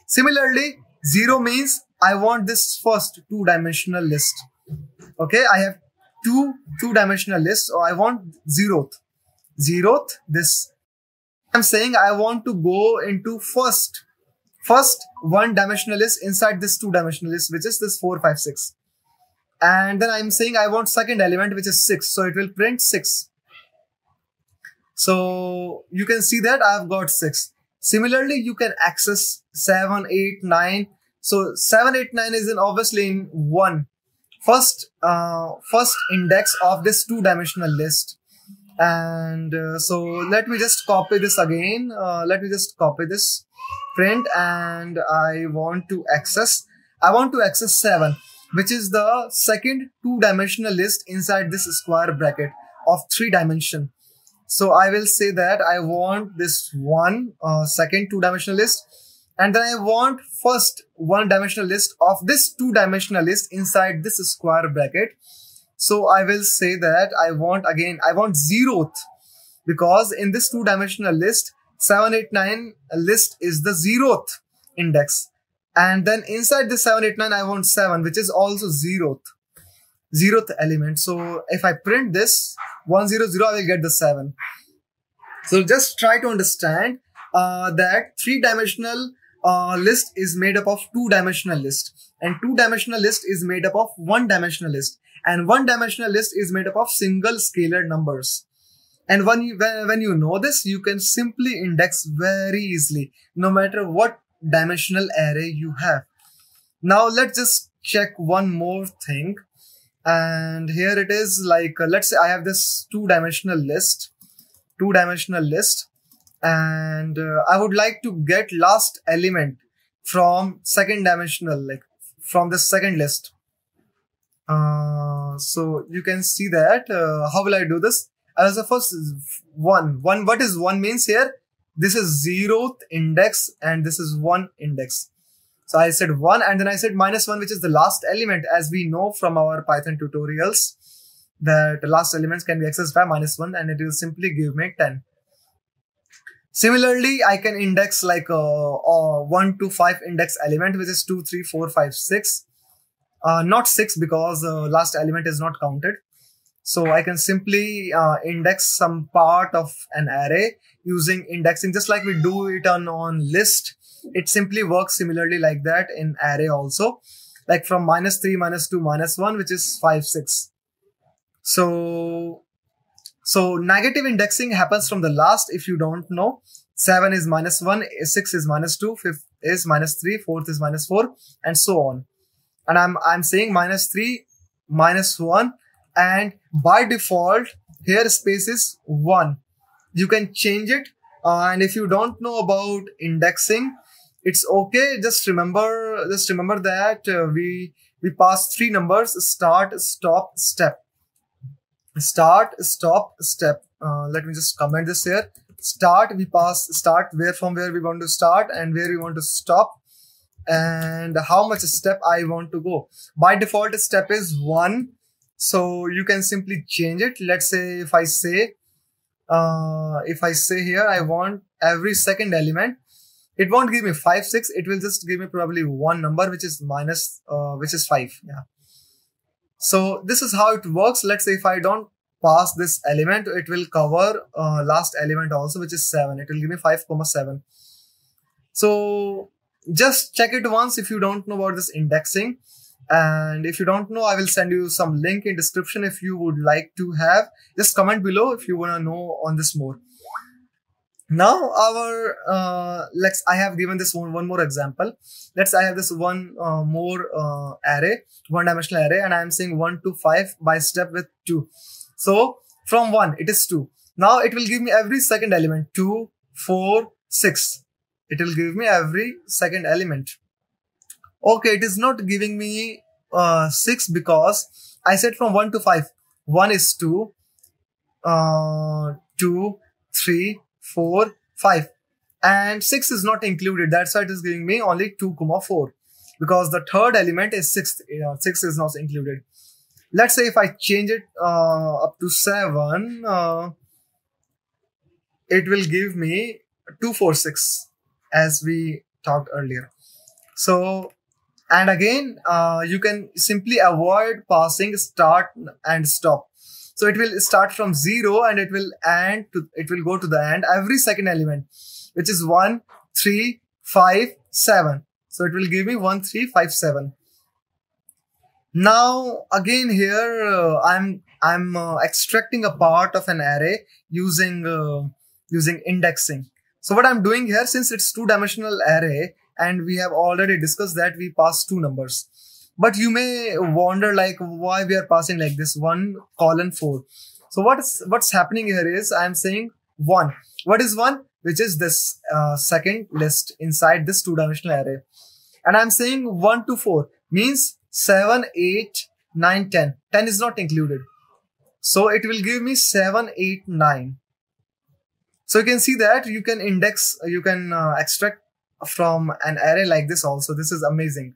Similarly, 0 means I want this first 2-dimensional list. Okay, I have 2-dimensional lists, so I want 0th. This I'm saying I want to go into first 1-dimensional list inside this 2-dimensional list, which is this 4, 5, 6. And then I'm saying I want second element, which is 6. So it will print 6. So you can see that I've got 6. Similarly, you can access 7, 8, 9. So 7, 8, 9 is obviously in 1. First index of this 2-dimensional list. And so let me just copy this again. Let me just copy this, print, and I want to access 7, which is the second 2-dimensional list inside this square bracket of 3 dimension. So I will say that I want this second 2-dimensional list, and then I want first 1-dimensional list of this 2-dimensional list inside this square bracket. So I will say that I want 0th, because in this 2-dimensional list, 7, 8, 9 list is the 0th index. And then inside the 7, 8, 9, I want 7, which is also 0th element. So if I print this 1, 0, 0, I will get the 7. So just try to understand that 3-dimensional list is made up of 2-dimensional list, and 2-dimensional list is made up of 1-dimensional list, and 1-dimensional list is made up of single scalar numbers. And when you know this, you can simply index very easily, no matter what dimensional array you have. Now let's just check one more thing. And here it is, like let's say I have this 2-dimensional list, and I would like to get last element from second dimensional, like from the second list. So you can see that how will I do this? As the first 1. What is 1 means here? This is 0th index and this is 1 index. So I said 1, and then I said -1, which is the last element, as we know from our Python tutorials that the last elements can be accessed by -1, and it will simply give me 10. Similarly, I can index like a 1 to 5 index element, which is 2, 3, 4, 5, 6. Not 6, because last element is not counted. So I can simply index some part of an array using indexing, just like we do it on list. It simply works similarly like that in array also, like from -3, -2, -1, which is 5, 6. So negative indexing happens from the last, if you don't know. 7 is -1, 6 is -2, 5th is -3, 4th is -4, and so on. And I'm saying -3, -1, and by default here space is 1. You can change it, and if you don't know about indexing, it's okay. Just remember that we pass 3 numbers: start, stop, step. Start, stop, step. Let me just comment this here. Start, we pass start, from where we want to start and where we want to stop, and how much step I want to go. By default, step is 1. So you can simply change it. Let's say if I say here I want every second element, it won't give me 5, 6. It will just give me probably one number, which is 5. Yeah. So this is how it works. Let's say if I don't pass this element, it will cover last element also, which is 7. It will give me 5, 7. So just check it once if you don't know about this indexing. And if you don't know, I will send you some link in description if you would like to have. Just comment below if you want to know on this more. Now our I have given this one more example. I have this one more array, one dimensional array, and I am saying 1 to 5 by step with 2. So from 1 it is 2. Now it will give me every second element, 2, 4, 6. It will give me every second element. Okay, it is not giving me 6 because I said from 1 to 5. 1 is 2, 2, 3, 4, 5, and 6 is not included. That's why it is giving me only 2, 4, because the third element is 6. 6 is not included. Let's say if I change it up to 7, it will give me 2, 4, 6 as we talked earlier. So, and again, you can simply avoid passing start and stop. So it will start from 0 and it will go to the end every second element, which is 1, 3, 5, 7. So it will give me 1, 3, 5, 7. Now again here I'm extracting a part of an array using indexing. So what I'm doing here, since it's two-dimensional array and we have already discussed that we pass 2 numbers. But you may wonder like why we are passing like this 1, 4. So what's happening here is I'm saying 1. What is 1? Which is this second list inside this two-dimensional array. And I'm saying 1 to 4 means 7, 8, 9, 10. 10 is not included. So it will give me 7, 8, 9. So you can see that you can index, you can extract from an array like this also. This is amazing.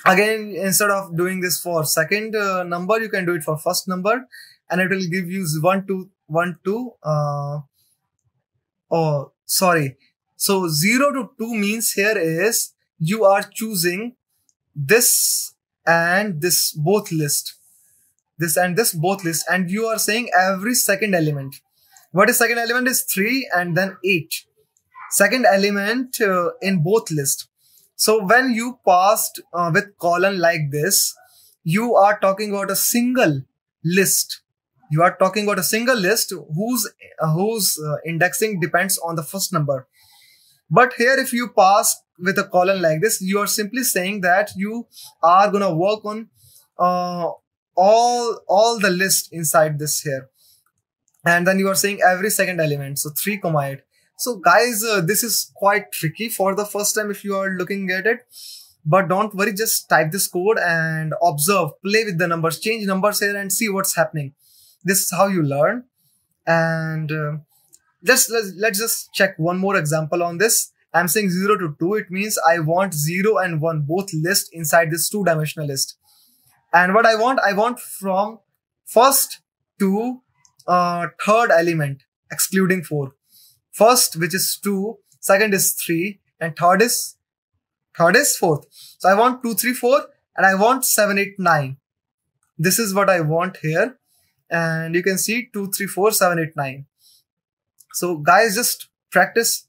Again, instead of doing this for second number, you can do it for first number, and it will give you 1 to So 0 to 2 means here is you are choosing this and this both list. This and this both list, and you are saying every second element. What is second element is 3 and then 8. Second element in both lists. So when you passed with colon like this, you are talking about a single list. You are talking about a single list whose indexing depends on the first number. But here, if you pass with a colon like this, you are simply saying that you are gonna work on all the list inside this here, and then you are saying every second element. So 3, 8. So guys, this is quite tricky for the first time if you are looking at it, but don't worry, just type this code and observe, play with the numbers, change numbers here and see what's happening. This is how you learn. And let's just check one more example on this. I'm saying 0 to 2. It means I want 0 and 1 both list inside this two-dimensional list. And what I want from first to third element, excluding 4. First, which is 2, second is 3, and third is 4th. So I want 2, 3, 4, and I want 7, 8, 9. This is what I want here. And you can see 2, 3, 4, 7, 8, 9. So guys, just practice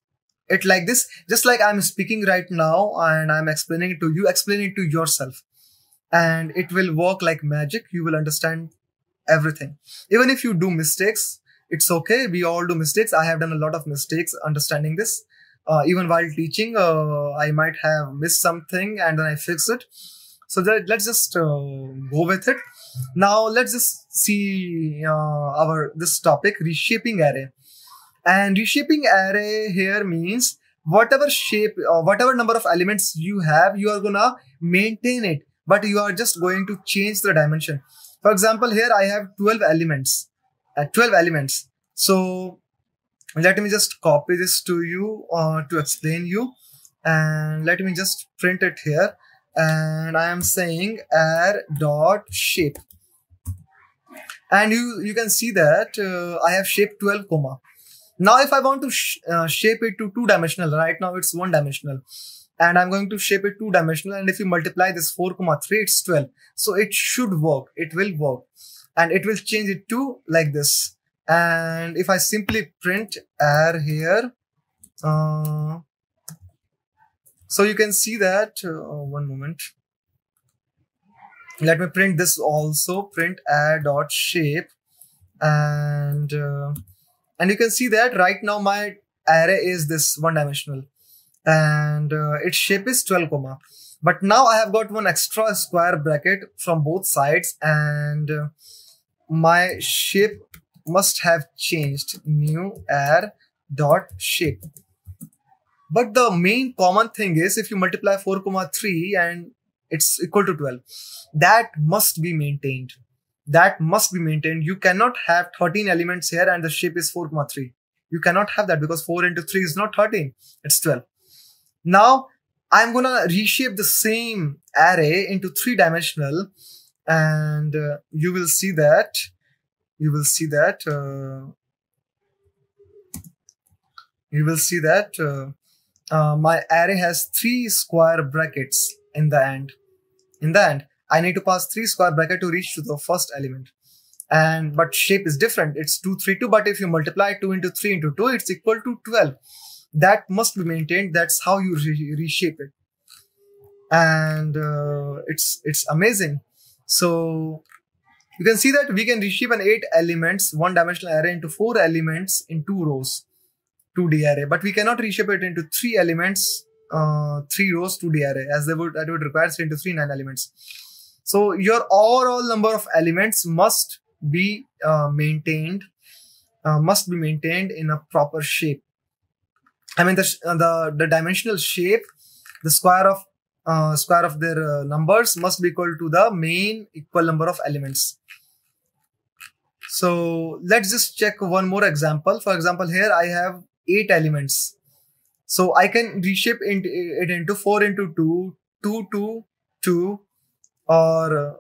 it like this. Just like I'm speaking right now and I'm explaining it to you, explain it to yourself. And it will work like magic. You will understand everything. Even if you do mistakes, it's okay. We all do mistakes. I have done a lot of mistakes understanding this. Even while teaching, I might have missed something and then I fix it. So let's just go with it. Now let's just see this topic, reshaping array. And reshaping array here means whatever shape or whatever number of elements you have, you are gonna maintain it, but you are just going to change the dimension. For example, here I have 12 elements. So let me just copy this to you to explain you, and let me just print it here. And I am saying array.shape, and you can see that I have shape 12 comma. Now if I want to shape it to two-dimensional, right now it's one-dimensional, and I'm going to shape it two-dimensional, and if you multiply this 4, 3, it's 12. So it should work, it will work, and it will change it to like this. And if I simply print array here, so you can see that, one moment. Let me print this also, print array.shape, and And you can see that right now my array is this one dimensional, and its shape is 12 comma. But now I have got one extra square bracket from both sides, and my shape must have changed. New array dot shape. But the main common thing is if you multiply 4 comma 3 and it's equal to 12, that must be maintained. That must be maintained. You cannot have 13 elements here and the shape is 4 comma 3. You cannot have that because 4 into 3 is not 13, it's 12. Now I'm gonna reshape the same array into 3-dimensional, and you will see that my array has 3 square brackets in the end. I need to pass 3 square bracket to reach to the first element. But shape is different. It's 2, 3, 2. But if you multiply 2 into 3 into 2, it's equal to 12. That must be maintained. That's how you reshape it. And it's amazing. So you can see that we can reshape an 8 elements, 1-dimensional array into 4 elements in 2 rows, 2D array. But we cannot reshape it into 3 elements, 3 rows, 2D array, as that would require 3 into 3, 9 elements. So your overall number of elements must be maintained in a proper shape. I mean the dimensional shape, the square of their numbers must be equal to the main equal number of elements. So let's just check one more example. For example, here I have 8 elements. So I can reshape it into 4 into 2, 2, 2, 2, or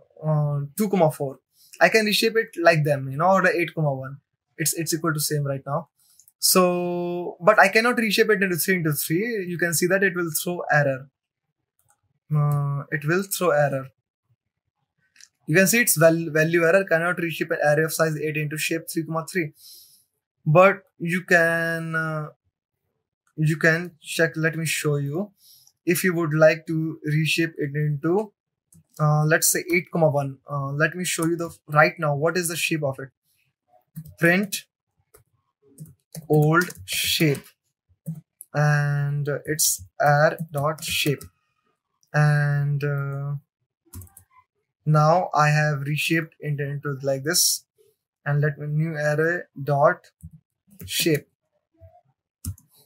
2, 4. I can reshape it like them, or the 8, 1. It's equal to same right now. So, but I cannot reshape it into 3 into 3. You can see that it will throw error. You can see its value error, cannot reshape an array of size 8 into shape 3, 3. But you can check. Let me show you. If you would like to reshape it into let's say 8, 1. Let me show you right now what is the shape of it. Print old shape, and it's array.shape. And now I have reshaped it into like this, and let me new array dot shape.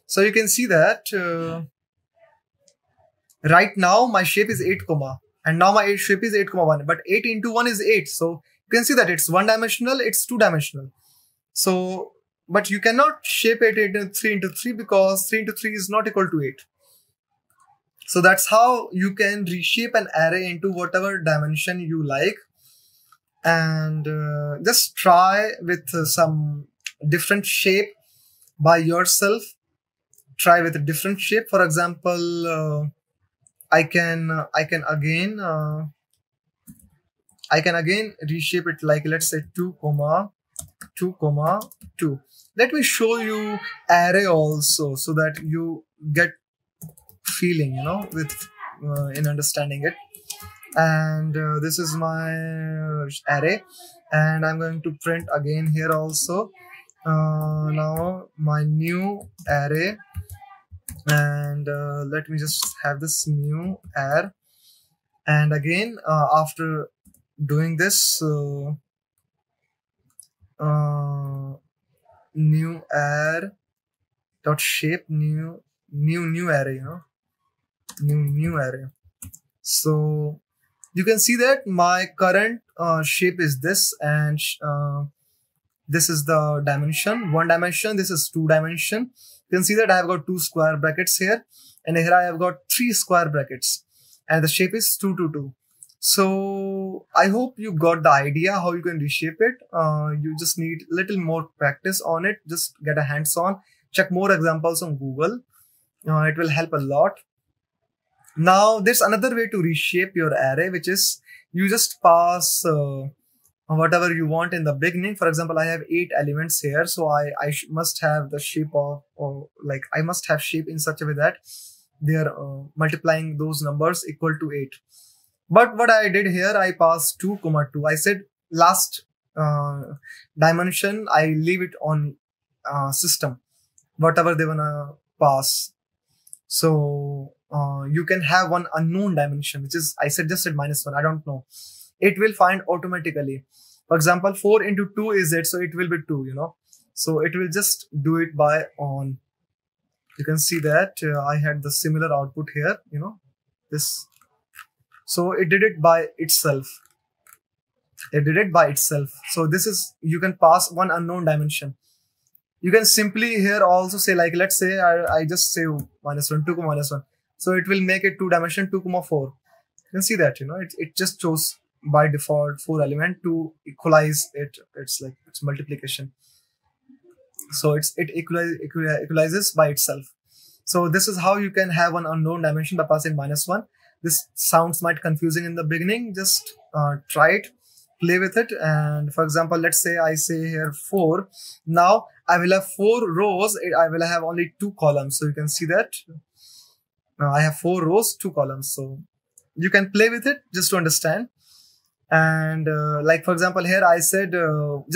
So you can see that right now my shape is 8 comma, and now my shape is 8 1. But 8 into 1 is 8. So you can see that it's 1-dimensional, it's 2-dimensional. So, but you cannot shape it into 3 into 3 because 3 into 3 is not equal to 8. So that's how you can reshape an array into whatever dimension you like. And just try with some different shape by yourself. Try with a different shape. For example, I can again reshape it like, let's say 2, 2, 2. Let me show you array also so that you get feeling, with in understanding it. And this is my array, and I'm going to print again here also. Now my new array, and let me just have this new array. And again, after doing this, new array dot shape, new array, new array. So you can see that my current shape is this, and this is the dimension, 1 dimension. This is 2 dimension. You can see that I have got 2 square brackets here, and here I have got 3 square brackets, and the shape is 2, 2, 2. So I hope you got the idea how you can reshape it. You just need a little more practice on it. Just get a hands on, check more examples on Google. It will help a lot. Now there's another way to reshape your array, which is you just pass whatever you want in the beginning. For example, I have 8 elements here, so I must have the shape of, like I must have shape in such a way that they are multiplying those numbers equal to 8. But what I did here, I passed 2, 2. I said last dimension I leave it on system, whatever they wanna pass. So you can have one unknown dimension, which is, I said -1. I don't know. It will find automatically. For example, 4 into 2 is 8, so it will be 2, So it will just do it by on. You can see that I had the similar output here, this. So it did it by itself. It did it by itself. So this is, you can pass one unknown dimension. You can simply here also say, like, let's say I just say -1, 2, -1. So it will make it 2 dimension 2, 4. You can see that, it just chose by default 4 element to equalize it. It's like it's multiplication. So it equalizes by itself. So this is how you can have an unknown dimension by passing -1. This sounds might confusing in the beginning. Just try it, play with it. And for example, let's say I say here 4. Now I will have 4 rows. I will have only 2 columns. So you can see that now I have 4 rows, 2 columns. So you can play with it just to understand. And like for example, here I said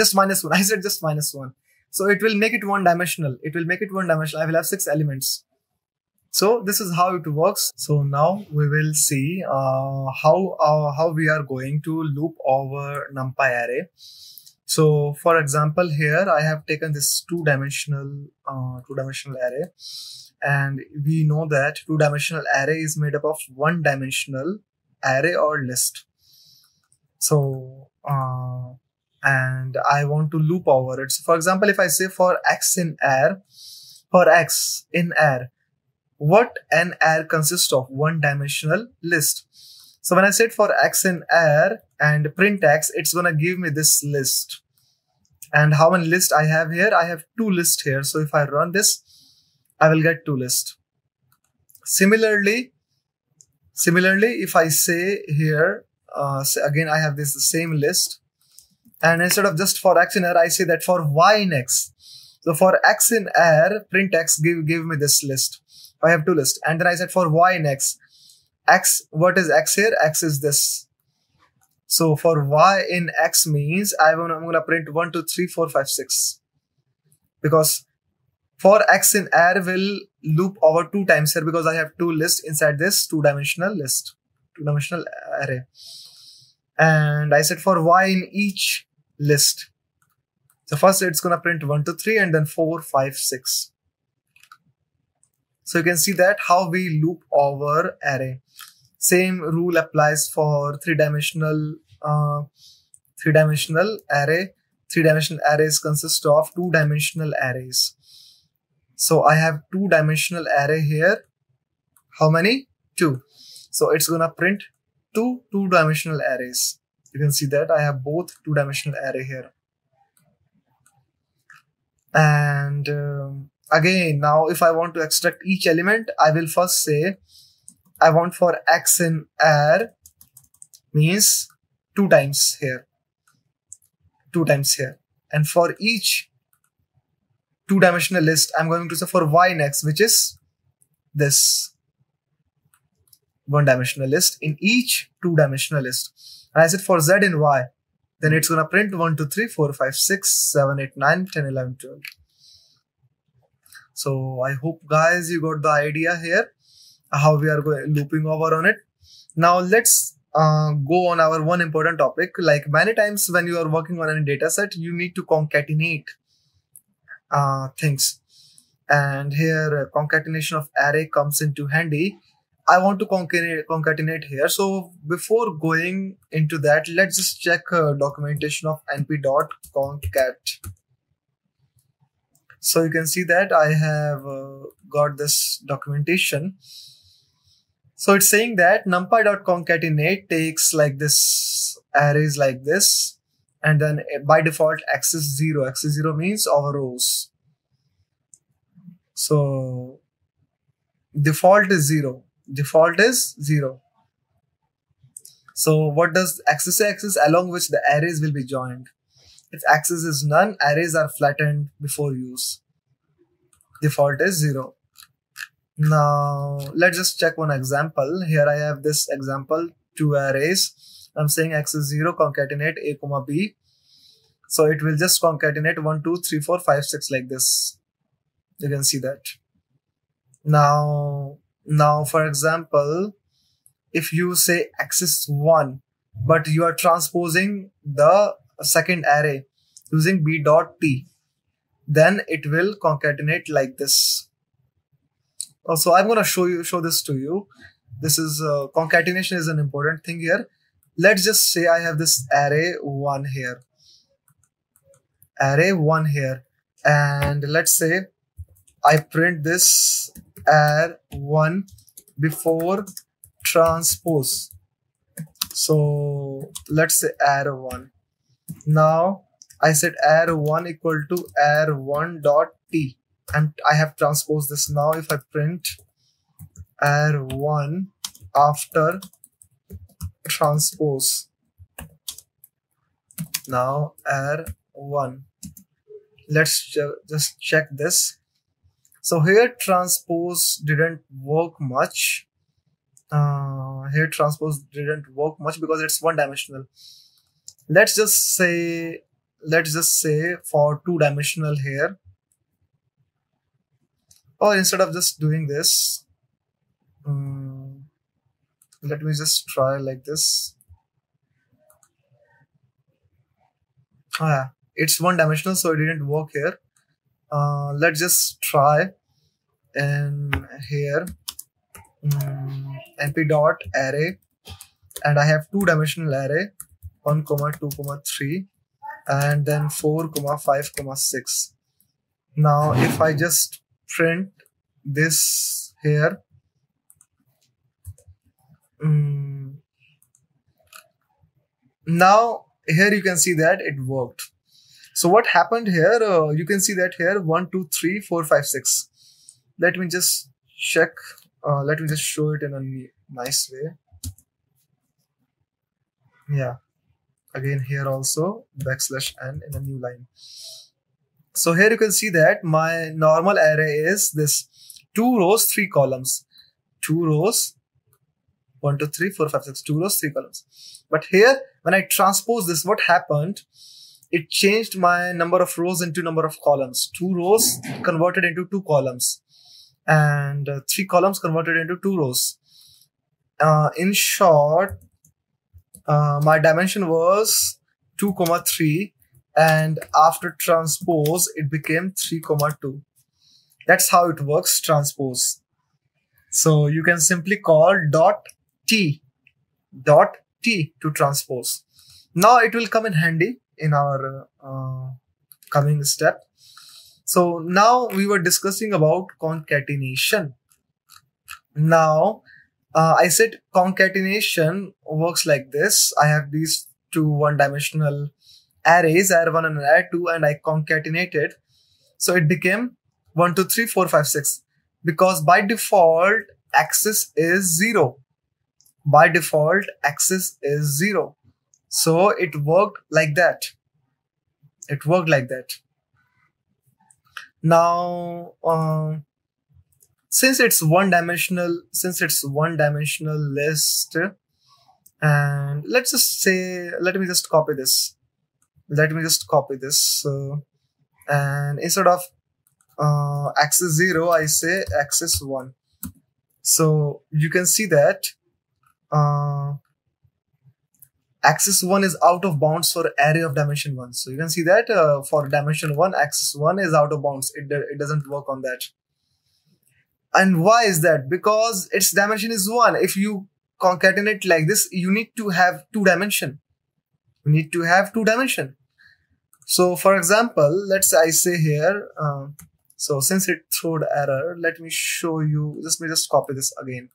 just -1. I said just -1. So it will make it one dimensional. It will make it one dimensional. I will have 6 elements. So this is how it works. So now we will see how we are going to loop over NumPy array. So for example, here I have taken this two-dimensional array, and we know that two-dimensional array is made up of one-dimensional array or list. So and I want to loop over it. So for example, if I say for x in R, what an R consists of? One-dimensional list. So when I said for x in R and print x, it's gonna give me this list. And how many lists I have here? I have 2 lists here. So if I run this, I will get 2 lists. Similarly, if I say here, again I have this same list, and instead of just for x in R, I say that for y in x. So for x in R, print x, give me this list. I have 2 lists. And then I said for y in x, what is x here? X is this. So for y in x means I'm going to print 1, 2, 3, 4, 5, 6. Because for x in R will loop over 2 times here, because I have 2 lists inside this two-dimensional list, two-dimensional array. And I said for y in each list. So first it's going to print 1, 2, 3 and then 4, 5, 6. So you can see that how we loop over array. Same rule applies for three-dimensional array. Three-dimensional arrays consist of two-dimensional arrays. So I have two-dimensional array here. How many? 2. So it's gonna print two-dimensional arrays. You can see that I have both two-dimensional array here. And again, now if I want to extract each element, I will first say I want for x in R means 2 times here, 2 times here. And for each two-dimensional list, I'm going to say for y in x, which is this one-dimensional list in each two-dimensional list. And I said for z in y, then it's going to print 1, 2, 3, 4, 5, 6, 7, 8, 9, 10, 11, 12. So I hope guys you got the idea here how we are looping over on it. Now let's go on our one important topic. Like many times when you are working on any data set, you need to concatenate things. And here concatenation of array comes into handy. I want to concatenate here. So before going into that, let's just check documentation of np.concat. So you can see that I have got this documentation. So it's saying that numpy.concatenate takes like this arrays like this, and then by default x is 0. X is 0 means our rows. So default is 0. Default is 0. So what does axis say? Axis along which the arrays will be joined. If axis is none, arrays are flattened before use. Default is 0. Now let's just check one example. Here I have this example, 2 arrays. I'm saying x is 0, concatenate a, b. So it will just concatenate 1, 2, 3, 4, 5, 6 like this. You can see that. Now for example, if you say axis 1, but you are transposing the second array using b dot t, then it will concatenate like this. Also, I'm going to show this to you. This is concatenation is an important thing here. Let's just say I have this array 1 here, and let's say I print this ar1 before transpose. So let's say ar1. Now I said ar1 equal to ar1 dot t, and I have transposed this. Now if I print ar1 after transpose, now ar1, let's just check this. So here transpose didn't work much. Because it's one dimensional. Let's just say for 2 dimensional here. Or instead of just doing this, let me just try like this. It's 1 dimensional, so it didn't work here. Let's just try in here, np dot array, and I have 2 dimensional array 1, 2, 3, and then 4, 5, 6. Now if I just print this here, now here you can see that it worked. So what happened here, you can see that here 1, 2, 3, 4, 5, 6. Let me just check. Let me just show it in a nice way. Yeah, again here also \n in a new line. So here you can see that my normal array is this 2 rows 3 columns, 2 rows 1, 2, 3, 4, 5, 6, 2 rows 3 columns. But here when I transpose this, what happened, it changed my number of rows into number of columns. 2 rows converted into 2 columns, and 3 columns converted into 2 rows. In short, my dimension was 2, 3, and after transpose it became 3, 2. That's how it works, transpose. So you can simply call t to transpose. Now it will come in handy in our coming step. So now we were discussing about concatenation. Now I said concatenation works like this. I have these 2 one-dimensional arrays, ar1 and ar2, and I concatenated. So it became 1, 2, 3, 4, 5, 6. Because by default axis is 0. By default axis is 0. So it worked like that. It worked like that. Now since it's one dimensional list, and let's just say, let me just copy this. And instead of axis 0, I say axis 1. So you can see that axis 1 is out of bounds for array of dimension 1. So you can see that for dimension 1, axis 1 is out of bounds. It doesn't work on that. And why is that? Because its dimension is 1. If you concatenate like this, you need to have 2 dimension. So for example, let's say I say here, so since it threw the error, let me show you, let me just copy this again.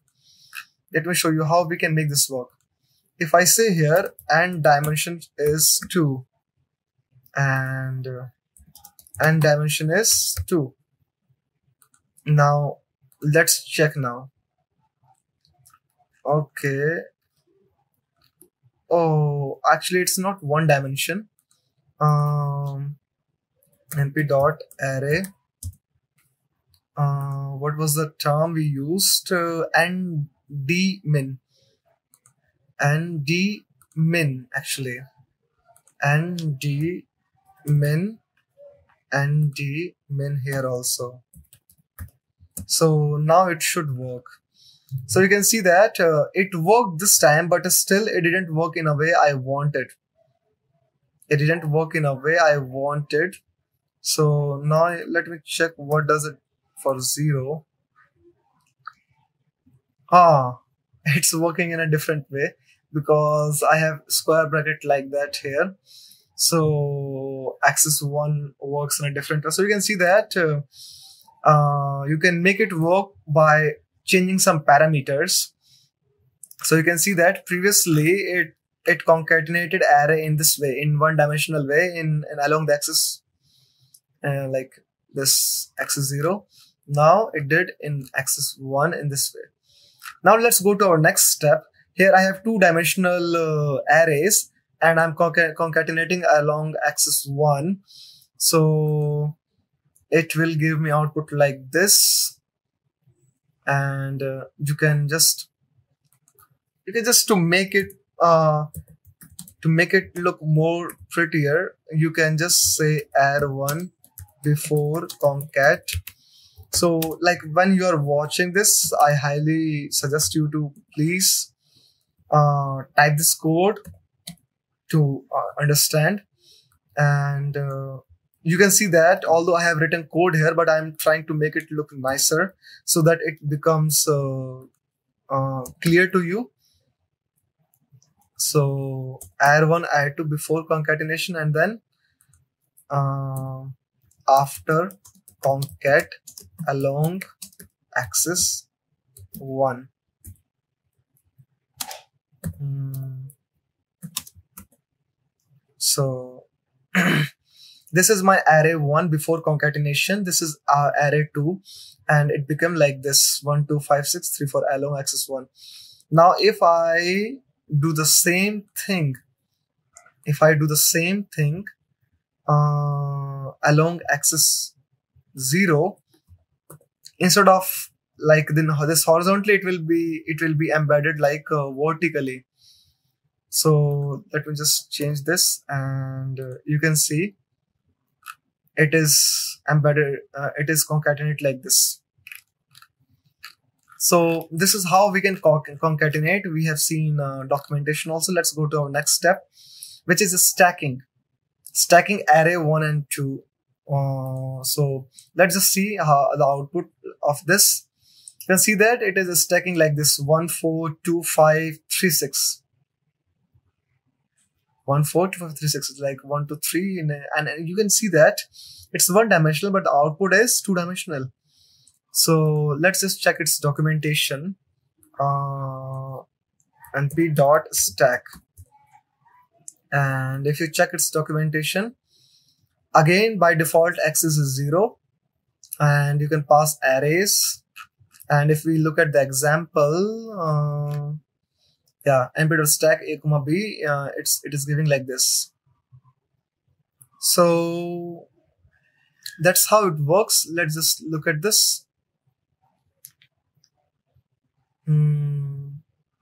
Let me show you how we can make this work. If I say here, and dimension is 2, and dimension is 2. Now, let's check now. Okay. Oh, actually it's not 1 dimension. np.array. What was the term we used? ndmin. Ndmin actually. ndmin. min and d min here also. So now it should work. So you can see that it worked this time, but still it didn't work in a way I wanted. It didn't work in a way I wanted. So now let me check what does it for 0. It's working in a different way because I have square bracket like that here. So axis 1 works in a different way. So you can see that you can make it work by changing some parameters. So you can see that previously it concatenated array in this way, in one-dimensional way, in along the axis like this axis 0. Now it did in axis 1 in this way. Now let's go to our next step. Here I have two-dimensional arrays and I'm concatenating along axis 1. So it will give me output like this, and you can just to make it look more prettier, you can just say add1 before concat. So like when you are watching this, I highly suggest you to please type this code to understand. And you can see that although I have written code here, but I'm trying to make it look nicer so that it becomes clear to you. So add1, add2 before concatenation, and then after concat along axis 1. So this is my array 1 before concatenation. This is array 2, and it became like this 1 2 5 6 3 4 along axis 1. Now if I do the same thing, along axis 0, instead of like this horizontally, it will be embedded like vertically. So let me just change this, and you can see it is embedded, it is concatenate like this. So this is how we can concatenate. We have seen documentation also. Let's go to our next step, which is stacking array 1 and 2. So let's just see how the output of this. You can see that it is stacking like this: 1 4 2 5 3 6. 1 4 2 5 3 6. It's like 1 2 3, and you can see that it's one-dimensional, but the output is two-dimensional. So let's just check its documentation. np.stack, and if you check its documentation, again by default axis is 0, and you can pass arrays. And if we look at the example, np.stack a comma b, it is giving like this. So that's how it works. Let's just look at this.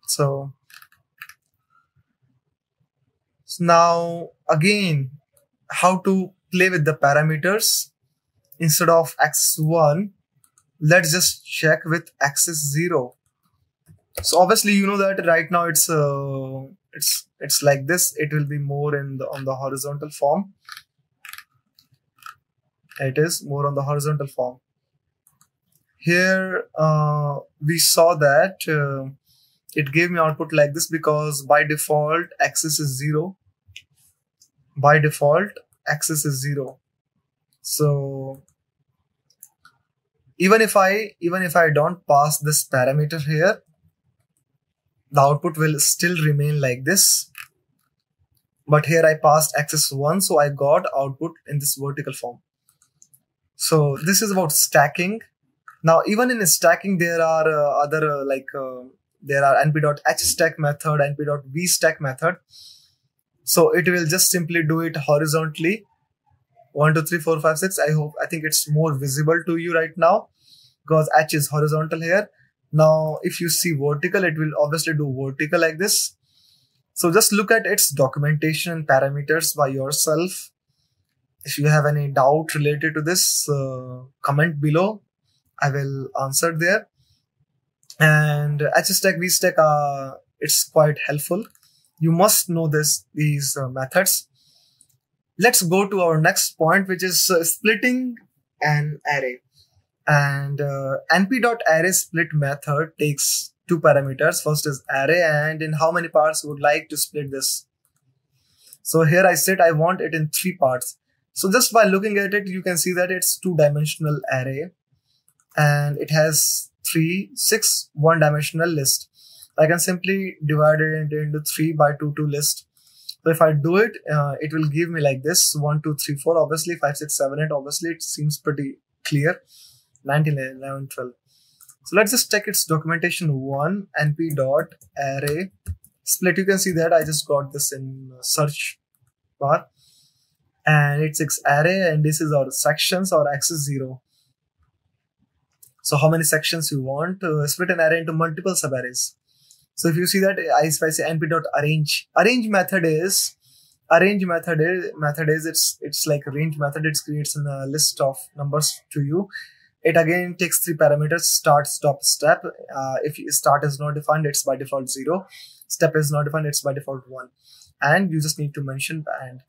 So now again, how to play with the parameters. Instead of axis 1, let's just check with axis 0. So obviously you know that right now it's like this. It will be more on the horizontal form. It is more on the horizontal form. Here we saw that it gave me output like this because by default axis is 0. By default axis is 0. So even if I don't pass this parameter here, the output will still remain like this. But here I passed axis 1, so I got output in this vertical form. So this is about stacking. Now even in stacking there are other there are np.hstack method, np.vstack method. So it will just simply do it horizontally. 1 2 3 4 5 6. I think it's more visible to you right now because h is horizontal here. Now if you see vertical, it will obviously do vertical like this. So just look at its documentation and parameters by yourself. If you have any doubt related to this, comment below. I will answer there. And HStack, VStack, it's quite helpful. You must know these methods. Let's go to our next point, which is splitting an array. And np.array split method takes two parameters. First is array, and in how many parts you would like to split this. So here I said I want it in 3 parts. So just by looking at it, you can see that it's 2-dimensional array, and it has 6 one-dimensional list. I can simply divide it into 3 by 2 list. So if I do it, it will give me like this: 1, 2, 3, 4. Obviously 5, 6, 7, 8. Obviously it seems pretty clear. 19, 11, 12. So let's just check its documentation. 1 np.array split. You can see that I just got this in search bar, and it's array, and this is our sections or axis 0. So how many sections you want? Split an array into multiple subarrays. So if you see that, if I say np.arrange, arrange method is it's like a range method. It creates a list of numbers to you. It again takes 3 parameters: start, stop, step. If start is not defined, it's by default 0. Step is not defined, it's by default 1. And you just need to mention the and.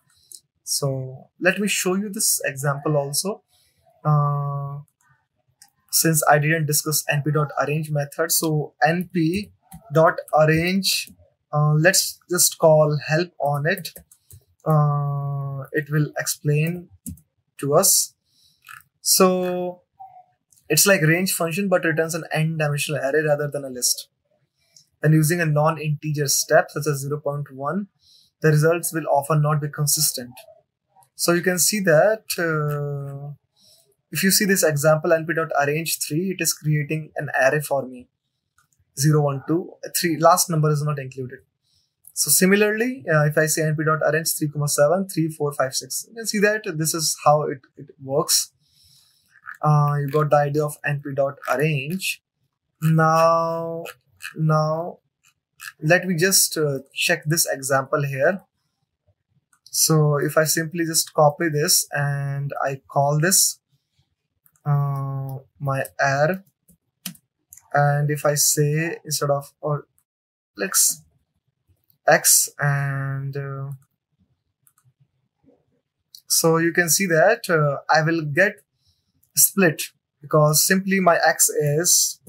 So let me show you this example also. Since I didn't discuss np.arrange method, so np.arrange, let's just call help on it. It will explain to us. So it's like range function, but returns an n-dimensional array rather than a list. And using a non-integer step such as 0.1, the results will often not be consistent. So you can see that if you see this example, np.arrange 3, it is creating an array for me. 0, 1, 2, 3, last number is not included. So similarly, if I say np.arrange 3, 7, 3, 4, 5, 6, you can see that this is how it works. You got the idea of np.arrange. Now let me just check this example here. So if I simply just copy this and I call this my array, and if I say instead of, or let's x, and so you can see that I will get split, because simply my x is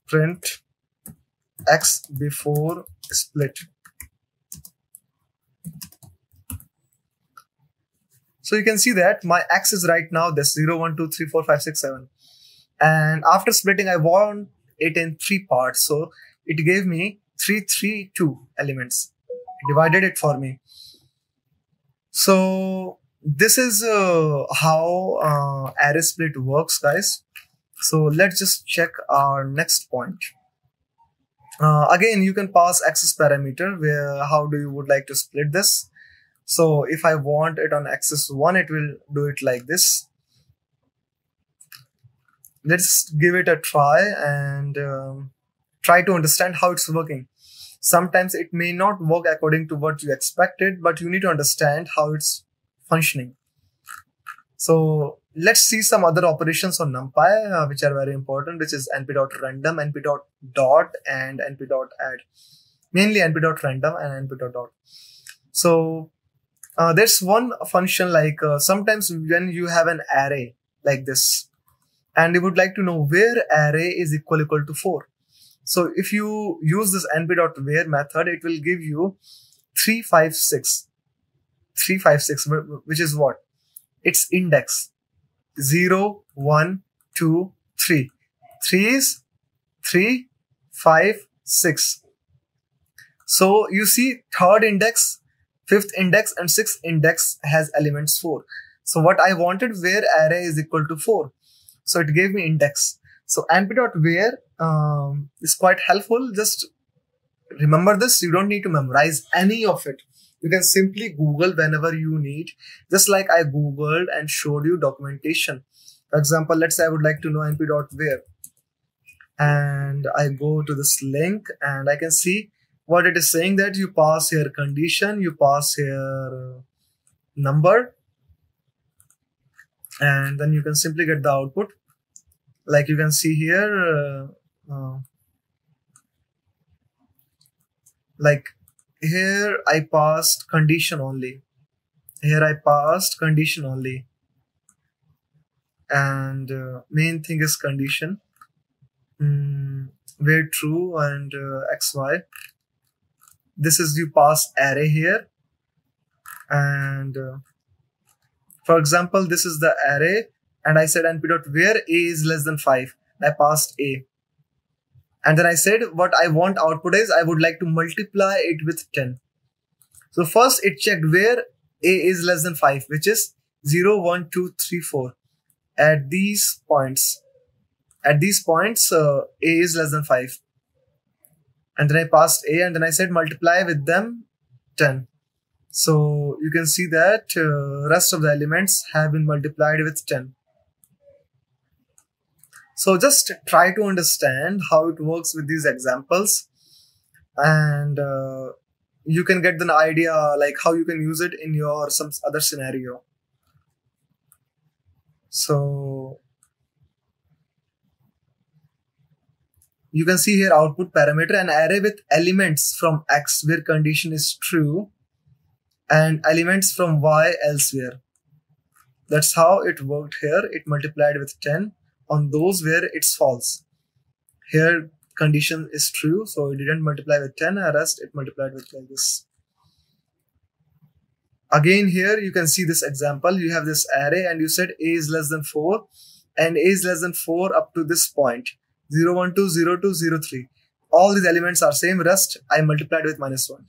print x before split. So you can see that my x is right now this 0, 1, 2, 3, 4, 5, 6, 7. And after splitting, I want it in 3 parts. So it gave me 3, 3, 2 elements. It divided it for me. So this is how array split works, guys. So let's just check our next point. Again, you can pass axis parameter, where how do you would like to split this. So if I want it on axis 1, it will do it like this. Let's give it a try and try to understand how it's working. Sometimes it may not work according to what you expected, but you need to understand how it's functioning. So let's see some other operations on NumPy, which are very important, which is np.random, np.dot, and np.add. Mainly np.random and np.dot. So there's one function like sometimes when you have an array like this, and you would like to know where array is equal to 4. So if you use this np.where method, it will give you 356, which is what? Its index 0, 1, 2, 3. 3 is 3, 5, 6. So you see, third index, fifth index, and sixth index has elements 4. So what I wanted, where array is equal to 4. So it gave me index. So np.where is quite helpful. Just remember this. You don't need to memorize any of it. You can simply Google whenever you need. Just like I Googled and showed you documentation. For example, let's say I would like to know np.where. And I go to this link and I can see what it is saying, that you pass here condition, you pass here number, and then you can simply get the output. Like you can see here, like here I passed condition only. Here I passed condition only, and main thing is condition, where true and xy. This is you pass array here, and for example, this is the array, and I said np.where a is less than 5. I passed a, and then I said what I want output is I would like to multiply it with 10. So first it checked where a is less than 5, which is 0, 1, 2, 3, 4. At these points, a is less than 5. And then I passed a, and then I said multiply with them 10. So you can see that rest of the elements have been multiplied with 10. So just try to understand how it works with these examples, and you can get an idea like how you can use it in your some other scenario. So you can see here output parameter, an array with elements from X where condition is true and elements from Y elsewhere. That's how it worked here. It multiplied with 10 on those where it's false. Here condition is true, so it didn't multiply with 10, and rest it multiplied with like this. Again here you can see this example. You have this array and you said a is less than 4 and a is less than 4 up to this point, 0, 1, 2, 0, 2, 0, 3. All these elements are same, rest I multiplied with -1.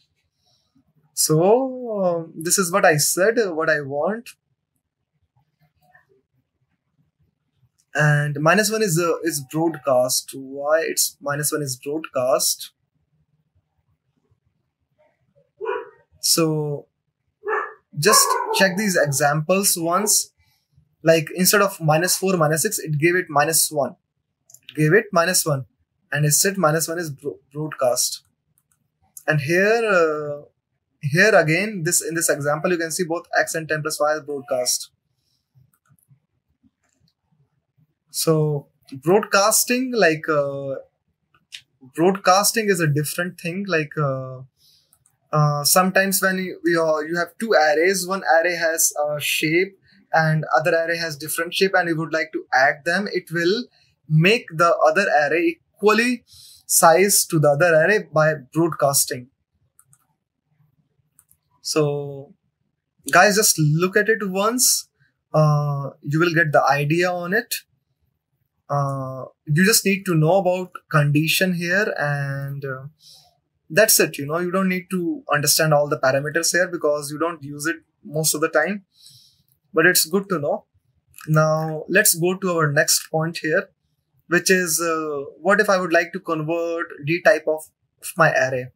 So this is what I said, what I want. And -1 is broadcast. Why it's -1 is broadcast? So just check these examples once. Like instead of -4, -6, it gave it -1. Gave it -1, and it said -1 is broadcast. And here again, in this example, you can see both x and 10 plus y is broadcast. So broadcasting, like broadcasting is a different thing. Like sometimes when you have two arrays, one array has a shape and other array has different shape, and you would like to add them, it will make the other array equally sized to the other array by broadcasting. So guys, just look at it once. You will get the idea on it. You just need to know about condition here, and that's it. You know, you don't need to understand all the parameters here because you don't use it most of the time, but it's good to know. Now let's go to our next point here, which is what if I would like to convert d type of my array.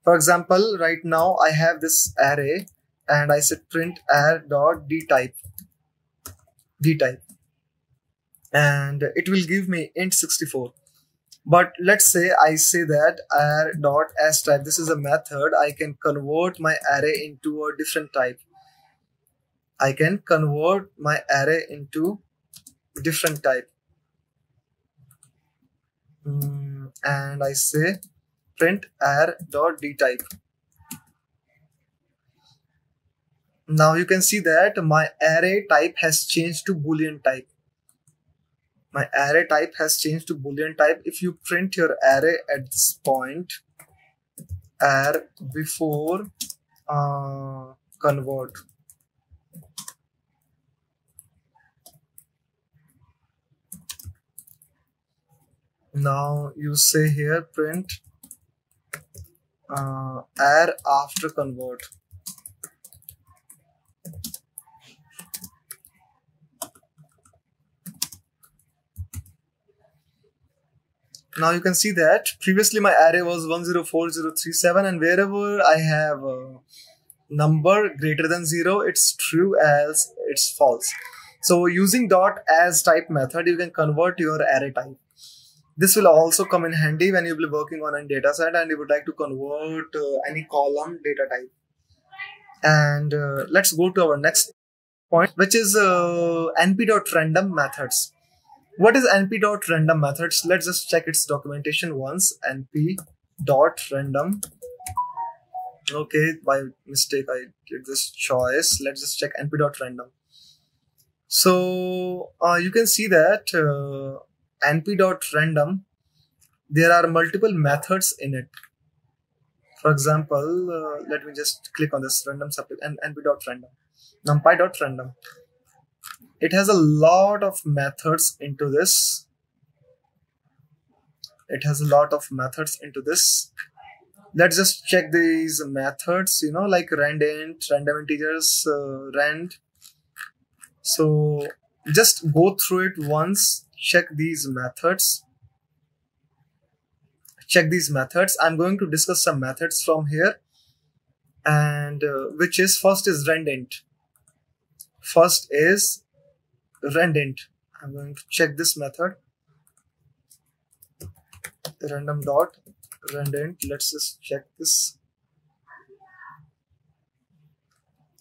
For example, right now I have this array and I said print array.dtype, and it will give me int 64. But let's say I say that array.astype, this is a method, I can convert my array into a different type. I can convert my array into different type. And I say print array.dtype. Now you can see that my array type has changed to Boolean type. My array type has changed to Boolean type. If you print your array at this point, before convert. Now you say here print array after convert. Now you can see that previously my array was 104037, and wherever I have a number greater than 0, it's true, else it's false. So using .as type method, you can convert your array type. This will also come in handy when you will be working on a data set and you would like to convert any column data type. And let's go to our next point, which is np.random methods. What is np.random methods? Let's just check its documentation once. np.random. Okay, by mistake I did this choice. Let's just check np.random. So you can see that np.random, there are multiple methods in it. For example, let me just click on this random subject and np.random, numpy.random. It has a lot of methods into this. Let's just check these methods, like randint, random integers, rand. So just go through it once, check these methods. I'm going to discuss some methods from here, and which is first is randint. I'm going to check this method, random.randint. Let's just check this.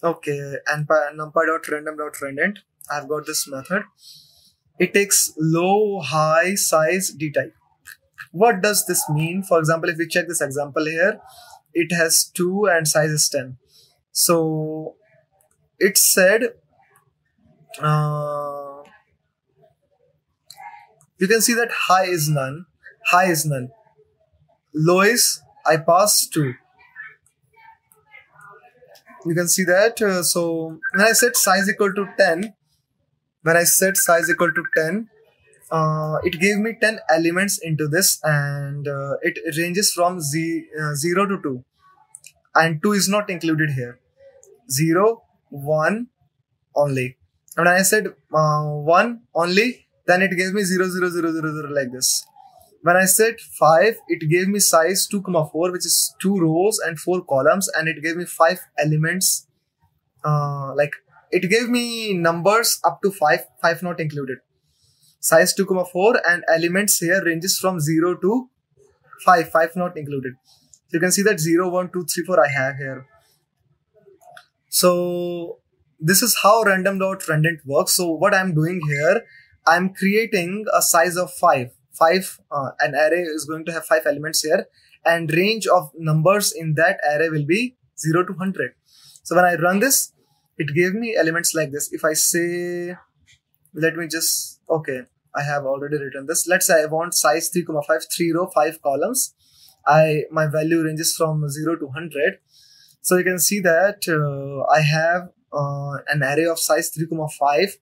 Okay, and numpy.random.randint. I've got this method. It takes low, high, size, d type. What does this mean? For example, if we check this example here, it has 2 and size is 10. So it said, you can see that high is none, low is I pass 2. You can see that. So when I set size equal to 10, it gave me 10 elements into this, and it ranges from 0 to 2, and 2 is not included here. 0, 1 only. And I said 1 only, then it gave me 0, 0, 0, 0, 0 like this. When I said 5, it gave me size 2,4, which is 2 rows and 4 columns, and it gave me 5 elements. Like it gave me numbers up to 5 not included. Size 2,4, and elements here ranges from 0 to 5 not included. So you can see that 0, 1, 2, 3, 4 I have here. So this is how random.randint works. So what I'm doing here, I'm creating a size of 5. An array is going to have 5 elements here, and range of numbers in that array will be 0 to 100. So when I run this, it gave me elements like this. If I say, let me just, okay, I have already written this. Let's say I want size 3,5, 3 row, 5 columns. My value ranges from 0 to 100. So you can see that I have an array of size 3,5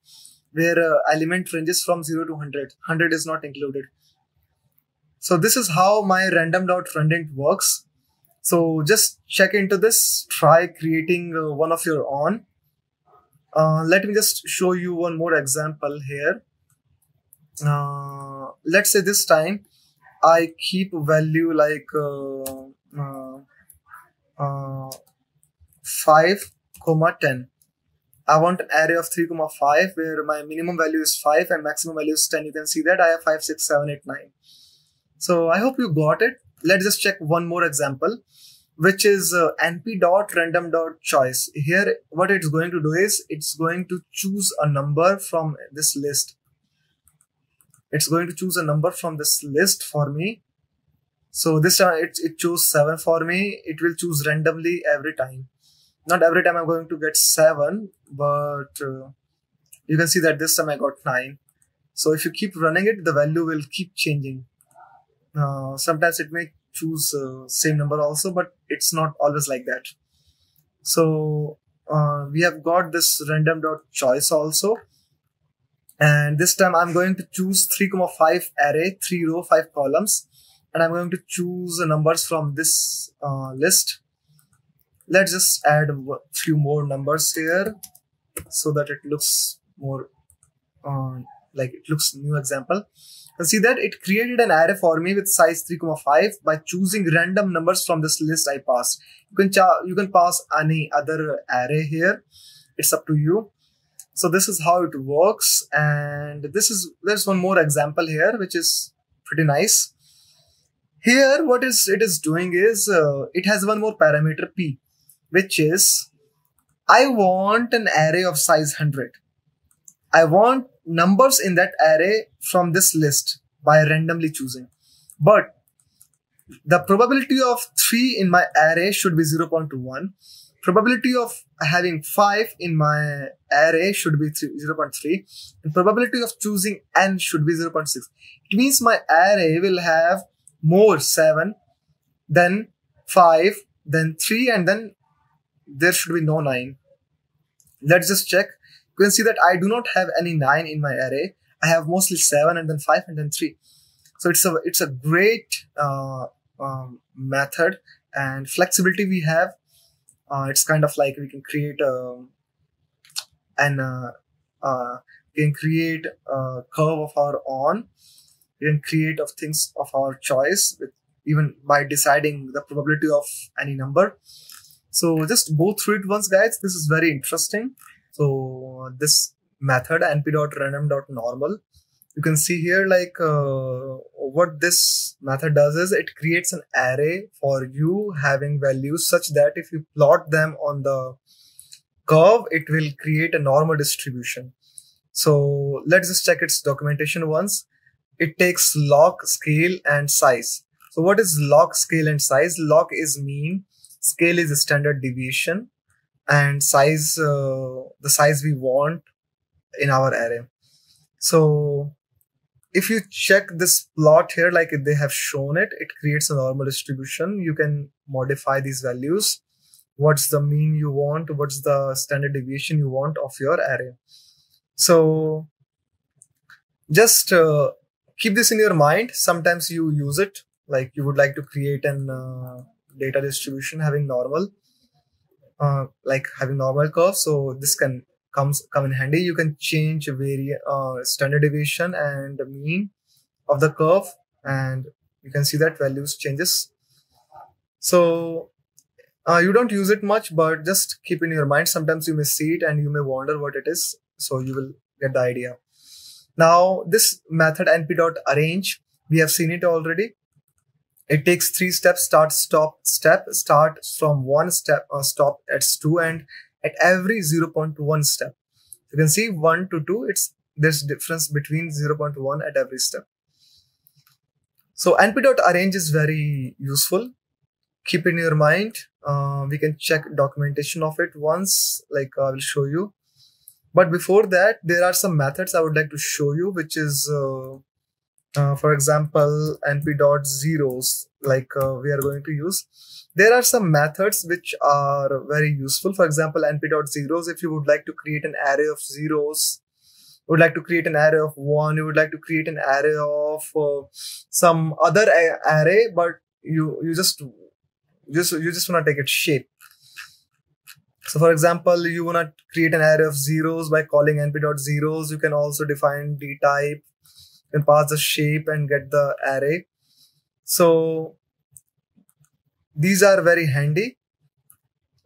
where element ranges from 0 to 100. 100 is not included. So this is how my random.randint works. So just check into this, try creating one of your own. Let me just show you one more example here. Let's say this time I keep value like 5, 10. I want an array of 3,5 where my minimum value is 5 and maximum value is 10. You can see that I have 5, 6, 7, 8, 9. So I hope you got it. Let's just check one more example, which is np.random.choice. Here, what it's going to do is it's going to choose a number from this list. For me. So this time it chose 7 for me. It will choose randomly every time. Not every time I'm going to get 7, but you can see that this time I got 9. So if you keep running it, the value will keep changing. Sometimes it may choose same number also, but it's not always like that. So we have got this random.choice also, and this time I'm going to choose 3,5 array, 3 row, 5 columns, and I'm going to choose numbers from this list. Let's just add a few more numbers here so that it looks more like it looks new example. You see that it created an array for me with size 3,5 by choosing random numbers from this list I passed. You can pass any other array here. It's up to you. So this is how it works, and there's one more example here which is pretty nice. Here what it is doing is it has one more parameter p, which is I want an array of size 100. I want numbers in that array from this list by randomly choosing. But the probability of 3 in my array should be 0.1. Probability of having 5 in my array should be 0.3. And probability of choosing n should be 0.6. It means my array will have more 7, then 5, then 3, and then there should be no 9. Let's just check. You can see that I do not have any 9 in my array. I have mostly 7 and then 5 and then 3. So it's a great method and flexibility we have. It's kind of like we can create a curve of our own. We can create of things of our choice, even by deciding the probability of any number. So just go through it once, guys. This is very interesting. So this method np.random.normal, you can see here like what this method does is it creates an array for you having values such that if you plot them on the curve, it will create a normal distribution. So let's just check its documentation once. It takes log, scale, and size. So what is log, scale, and size? Log is mean, scale is standard deviation, and size, the size we want in our array. So if you check this plot here, like they have shown it, it creates a normal distribution. You can modify these values. What's the mean you want? What's the standard deviation you want of your array? So just keep this in your mind. Sometimes you use it, like you would like to create an data distribution having normal, like having normal curve. So this can come in handy. You can change standard deviation and mean of the curve, and you can see that values changes. So you don't use it much, but just keep in your mind. Sometimes you may see it and you may wonder what it is. So you will get the idea. Now this method np.arrange, we have seen it already. It takes 3 steps: start, stop, step. Start from 1 step, stop at 2, and at every 0.1 step. You can see 1 to 2, there's difference between 0.1 at every step. So np.arrange is very useful. Keep in your mind. We can check documentation of it once, like I will show you. But before that, there are some methods I would like to show you, which is, for example, np.zeros, like we are going to use. There are some methods which are very useful. For example, np.zeros, if you would like to create an array of zeros, would like to create an array of 1, you would like to create an array of some other array, but you just want to take its shape. So for example, you want to create an array of zeros by calling np.zeros. You can also define d type, you can pass the shape and get the array. So these are very handy.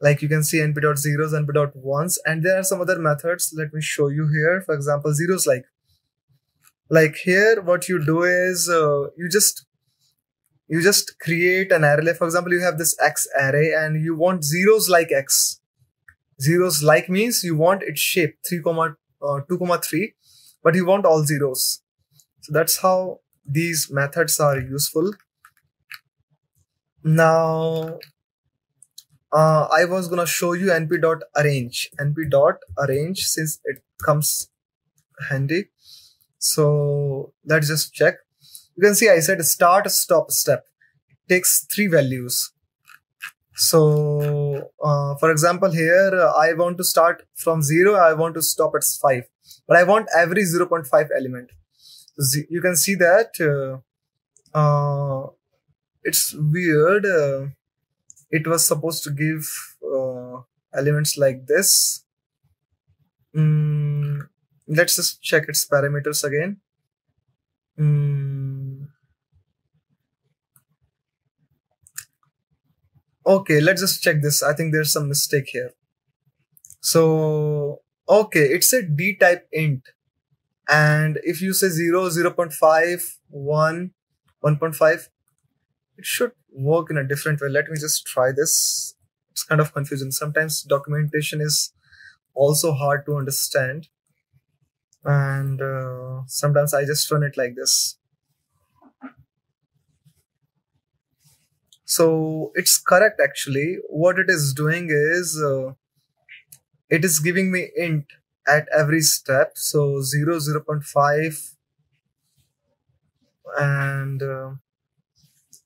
Like you can see np.zeros, np.ones, and there are some other methods. Let me show you here. For example, zeros like here, what you do is you just create an array. For example, you have this x array and you want zeros like x. Zeros like means you want its shape 2, 3, but you want all zeros. So that's how these methods are useful. Now I was gonna show you np.arrange. Np.arrange, since it comes handy. So let's just check. You can see I said start, stop, step. It takes 3 values. So for example, here I want to start from 0, I want to stop at 5, but I want every 0.5 element. You can see that it's weird. It was supposed to give elements like this. Let's just check its parameters again. Okay, let's just check this. I think there's some mistake here. So, okay, it's a D type int. And if you say 0, 0.5, 1, 1.5, it should work in a different way. Let me just try this. it's kind of confusing. Sometimes documentation is also hard to understand, and sometimes I just run it like this. So it's correct actually. What it is doing is it is giving me int at every step. So 0, 0.5 and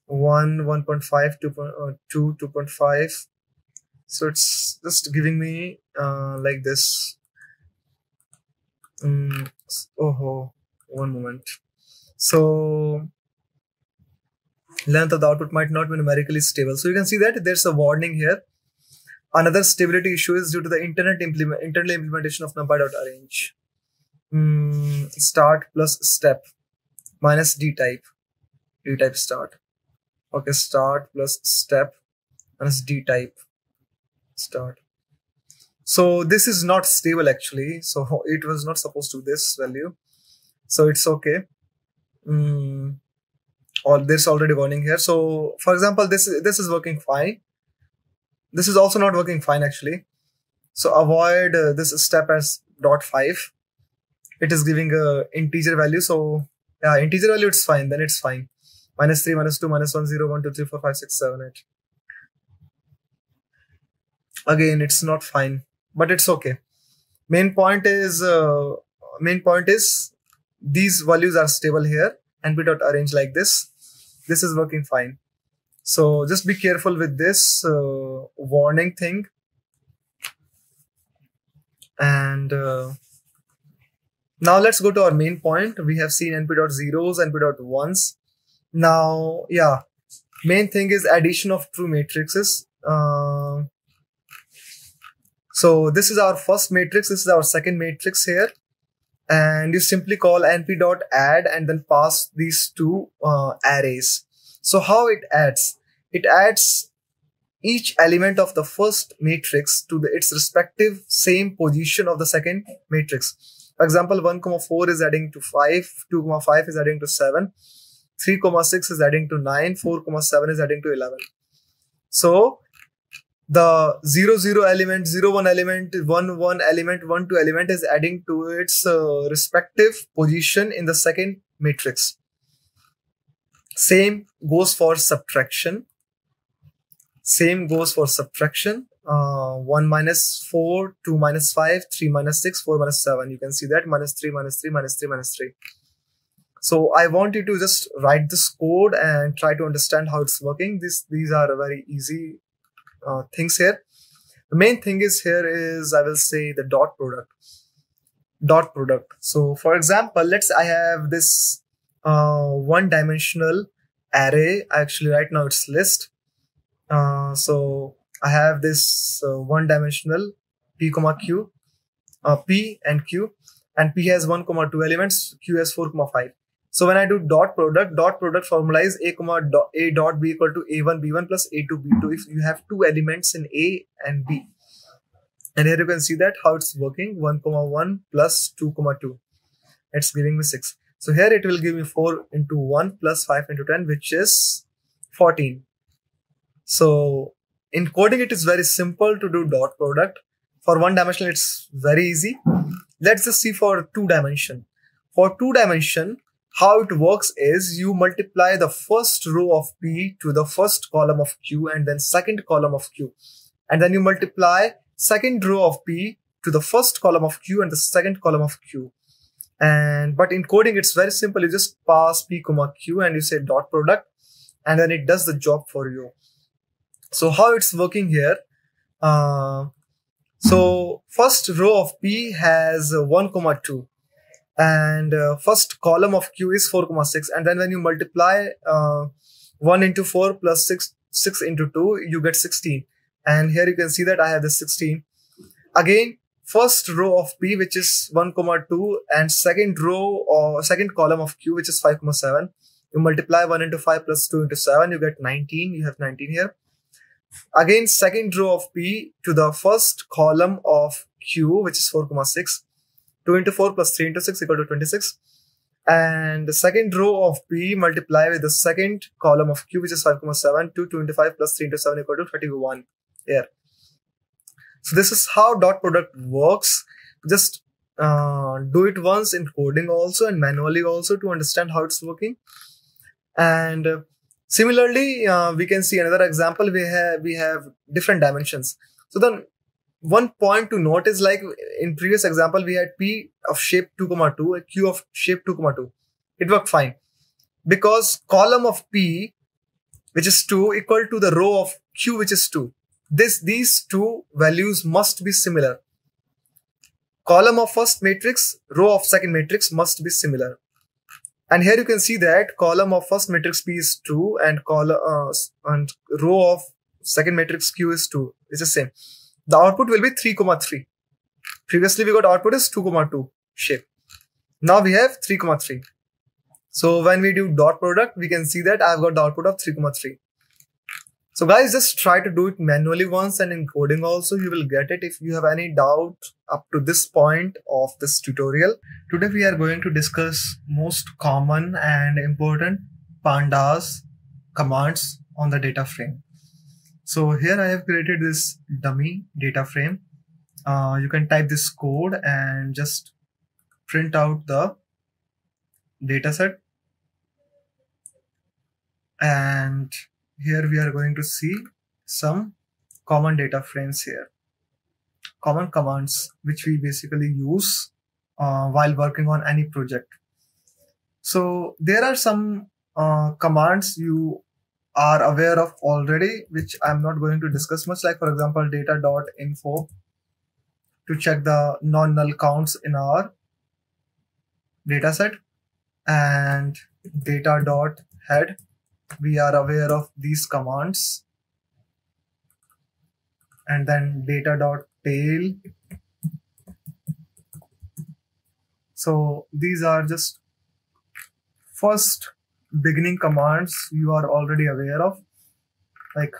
1, 1.5, 2, 2.5. So it's just giving me like this. Oh, one moment. So length of the output might not be numerically stable. So you can see that there's a warning here. Another stability issue is due to the internal implementation of numpy.arrange. Start plus step minus d type start. Okay, start plus step minus d type start. So this is not stable actually. So it was not supposed to this value. So it's okay. Or there's already warning here. So for example, this is working fine. This is also not working fine actually. So avoid this step as .5. It is giving a integer value. So yeah, integer value it's fine. Then it's fine. -3, -2, -1, 0, 1, 2, 3, 4, 5, 6, 7, 8. Again, it's not fine, but it's okay. Main point is these values are stable here. np.arrange like this. This is working fine. So just be careful with this warning thing. And now let's go to our main point. We have seen np.zeros, np.ones. Now, yeah, main thing is addition of true matrices. So this is our first matrix. This is our second matrix here. And you simply call np.add and then pass these two arrays. So how it adds? It adds each element of the first matrix to its respective same position of the second matrix. For example, 1,4 is adding to 5, 2,5 is adding to 7, 3,6 is adding to 9, 4,7 is adding to 11. So the 0, 0 element, 0, 1 element, 1, 1 element, 1, 2 element is adding to its respective position in the second matrix. Same goes for subtraction. 1 minus 4, 2 minus 5, 3 minus 6, 4 minus 7. You can see that -3, -3, -3, -3. So I want you to just write this code and try to understand how it's working. These are very easy things here. The main thing is here is, I will say, the dot product. So for example, I have this one-dimensional array. Actually, right now it's list. So I have this one-dimensional p, q, p and q, and p has 1, 2 elements, q has 4, 5. So when I do dot product formula is a dot b equal to a1 b1 plus a2 b2 if you have two elements in a and b. And here you can see that how it's working. 1, 1 plus 2, 2. It's giving me 6. So here it will give me 4 into 1 plus 5 into 10, which is 14. So in coding, it is very simple to do dot product. For one dimension, it's very easy. Let's just see for 2 dimension. For 2 dimension, how it works is you multiply the first row of P to the first column of Q and then second column of Q. And then you multiply second row of P to the first column of Q and the second column of Q. But in coding, it's very simple. You just pass P, Q and you say dot product and then it does the job for you. So how it's working here? So first row of P has 1, 2. And first column of Q is 4, 6. And then when you multiply 1 into 4 plus 6 into 2, you get 16. And here you can see that I have the 16. Again, first row of P, which is 1, 2, and second row or second column of Q, which is 5, 7. You multiply 1 into 5 plus 2 into 7, you get 19. You have 19 here. Again, second row of P to the first column of Q, which is 4, 6. 2 into 4 plus 3 into 6 equal to 26. And the second row of P multiply with the second column of Q, which is 5, 7. 2 into 5 plus 3 into 7 equal to 31. Here. So this is how dot product works. Just do it once in coding also and manually also to understand how it's working. And similarly, we can see another example. We have different dimensions. So then one point to note is, like in previous example, we had P of shape 2,2, a Q of shape 2,2. It worked fine because column of P, which is 2, equal to the row of Q, which is 2. These two values must be similar. Column of first matrix, row of second matrix must be similar. And here you can see that column of first matrix P is 2 and and row of second matrix Q is 2. It's the same. The output will be 3,3. Previously we got output is 2,2 shape. Now we have 3,3. So when we do dot product, we can see that I've got the output of 3,3. So guys, just try to do it manually once, and in coding also you will get it. If you have any doubt up to this point of this tutorial, today we are going to discuss most common and important pandas commands on the data frame. So here I have created this dummy data frame. You can type this code and just print out the data set. And here we are going to see some common data frames here. Common commands which we basically use while working on any project. So there are some commands you are aware of already, which I'm not going to discuss much, like for example data.info to check the non-null counts in our dataset, and data.head. We are aware of these commands, and then data.tail. So these are just first beginning commands you are already aware of, like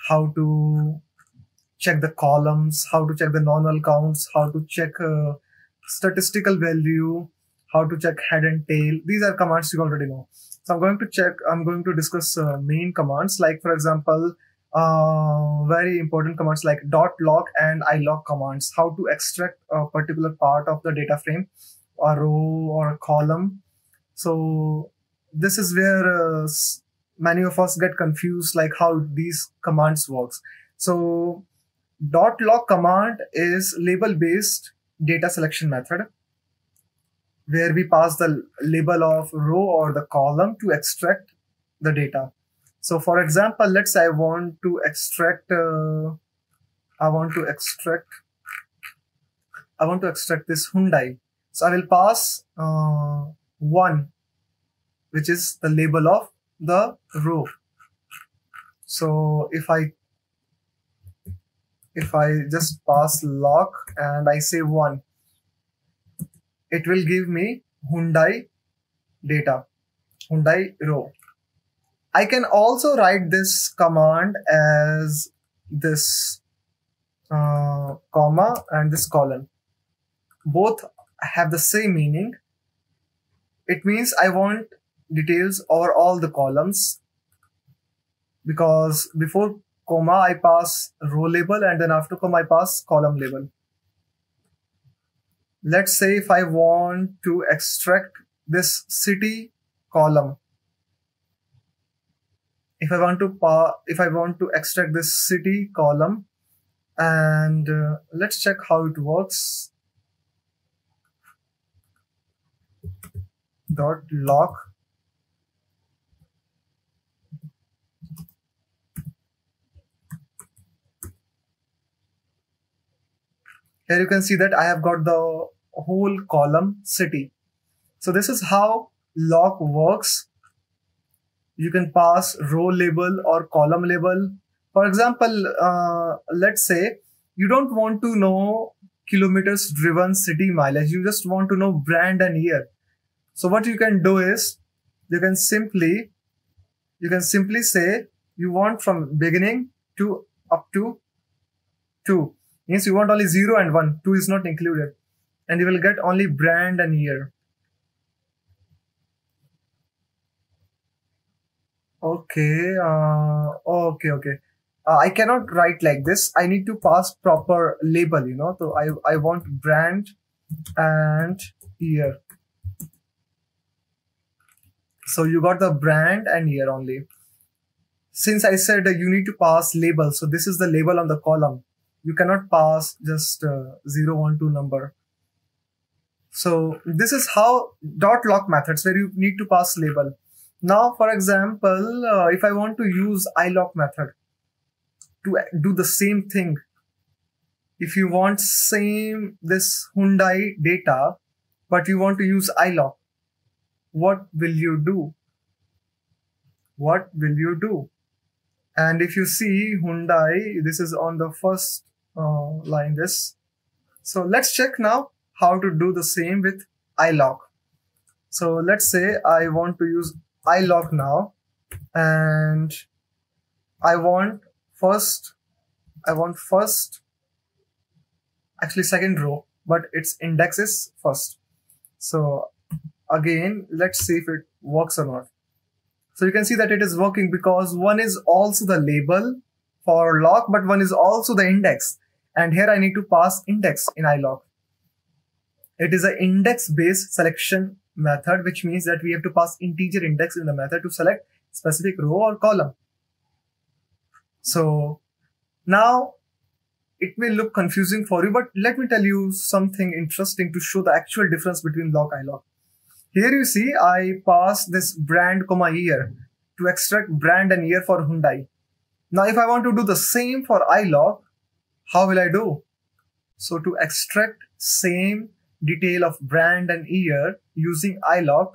how to check the columns, how to check the non-null counts, how to check statistical value, how to check head and tail. These are commands you already know. So I'm going to discuss main commands, like for example, very important commands like .lock and ilock commands, how to extract a particular part of the data frame, a row or a column. So this is where many of us get confused, like how these commands works. So .lock command is label based data selection method, where we pass the label of row or the column to extract the data. So for example, let's say I want to extract this Hyundai. So I will pass 1, which is the label of the row. So if I just pass lock and I say 1, it will give me Hyundai data, Hyundai row. I can also write this command as this comma and this colon. Both have the same meaning. It means I want details over all the columns, because before comma I pass row label and then after comma I pass column label. Let's say if I want to extract this city column, if I want to extract this city column, and let's check how it works. .lock. Here you can see that I have got the whole column city. So this is how lock works. You can pass row label or column label. For example, let's say you don't want to know kilometers driven city mileage. You just want to know brand and year. So what you can do is you can simply say you want from beginning to up to 2. Means you want only 0 and 1. 2 is not included. And you will get only brand and year. Okay. Okay. I cannot write like this. I need to pass proper label, you know. So I want brand and year. So you got the brand and year only. Since I said you need to pass label, so this is the label on the column. You cannot pass just 0, 1, 2 number. So this is how dot lock methods where you need to pass label. Now, for example, if I want to use iLock method to do the same thing, if you want same this Hyundai data, but you want to use iLock, what will you do? What will you do? And if you see Hyundai, this is on the first line this. So let's check now how to do the same with iLock. So let's say I want to use iLock now, and I want first, actually second row, but its index is first. So again, let's see if it works or not. So you can see that it is working because one is also the label for lock, but one is also the index. And here I need to pass index in iLock. It is an index-based selection method, which means that we have to pass integer index in the method to select specific row or column. So now it may look confusing for you, but let me tell you something interesting to show the actual difference between lock and iLock. Here you see I pass this brand comma year to extract brand and year for Hyundai. Now if I want to do the same for iLock, how will I do? So to extract same detail of brand and year using iLock,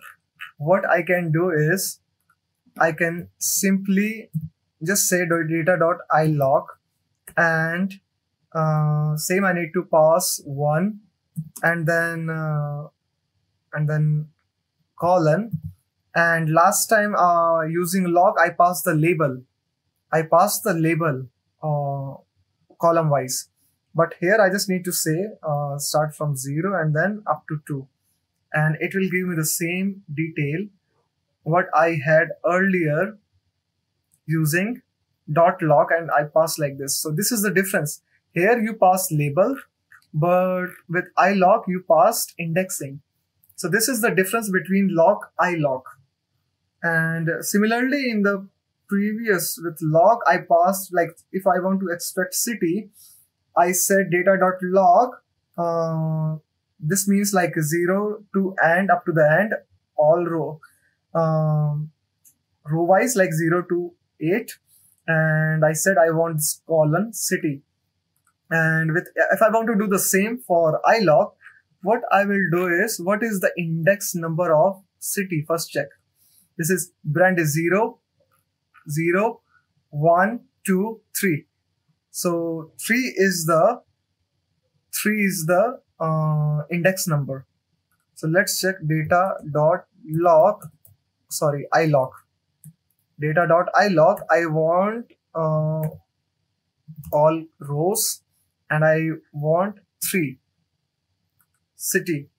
what I can do is I can simply just say data.iLock, and same I need to pass 1 and then colon, and last time using lock I passed the label. Column wise, but here I just need to say start from 0 and then up to 2, and it will give me the same detail what I had earlier using dot lock, and I pass like this. So this is the difference. Here you pass label, but with iLock you passed indexing. So this is the difference between lock iLock. And similarly in the previous with lock I passed, like if I want to extract city, I said data.log. This means like 0 to and up to the end, all row wise, like 0 to 8, and I said I want this colon city. And with if I want to do the same for iLock, what I will do is, what is the index number of city? First check. This is brand is 0, 0, 1, 2, 3. So 3 is the index number. So let's check data.log. Sorry, iLock. Data.iLock. I want all rows, and I want 3 city.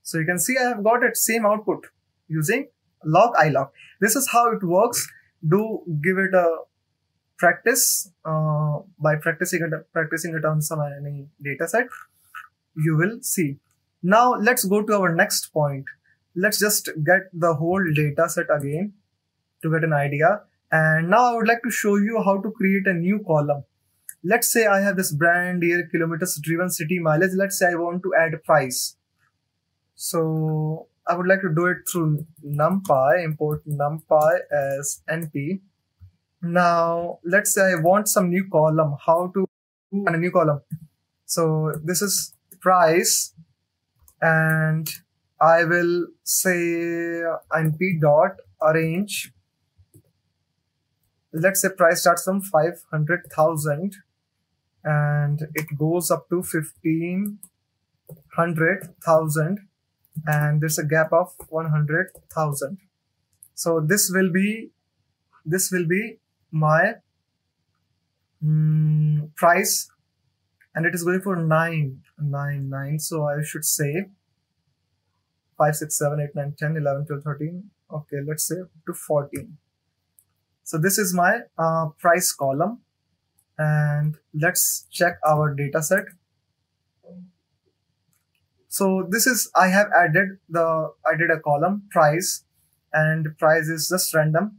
So you can see I have got it same output using log iLock. This is how it works. Do give it a practice by practicing it on some any data set. You will see. Now let's go to our next point. Let's just get the whole data set again to get an idea. And now I would like to show you how to create a new column. Let's say I have this brand, year, kilometers driven, city, mileage. Let's say I want to add price. So I would like to do it through Numpy, import Numpy as NP. Now let's say I want some new column. How to do a new column? So this is price, and I will say np dot arrange. Let's say price starts from 500,000 and it goes up to 1500,000, and there's a gap of 100,000. So this will be my price, and it is going for 999. So I should say 5, 6, 7, 8, 9, 10, 11, 12, 13. Okay, let's say to 14. So this is my price column. and let's check our data set. So this is, I have added a column price, and price is just random.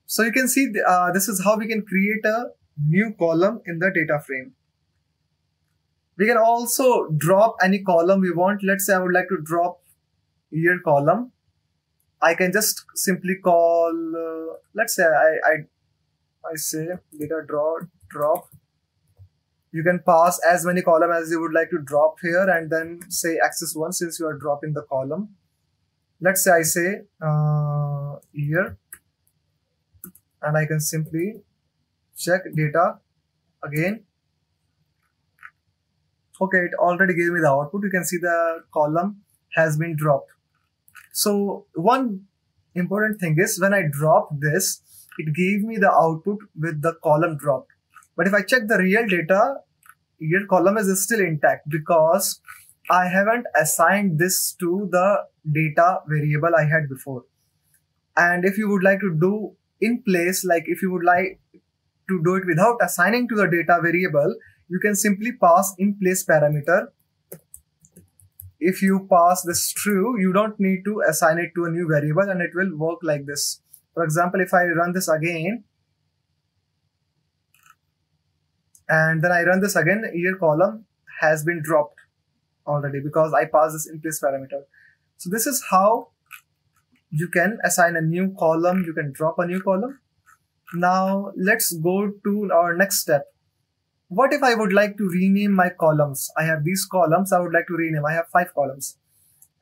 So you can see this is how we can create a new column in the data frame. We can also drop any column we want. Let's say I would like to drop year column. I can just simply call, let's say I say data drop. You can pass as many columns as you would like to drop here, and then say axis 1 since you are dropping the column. Let's say I say year, and I can simply check data again. Okay, it already gave me the output. You can see the column has been dropped. So one important thing is when I dropped this, it gave me the output with the column dropped. But if I check the real data, year column is still intact because I haven't assigned this to the data variable I had before. And if you would like to do in place, like if you would like to do it without assigning to the data variable, you can simply pass in place parameter. If you pass this true, you don't need to assign it to a new variable, and it will work like this. For example, if I run this again, and then I run this again, year column has been dropped already because I passed this in place parameter. So this is how you can assign a new column, you can drop a new column. Now let's go to our next step. What if I would like to rename my columns? I have these columns I would like to rename. I have 5 columns.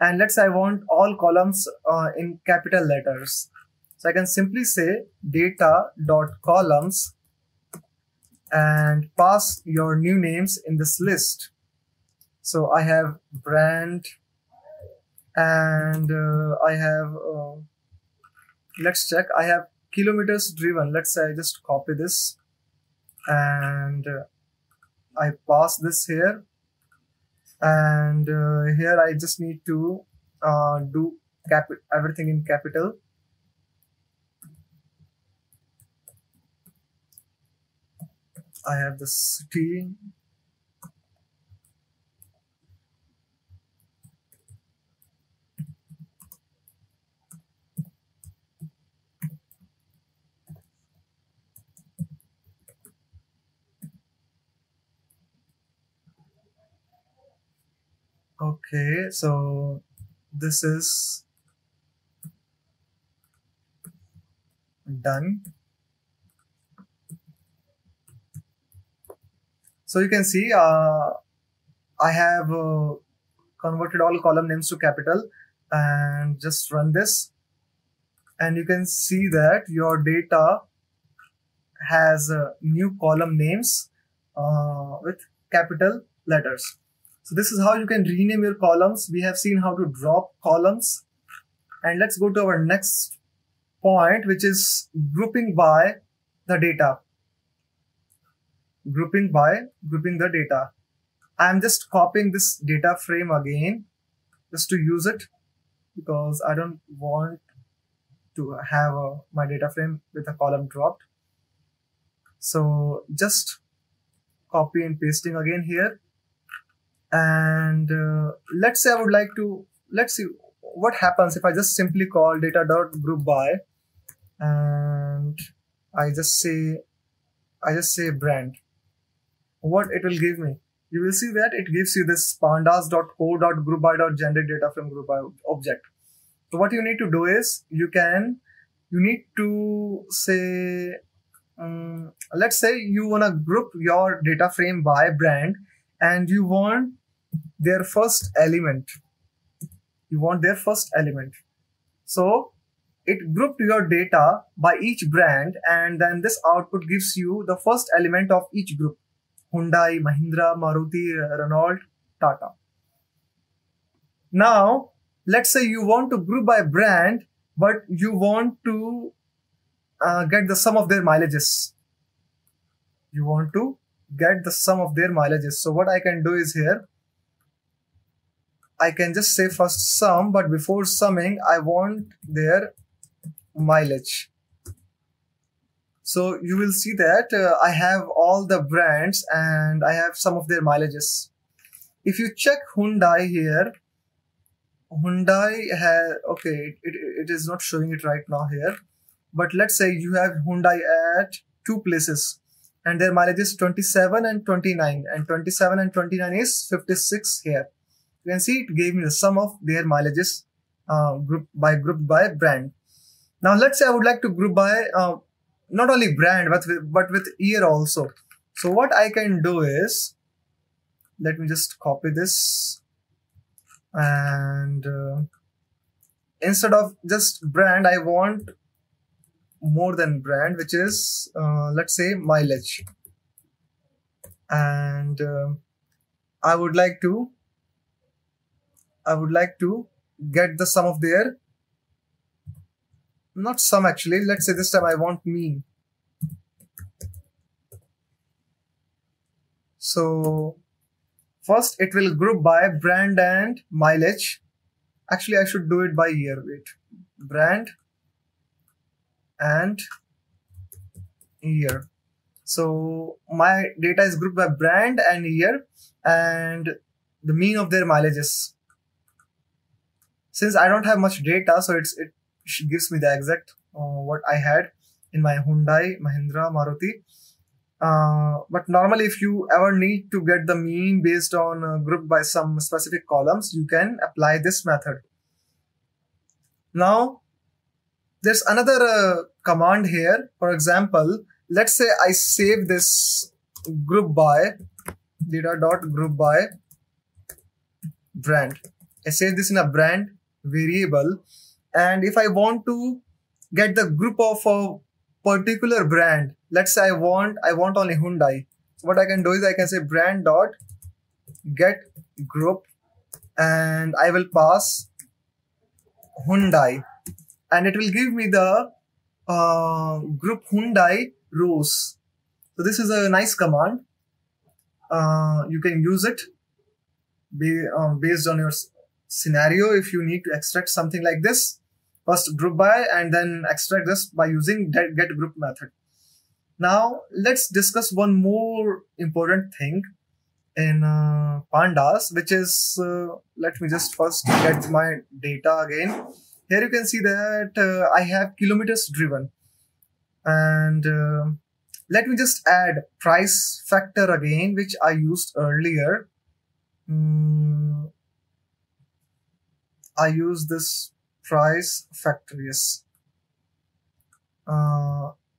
And let's say I want all columns in capital letters. So I can simply say data.columns and pass your new names in this list. So I have brand, and I have, let's check, I have kilometers driven. Let's say I just copy this and I pass this here, and here I just need to do everything in capital. I have the city, okay, so this is done. So you can see I have converted all column names to capital, and just run this, and you can see that your data has new column names with capital letters. So this is how you can rename your columns. We have seen how to drop columns, and let's go to our next point, which is grouping by the data. Grouping the data. I'm just copying this data frame again just to use it because I don't want to have my data frame with a column dropped. So just copy and pasting again here. And let's say I would like to, let's see what happens if I just simply call data.groupby and I just say brand. What it will give me? You will see that it gives you this pandas.co.groupby.generate data from groupby object. So what you need to do is you need to say, let's say you want to group your data frame by brand and you want their first element. So it grouped your data by each brand, and then this output gives you the first element of each group. Hyundai, Mahindra, Maruti, Renault, Tata. Now, let's say you want to group by brand, but you want to get the sum of their mileages. So what I can do is here, I can just say first sum, but before summing, I want their mileage. So you will see that I have all the brands and I have some of their mileages. If you check Hyundai here, Hyundai has, okay, it is not showing it right now here, but let's say you have Hyundai at two places and their mileage is 27 and 29, and 27 and 29 is 56 here. You can see it gave me the sum of their mileages grouped by brand. Now let's say I would like to group by not only brand but with year also. So what I can do is, let me just copy this, and instead of just brand I want more than brand, which is let's say mileage, and I would like to get the sum of their, not sum actually, let's say this time I want mean. So first it will group by brand and mileage. Actually I should do it by year. Wait, brand and year. So my data is grouped by brand and year and the mean of their mileages. Since I don't have much data, so it gives me the exact what I had in my Hyundai, Mahindra, Maruti. But normally if you ever need to get the mean based on grouped by some specific columns, you can apply this method. Now there's another command here. For example, let's say I save this group by data.group by brand. I save this in a brand variable, and if I want to get the group of a particular brand, let's say I want only Hyundai, what I can do is I can say brand dot get group, and I will pass Hyundai, and it will give me the group Hyundai rows. So this is a nice command. You can use it based on your scenario. If you need to extract something like this, first group by and then extract this by using get group method. Now let's discuss one more important thing in Pandas, which is let me just first get my data again. Here you can see that I have kilometers driven, and let me just add price factor again, which I used earlier. I use this price factor, yes.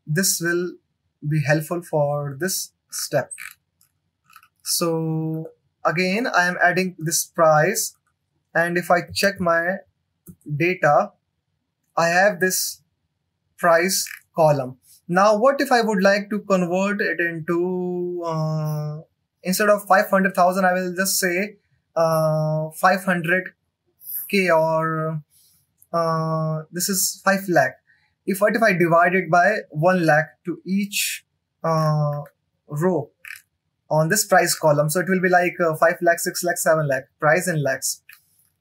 This will be helpful for this step. So again, I am adding this price, and if I check my data, I have this price column. Now what if I would like to convert it into instead of 500,000, I will just say 500k, or this is 5 lakh. If I divide it by 1 lakh to each row on this price column, so it will be like 5 lakh, 6 lakh, 7 lakh, price in lakhs.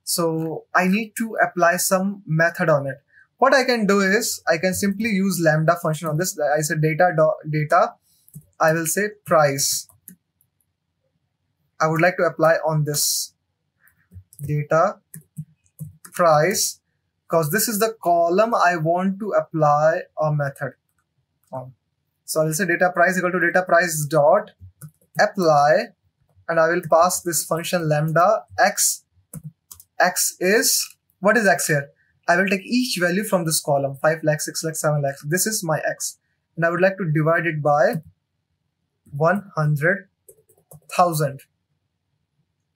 So I need to apply some method on it. What I can do is I can simply use lambda function on this. I said data, I will say price. I would like to apply on this data price, because this is the column I want to apply a method on. So I will say data price equal to data price dot apply, and I will pass this function lambda x. X is, what is x here? I will take each value from this column, 5 lakh, 6 lakh, 7 lakhs. This is my x, and I would like to divide it by 100,000.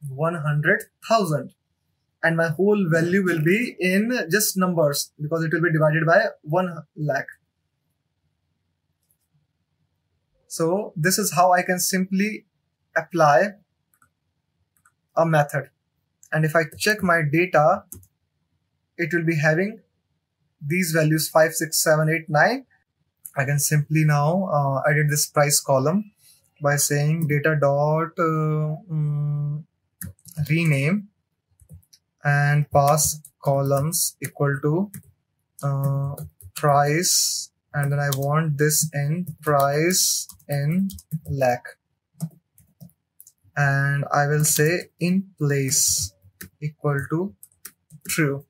100,000. And my whole value will be in just numbers, because it will be divided by 1 lakh. So this is how I can simply apply a method. And if I check my data, it will be having these values 5, 6, 7, 8, 9. I can simply now edit this price column by saying data dot rename and pass columns equal to price and then I want this in price in lakh, and I will say in place equal to true.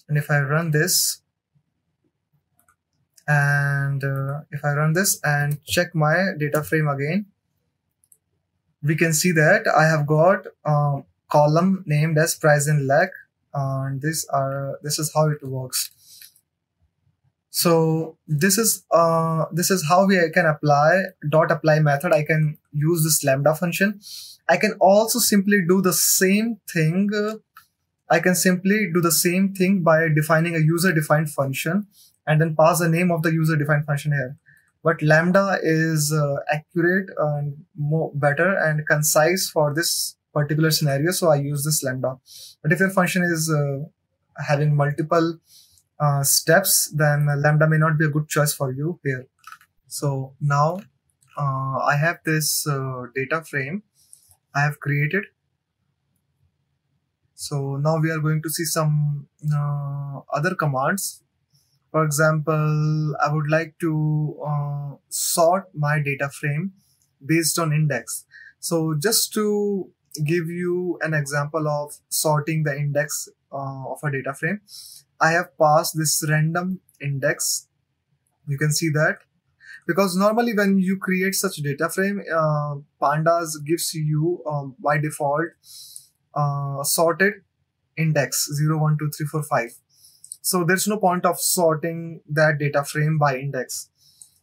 And if I run this, and if I run this and check my data frame again, we can see that I have got column named as price in lakh, and this is how it works. So this is how we can apply .apply method. I can use this lambda function. I can also simply do the same thing. I can simply do the same thing by defining a user-defined function and then pass the name of the user-defined function here. But lambda is accurate and better and concise for this particular scenario, so I use this lambda. But if your function is having multiple steps, then lambda may not be a good choice for you here. So now I have this data frame I have created. So now we are going to see some other commands. For example, I would like to sort my data frame based on index. So just to give you an example of sorting the index of a data frame, I have passed this random index. You can see that, because normally when you create such data frame, Pandas gives you by default sorted index 0, 1, 2, 3, 4, 5. So there's no point of sorting that data frame by index.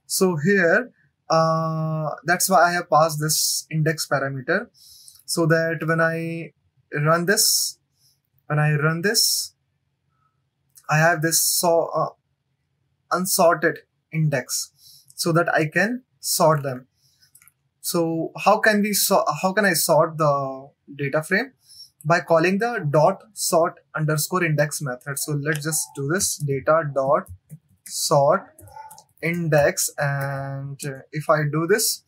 So here, that's why I have passed this index parameter, so that when I run this, I have this unsorted index, so that I can sort them. So how can I sort the data frame? By calling the .sort_index method. So let's just do this, data.sort index, and if I do this,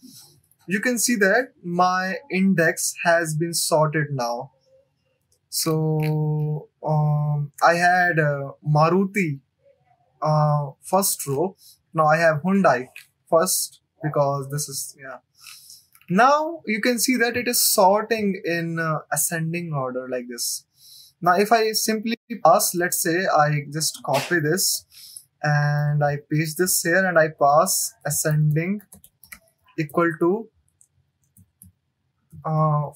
you can see that my index has been sorted now. So I had Maruti first row. Now I have Hyundai first, because this is, yeah. Now you can see that it is sorting in ascending order like this. Now if I simply pass, let's say I just copy this and I paste this here and I pass ascending equal to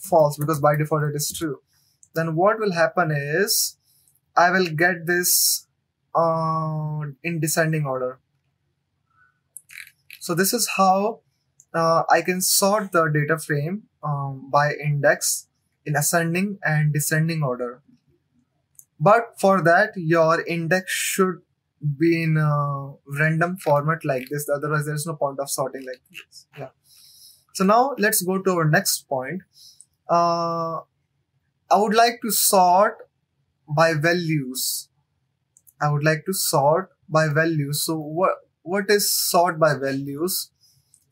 false, because by default it is true. Then what will happen is I will get this in descending order. So this is how I can sort the data frame by index in ascending and descending order. But for that, your index should be in a random format like this. Otherwise, there is no point of sorting like this. Yeah. So now let's go to our next point. I would like to sort by values. So what is sort by values?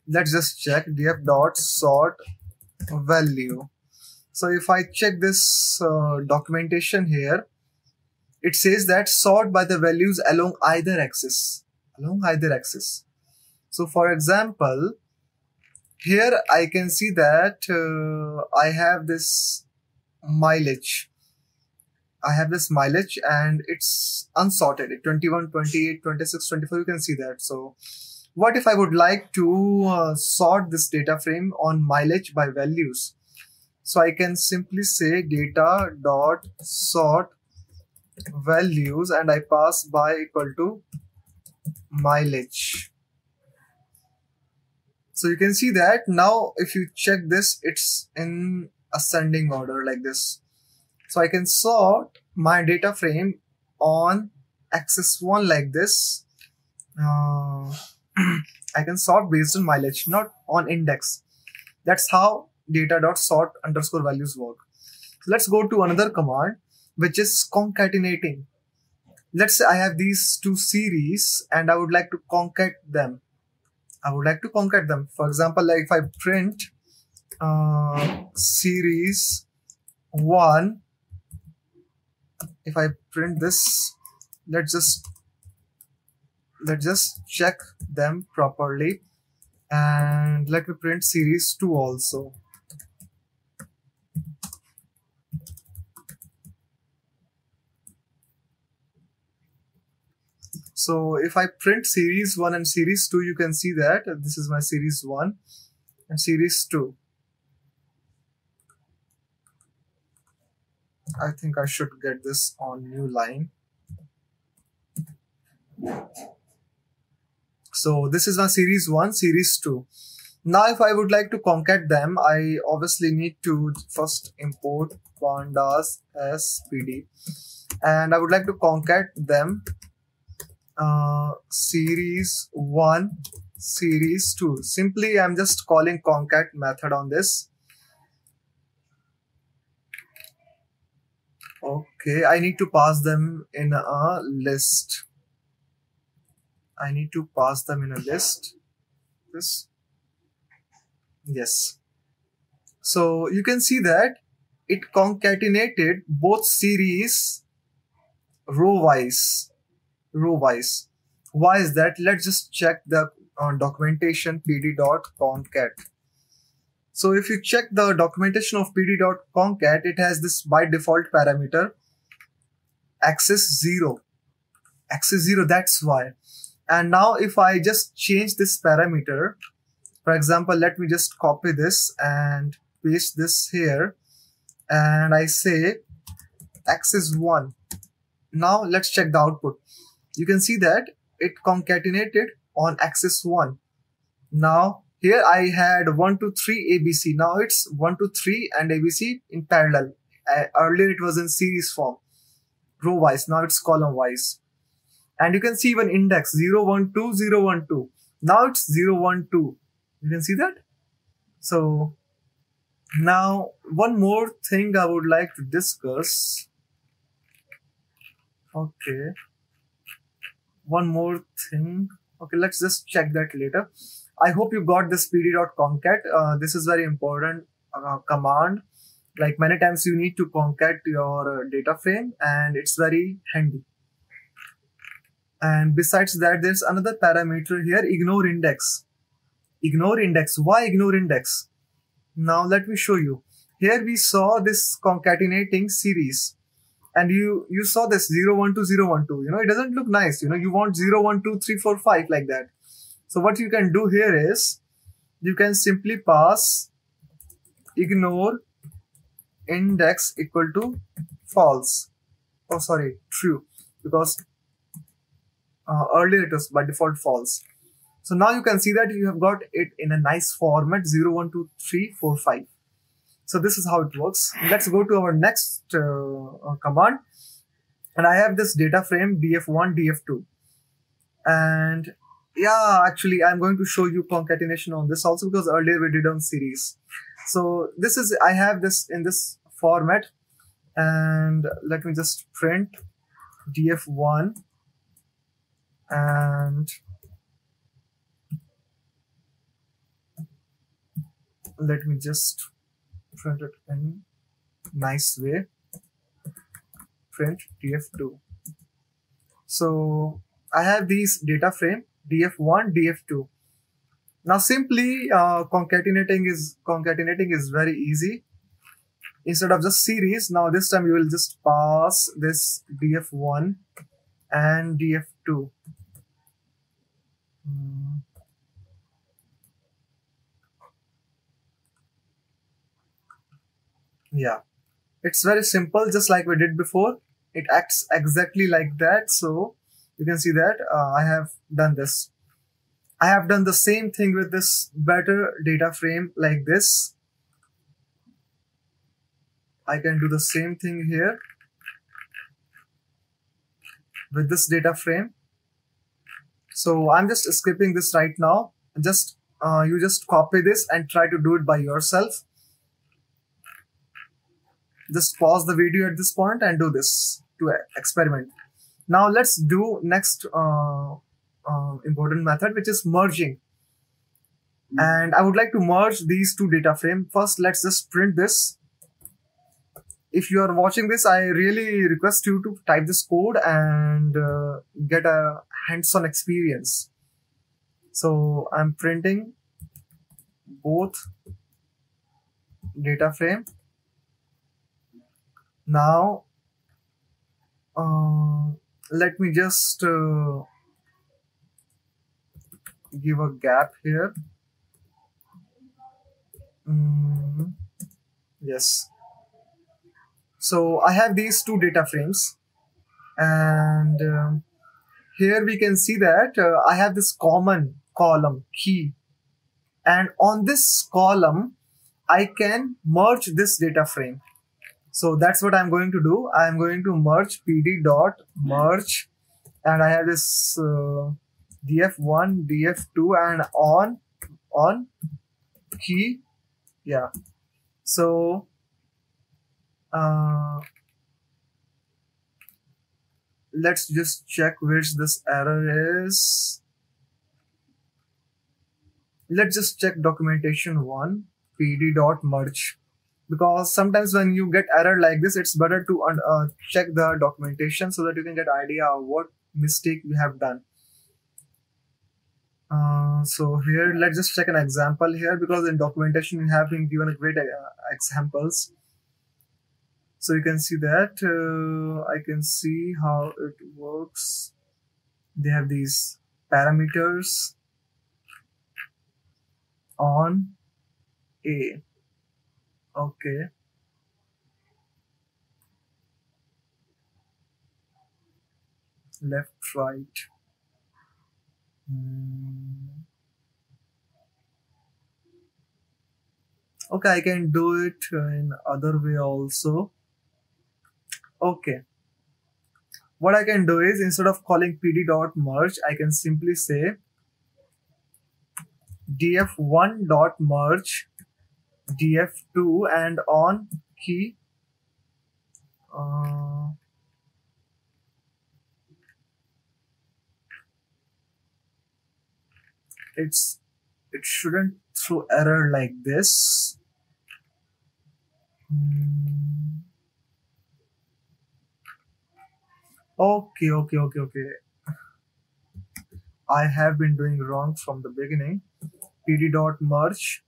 Let's just check df.sort value. So if I check this documentation here, it says that sort by the values along either axis. So for example, here I can see that I have this mileage. And it's unsorted. 21, 28, 26, 24, you can see that. So what if I would like to sort this data frame on mileage by values? So I can simply say data.sort values and I pass by equal to mileage. So you can see that now if you check this, it's in ascending order like this. So I can sort my data frame on axis 1 like this. I can sort based on mileage, not on index. That's how data.sort_values work. So let's go to another command, which is concatenating. Let's say I have these two series and I would like to concat them. For example, like if I print series 1, if I print this, let's just let's just check them properly, and let me print series 2 also. So if I print series 1 and series 2, you can see that this is my series 1 and series 2. I think I should get this on new line. So this is my series 1, series 2. Now if I would like to concat them, I obviously need to first import pandas as pd, and I would like to concat them series 1, series 2. Simply I'm just calling concat method on this. Okay, I need to pass them in a list. I need to pass them in a list. This. Yes. So you can see that it concatenated both series row-wise. Why is that? Let's just check the documentation pd.concat. So if you check the documentation of pd.concat, it has this by default parameter access 0. Access 0, that's why. And now if I just change this parameter, for example, let me just copy this and paste this here, and I say access 1. Now let's check the output. You can see that it concatenated on access 1. Now here I had 1 to 3 ABC. Now it's 1 to 3 and ABC in parallel. Earlier it was in series form, row wise. Now it's column wise. And you can see even index 0, 1, 2, 0, 1, 2. Now it's 0, 1, 2. You can see that. So now one more thing I would like to discuss. Okay. One more thing. Okay, let's just check that later. I hope you got this pd.concat. This is very important command. Like many times you need to concat your data frame, and it's very handy. And besides that, there's another parameter here, ignore index. Ignore index. Why ignore index? Now let me show you. Here we saw this concatenating series. And you saw this 0, 1, 2, 0, 1, 2. It doesn't look nice. You want 0, 1, 2, 3, 4, 5 like that. So what you can do here is, you can simply pass ignore index equal to false. Oh, sorry, true. Because earlier it was by default false. So now you can see that you have got it in a nice format, 0, 1, 2, 3, 4, 5. So this is how it works. Let's go to our next command. And I have this data frame df1, df2. And yeah, actually I'm going to show you concatenation on this also, because earlier we did on series. So this is, I have this in this format. And let me just print df1 and let me just print it in nice way. Print df2. So I have these data frame df1, df2. Now simply concatenating is very easy. Instead of just series, now this time you will just pass this df1 and df2. Yeah, it's very simple, just like we did before. It acts exactly like that. So you can see that I have done this. I have done the same thing with this better data frame like this. I can do the same thing here with this data frame. So I'm just skipping this right now. Just you just copy this and try to do it by yourself. Just pause the video at this point and do this to experiment. Now let's do next important method, which is merging. And I would like to merge these two data frames. First, let's just print this. If you are watching this, I really request you to type this code and get a hands-on experience. So I'm printing both data frame. Now let me just give a gap here. Yes. So I have these two data frames, and here we can see that I have this common column key, and on this column I can merge this data frame. So that's what I'm going to do. I'm going to merge pd.merge, and I have this df1, df2, and on key. Yeah. So let's just check which this error is. Let's just check documentation 1, pd.merge, because sometimes when you get error like this, it's better to check the documentation so that you can get idea of what mistake you have done. So here, let's just check an example here, because in documentation you have been given a great examples. So you can see that I can see how it works. They have these parameters on A. Okay. Left, right. Okay, I can do it in other way also. Okay. What I can do is, instead of calling pd.merge, I can simply say df1.merge df2 and on key. It shouldn't throw error like this. Okay. I have been doing wrong from the beginning. pd.merge,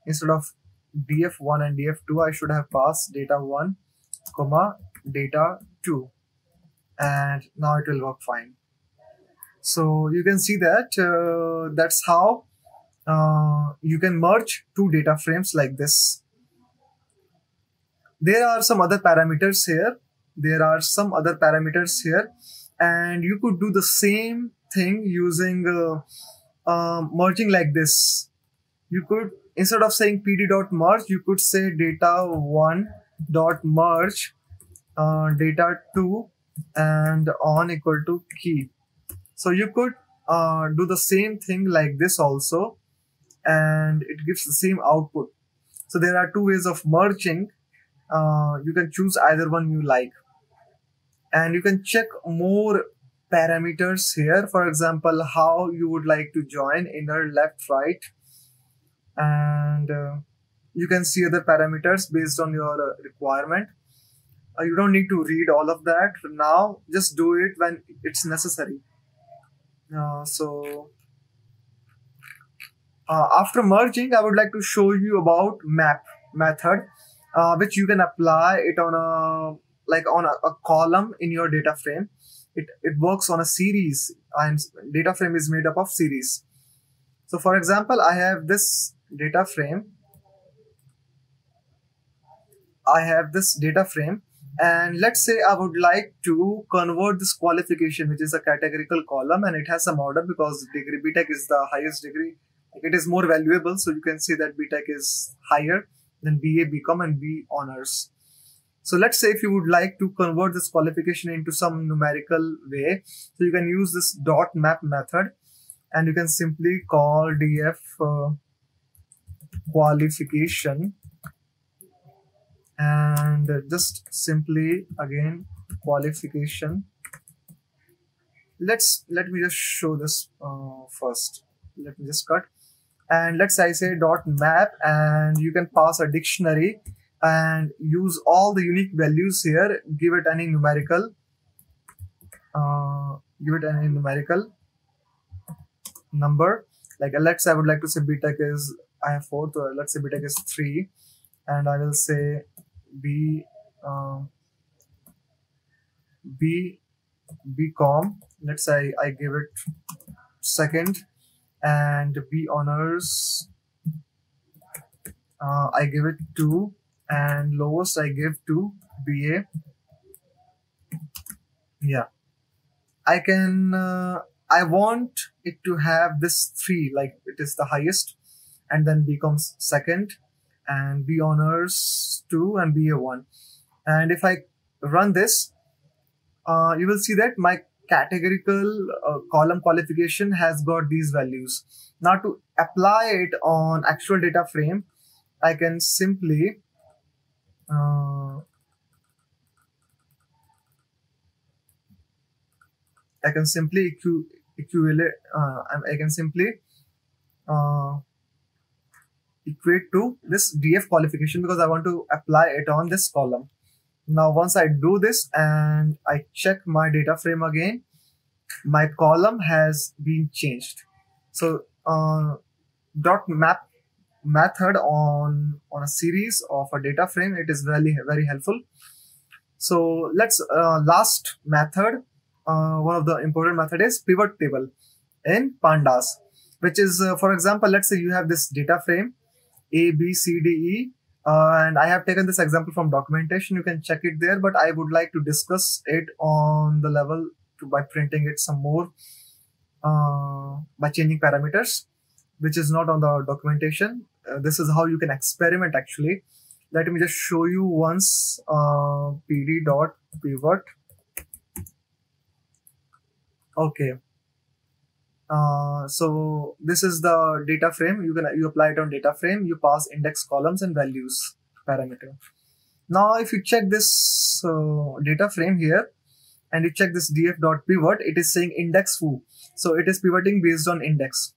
instead of df1 and df2, I should have passed data1, data2, and now it will work fine. So you can see that that's how you can merge two data frames like this. There are some other parameters here. And you could do the same thing using merging like this. You could, instead of saying pd.merge, you could say data1.merge data2 and on equal to key. So you could do the same thing like this also, and it gives the same output. So there are two ways of merging. You can choose either one you like, and you can check more parameters here. For example, how you would like to join inner, left, right, and you can see other parameters based on your requirement. You don't need to read all of that now, just do it when it's necessary. After merging, I would like to show you about map method, which you can apply it on a column in your data frame. It works on a series, and data frame is made up of series. So for example, I have this data frame. And let's say I would like to convert this qualification, which is a categorical column, and it has some order because degree BTech is the highest degree. It is more valuable, so you can see that BTech is higher than BA, BCom, and B Honors. So let's say if you would like to convert this qualification into some numerical way, so you can use this .map method, and you can simply call df qualification, and just simply again qualification. Let me just show this first. Let me just cut, and let's say I say .map, and you can pass a dictionary and use all the unique values here. Give it any numerical. number. Like let's say I would like to say btech is, I have 4, so let's say btech is 3, and I will say b bcom. Let's say I give it second, and b honors I give it 2, and lowest I give to BA. Yeah, I can I want it to have this 3, like it is the highest, and then becomes second, and B honors 2, and BA 1. And if I run this, you will see that my categorical column qualification has got these values. Now to apply it on actual data frame, I can simply I can simply equate to this df qualification, because I want to apply it on this column. Now once I do this and I check my data frame again, my column has been changed. So dot map method on a series of a data frame, it is very helpful. So let's last method, one of the important method is pivot table in Pandas, which is for example, let's say you have this data frame A, B, C, D, E, and I have taken this example from documentation. You can check it there, but I would like to discuss it on the level by printing it some more by changing parameters, which is not on the documentation. This is how you can experiment actually. Let me just show you once pd.pivot. Okay. So this is the data frame. You apply it on data frame. You pass index columns and values parameter. Now, if you check this data frame here, and you check this df.pivot, it is saying index foo. So it is pivoting based on index,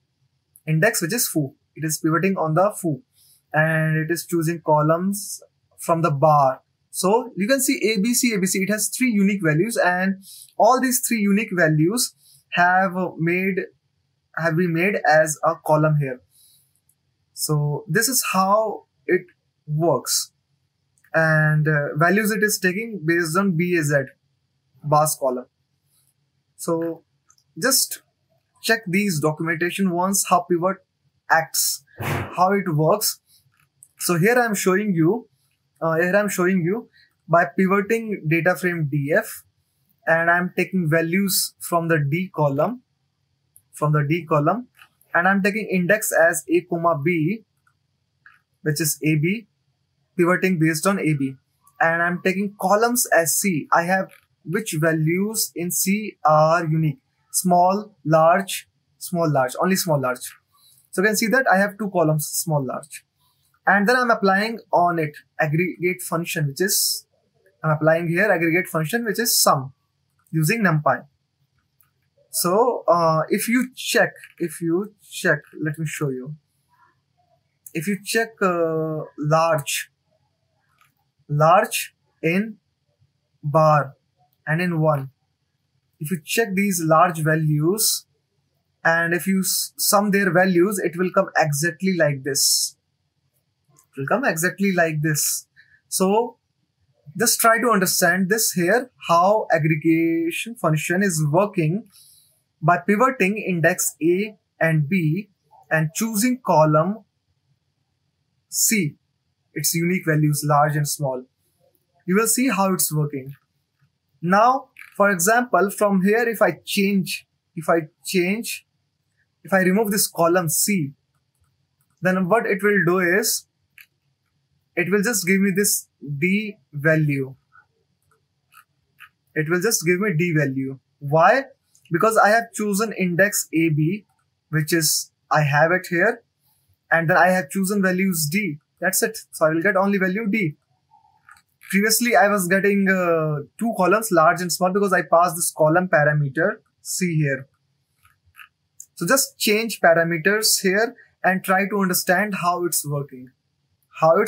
which is foo. It is pivoting on the foo, and it is choosing columns from the bar. So you can see ABC. It has 3 unique values, and all these 3 unique values have been made as a column here. So this is how it works, and values it is taking based on BAZ, bars column. So just check these documentation once, how pivot acts, how it works. So here I am showing you by pivoting data frame df, and I am taking values from the D column, and I'm taking index as A, B, which is AB, pivoting based on AB, and I'm taking columns as C. I have which values in C are unique: small, large, small, large, only small, large. So you can see that I have 2 columns, small, large, and then I'm applying on it aggregate function, which is sum using Numpy. So if you check, let me show you. If you check large in bar and in 1, if you check these large values and if you sum their values, it will come exactly like this. So just try to understand this here, how aggregation function is working by pivoting index A and B and choosing column C, its unique values large and small. You will see how it's working. Now, for example, from here, if I remove this column C, then what it will do is, it will just give me this D value. Why? Because I have chosen index AB, which is, I have it here, and then I have chosen values D. That's it. So I will get only value D. Previously, I was getting 2 columns, large and small, because I passed this column parameter C here. So just change parameters here and try to understand how it's working. For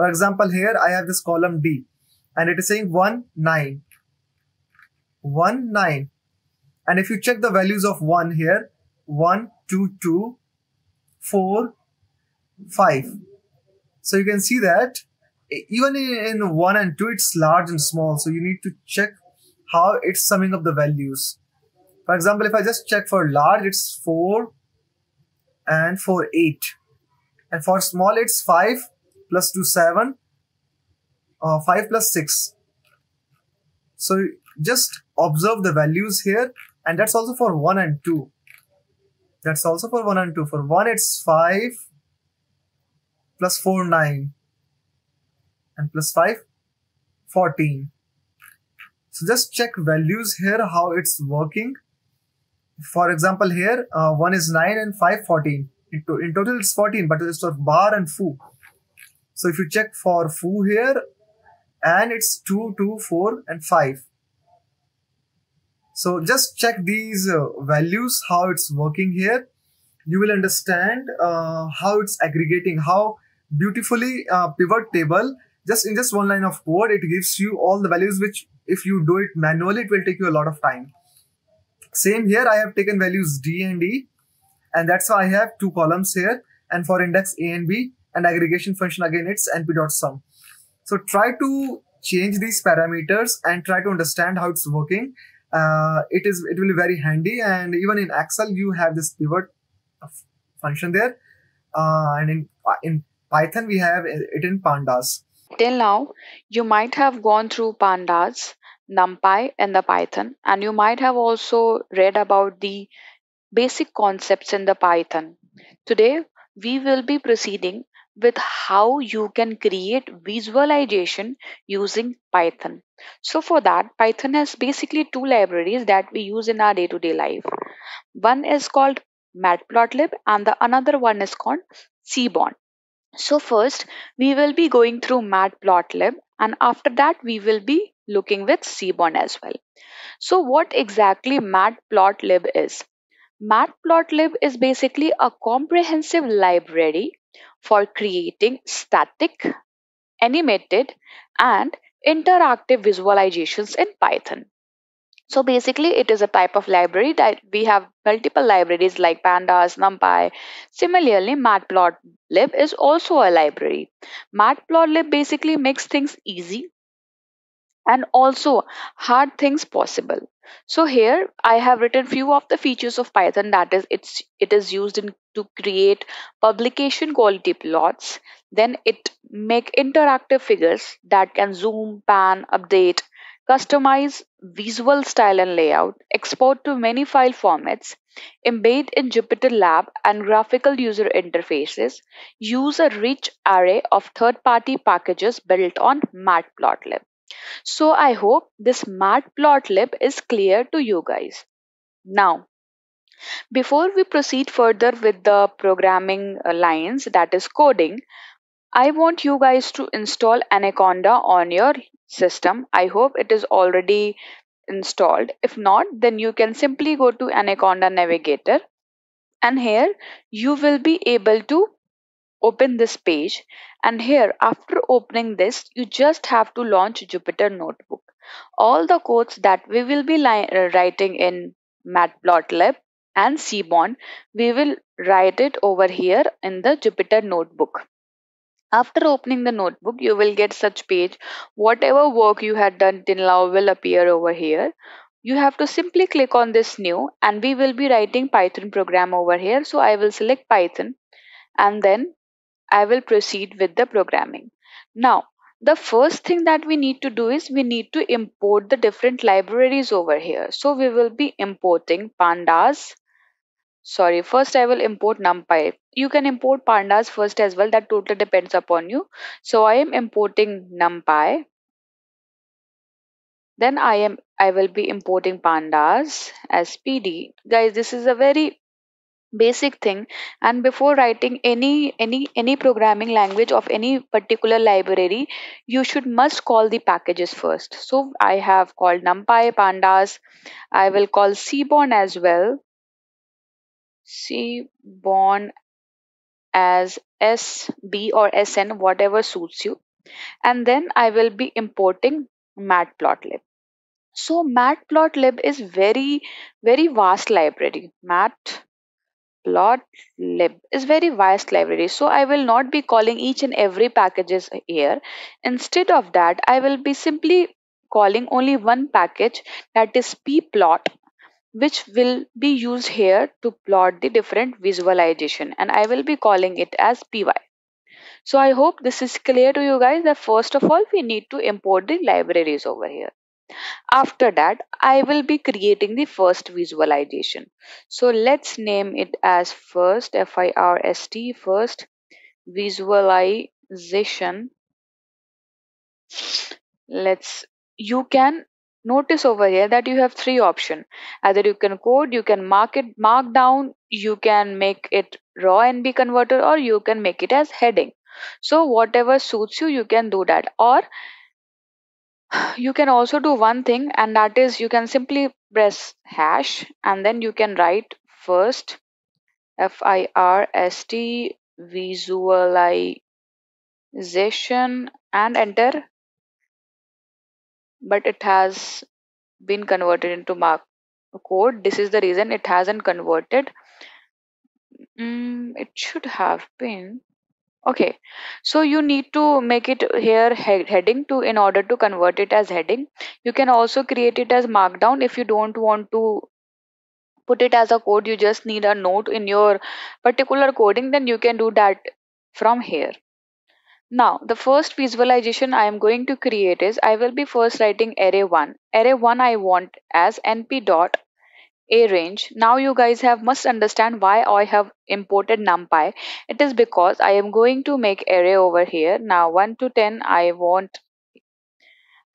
example, here I have this column D, and it is saying 1, 9. 1, 9. And if you check the values of 1 here, 1, 2, 2, 4, 5. So you can see that even in 1 and 2, it's large and small. So you need to check how it's summing up the values. For example, if I just check for large, it's 4 and 4, 8. And for small, it's 5 plus 2, 7, 5 plus 6. So just observe the values here. And that's also for 1 and 2. That's also for 1 and 2. For 1, it's 5 plus 4, 9. And plus 5, 14. So just check values here, how it's working. For example, here 1 is 9 and 5, 14. In total it's 14, but it's for bar and foo. So if you check for foo here, and it's 2, 2, 4 and 5. So just check these values, how it's working here. You will understand how it's aggregating, how beautifully pivot table, just in just one line of code, it gives you all the values, which if you do it manually, it will take you a lot of time. Same here, I have taken values D and E, and that's why I have 2 columns here. And for index A and B, and aggregation function, again, it's np.sum. So try to change these parameters and try to understand how it's working. It will be very handy, and even in Excel you have this pivot function there, and in Python we have it in Pandas. Till now, you might have gone through Pandas, Numpy, and the Python, and you might have also read about the basic concepts in the Python. Today, we will be proceeding with how you can create visualization using Python. So for that, Python has basically 2 libraries that we use in our day-to-day life. One is called Matplotlib and the another one is called Seaborn. So first, we will be going through Matplotlib, and after that, we will be looking with Seaborn as well. So what exactly Matplotlib is? Matplotlib is basically a comprehensive library for creating static, animated, and interactive visualizations in Python. So basically, it is a type of library that we have multiple libraries like Pandas, Numpy. Similarly, Matplotlib is also a library. Matplotlib basically makes things easy and also hard things possible. So here I have written few of the features of Python, that is it is used in to create publication quality plots. Then it make interactive figures that can zoom, pan, update, customize visual style and layout, export to many file formats, embed in Jupyter Lab and graphical user interfaces, use a rich array of third party packages built on Matplotlib. So I hope this Matplotlib is clear to you guys. Now, before we proceed further with the programming lines, that is coding, I want you guys to install Anaconda on your system. I hope it is already installed. If not, then you can simply go to Anaconda Navigator, and here you will be able to open this page. And here, after opening this, you just have to launch Jupyter Notebook. All the codes that we will be writing in Matplotlib and Seaborn, we will write it over here in the Jupyter Notebook. After opening the notebook, you will get such page. Whatever work you had done till now will appear over here. You have to simply click on this new, and we will be writing Python program over here. So I will select Python, and then I will proceed with the programming. Now, the first thing that we need to do is we need to import the different libraries over here. So we will be importing Pandas. Sorry, first I will import NumPy. You can import Pandas first as well. That totally depends upon you. So I am importing NumPy. Then I will be importing Pandas as PD. Guys, this is a very basic thing, and before writing any programming language of any particular library, you should must call the packages first. So I have called NumPy, Pandas. I will call Seaborn as well, Seaborn as SB or SN, whatever suits you. And then I will be importing Matplotlib. So Matplotlib is very vast library. Matplotlib Matplotlib is very vast library, so I will not be calling each and every packages here. Instead of that, I will be simply calling only one package, that is pplot, which will be used here to plot the different visualization, and I will be calling it as py. So I hope this is clear to you guys that first of all we need to import the libraries over here. After that, I will be creating the first visualization. So let's name it as first visualization. Let's You can notice over here that you have three options. Either you can code, you can mark down, you can make it raw and be converted, or you can make it as heading. So whatever suits you, you can do that. Or you can also do one thing, and that is you can simply press hash and then you can write first first visualization and enter, but it has been converted into mark code. This is the reason it hasn't converted. It should have been. Okay, so you need to make it here heading to in order to convert it as heading. You can also create it as markdown if you don't want to put it as a code. You just need a note in your particular coding, then you can do that from here. Now the first visualization I am going to create is I will be first writing array1. Array1 I want as np dot a range. Now you guys have must understand why I have imported numpy. It is because I am going to make array over here. Now 1 to 10 I want,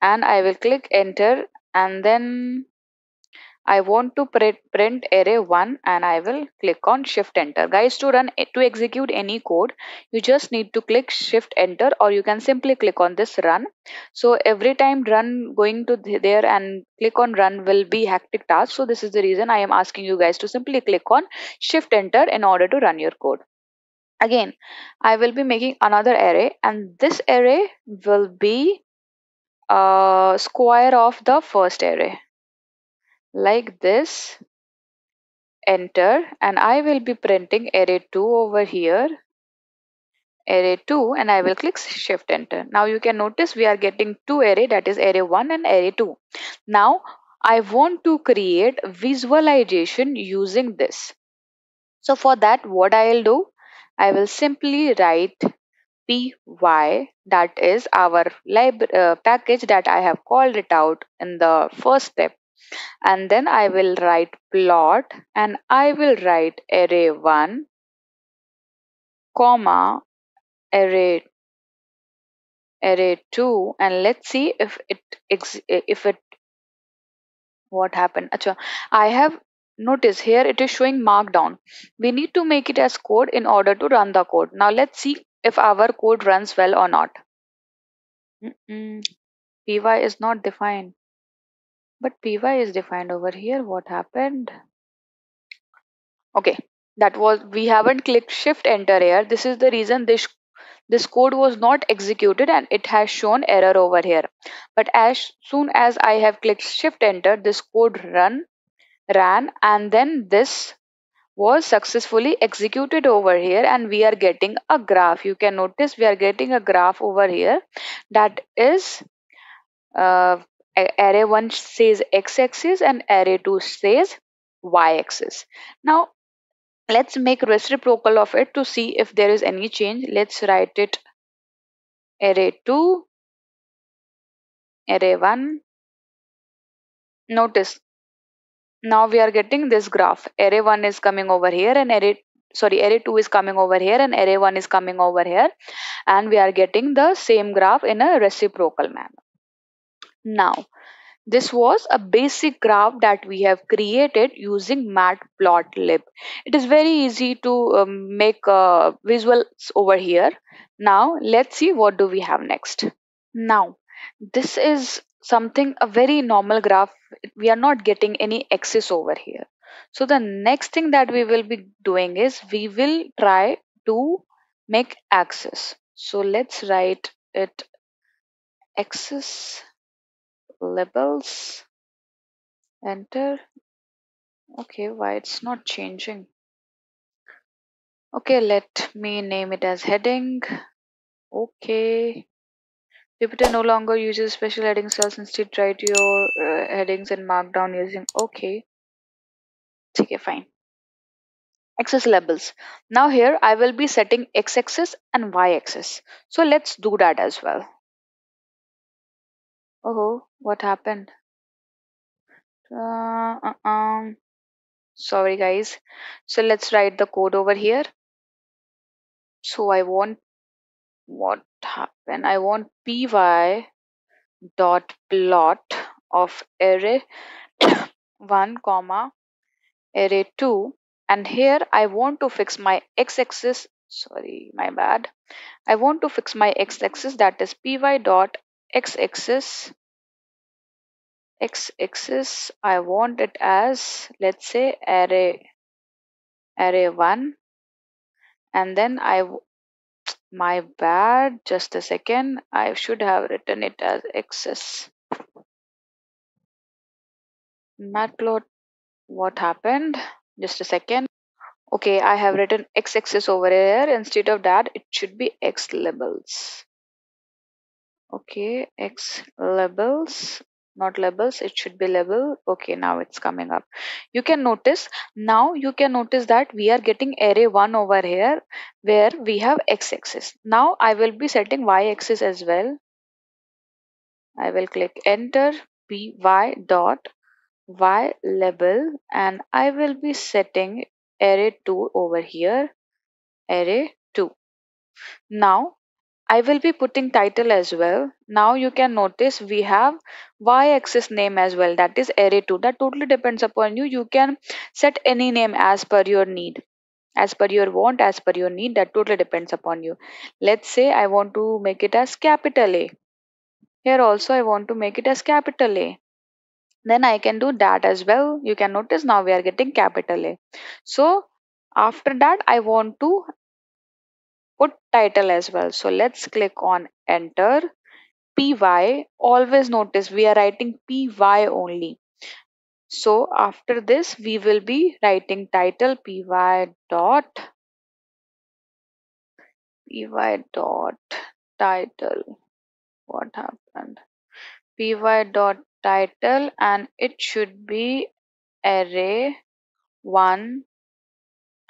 and I will click enter, and then I want to print array 1 and I will click on shift enter. Guys, to execute any code, you just need to click shift enter, or you can simply click on this run. So every time run going to there and click on run will be hectic task. So this is the reason I am asking you guys to simply click on shift enter in order to run your code. Again, I will be making another array, and this array will be square of the first array like this. Enter, and I will be printing array 2 over here, array 2, and I will click shift enter. Now you can notice we are getting two array, that is array 1 and array 2. Now I want to create visualization using this. So for that, what I will do, I will simply write py, that is our package that I have called it out in the first step, and then I will write plot, and I will write array 1 comma array 2, and let's see if it what happened. Acha, I have noticed here it is showing markdown. We need to make it as code in order to run the code. Now let's see if our code runs well or not. Py is not defined, but py is defined over here. What happened? Okay, that was, we haven't clicked shift enter here. This is the reason this code was not executed and it has shown error over here. But as soon as I have clicked shift enter, this code ran, and then this was successfully executed over here, and we are getting a graph. You can notice we are getting a graph over here, that is uh, array 1 says x-axis and array 2 says y-axis. Now let's make reciprocal of it to see if there is any change. Let's write it array 2, array 1. Notice now we are getting this graph. Array 1 is coming over here, and array 2 is coming over here, and array 1 is coming over here, and we are getting the same graph in a reciprocal manner. Now this was a basic graph that we have created using Matplotlib. It is very easy to make visuals over here. Now let's see what do we have next. Now this is something a very normal graph. We are not getting any axis over here. So the next thing that we will be doing is we will try to make axis. So let's write it axis labels, enter. Okay, why it's not changing? Okay, let me name it as heading. Okay. Jupyter no longer uses special heading cells. Instead, write your headings in Markdown using. Okay. Okay, fine. Axis labels. Now here I will be setting x-axis and y-axis. So let's do that as well. Oh, what happened? Sorry guys. So let's write the code over here. So I want what happened? I want py dot plot of array 1 comma array 2, and here I want to fix my x-axis. Sorry, my bad. I want to fix my x-axis, that is py dot x-axis. X-axis I want it as, let's say, array 1, and then my bad, just a second, I should have written it as axis. Matplot, what happened? Just a second. Okay, I have written x-axis over here. Instead of that, it should be x labels. Okay, x labels, not labels, it should be label. Okay, now it's coming up. You can notice, now you can notice that we are getting array 1 over here where we have x-axis. Now I will be setting y-axis as well. I will click enter py dot y label, and I will be setting array 2 over here, array 2. Now I will be putting title as well. Now you can notice we have y-axis name as well, that is array 2. That totally depends upon you. You can set any name as per your need, as per your want, as per your need. That totally depends upon you. Let's say I want to make it as capital A. Here also I want to make it as capital A. Then I can do that as well. You can notice now we are getting capital A. So after that I want to put title as well. So let's click on enter py. Always notice we are writing py only. So after this we will be writing title py dot title. What happened? Py dot title, and it should be array 1,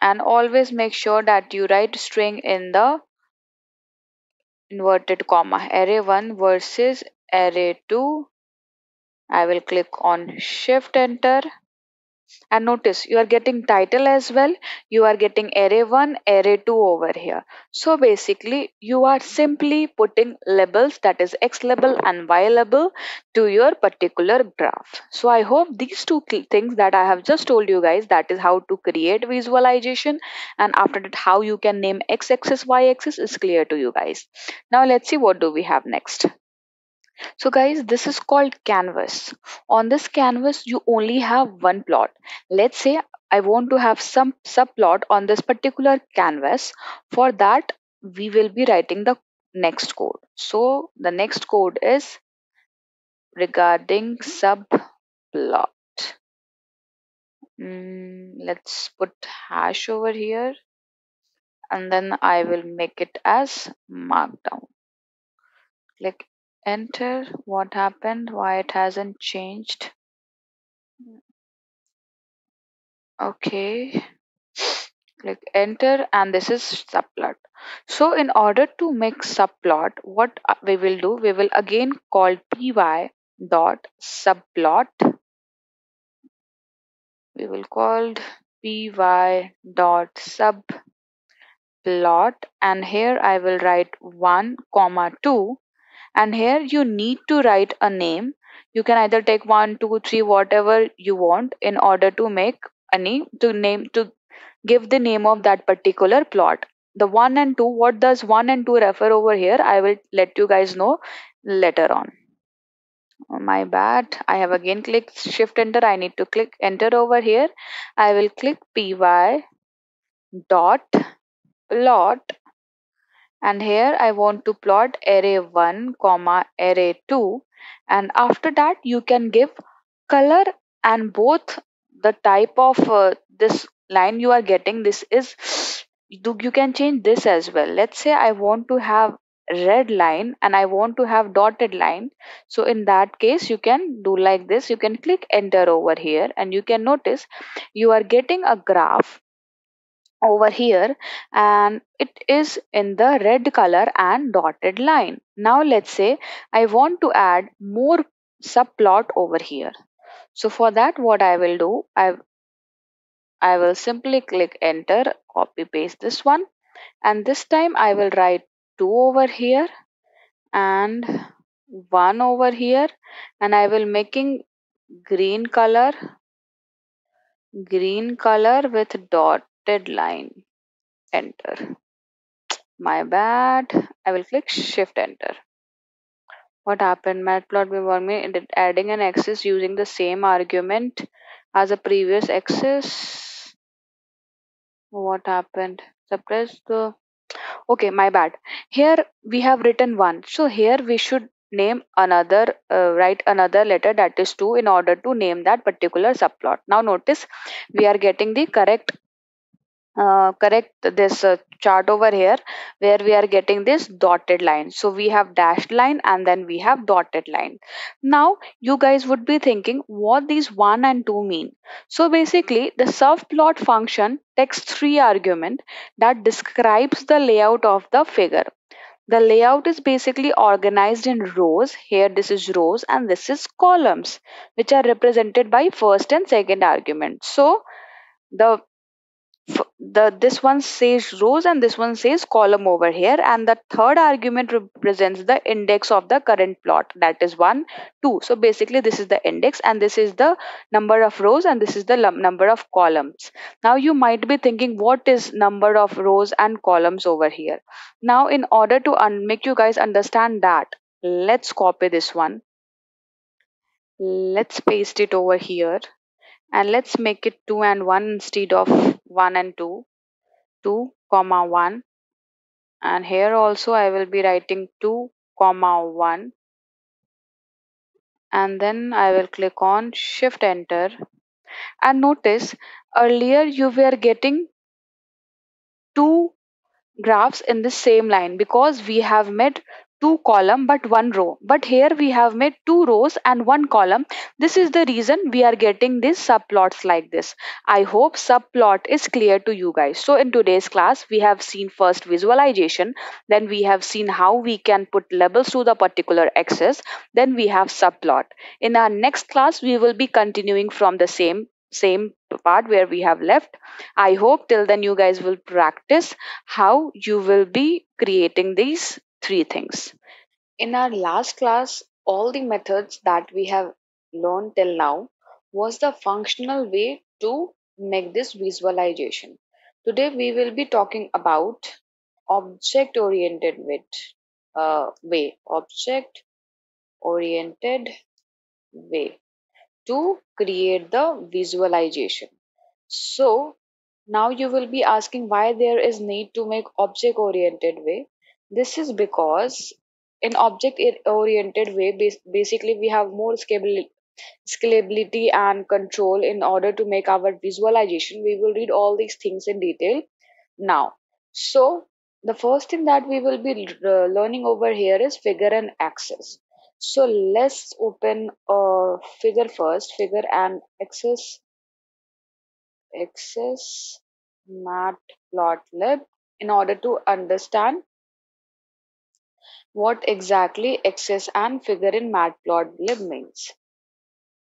and always make sure that you write string in the inverted comma. Array 1 versus array 2. I will click on shift enter, and notice you are getting title as well. You are getting array 1, array 2 over here. So basically you are simply putting labels, that is x label and y label, to your particular graph. So I hope these two things that I have just told you guys, that is how to create visualization, and after that how you can name x axis y axis, is clear to you guys. Now let's see what do we have next. So guys, this is called canvas. On this canvas, you only have one plot. Let's say I want to have some subplot on this particular canvas. For that, we will be writing the next code. So the next code is regarding subplot. Let's put hash over here, and then I will make it as markdown. Click enter. What happened? Why it hasn't changed? Okay, click enter, and this is subplot. So in order to make subplot, what we will do, we will again call py dot subplot. We will call py dot subplot, and here I will write 1 comma 2, and here you need to write a name. You can either take 1 2 3 whatever you want in order to make a name, to give the name of that particular plot. The 1 and 2, what does 1 and 2 refer over here, I will let you guys know later on. Oh, my bad, I have again clicked shift enter. I need to click enter over here. I will click py dot plot, and here I want to plot array 1 comma array 2, and after that you can give color, and both the type of this line you are getting, this is you can change this as well. Let's say I want to have red line and I want to have dotted line. So in that case you can do like this. You can click enter over here and you can notice you are getting a graph over here, and it is in the red color and dotted line. Now let's say I want to add more subplot over here. So for that, what I will do, I will simply click enter, copy paste this one, and this time I will write 2 over here and 1 over here, and I will making green color with dotted line. Enter. My bad. I will click shift enter. What happened? Matplotlib warned me it adding an axis using the same argument as a previous axis. What happened? Suppress the. Okay, my bad. Here we have written 1. So here we should name another, write another letter, that is 2, in order to name that particular subplot. Now notice we are getting the correct this chart over here where we are getting this dotted line. So we have dashed line and then we have dotted line. Now you guys would be thinking what these 1 and 2 mean. So basically the subplot function takes 3 argument that describes the layout of the figure. The layout is basically organized in rows. Here this is rows and this is columns, which are represented by first and second argument. So the this one says rows and this one says column over here, and the third argument represents the index of the current plot, that is 1 2. So basically this is the index and this is the number of rows and this is the number of columns. Now you might be thinking what is number of rows and columns over here. Now in order to make you guys understand that, let's copy this one, let's paste it over here, and let's make it 2 and 1 instead of 1 and 2. 2 comma 1, and here also I will be writing 2 comma 1, and then I will click on shift enter, and notice earlier you were getting 2 graphs in the same line because we have made 2 column but 1 row, but here we have made 2 rows and 1 column. This is the reason we are getting these subplots like this. I hope subplot is clear to you guys. So in today's class we have seen first visualization, then we have seen how we can put labels to the particular axis, then we have subplot. In our next class we will be continuing from the same part where we have left. I hope till then you guys will practice how you will be creating these 3 things. In our last class, all the methods that we have learned till now was the functional way to make this visualization. Today we will be talking about object oriented object oriented way to create the visualization. So now you will be asking why there is need to make object oriented way. This is because in object oriented way basically we have more scalability and control in order to make our visualization. We will read all these things in detail now. So the first thing that we will be learning over here is figure and axis. So let's open a figure first, figure and axis Matplotlib, in order to understand what exactly axis and figure in Matplotlib means.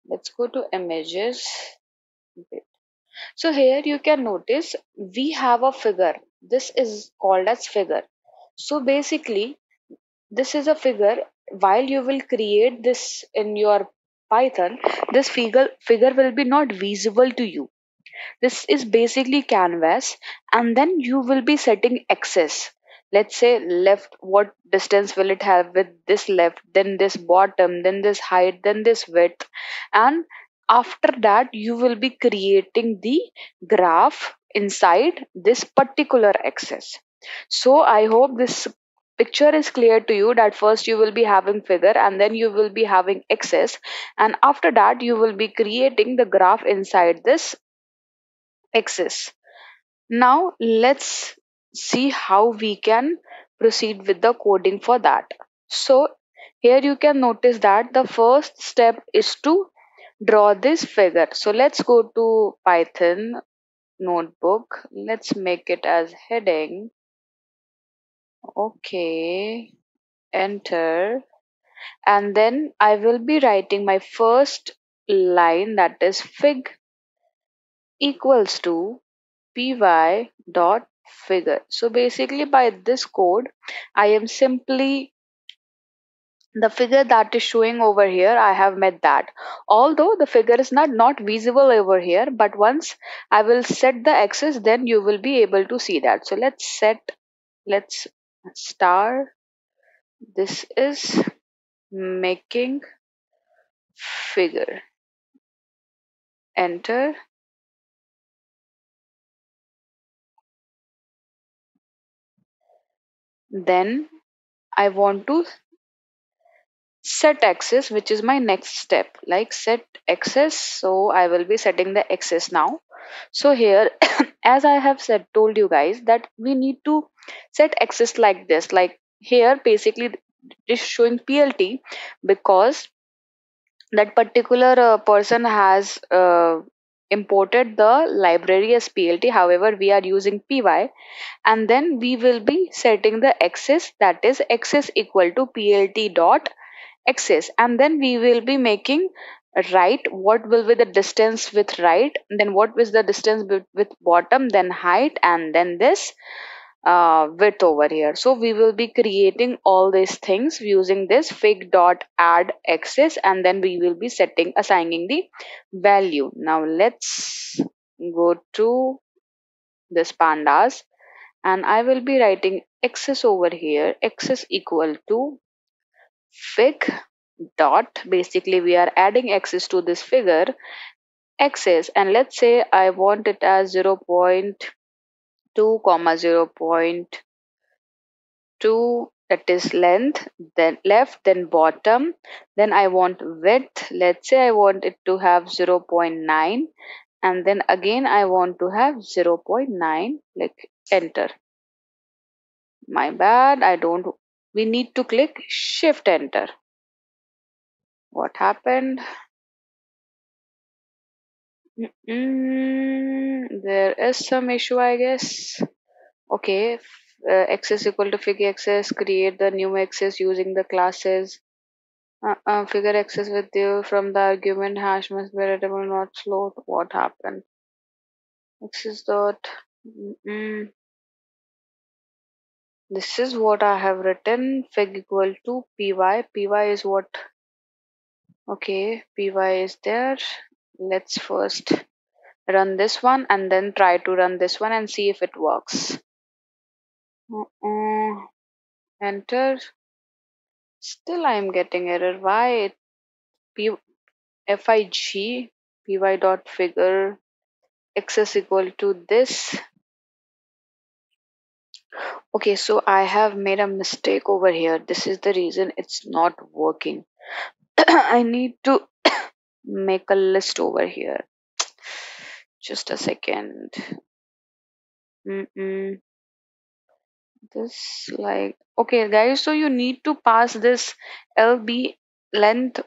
Let's go to images. So here you can notice we have a figure. This is called as figure. So basically this is a figure. While you will create this in your Python, this figure will be not visible to you. This is basically canvas, and then you will be setting axis. Let's say left, what distance will it have with this left, then this bottom, then this height, then this width, and after that you will be creating the graph inside this particular axis. So I hope this picture is clear to you that first you will be having figure and then you will be having axis, and after that you will be creating the graph inside this axis. Now let's see how we can proceed with the coding for that. So here you can notice that the first step is to draw this figure. So let's go to Python notebook. Let's make it as heading. Okay, enter. And then I will be writing my first line, that is fig equals to py dot figure. So basically by this code, I am simply the figure that is showing over here, I have met that. Although the figure is not visible over here, but once I will set the axis, then you will be able to see that. So let's star. This is making figure. Enter. Then I want to set axis, which is my next step, like set axis. So I will be setting the axis now. So here as I have said told you guys that we need to set axis like this. Like here basically it is showing plt because that particular person has imported the library as plt. However, we are using py, and then we will be setting the axis, that is axis equal to plt dot axis, and then we will be making right what will be the distance with right, then what is the distance with bottom, then height, and then this width over here. So we will be creating all these things using this fig dot add axis, and then we will be assigning the value. Now let's go to this pandas, and I will be writing axis over here, axis equal to fig dot, basically we are adding axis to this figure axis, and let's say I want it as 0.2 comma 0.2, that is length, then left, then bottom, then I want width, let's say I want it to have 0.9, and then again I want to have 0.9, like enter. My bad, I don't, we need to click shift enter. What happened? There is some issue, I guess. Okay, access equal to figure access. Create the new access using the classes. Figure access with you from the argument hash must be readable, not float. What happened? Access dot. This is what I have written. Fig equal to py. Py is what? Okay, py is there. Let's first run this one and then try to run this one and see if it works. Enter. Still I am getting error. Why? P fig py dot figure access equal to this. Okay, so I have made a mistake over here. This is the reason it's not working. I need to make a list over here. Just a second. This like okay guys, so you need to pass this lb length,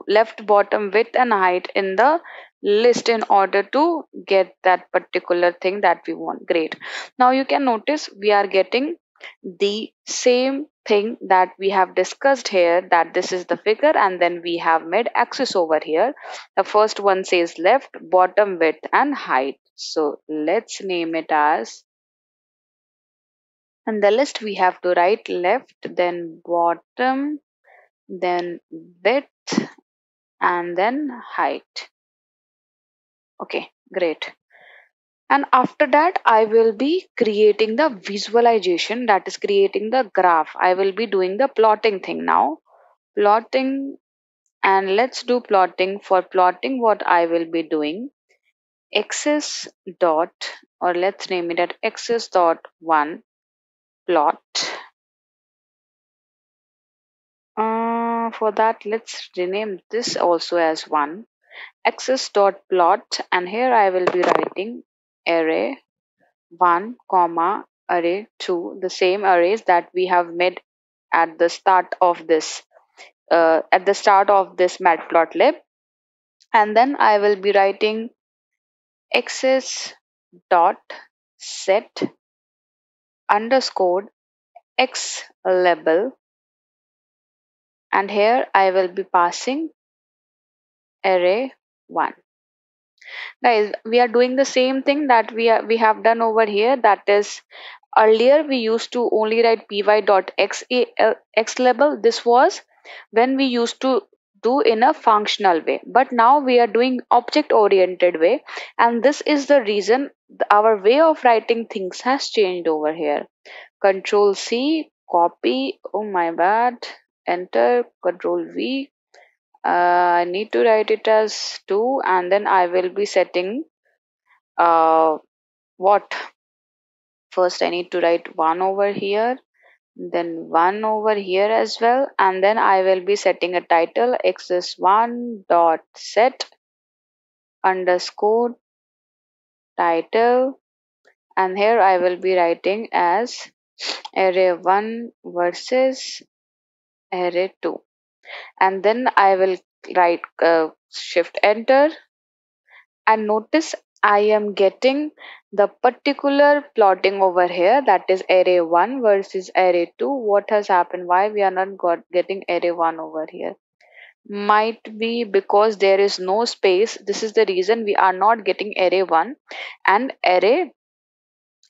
left, bottom, width and height in the list in order to get that particular thing that we want. Great. Now you can notice we are getting the same thing that we have discussed here, that this is the figure and then we have made axis over here. The first one says left, bottom, width and height. So let's name it as, in the list we have to write left, then bottom, then width and then height. Okay, great. And after that I will be creating the visualization, that is creating the graph. I will be doing the plotting thing now. Plotting, and let's do plotting. For plotting what I will be doing, axis dot, or let's name it at axis dot 1 plot. For that, let's rename this also as 1 axis dot plot, and here I will be writing array 1 comma array 2, the same arrays that we have made at the start of this Matplotlib. And then I will be writing access dot set underscore x label, and here I will be passing array 1. Guys, we are doing the same thing that we have done over here. That is, earlier we used to only write py.x label. This was when we used to do in a functional way, but now we are doing object oriented way, and this is the reason our way of writing things has changed over here. Control C, copy, oh my bad, enter, Control V. I need to write it as 2, and then I will be setting what? First I need to write 1 over here, then 1 over here as well, and then I will be setting a title access1 dot set underscore title, and here I will be writing as array 1 versus array 2, and then I will write shift enter, and notice I am getting the particular plotting over here, that is array 1 versus array 2. What has happened? Why we are not getting array 1 over here? Might be because there is no space. This is the reason we are not getting array 1 and array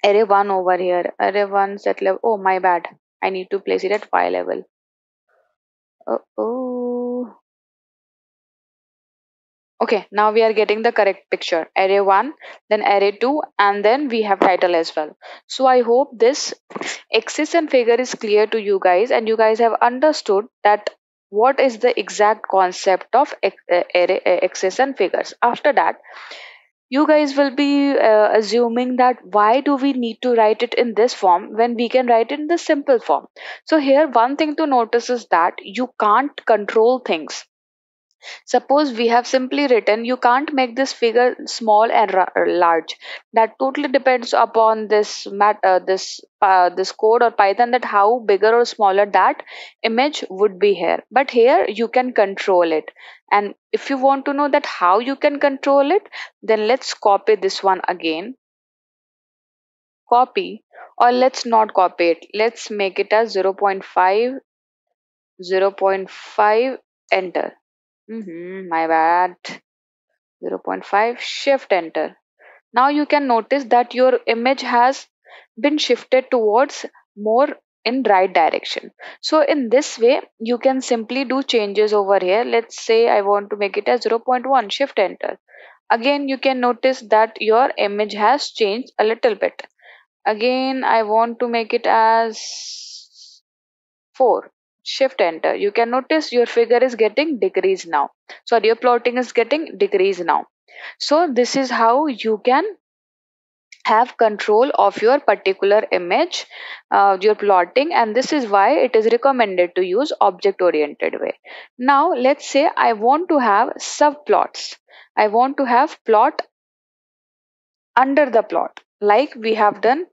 1 over here. Array 1 set level. Oh my bad. I need to place it at y level. Oh. Okay, now we are getting the correct picture. Array 1, then array 2, and then we have title as well. So I hope this axis and figure is clear to you guys, and you guys have understood that what is the exact concept of array axis and figures. After that, you guys will be assuming that why do we need to write it in this form when we can write it in the simple form. So here one thing to notice is that you can't control things. Suppose we have simply written, you can't make this figure small and large. That totally depends upon this code or Python, that how bigger or smaller that image would be here. But here you can control it. And if you want to know that how you can control it, then let's copy this one again. Copy, or let's not copy it. Let's make it as 0.5, 0.5, enter. My bad. 0.5, shift enter. Now you can notice that your image has been shifted towards more in right direction. So in this way you can simply do changes over here. Let's say I want to make it as 0.1, shift enter. Again you can notice that your image has changed a little bit. Again I want to make it as 4, shift enter. You can notice your figure is getting decreased now. Sorry, your plotting is getting decreased now. So this is how you can have control of your particular image, your plotting, and this is why it is recommended to use object oriented way. Now let's say I want to have subplots. I want to have plot under the plot, like we have done.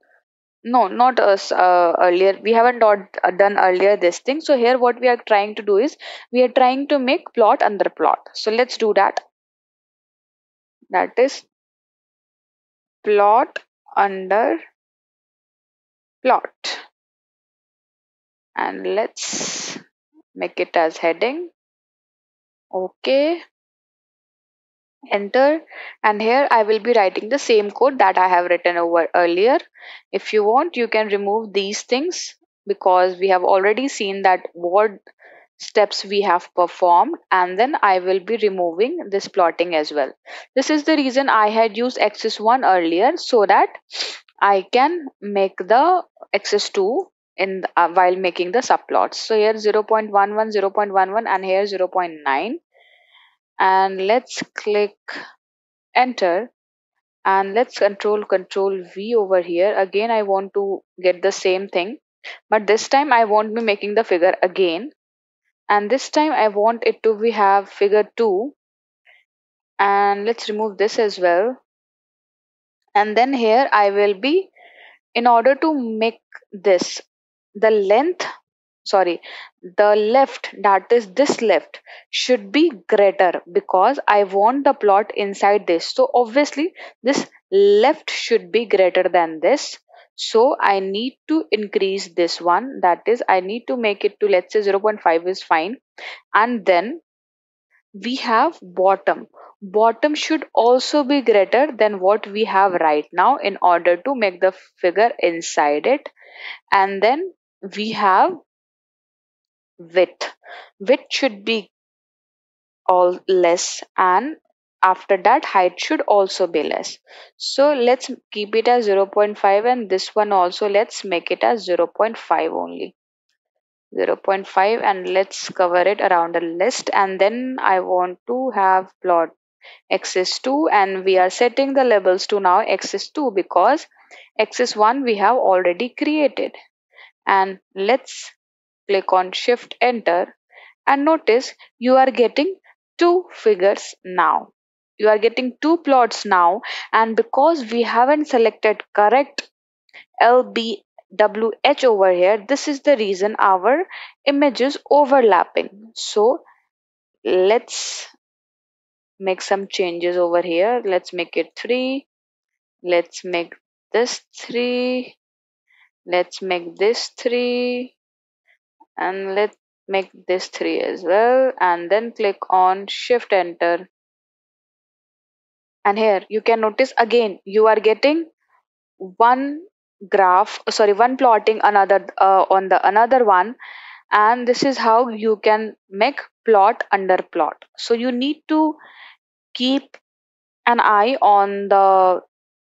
No, not us earlier. We haven't done earlier this thing. So here what we are trying to do is we are trying to make plot under plot. So let's do that. That is plot under plot, and let's make it as heading. Okay, enter, and here I will be writing the same code that I have written over earlier. If you want, you can remove these things because we have already seen that what steps we have performed, and then I will be removing this plotting as well. This is the reason I had used axis1 earlier, so that I can make the axis2 in while making the subplots. So here 0.11, 0.11, and here 0.9, and let's click enter, and let's control V over here. Again I want to get the same thing, but this time I won't be making the figure again, and this time I want it to be have figure 2, and let's remove this as well. And then here I will be in order to make this, the length, sorry, the left, that is this left, should be greater because I want the plot inside this. So obviously this left should be greater than this. So I need to increase this one, that is I need to make it to, let's say 0.5 is fine. And then we have bottom. Bottom should also be greater than what we have right now in order to make the figure inside it. And then we have width. Width should be all less, and after that height should also be less. So let's keep it as 0.5, and this one also let's make it as 0.5 only. 0.5, and let's cover it around the list. And then I want to have plot axis 2, and we are setting the labels to now axis 2 because axis 1 we have already created. And let's click on shift enter, and notice you are getting two figures now. You are getting two plots now, and because we haven't selected correct LBWH over here, this is the reason our image is overlapping. So let's make some changes over here. Let's make it 3. Let's make this 3. Let's make this 3. And let's make this 3 as well. And then click on shift enter. And here you can notice again you are getting one graph, sorry, one plotting another on the another one. And this is how you can make plot under plot. So you need to keep an eye on the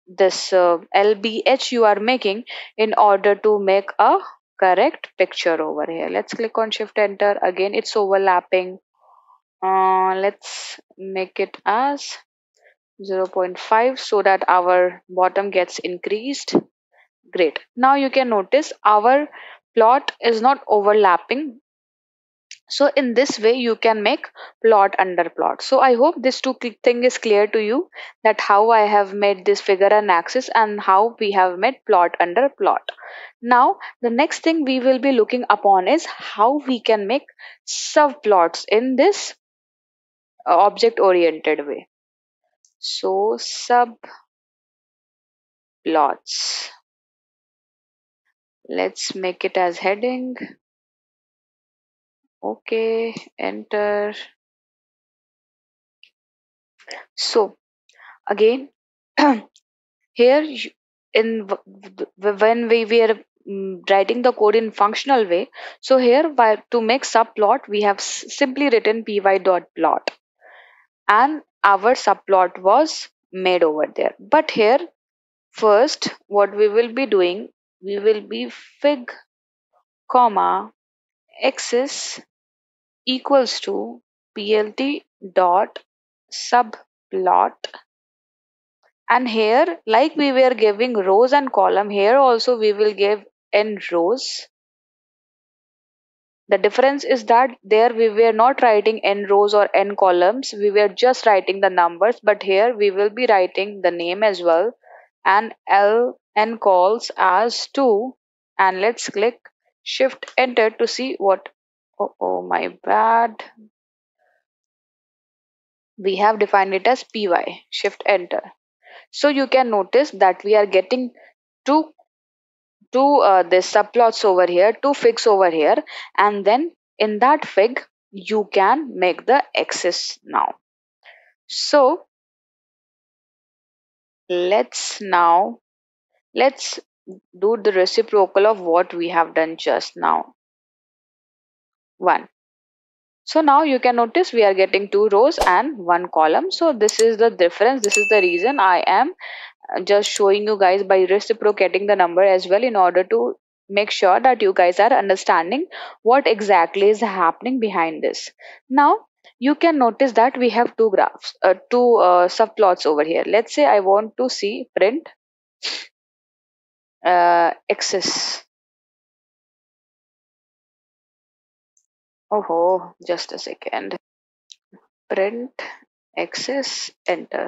this LBH you are making in order to make a correct picture over here. Let's click on shift enter. Again it's overlapping. Let's make it as 0.5 so that our bottom gets increased. Great. Now you can notice our plot is not overlapping. So in this way you can make plot under plot. So I hope this thing is clear to you, that how I have made this figure and axis and how we have made plot under plot. Now the next thing we will be looking upon is how we can make subplots in this object oriented way. So subplots. Let's make it as heading. Okay, enter. So again here in when we were writing the code in functional way, so here to make subplot we have simply written py.plot and our subplot was made over there. But here first what we will be doing, we will be fig comma axis equals to plt dot subplot. And here like we were giving rows and column, here also we will give n rows. The difference is that there we were not writing n rows or n columns, we were just writing the numbers, but here we will be writing the name as well, and n calls as 2. And let's click shift enter to see what, oh my bad, we have defined it as py. Shift enter. So you can notice that we are getting two this subplots over here, two figs over here, and then in that fig you can make the axis now. So let's do the reciprocal of what we have done just now. 1. So now you can notice we are getting 2 rows and 1 column. So this is the difference, this is the reason I am just showing you guys by reciprocating the number as well, in order to make sure that you guys are understanding what exactly is happening behind this. Now you can notice that we have two graphs, two subplots over here. Let's say I want to see print axis. Oh, just a second. Print axis, enter.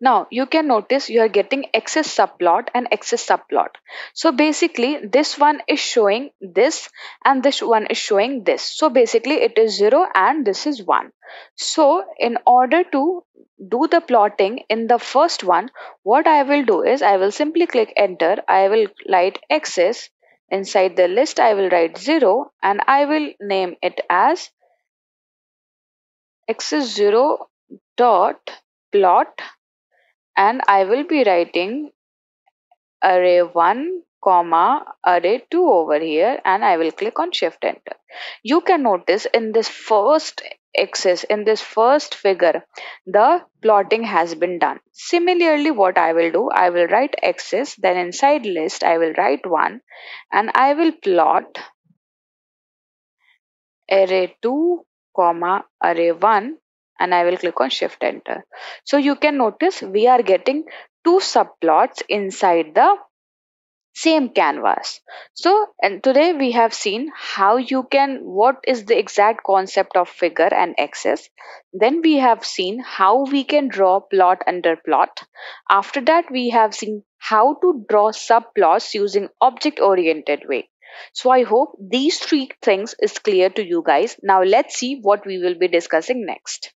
Now you can notice you are getting excess subplot and excess subplot. So basically this one is showing this and this one is showing this. So basically it is 0 and this is 1. So in order to do the plotting in the first one, what I will do is I will simply click enter. I will write excess. Inside the list I will write 0 and I will name it as excess 0 dot plot, and I will be writing array 1 comma array 2 over here, and I will click on shift enter. You can notice in this first axis, in this first figure, the plotting has been done. Similarly, what I will do, I will write axis, then inside list I will write 1 and I will plot array 2 comma array 1 and I will click on shift enter. So you can notice we are getting two subplots inside the same canvas. So and today we have seen how you can, what is the exact concept of figure and axis. Then we have seen how we can draw plot under plot. After that we have seen how to draw subplots using object oriented way. So I hope these three things is clear to you guys. Now let's see what we will be discussing next.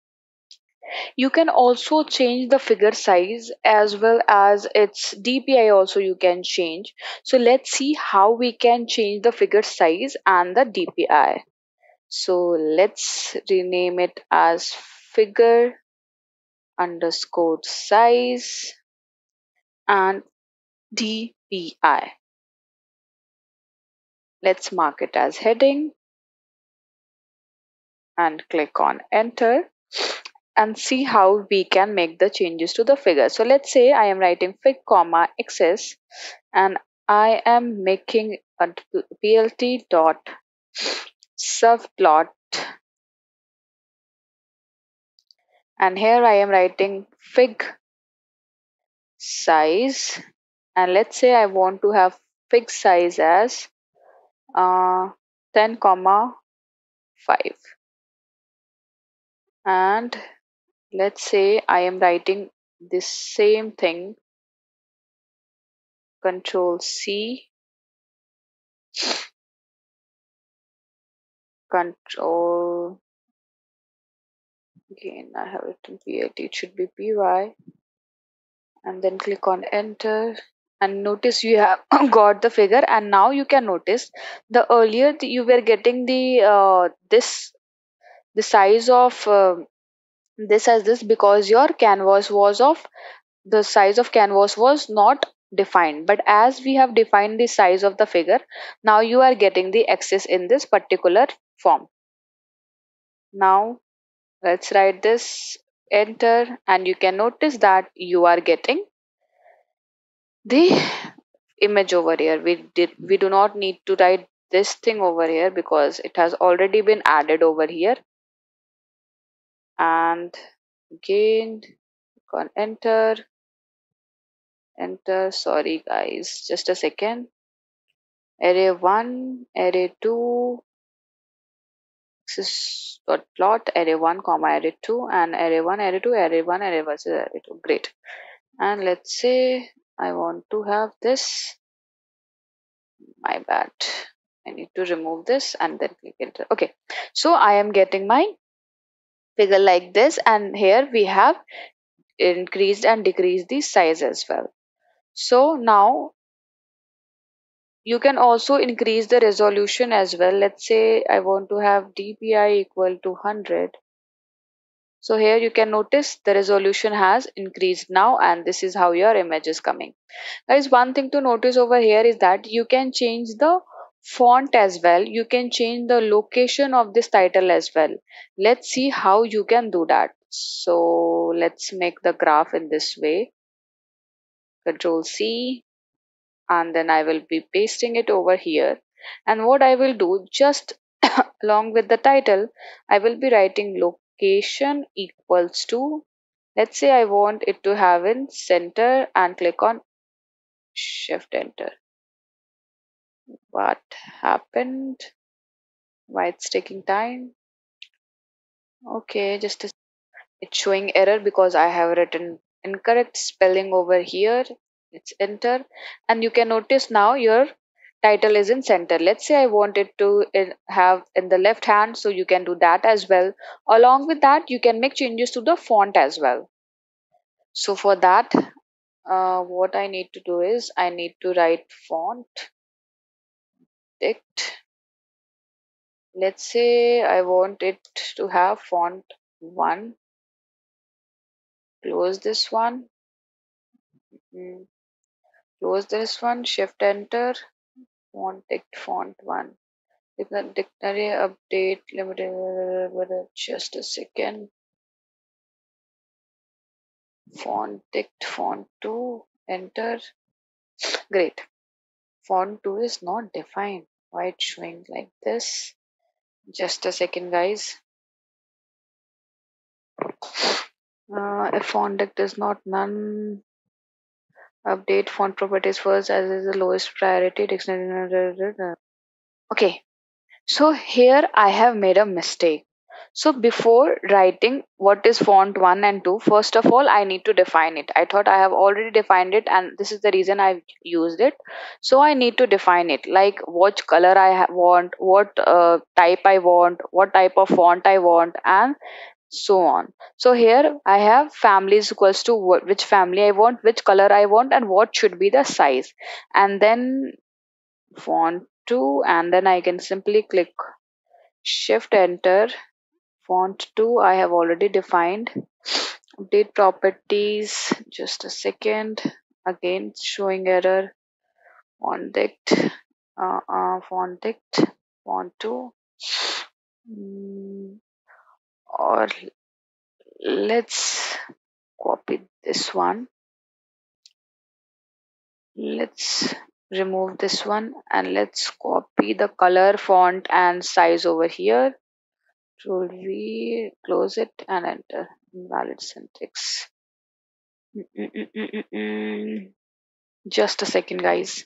You can also change the figure size as well as its DPI also you can change. So let's see how we can change the figure size and the DPI. So let's rename it as figure underscore size and DPI. Let's mark it as heading and click on enter and see how we can make the changes to the figure. So let's say I am writing fig comma xs and I am making a plt dot subplot, and here I am writing fig size, and let's say I want to have fig size as 10 comma 5, and let's say I am writing this same thing, control C, control, again I have written plt, it should be py, and then click on enter and notice you have got the figure. And now you can notice the earlier you were getting the the size of this as this because your canvas was of, the size of canvas was not defined, but as we have defined the size of the figure, now you are getting the axis in this particular form. Now let's write this, enter, and you can notice that you are getting the image over here. We do not need to write this thing over here because it has already been added over here. And again click on enter, sorry guys, just a second. Array 1, array 2, this is dot plot array 1 comma array 2 and array 1 array 2 array 1 array versus array 2. Great. And let's say I want to have this, my bad, I need to remove this and then click enter. Okay, so I am getting my figure like this, and here we have increased and decreased the size as well. So now you can also increase the resolution as well. Let's say I want to have DPI equal to 100. So here you can notice the resolution has increased now, and this is how your image is coming. Guys, one thing to notice over here is that you can change the font as well. You can change the location of this title as well. Let's see how you can do that. So let's make the graph in this way. Control C, and then I will be pasting it over here. And what I will do, just along with the title, I will be writing location equals to, let's say I want it to have in center, and click on shift enter. What happened? Why it's taking time? Okay, just a, it's showing error because I have written incorrect spelling over here. Let's enter, and you can notice now your title is in center. Let's say I want it to have in the left hand, so you can do that as well. Along with that, you can make changes to the font as well. So for that, what I need to do is I need to write font Dict. Let's say I want it to have font 1. Close this one. Mm, Close this one. Shift enter. Font Dict font 1. Dictionary update limited. Just a second. Font Dict font 2. Enter. Great. Font 2 is not defined. Why it's showing like this? Just a second, guys. If font Dict is not none, update font properties first as is the lowest priority dictionary. Okay, so here I have made a mistake. So before writing what is font 1 and 2, first of all I need to define it. I thought I have already defined it, and this is the reason I used it. So I need to define it, like what color I want, what type I want, what type of font I want, and so on. So here I have families equals to which family I want, which color I want, and what should be the size, and then font 2, and then I can simply click shift enter. Font 2 I have already defined. Update properties, just a second. Again it's showing error. Font Dict, font Dict font 2. Or let's copy this one. Let's remove this one and let's copy the color, font, and size over here. Control V, close it and enter. Invalid syntax. Just a second, guys.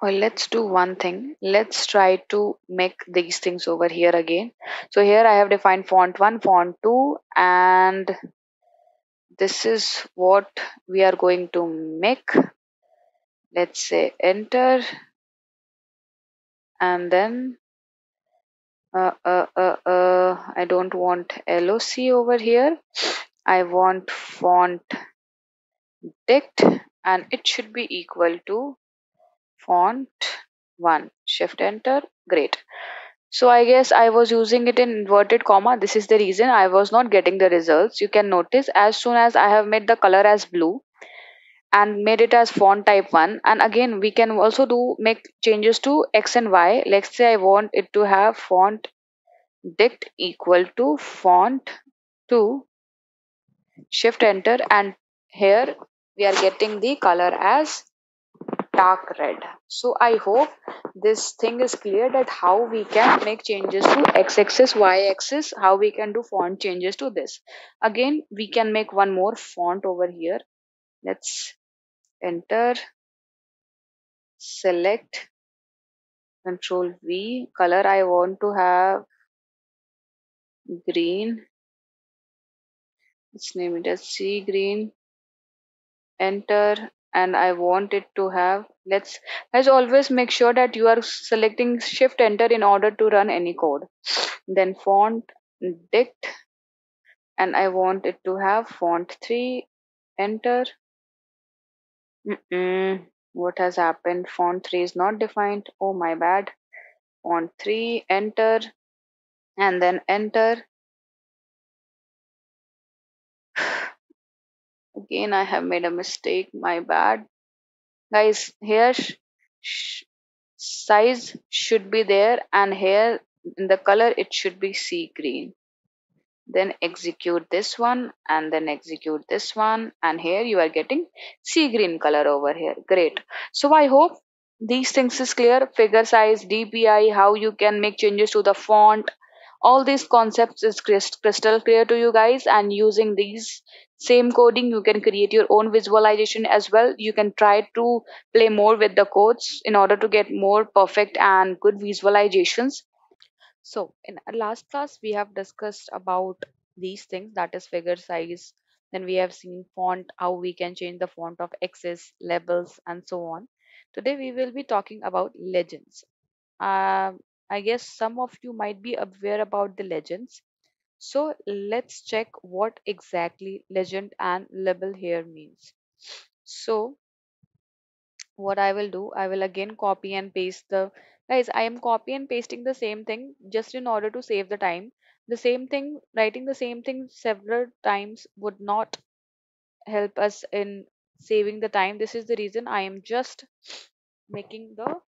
Well, let's do one thing. Let's try to make these things over here again. So here I have defined font 1, font 2, and this is what we are going to make. Let's say enter, and then I don't want LOC over here. I want font Dict, and it should be equal to font 1. Shift enter. Great. So I guess I was using it in inverted comma. This is the reason I was not getting the results. You can notice as soon as I have made the color as blue and made it as font type 1, and again we can also do make changes to X and Y. Let's say I want it to have font Dict equal to font 2. Shift enter, and here we are getting the color as dark red. So I hope this thing is clear, that how we can make changes to x-axis, y-axis, how we can do font changes to this. Again we can make one more font over here. Let's enter, select, control V. Color I want to have green. Let's name it as sea green. Enter, and I want it to have, let's, as always, make sure that you are selecting shift enter in order to run any code. Then font Dict, and I want it to have font 3. Enter. What has happened? Font 3 is not defined. Oh, my bad. Font 3. Enter, and then enter. Again I have made a mistake, my bad, guys. Here size should be there, and here in the color it should be sea green. Then execute this one, and then execute this one, and here you are getting sea green color over here. Great. So I hope these things is clear. Figure size, DPI, how you can make changes to the font, all these concepts is crystal clear to you guys, and using these same coding you can create your own visualization as well. You can try to play more with the codes in order to get more perfect and good visualizations. So in our last class we have discussed about these things, that is figure size. Then we have seen font, how we can change the font of axis, labels, and so on. Today we will be talking about legends. I guess some of you might be aware about the legends. So let's check what exactly legend and label here means. So what I will do, I will again copy and paste the, guys, I am copy and pasting the same thing just in order to save the time. The same thing, writing the same thing several times would not help us in saving the time. This is the reason I am just making the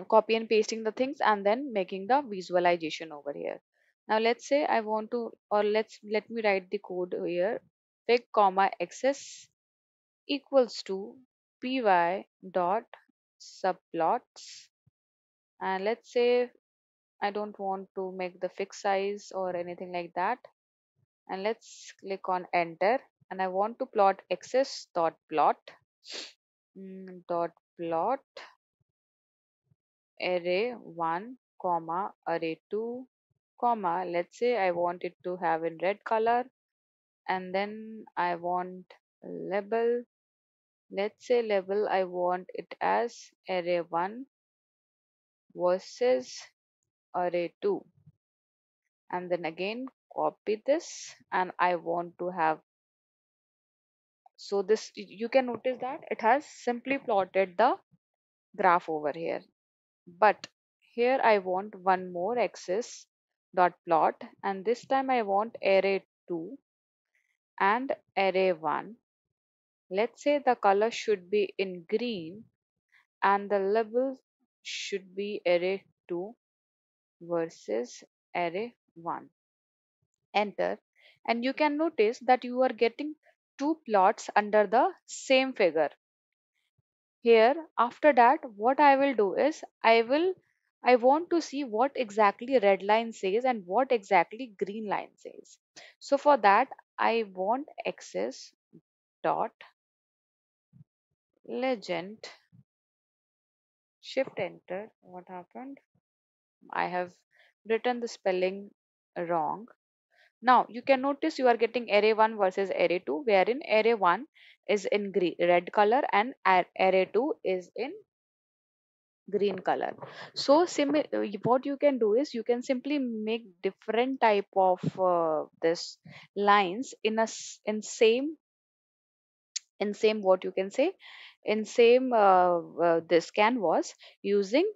copy and pasting the things and then making the visualization over here. Now let's say I want to, or let me write the code here. Fig comma xs equals to py dot subplots, and let's say I don't want to make the fixed size or anything like that, and let's click on enter, and I want to plot xs dot plot dot plot array 1 comma array 2 comma, let's say I want it to have in red color, and then I want label, let's say label I want it as array 1 versus array 2, and then again copy this, and I want to have, so this you can notice that it has simply plotted the graph over here. But here I want one more axis dot plot, and this time I want array 2 and array 1. Let's say the color should be in green and the label should be array 2 versus array 1. Enter, and you can notice that you are getting two plots under the same figure. Here, after that, what I will do is I want to see what exactly red line says and what exactly green line says. So for that, I want access dot legend, shift enter. What happened? I have written the spelling wrong. Now you can notice you are getting array 1 versus array 2, wherein array 1 is in green, red color, and array 2 is in green color. So what you can do is you can simply make different type of this lines in in same, what you can say, in same this canvas using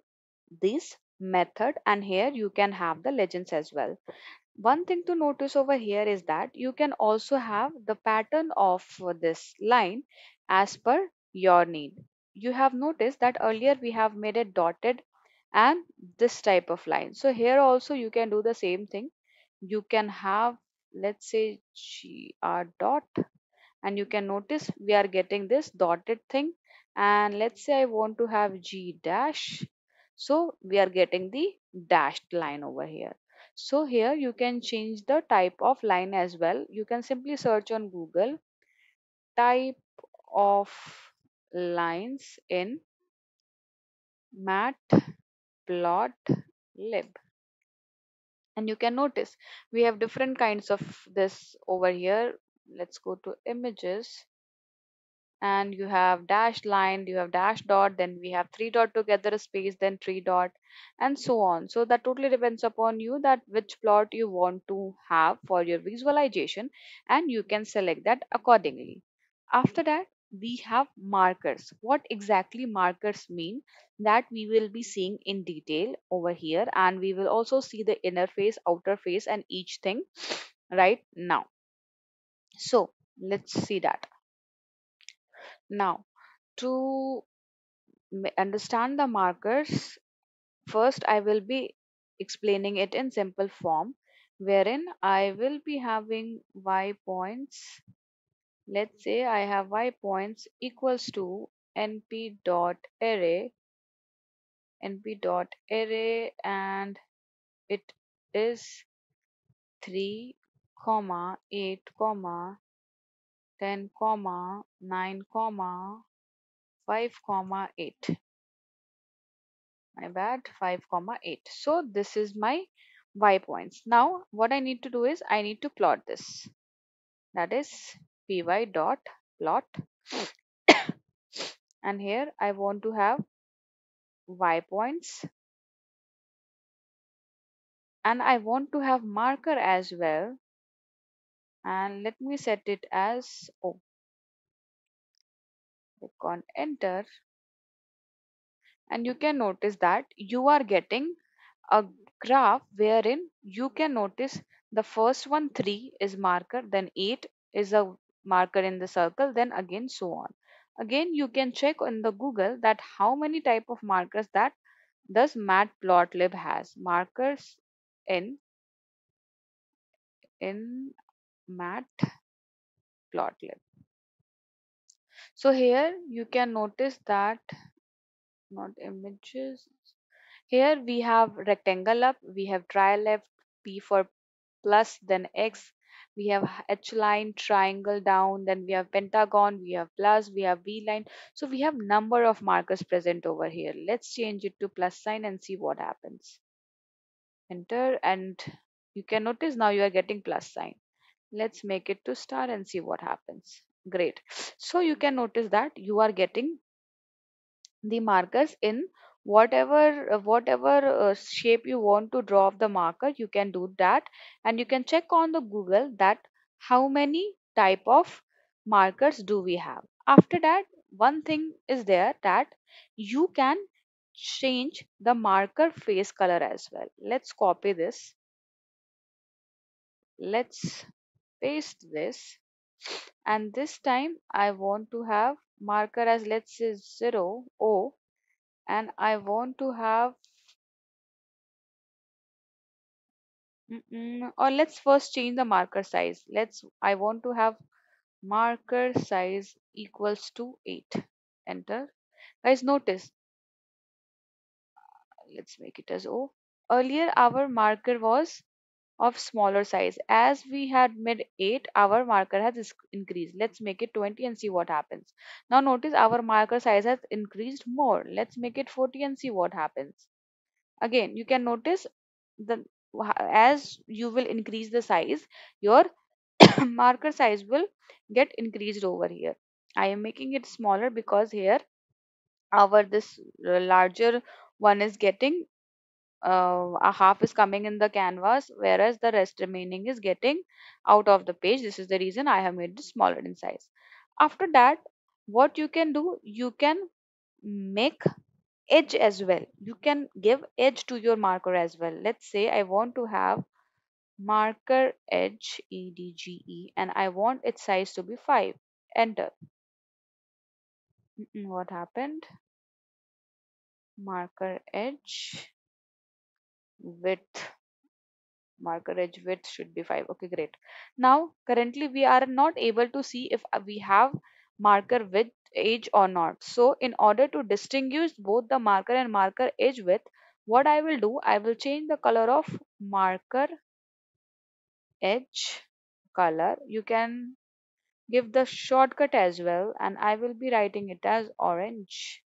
this method, and here you can have the legends as well. One thing to notice over here is that you can also have the pattern of this line as per your need. You have noticed that earlier we have made it dotted and this type of line. So here also you can do the same thing. You can have, let's say, gr dot, and you can notice we are getting this dotted thing, and let's say I want to have g dash, so we are getting the dashed line over here. So here you can change the type of line as well. You can simply search on Google type of lines in Matplotlib, and you can notice we have different kinds of this over here. Let's go to images, and you have dash line, you have dash dot, then we have three dot together a space, then three dot, and so on. So that totally depends upon you that which plot you want to have for your visualization, and you can select that accordingly. After that, we have markers. What exactly markers mean, that we will be seeing in detail over here, and we will also see the inner face, outer face, and each thing right now. So let's see that. Now, to understand the markers, first I will be explaining it in simple form, wherein I will be having y points. Let's say I have y points equals to np dot array, and it is 3 comma 8 comma 10 comma 9 comma 5 comma 8. My bad, 5 comma 8. So this is my y points. Now what I need to do is I need to plot this. That is py dot plot, and here I want to have y points, and I want to have marker as well, and let me set it as O. Click on enter, and you can notice that you are getting a graph wherein you can notice the first one 3 is marker, then 8 is a marker in the circle, then again so on. Again you can check on the Google that how many type of markers that does Matplotlib has. Markers in in Matplotlib. So here you can notice that, not images. Here we have rectangle up, we have try left, P for plus, then X, we have H line, triangle down, then we have pentagon, we have plus, we have V line. So we have number of markers present over here. Let's change it to plus sign and see what happens. Enter, and you can notice now you are getting plus sign. Let's make it to star and see what happens. Great. So you can notice that you are getting the markers in whatever shape you want to draw of the marker. You can do that, and you can check on the Google that how many type of markers do we have. After that, one thing is there that you can change the marker face color as well. Let's copy this, let's paste this, and this time I want to have marker as, let's say, 0 O, and I want to have or let's first change the marker size. I want to have marker size equals to 8. Enter. Guys, notice, let's make it as O. Earlier our marker was of smaller size. As we had made 8, our marker has increased. Let's make it 20 and see what happens. Now notice our marker size has increased more. Let's make it 40 and see what happens. Again, you can notice the as you will increase the size, your marker size will get increased over here. I am making it smaller because here our this larger one is getting a half is coming in the canvas, whereas the rest remaining is getting out of the page. This is the reason I have made it smaller in size. After that, what you can do, you can make edge as well. You can give edge to your marker as well. Let's say I want to have marker edge edge, and I want its size to be 5. Enter. What happened? Marker edge width, marker edge width should be 5. Okay, great. Now currently we are not able to see if we have marker width edge or not. So in order to distinguish both the marker and marker edge width, what I will do, I will change the color of marker edge color. You can give the shortcut as well, and I will be writing it as orange.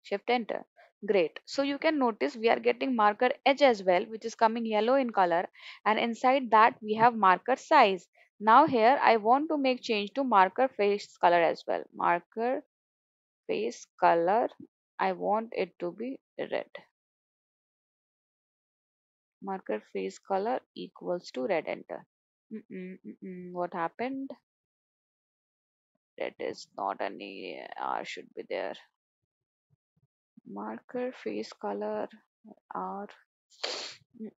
Shift enter. Great. So you can notice we are getting marker edge as well, which is coming yellow in color, and inside that we have marker size. Now here I want to make change to marker face color as well. Marker face color, I want it to be red. Marker face color equals to red. Enter. What happened? Red is not any R should be there. Marker face color R.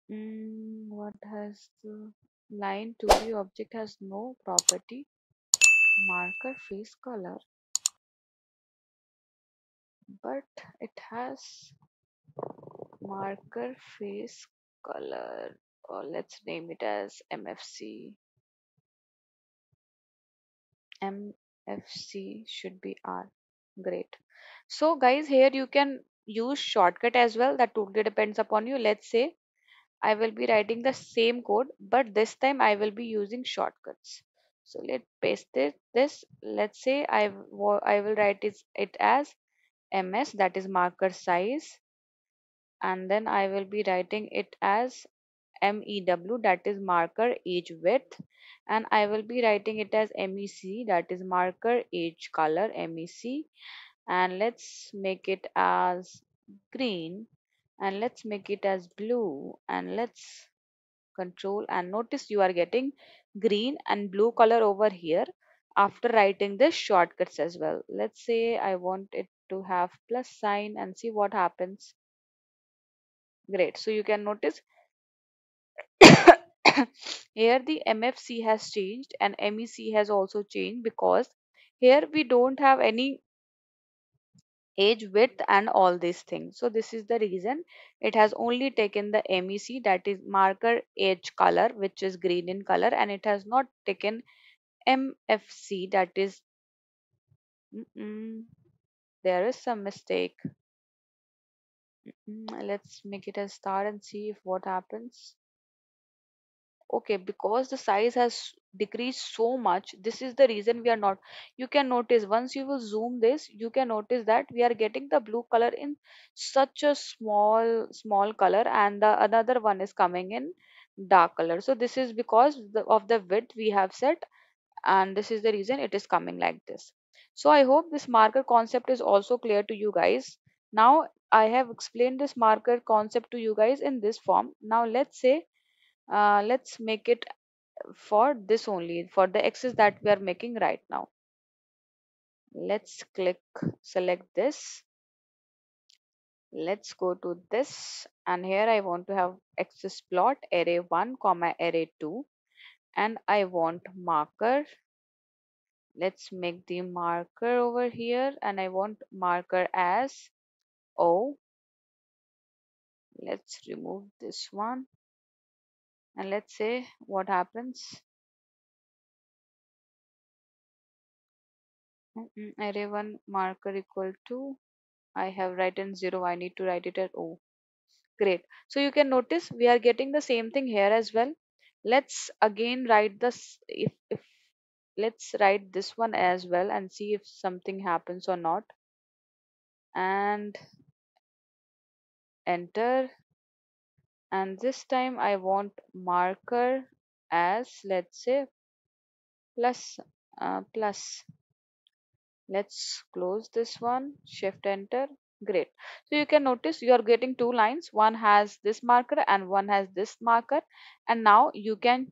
What has the line to be object has no property. Marker face color, but it has marker face color. Or let's name it as MFC. MFC should be R. Great. So guys, here you can use shortcut as well. That totally depends upon you. Let's say I will be writing the same code, but this time I will be using shortcuts. So let's paste this. Let's say I will write it as ms, that is marker size, and then I will be writing it as MEW, that is marker age width, and I will be writing it as MEC, that is marker age color MEC, and let's make it as green, and let's make it as blue, and let's control, and notice you are getting green and blue color over here after writing this shortcuts as well. Let's say I want it to have plus sign and see what happens. Great. So you can notice here the MFC has changed and MEC has also changed, because here we don't have any age width and all these things. So this is the reason it has only taken the MEC, that is marker age color, which is green in color, and it has not taken MFC, that is there is some mistake. Let's make it a star and see if what happens. Okay, because the size has decreased so much, this is the reason we are not. You can notice once you will zoom this, you can notice that we are getting the blue color in such a small color, and the another one is coming in dark color. So this is because of the width we have set, and this is the reason it is coming like this. So I hope this marker concept is also clear to you guys. Now I have explained this marker concept to you guys in this form. Now let's say let's make it for this only, for the axis that we are making right now. Let's select this. Let's go to this, and here I want to have axis plot array 1 comma array 2, and I want marker. Let's make the marker over here, and I want marker as O. Let's remove this one, and let's say what happens. Array 1 marker equal to, I have written 0, I need to write it at O. Great. So you can notice we are getting the same thing here as well. Let's again write this, if let's write this one as well and see if something happens or not. And enter. And this time I want marker as, let's say, plus plus. Let's close this one, shift enter. Great. So you can notice you are getting two lines. One has this marker and one has this marker. And now you can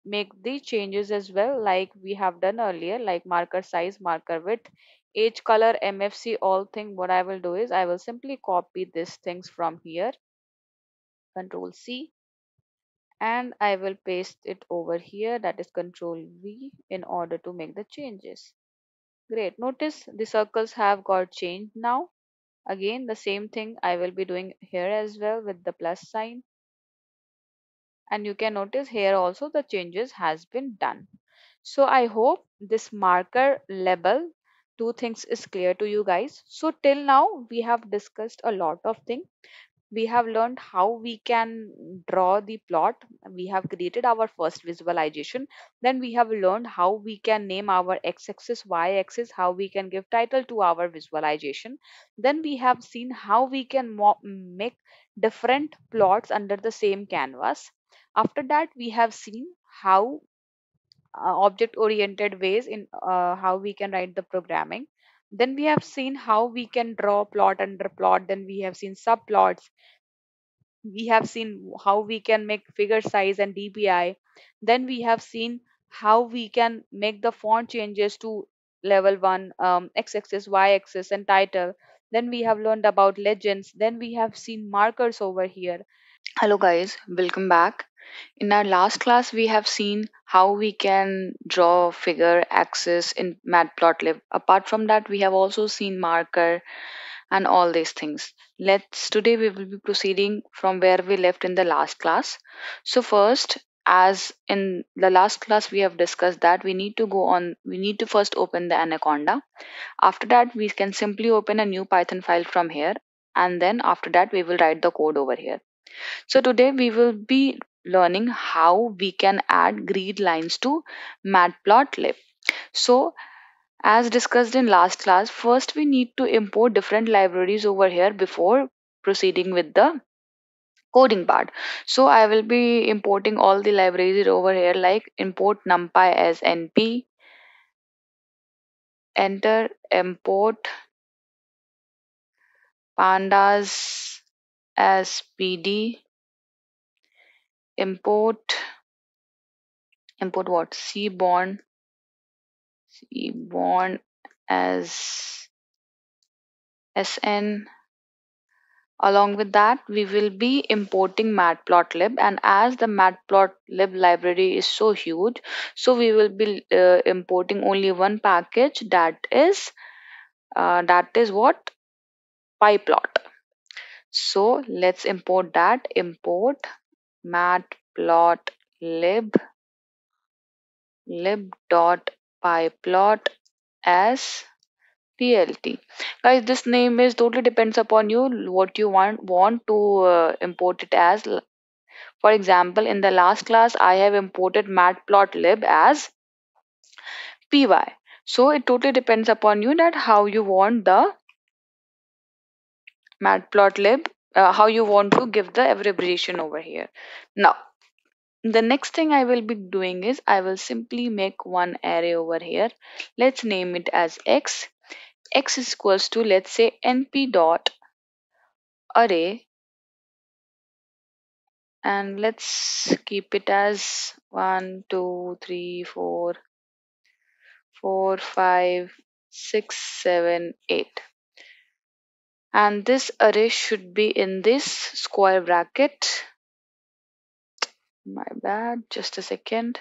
make the changes as well, like we have done earlier, like marker size, marker width, age, color, MFC, all thing. What I will do is I will simply copy these things from here, Control C, and I will paste it over here, that is Control V, in order to make the changes. Great. Notice the circles have got changed now. Again, the same thing I will be doing here as well with the plus sign. And you can notice here also the changes has been done. So I hope this marker label two things is clear to you guys. So till now we have discussed a lot of things. We have learned how we can draw the plot. We have created our first visualization. Then we have learned how we can name our x-axis, y-axis, how we can give title to our visualization. Then we have seen how we can make different plots under the same canvas. After that, we have seen how object oriented ways in how we can write the programming. Then we have seen how we can draw plot under plot. Then we have seen subplots. We have seen how we can make figure size and DPI. Then we have seen how we can make the font changes to level 1, x-axis, y-axis, and title. Then we have learned about legends. Then we have seen markers over here. Hello guys, welcome back. In our last class, we have seen how we can draw figure axis in Matplotlib. Apart from that, we have also seen marker and all these things. Let's today we will be proceeding from where we left in the last class. So first, as in the last class we have discussed that we need to first open the anaconda. After that, we can simply open a new Python file from here, and then after that we will write the code over here. So today we will be learning how we can add grid lines to Matplotlib. So as discussed in last class, first we need to import different libraries over here before proceeding with the coding part. So I will be importing all the libraries over here, like import numpy as np, enter, import pandas as pd, import what, seaborn as sn. Along with that, we will be importing Matplotlib, and as the Matplotlib library is so huge, so we will be importing only one package, that is what, pyplot. So let's import that. Import matplotlib lib.pyplot as plt. Guys, this name is totally depends upon you what you want to import it as. For example, in the last class I have imported matplotlib as py. So it totally depends upon you that how you want the matplotlib, how you want to give the abbreviation over here. Now the next thing I will be doing is I will simply make one array over here. Let's name it as x. X is equals to, let's say, np dot array, and let's keep it as 1 2 3 4 4 5 6 7 8, and this array should be in this square bracket. My bad, just a second.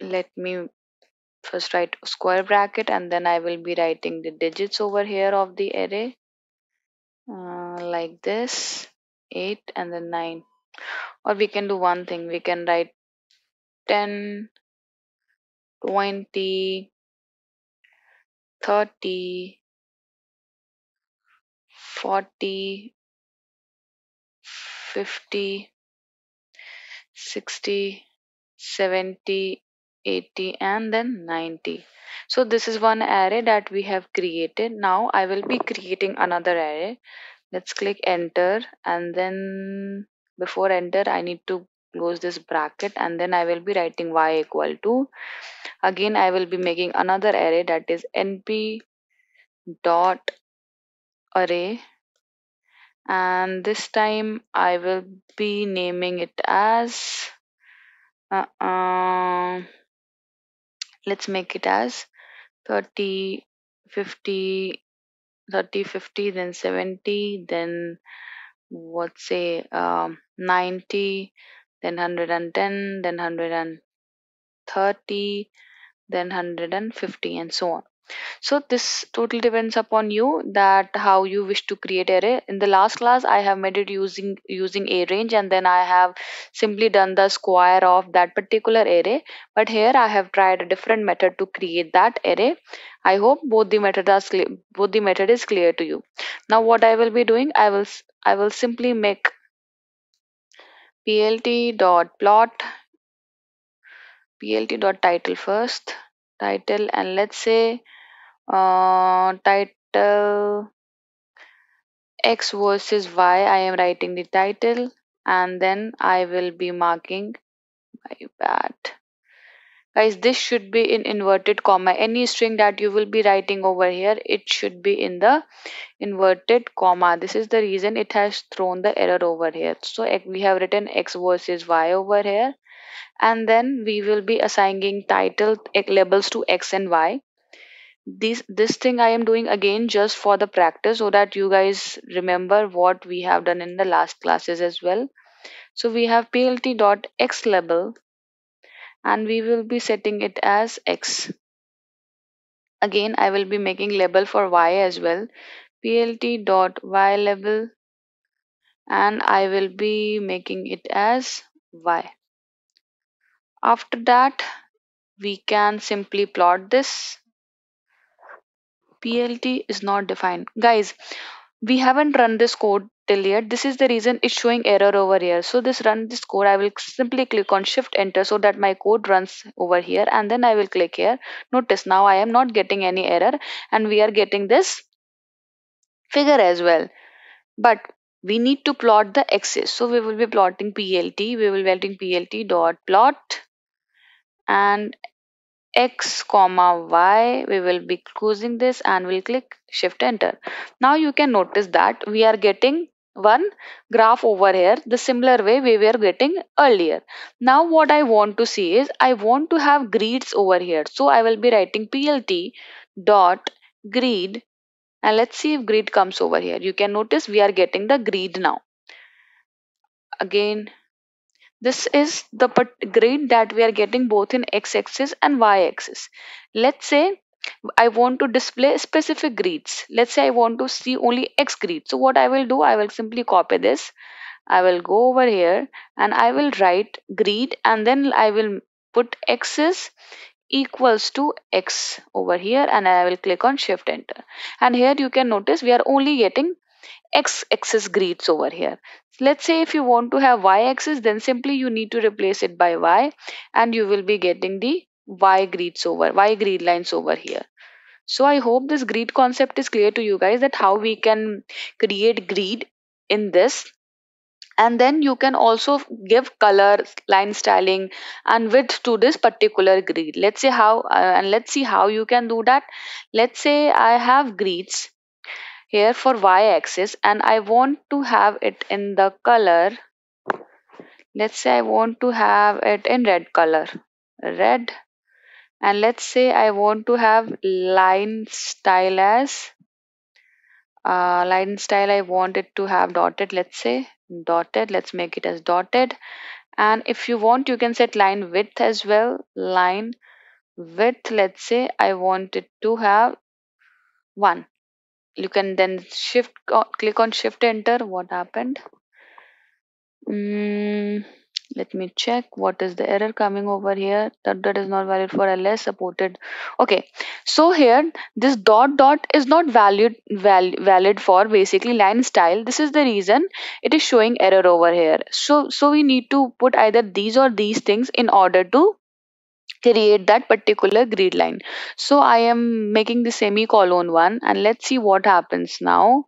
Let me first write square bracket, and then I will be writing the digits over here of the array, like this, 8 and then 9. Or we can do one thing, we can write 10, 20, 30, 40, 50, 60, 70, 80, and then 90. So this is one array that we have created. Now I will be creating another array. Let's click enter, and then before enter I need to close this bracket, and then I will be writing y equal to, again I will be making another array, that is np dot array, and this time I will be naming it as uh, uh, let's make it as 30, 50, 30, 50, then 70, then what say 90, then 110, then 130, then 150, and so on. So this totally depends upon you that how you wish to create array. In the last class I have made it using a range, and then I have simply done the square of that particular array, but here I have tried a different method to create that array. I hope both the method is clear to you. Now what I will be doing, I will simply make plt.plot, plt.title first, title, and let's say title x versus y. I am writing the title, and then I will be marking, my bad guys, this should be in inverted comma. Any string that you will be writing over here, it should be in the inverted comma. This is the reason it has thrown the error over here. So we have written x versus y over here, and then we will be assigning title labels to x and y. This thing I am doing again just for the practice, so that you guys remember what we have done in the last classes as well. So we have plt.x label, and we will be setting it as x. Again I will be making label for y as well, plt.y label, and I will be making it as y. After that we can simply plot this. PLT is not defined. Guys, we haven't run this code till yet. This is the reason it's showing error over here. So run this code, I will simply click on shift enter so that my code runs over here, and then I will click here. Notice now I am not getting any error, and we are getting this figure as well. But we need to plot the axis. So we will be plotting PLT. We will be plotting PLT dot plot and x comma y. We will be closing this and we'll click shift enter. Now you can notice that we are getting one graph over here the similar way we were getting earlier. Now what I want to see is I want to have grids over here. So I will be writing plt dot grid, and let's see if grid comes over here. You can notice we are getting the grid now. Again, this is the grid that we are getting both in x-axis and y-axis. Let's say I want to display specific grids. Let's say I want to see only x grid. So what I will do, I will simply copy this. I will go over here and I will write grid, and then I will put axis equals to x over here, and I will click on shift enter. And here you can notice we are only getting x-axis grids over here. Let's say if you want to have y-axis, then simply you need to replace it by y, and you will be getting the y grid lines over here. So I hope this grid concept is clear to you guys, that how we can create grid in this. And then you can also give color, line styling and width to this particular grid. Let's say how and let's see how you can do that. Let's say I have grids here for y-axis and I want to have it in the color. Let's say I want to have it in red color, red. And let's say I want to have line style as line style, I want it to have dotted. Let's say dotted, let's make it as dotted. And if you want, you can set line width as well. Line width, let's say I want it to have 1. You can then click on shift enter. What happened? Let me check what is the error coming over here. That is not valid for ls supported. Okay, so here this dot is not valid for basically line style. This is the reason it is showing error over here. So we need to put either these or these things in order to create that particular grid line. So I am making the semicolon one, and let's see what happens now.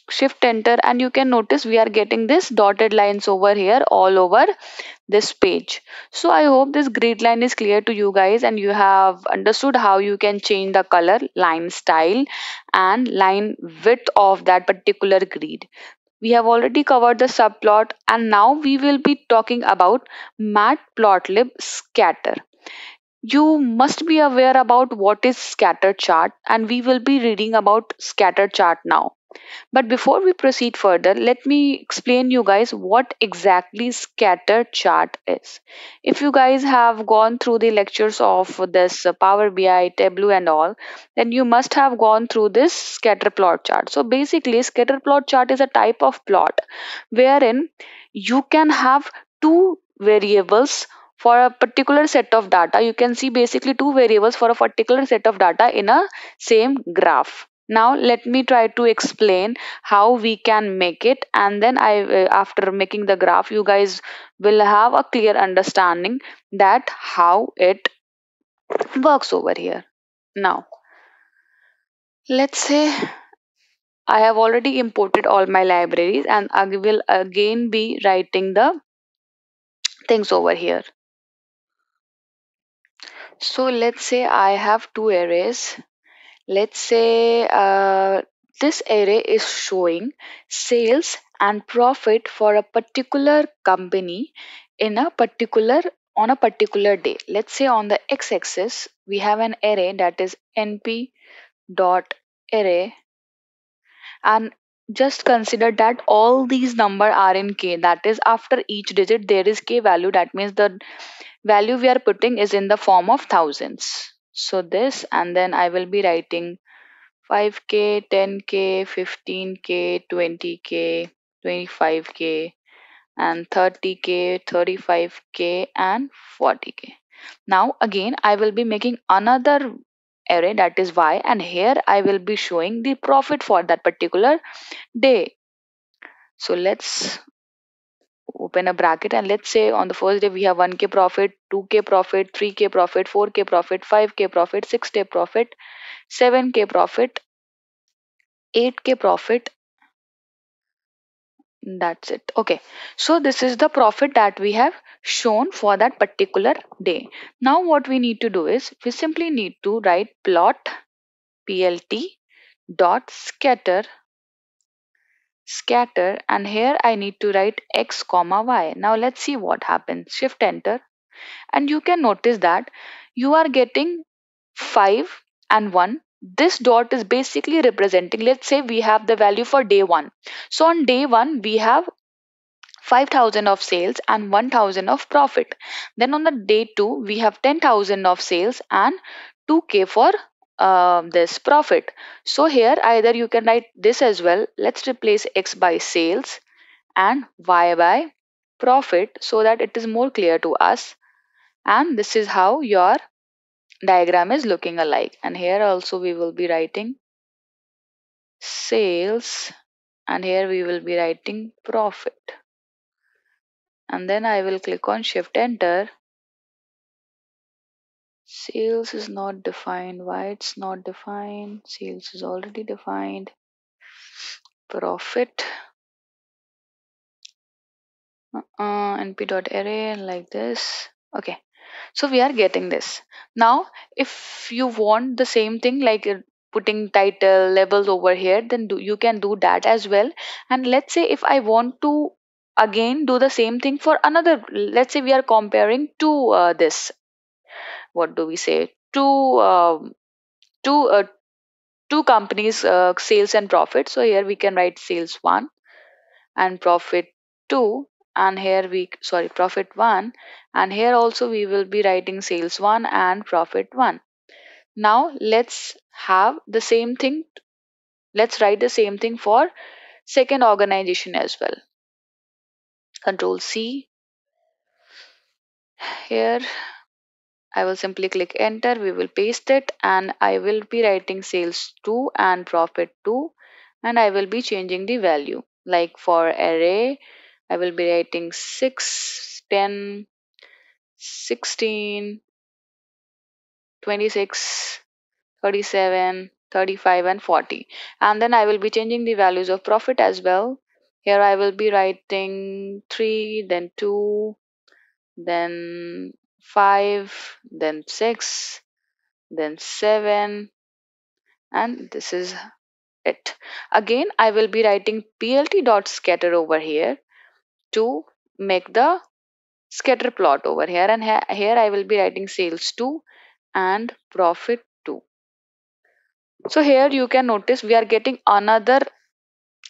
Shift enter, and you can notice we are getting this dotted lines over here all over this page. So I hope this grid line is clear to you guys, and you have understood how you can change the color, line style and line width of that particular grid. We have already covered the subplot, and now we will be talking about Matplotlib scatter. You must be aware about what is scatter chart, and we will be reading about scatter chart now. But before we proceed further, let me explain you guys what exactly scatter chart is. If you guys have gone through the lectures of this Power BI, Tableau and all, then you must have gone through this scatter plot chart. So basically, scatter plot chart is a type of plot wherein you can have two variables for a particular set of data. You can see basically two variables for a particular set of data in a same graph. Now let me try to explain how we can make it, and then after making the graph, you guys will have a clear understanding that how it works over here. Now let's say I have already imported all my libraries, and I will again be writing the things over here. So let's say I have two arrays. Let's say this array is showing sales and profit for a particular company in a particular on a particular day. Let's say on the x-axis we have an array that is np dot array, and just consider that all these number are in k. That is, after each digit there is k value. That means the value we are putting is in the form of thousands. So this, and then I will be writing 5k, 10k, 15k, 20k, 25k, and 30k, 35k, and 40k. Now again I will be making another array that is y, and here I will be showing the profit for that particular day. So let's open a bracket, and let's say on the first day we have 1k profit, 2k profit, 3k profit, 4k profit, 5k profit, 6k profit, 7k profit, 8k profit. That's it. Okay. So this is the profit that we have shown for that particular day. Now what we need to do is we simply need to write plot plt dot scatter, and here I need to write x comma y. Now let's see what happens. Shift enter, and you can notice that you are getting 5 and 1. This dot is basically representing, let's say we have the value for day 1. So on day 1 we have 5,000 of sales and 1,000 of profit. Then on the day 2 we have 10,000 of sales and 2k for this profit. So here either you can write this as well. Let's replace x by sales and y by profit so that it is more clear to us. And this is how your diagram is looking alike. And here also we will be writing sales, and here we will be writing profit. And then I will click on shift enter. Sales is not defined. Why it's not defined? Sales is already defined. Profit np.array like this. Okay, so we are getting this. Now if you want the same thing like putting title labels over here, then you can do that as well. And let's say if I want to again do the same thing for another, let's say we are comparing to this, what do we say, two two companies sales and profit. So here we can write sales 1 and profit 2, and here we, sorry, profit 1, and here also we will be writing sales 1 and profit 1. Now let's have the same thing, let's write the same thing for second organization as well. Control C. Here I will simply click enter, we will paste it, and I will be writing sales 2 and profit 2, and I will be changing the value. Like for array, I will be writing 6, 10, 16, 26, 37, 35, and 40. And then I will be changing the values of profit as well. Here I will be writing 3, then 2, then 5, then 6, then 7, and this is it. Again I will be writing plt.scatter over here to make the scatter plot over here, and here I will be writing sales 2 and profit 2. So here you can notice we are getting another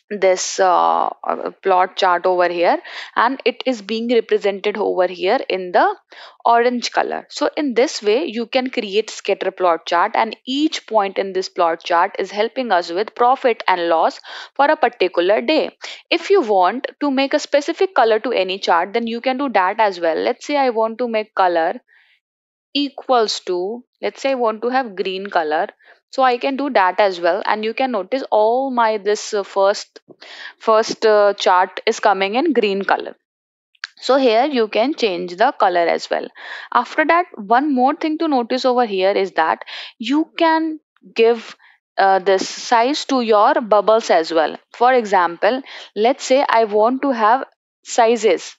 this plot chart over here, and it is being represented over here in the orange color. So in this way you can create scatter plot chart, and each point in this plot chart is helping us with profit and loss for a particular day. If you want to make a specific color to any chart, then you can do that as well. Let's say I want to make color equals to, let's say I want to have green color, so I can do that as well. And you can notice all my this first chart is coming in green color. So here you can change the color as well. After that, one more thing to notice over here is that you can give this size to your bubbles as well. For example, let's say I want to have sizes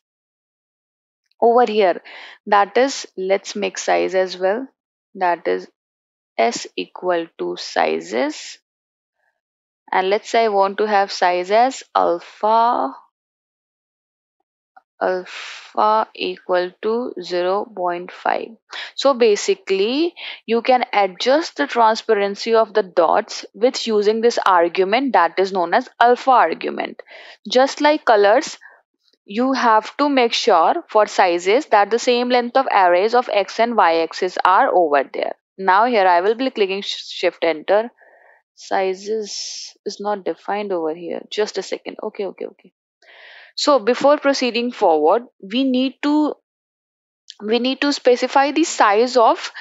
over here, that is, let's make size as well, that is s equal to sizes, and let's say I want to have size as alpha equal to 0.5. So basically you can adjust the transparency of the dots with using this argument that is known as alpha argument. Just like colors, you have to make sure for sizes that the same length of arrays of x and y axis are over there. Now here I will be clicking shift enter. Sizes is not defined over here. Just a second. Okay. So before proceeding forward, we need to specify the size of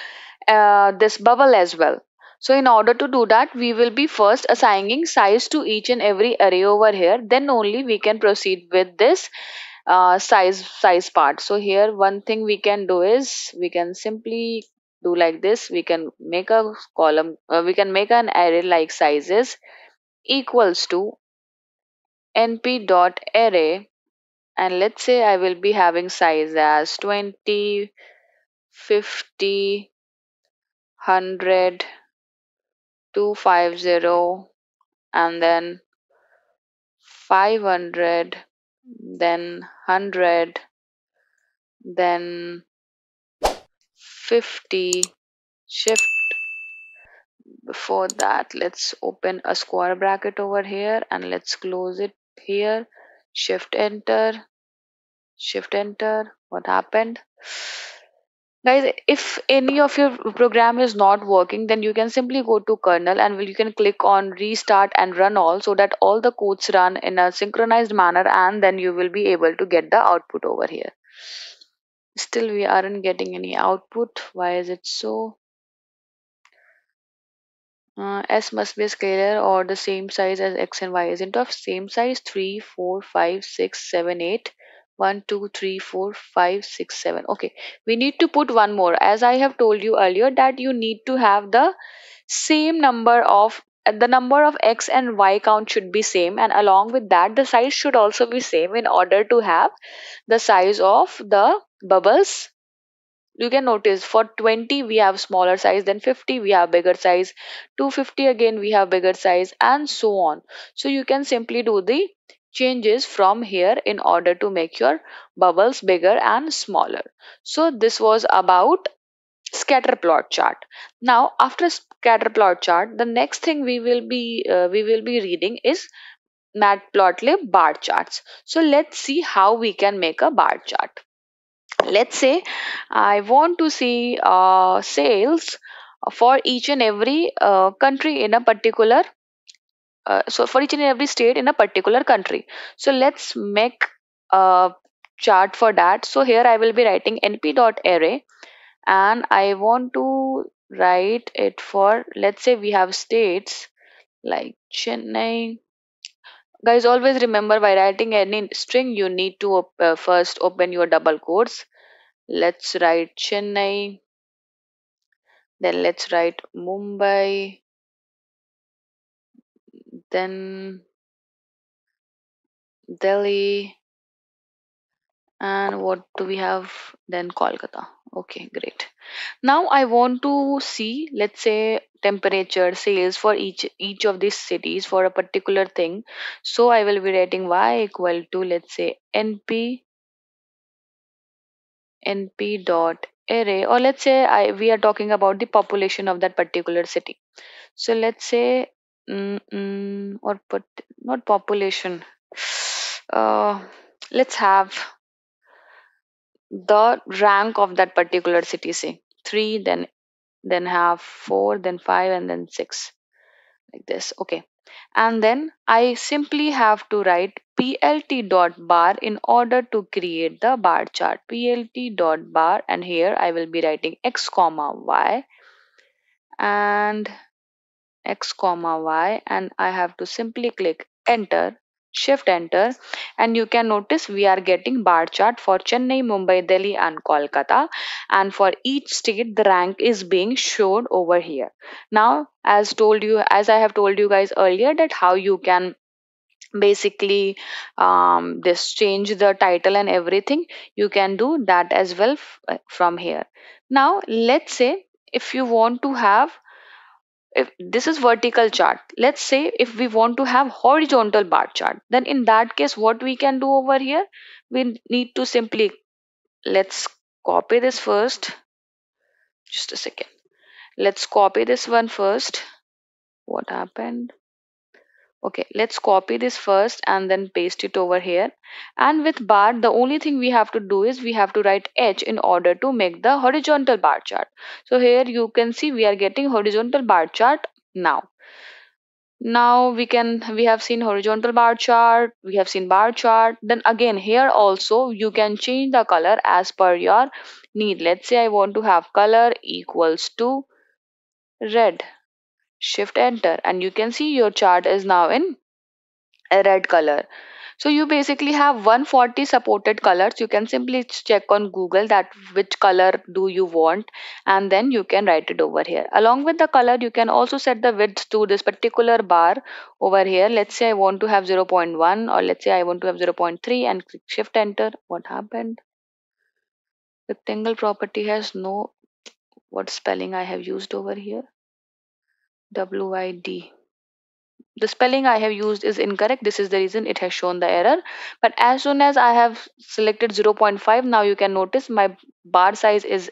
this bubble as well. So in order to do that, we will be first assigning size to each and every array over here. Then only we can proceed with this size part. So here one thing we can do is we can simply do like this. We can make a column, we can make an array like sizes equals to np.array, and let's say I will be having size as 20, 50, 100, 250, and then 500, then 100, then 50. Shift. Before that, let's open a square bracket over here and let's close it here. Shift enter. Shift enter. What happened? Guys, if any of your program is not working, then you can simply go to kernel and you can click on restart and run all, so that all the codes run in a synchronized manner, and then you will be able to get the output over here. Still we aren't getting any output. Why is it so? S must be a scalar or the same size as x and y. Isn't of same size? 3, 4, 5, 6, 7, 8. 1, 2, 3, 4, 5, 6, 7. Okay, we need to put one more. As I have told you earlier, that you need to have the same number of the number of x and y count should be same, and along with that the size should also be same in order to have the size of the bubbles. You can notice for 20 we have smaller size, then 50 we have bigger size, 250 again we have bigger size, and so on. So you can simply do the changes from here in order to make your bubbles bigger and smaller. So this was about scatter plot chart. Now after scatter plot chart, the next thing we will be reading is Matplotlib bar charts. So let's see how we can make a bar chart. Let's say I want to see sales for each and every country in a particular so for each and every state in a particular country. So let's make a chart for that. So here I will be writing np.array, and I want to write it for, let's say we have states like Chennai. Guys, always remember, by writing any string you need to first open your double quotes. Let's write Chennai, then let's write Mumbai, then Delhi, and what do we have? Then Kolkata. Okay, great. Now I want to see, let's say, temperature sales for each of these cities for a particular thing. So I will be writing y equal to, let's say, np dot array, or let's say we are talking about the population of that particular city. So let's say, or put not population. Uh, let's have the rank of that particular city. Say 3, then have 4, then 5, and then 6, like this. Okay, and then I simply have to write plt dot bar in order to create the bar chart. Plt dot bar, and here I will be writing x comma y and x comma y, and I have to simply click enter, shift enter, and you can notice we are getting bar chart for Chennai, Mumbai, Delhi, and Kolkata, and for each state the rank is being showed over here. Now as I have told you guys earlier, that how you can basically this change the title and everything, you can do that as well from here. Now let's say if you want to have, if this is vertical chart, let's say if we want to have horizontal bar chart, then in that case what we can do over here, we need to simply, let's copy this first. Just a second, let's copy this one first. What happened? Okay, let's copy this first and then paste it over here. And with bar, the only thing we have to do is we have to write h in order to make the horizontal bar chart. So here you can see we are getting horizontal bar chart now. Now we have seen horizontal bar chart, we have seen bar chart. Then again here also you can change the color as per your need. Let's say I want to have color equals to red. Shift enter, and you can see your chart is now in a red color. So you basically have 140 supported colors. You can simply check on Google that which color do you want, and then you can write it over here. Along with the color, you can also set the width to this particular bar over here. Let's say I want to have 0.1, or let's say I want to have 0.3, and click shift enter. What happened? Rectangle property has no, what spelling I have used over here? WID. The spelling I have used is incorrect. This is the reason it has shown the error. But as soon as I have selected 0.5, now you can notice my bar size has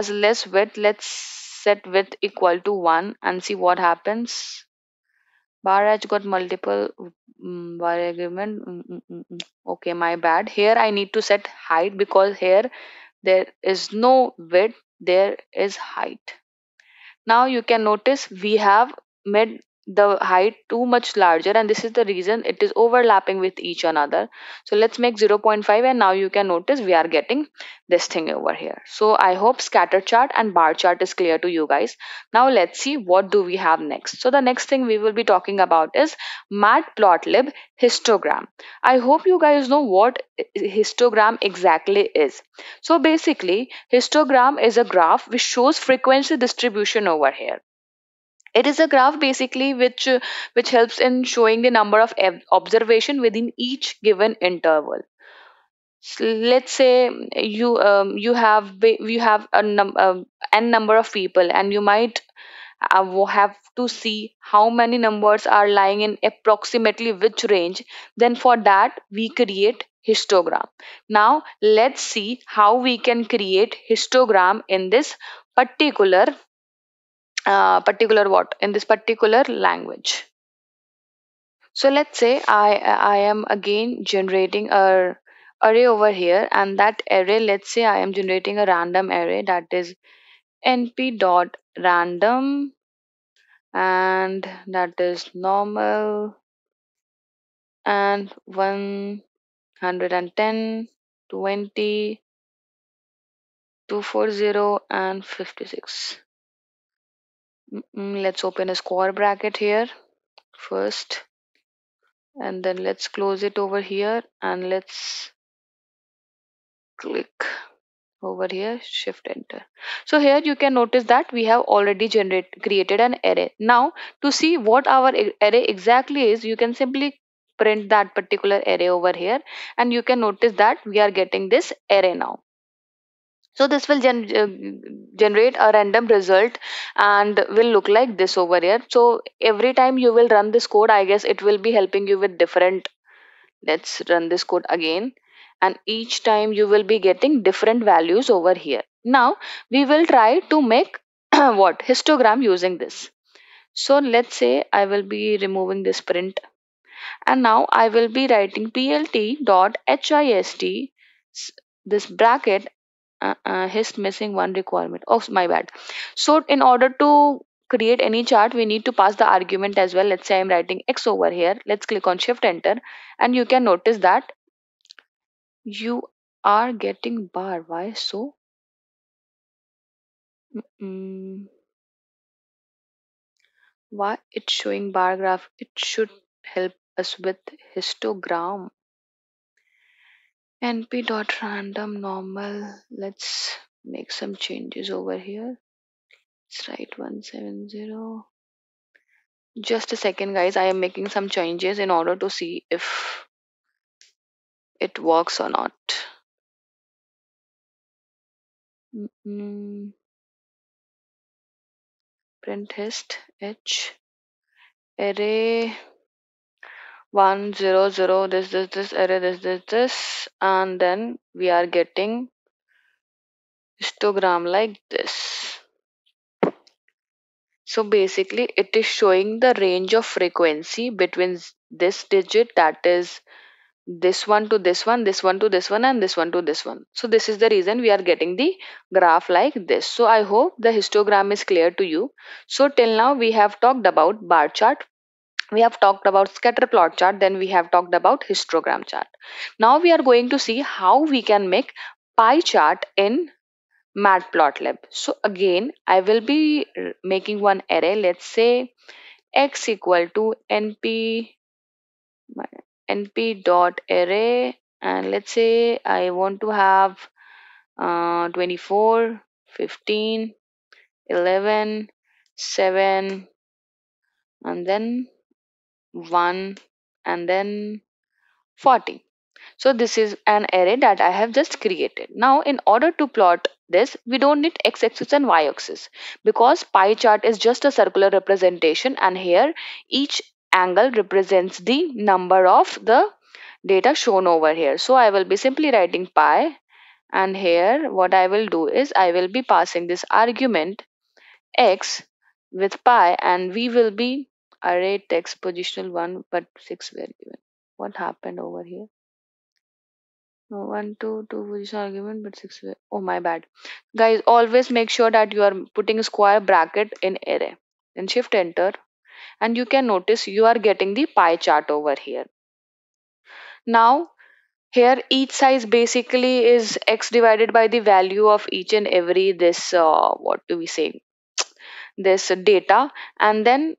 less width. Let's set width equal to 1 and see what happens. Bar has got multiple bar argument. Okay, my bad. Here I need to set height, because here there is no width, there is height. Now you can notice we have made the height too much larger, and this is the reason it is overlapping with each another. So let's make 0.5, and now you can notice we are getting this thing over here. So I hope scatter chart and bar chart is clear to you guys. Now let's see what do we have next. So the next thing we will be talking about is Matplotlib histogram. I hope you guys know what histogram exactly is. So basically, histogram is a graph which shows frequency distribution over here. It is a graph basically which helps in showing the number of observation within each given interval. Let's say you have n number of people, and you might have to see how many numbers are lying in approximately which range. Then for that we create histogram. Now let's see how we can create histogram in this particular what in this particular language. So let's say I am again generating a array over here, and that array, let's say I am generating a random array, that is np dot random, and that is normal, and 110, 20, 240, and 56. Let's open a square bracket here first, and then let's close it over here, and let's click over here, shift enter. So here you can notice that we have already created an array. Now to see what our array exactly is, you can simply print that particular array over here, and you can notice that we are getting this array now. So this will generate a random result and will look like this over here. So every time you will run this code, I guess it will be helping you with different. Let's run this code again, and each time you will be getting different values over here. Now we will try to make what histogram using this. So let's say I will be removing this print, and now I will be writing plt dot hist, this bracket. Hist missing one requirement. Oh, my bad. So in order to create any chart, we need to pass the argument as well. Let's say I'm writing x over here. Let's click on shift enter, and you can notice that you are getting bar. Why so? Why it's showing bar graph? It should help us with histogram. np.random normal. Let's make some changes over here. Let's write 170. Just a second, guys. I am making some changes in order to see if it works or not. Print hist h array 100, this array this, and then we are getting histogram like this. So basically it is showing the range of frequency between this digit, that is this one to this one, this one to this one, and this one to this one. So this is the reason we are getting the graph like this. So I hope the histogram is clear to you. So till now we have talked about bar chart, we have talked about scatter plot chart, then we have talked about histogram chart. Now we are going to see how we can make pie chart in Matplotlib. So again, I will be making one array. Let's say x equal to np my np.array, and let's say I want to have 24, 15, 11, 7, and then 1, and then 40. So this is an array that I have just created. Now in order to plot this, we don't need x-axis and y-axis because pie chart is just a circular representation, and here each angle represents the number of the data shown over here. So I will be simply writing pi, and here what I will do is I will be passing this argument x with pi, and we will be array text positional 1 but 6 were given. What happened over here? No, 1, 2, 2 position argument, but 6. Oh, my bad. Guys, always make sure that you are putting a square bracket in array. Then shift enter, and you can notice you are getting the pie chart over here. Now, here each size basically is x divided by the value of each and every this, what do we say, this data. And then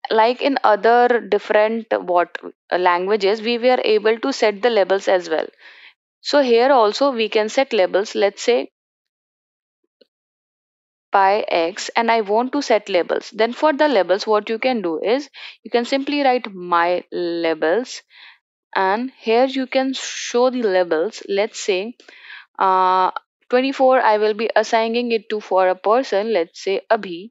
like in other different what languages, we were able to set the labels as well. So here also we can set labels. Let's say pi x, and I want to set labels. Then for the labels, what you can do is you can simply write my labels, and here you can show the labels. Let's say 24 I will be assigning it to for a person, let's say Abhi,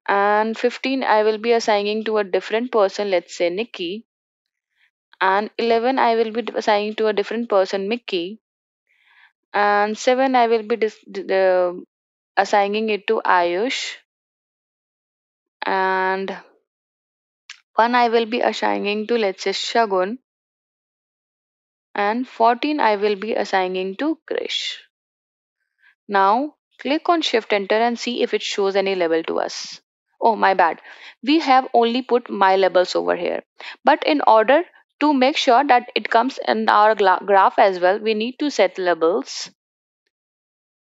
and 15 I will be assigning to a different person, let's say Nikki, and 11 I will be assigning to a different person, Mickey, and 7 I will be assigning it to Ayush, and 1 I will be assigning to, let's say, Shagun, and 14 I will be assigning to Krish. Now click on shift enter and see if it shows any label to us. Oh, my bad. We have only put my labels over here. But in order to make sure that it comes in our graph as well, we need to set labels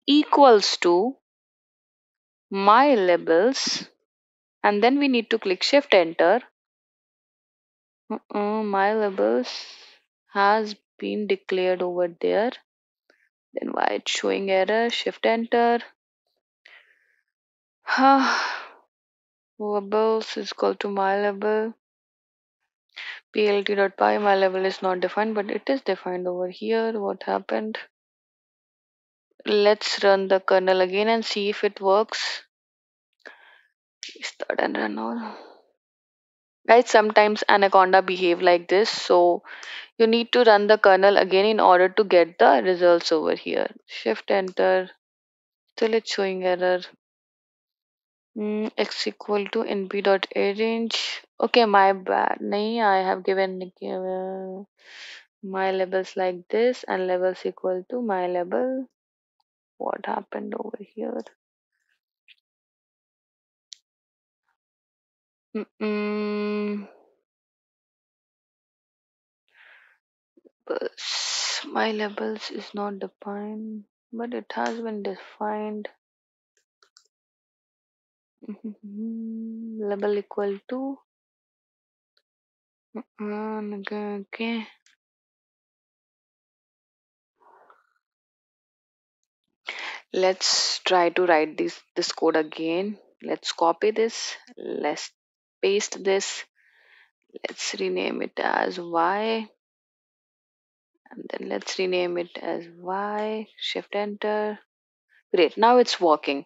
equals to my labels, and then we need to click shift enter. My labels has been declared over there. Then why it's showing error? Shift enter. Labels is equal to my label. plt.py, my label is not defined, but it is defined over here. What happened? Let's run the kernel again and see if it works. Start and run all. Guys, sometimes Anaconda behave like this, so you need to run the kernel again in order to get the results over here. Shift enter. Still it's showing error. X equal to np.arange. Okay, my bad. Nahi, I have given my labels like this, and labels equal to my label. What happened over here? My labels is not defined, but it has been defined. Label equal to okay. Let's try to write this code again. Let's copy this. Let's paste this. Let's rename it as y, and then let's rename it as y. Shift enter. Great, now it's working.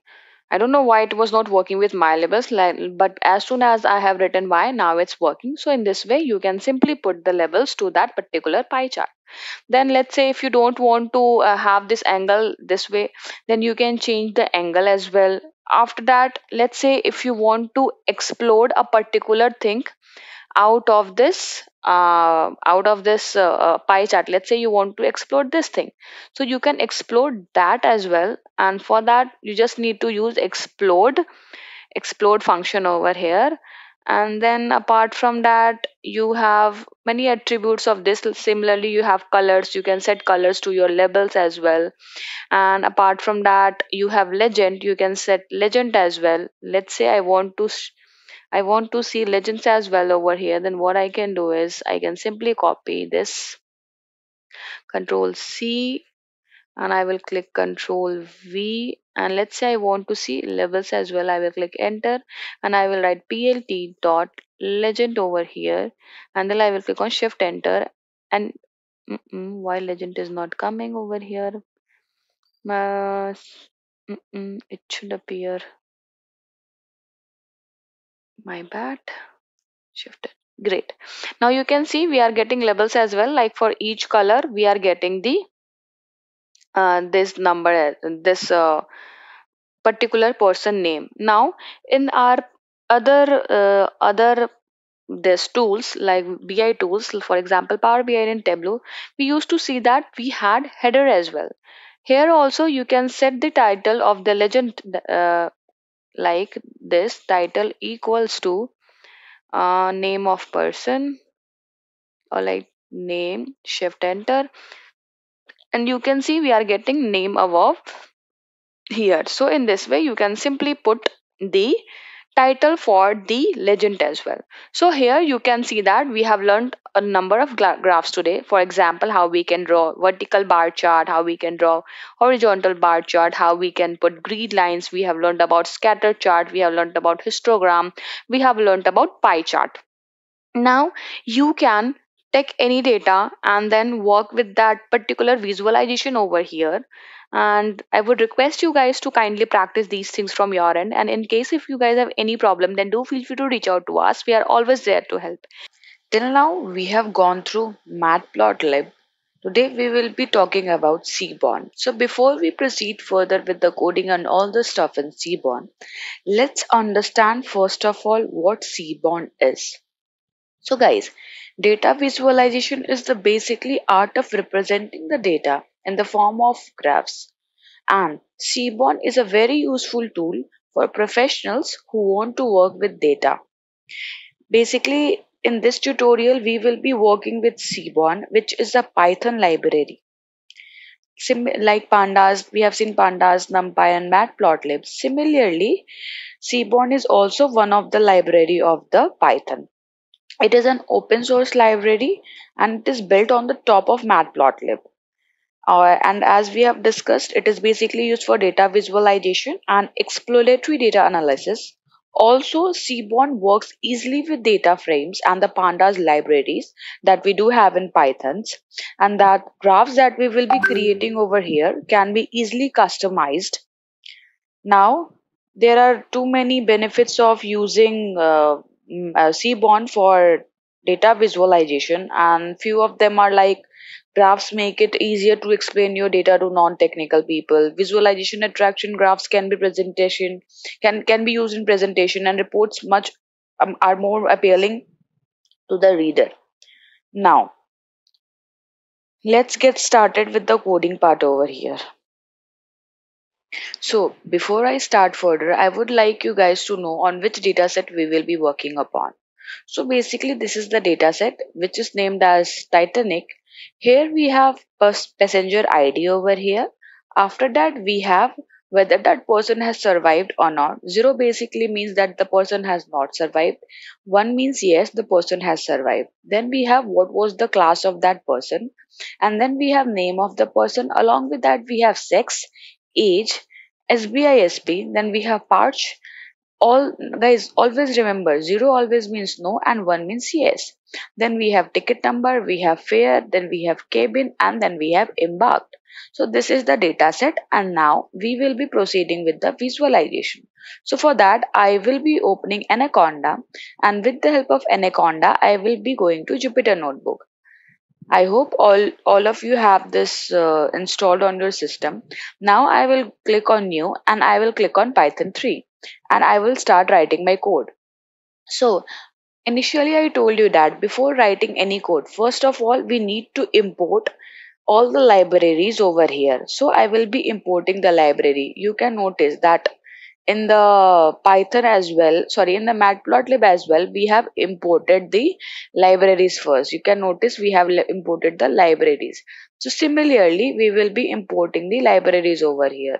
I don't know why it was not working with my labels, but as soon as I have written y, now it's working. So in this way, you can simply put the labels to that particular pie chart. Then let's say if you don't want to have this angle this way, then you can change the angle as well. After that, let's say if you want to explode a particular thing out of this pie chart, let's say you want to explode this thing, so you can explode that as well, and for that you just need to use explode function over here. And then apart from that, you have many attributes of this. Similarly, you have colors. You can set colors to your labels as well. And apart from that, you have legend. You can set legend as well. Let's say I want to I want to see legends as well over here, then what I can do is I can simply copy this, Control C, and I will click Control V, and let's say I want to see levels as well. I will click enter and I will write plt dot legend over here, and then I will click on shift enter, and why legend is not coming over here? Uh, it should appear. My bad. Shift. Great. Now you can see we are getting labels as well. Like for each color, we are getting the this number, this particular person name. Now in our other this tools like BI tools, for example Power BI and Tableau, we used to see that we had header as well. Here also you can set the title of the legend, like this title equals to name of person, or like name, shift enter, and you can see we are getting name above here. So in this way you can simply put the title for the legend as well. So here you can see that we have learned a number of graphs today. For example, how we can draw vertical bar chart, how we can draw horizontal bar chart, how we can put grid lines. We have learned about scatter chart, we have learned about histogram, we have learned about pie chart. Now you can take any data and then work with that particular visualization over here. And I would request you guys to kindly practice these things from your end. And in case if you guys have any problem, then do feel free to reach out to us. We are always there to help. Till now, we have gone through Matplotlib. Today, we will be talking about Seaborn. So, before we proceed further with the coding and all the stuff in Seaborn, let's understand first of all what Seaborn is. So guys, data visualization is the basically art of representing the data in the form of graphs. And Seaborn is a very useful tool for professionals who want to work with data. Basically, in this tutorial, we will be working with Seaborn, which is a Python library. Like Pandas, we have seen Pandas, Numpy, and Matplotlib. Similarly, Seaborn is also one of the library of the Python. It is an open source library and it is built on the top of Matplotlib. And as we have discussed, it is basically used for data visualization and exploratory data analysis. Also, Seaborn works easily with data frames and the pandas libraries that we do have in Pythons, and that graphs that we will be creating over here can be easily customized. Now, there are too many benefits of using Seaborn for data visualization, and few of them are like graphs make it easier to explain your data to non-technical people. Visualization attraction graphs can be presentation can be used in presentation, and reports much are more appealing to the reader. Now, let's get started with the coding part over here. So before I start further, I would like you guys to know on which dataset we will be working upon. So basically this is the dataset which is named as Titanic. Here we have passenger ID over here. After that we have whether that person has survived or not. 0 basically means that the person has not survived. 1 means yes, the person has survived. Then we have what was the class of that person. And then we have name of the person. Along with that we have sex, age, SBISP, then we have parch. All guys always remember 0 always means no and 1 means yes. Then we have ticket number, we have fare, then we have cabin, and then we have embarked. So this is the data set, and now we will be proceeding with the visualization. So for that I will be opening Anaconda, and with the help of Anaconda I will be going to Jupyter Notebook. I hope all of you have this installed on your system. Now I will click on new and I will click on Python 3 and I will start writing my code. So initially I told you that before writing any code, first of all we need to import all the libraries over here. So I will be importing the library. You can notice that in the Python as well, sorry, in the Matplotlib as well, we have imported the libraries first. You can notice we have imported the libraries. So similarly, we will be importing the libraries over here.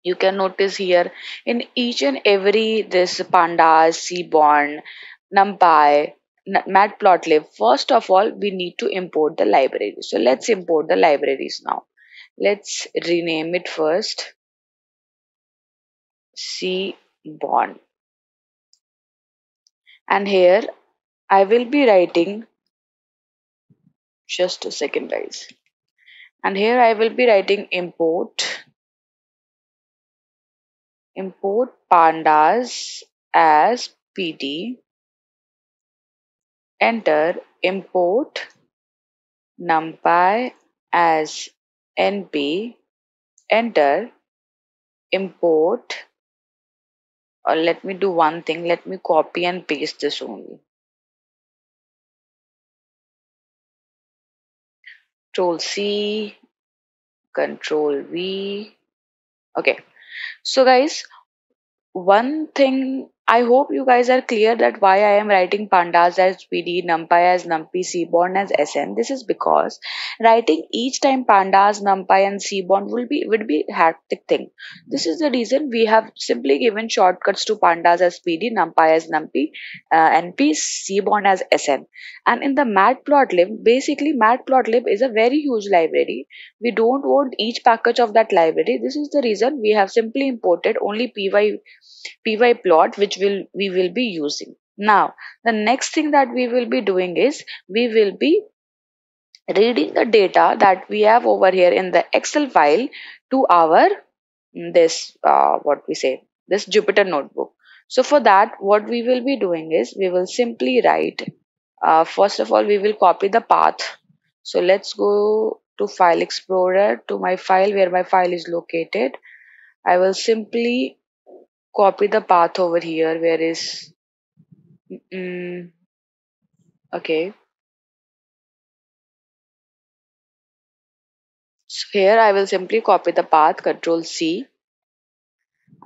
You can notice here in each and every this Pandas, Seaborn, Numpy, Matplotlib. First of all, we need to import the library. So let's import the libraries now. Let's rename it first. Seaborn. And here I will be writing, just a second guys. And here I will be writing import pandas as pd, enter, import numpy as np, enter, import, or let me do one thing, let me copy and paste this only. Control C, Control V. Okay. So guys, one thing, I hope you guys are clear that why I am writing pandas as PD, numpy as numpy, seaborn as sn. This is because writing each time pandas, numpy and seaborn would be hectic thing. This is the reason we have simply given shortcuts to pandas as PD, numpy as numpy, np, seaborn as sn. And in the matplotlib, basically matplotlib is a very huge library. We don't want each package of that library. This is the reason we have simply imported only pyplot, which we will be using. Now the next thing that we will be doing is we will be reading the data that we have over here in the excel file to our this what we say, this Jupyter notebook. So for that, what we will be doing is we will simply write, first of all we will copy the path. So let's go to file explorer, to my file where my file is located. I will simply copy the path over here where is okay. So here I will simply copy the path, Control C.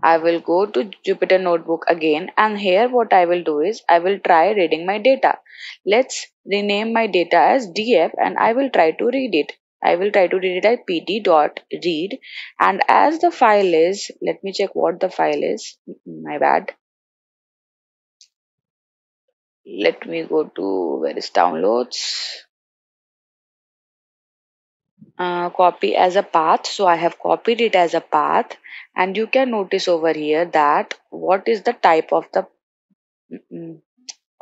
I will go to Jupyter Notebook again, and here what I will do is I will try reading my data. Let's rename my data as df and I will try to read it. I will try to read it as pd.read, and as the file is, let me check what the file is. My bad. Let me go to where is downloads. Copy as a path. So I have copied it as a path, and you can notice over here that what is the type of the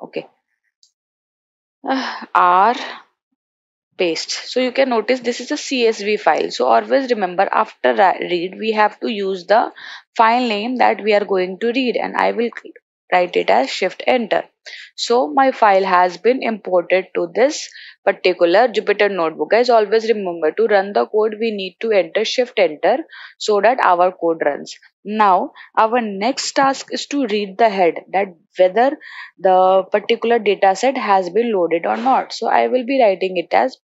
okay, r paste. So you can notice this is a CSV file. So always remember, after read we have to use the file name that we are going to read, and I will write it as shift enter. So my file has been imported to this particular Jupyter notebook. Guys, always remember, to run the code we need to enter shift enter so that our code runs. Now our next task is to read the head, that whether the particular data set has been loaded or not. So I will be writing it as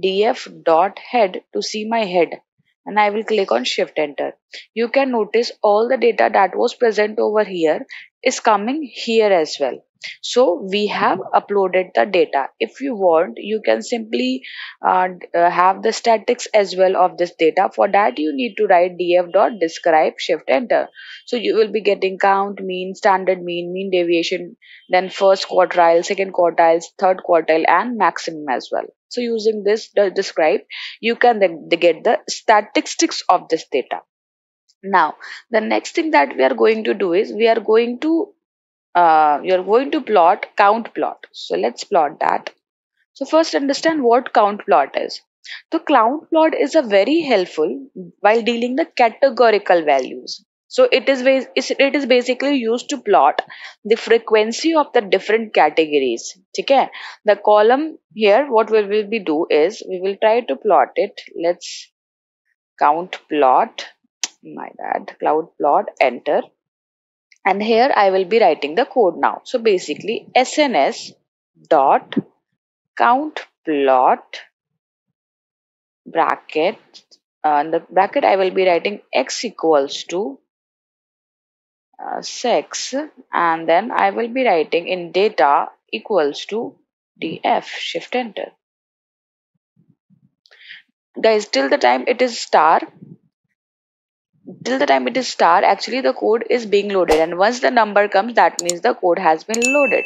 df.head to see my head, and I will click on shift enter. You can notice all the data that was present over here is coming here as well. So we have uploaded the data. If you want, you can simply have the statics as well of this data. For that you need to write df.describe shift enter. So you will be getting count, mean, standard mean deviation, then first quartile, second quartile, third quartile, and maximum as well. So using this describe, you can then get the statistics of this data. Now the next thing that we are going to do is we are going to you're going to plot count plot. So let's plot that. So first understand what count plot is. The count plot is a very helpful while dealing the categorical values. So it is basically used to plot the frequency of the different categories. Okay? The column here, what we will be do is we will try to plot it. Let's count plot. My bad. Cloud plot. Enter. And here I will be writing the code now. So basically SNS dot count plot bracket, in the bracket I will be writing x equals to 6, and then I will be writing in data equals to df, shift enter. Guys, till the time it is star, till the time it is star, actually the code is being loaded, and once the number comes, that means the code has been loaded.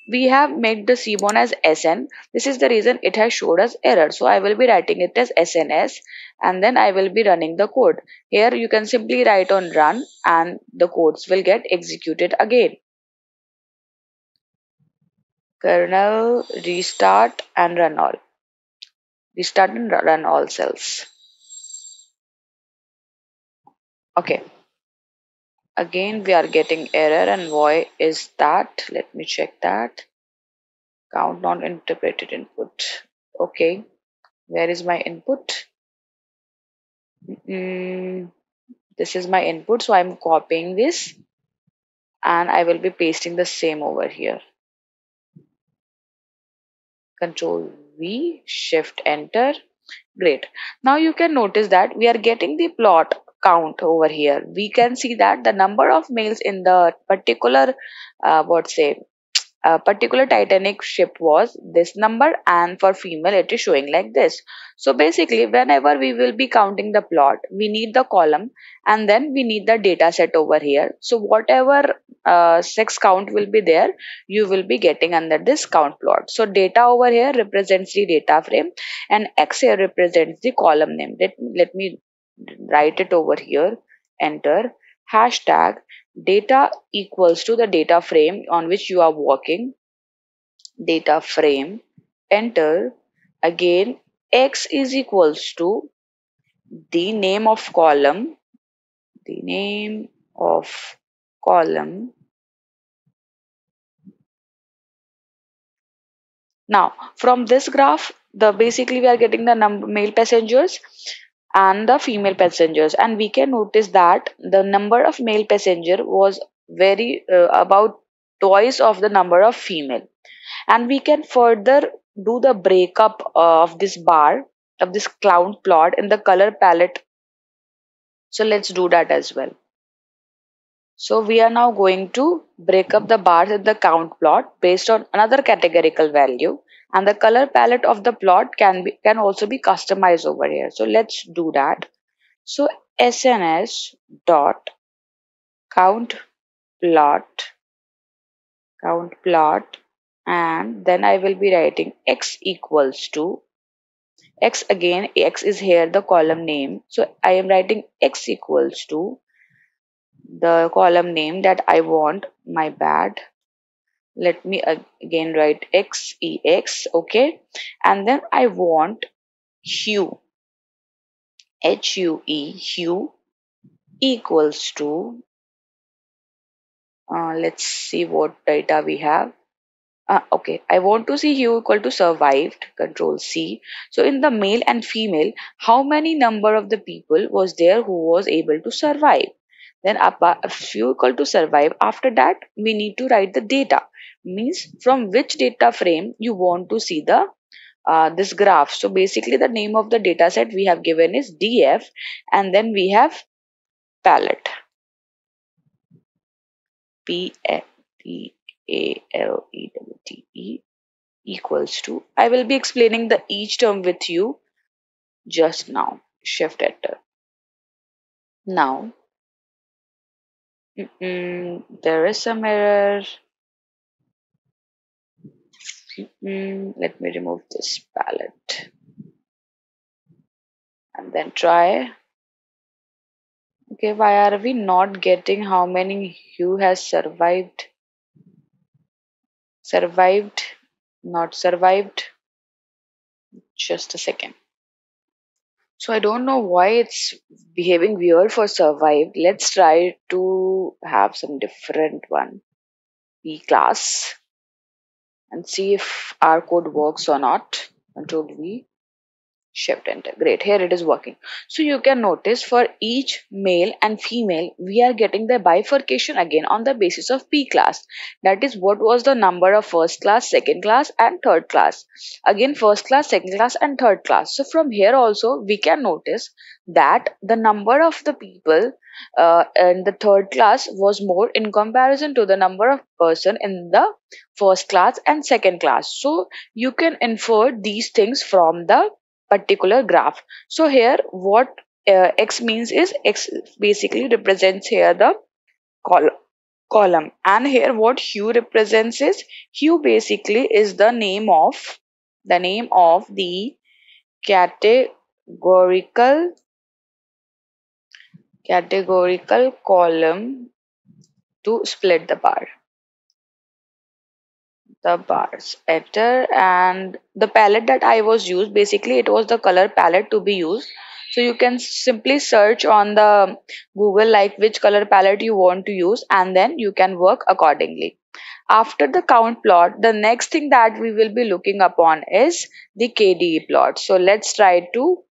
We have made the Seaborn as SN. This is the reason it has showed us error. So I will be writing it as SNS, and then I will be running the code. Here you can simply write on run and the codes will get executed again. Kernel, restart and run all. Restart and run all cells. Okay. Again we are getting error, and why is that? Let me check that. Count not interpreted input. Okay. Where is my input? This is my input, so I'm copying this and I will be pasting the same over here. Control V, Shift Enter. Great. Now you can notice that we are getting the plot count over here. We can see that the number of males in the particular a particular Titanic ship was this number, and for female it is showing like this. So basically whenever we will be counting the plot, we need the column and then we need the data set over here. So whatever sex count will be there, you will be getting under this count plot. So data over here represents the data frame and X here represents the column name. Let me write it over here. Enter. Hashtag data equals to the data frame on which you are working. Data frame. Enter. Again, X is equals to the name of column. The name of column. Now from this graph, the basically we are getting the male passengers and the female passengers, and we can notice that the number of male passenger was very about twice of the number of female. And we can further do the breakup of this bar, of this cloud plot, in the color palette. So let's do that as well. So we are now going to break up the bars in the count plot based on another categorical value, and the color palette of the plot can also be customized over here. So let's do that. So SNS dot count plot, and then I will be writing X equals to X. Again, X is here the column name, so I am writing X equals to the column name that I want. My bad. Let me again write XEX. Okay, and then I want hue, hue equals to let's see what data we have. Okay, I want to see hue equal to survived. Control C. So in the male and female, how many number of the people was there who was able to survive? Then hue equal to survive. After that, we need to write the data. Means from which data frame you want to see the this graph. So basically, the name of the data set we have given is DF, and then we have palette. PALETTE equals to, I will be explaining the each term with you just now. Shift enter. Now there is some error. Let me remove this palette and then try. Okay, why are we not getting how many hue has survived? Not survived. Just a second. So I don't know why it's behaving weird for survived. Let's try to have some different one. P class and see if our code works or not. Control V, Shift enter. Great, here it is working. So you can notice for each male and female, we are getting the bifurcation again on the basis of P class. That is what was the number of first class, second class and third class. Again first class, second class and third class. So from here also we can notice that the number of the people in the third class was more in comparison to the number of person in the first class and second class. So you can infer these things from the particular graph. So here what X means is X basically represents here the column, and here what hue represents is hue basically is the name of the categorical column to split the bars better. And the palette that I was used, basically it was the color palette to be used. So you can simply search on the Google like which color palette you want to use, and then you can work accordingly. After the count plot, the next thing that we will be looking upon is the KDE plot. So let's try to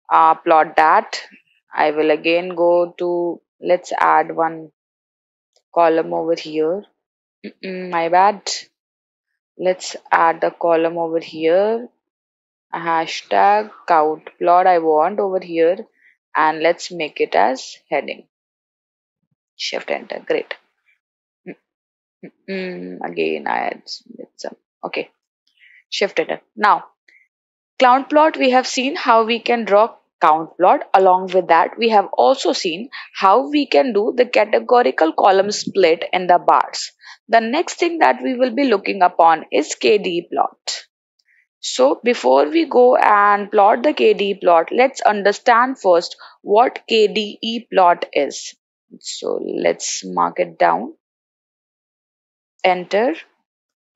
plot that. I will again go to, let's add one column over here. My bad. Let's add the column over here. A hashtag count plot I want over here, and let's make it as heading. Shift enter. Great. Again, I had some. Okay. Shift enter. Now, count plot, we have seen how we can draw count plot. Along with that, we have also seen how we can do the categorical column split in the bars. The next thing that we will be looking upon is KDE plot. So before we go and plot the KDE plot, let's understand first what KDE plot is. So let's mark it down, enter.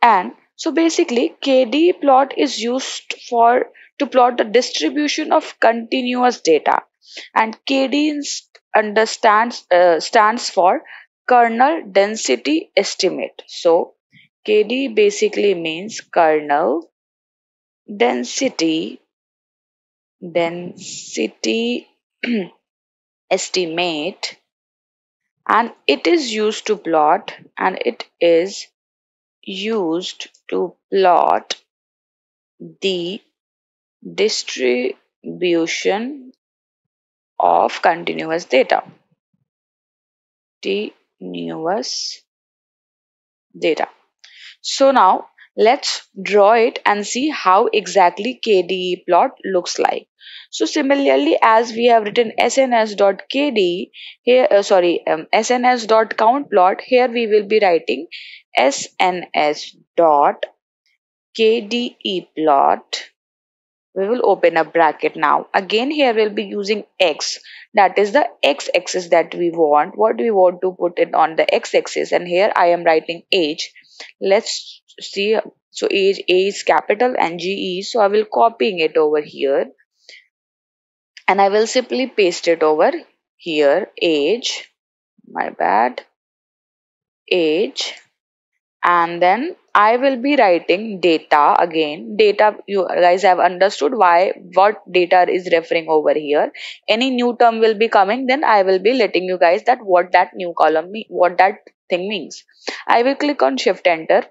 And so basically KDE plot is used for to plot the distribution of continuous data, and KDE stands for kernel density estimate. So KDE basically means kernel density estimate, and it is used to plot the distribution of continuous data. So now let's draw it and see how exactly KDE plot looks like. So similarly, as we have written sns.kde here, sns.countplot, here we will be writing sns.kde plot. We will open a bracket now. Again, here we'll be using x, that is the x-axis that we want. What we want to put it on the x-axis, and here I am writing age. Let's see. So age, A is capital and GE. So I will copying it over here, and I will simply paste it over here. Age, my bad, age. And then I will be writing data again. Data, you guys have understood what data is referring over here. Any new term will be coming, then I will be letting you guys that what that new column what that thing means. I will click on shift enter,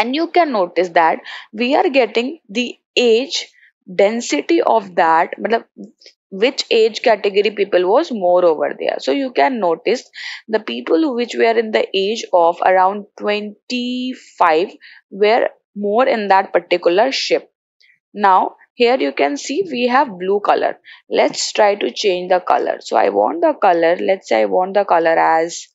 and you can notice that we are getting the age density of that, which age category people was more over there. So you can notice the people which were in the age of around 25 were more in that particular ship. Now here you can see we have blue color. Let's try to change the color. So I want the color, let's say I want the color as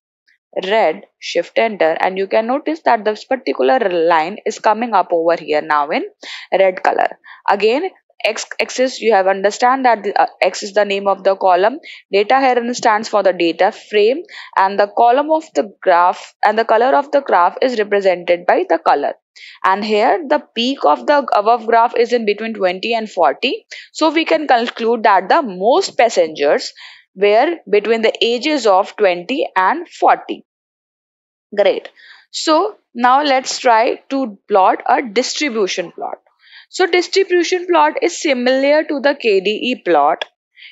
red. Shift enter, and you can notice that this particular line is coming up over here now in red color. Again, x axis, you have understand that the, x is the name of the column, data here stands for the data frame, and the column of the graph and the color of the graph is represented by the color. And here the peak of the above graph is in between 20 and 40. So we can conclude that the most passengers were between the ages of 20 and 40. Great. So now let's try to plot a distribution plot. So distribution plot is similar to the KDE plot.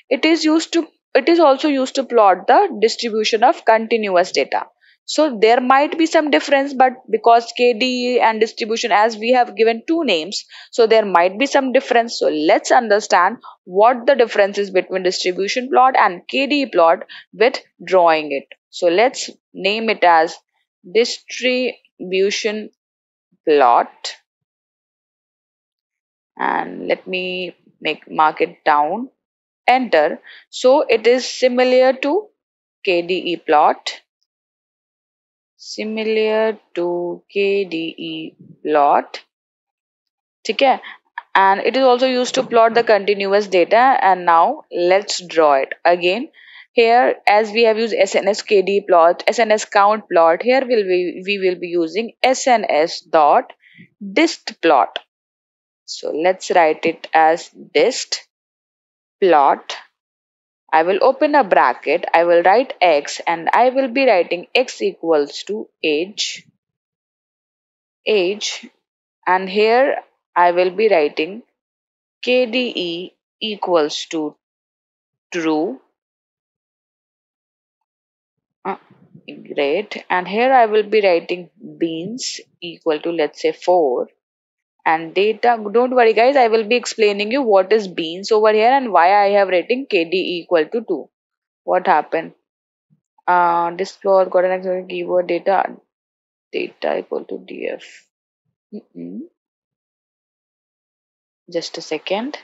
It is also used to plot the distribution of continuous data. So there might be some difference, but because KDE and distribution, as we have given two names, so there might be some difference. So let's understand what the difference is between distribution plot and KDE plot with drawing it. So let's name it as distribution plot, and let me mark it down, enter. So it is similar to KDE plot. Similar to KDE plot. Okay, and it is also used to plot the continuous data. And now let's draw it again. Here, as we have used SNS KD plot, SNS count plot, here we will be using SNS dot dist plot. So let's write it as dist plot. I will open a bracket, I will write x, and I will be writing x equals to age, and here I will be writing KDE equals to true. Uh, Great. And here I will be writing beans equal to, let's say, 4. And data, don't worry guys, I will be explaining you what is beans over here and why I have written KDE equal to 2. What happened? This plot got an actual keyword data equal to df. Just a second.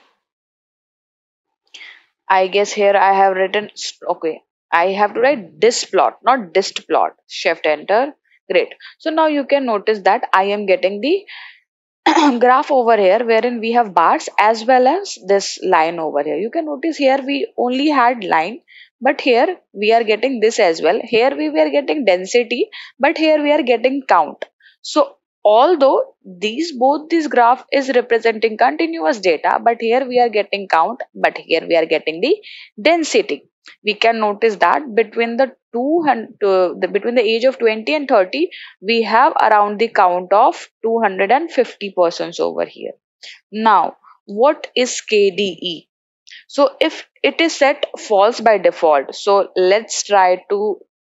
I guess here I have written, okay, I have to write this plot, not dist plot. Shift enter. Great. So now you can notice that I am getting the graph over here wherein we have bars as well as this line over here. You can notice here we only had line, but here we are getting this as well. Here we were getting density, but here we are getting count. So although both these graph is representing continuous data, but here we are getting count, but here we are getting the density. We can notice that between the between the age of 20 and 30, we have around the count of 250 persons over here. Now, what is KDE? So if it is set false by default, so let's try to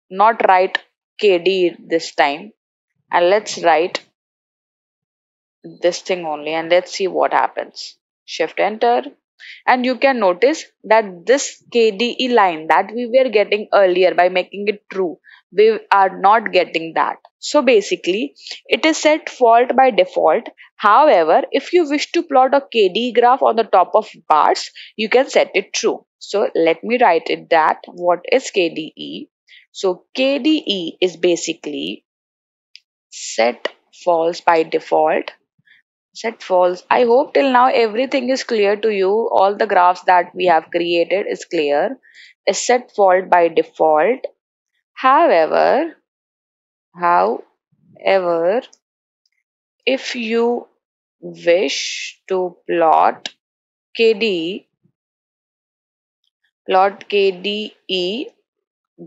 not write KDE this time, and let's write this thing only, and let's see what happens. Shift enter. And you can notice that this KDE line that we were getting earlier by making it true, we are not getting that. So basically, it is set false by default. However, if you wish to plot a KDE graph on the top of bars, you can set it true. So let me write it that what is KDE. So KDE is basically set false by default. Set false. I hope till now everything is clear to you. All the graphs that we have created is clear. Is set false by default. However, if you wish to plot KDE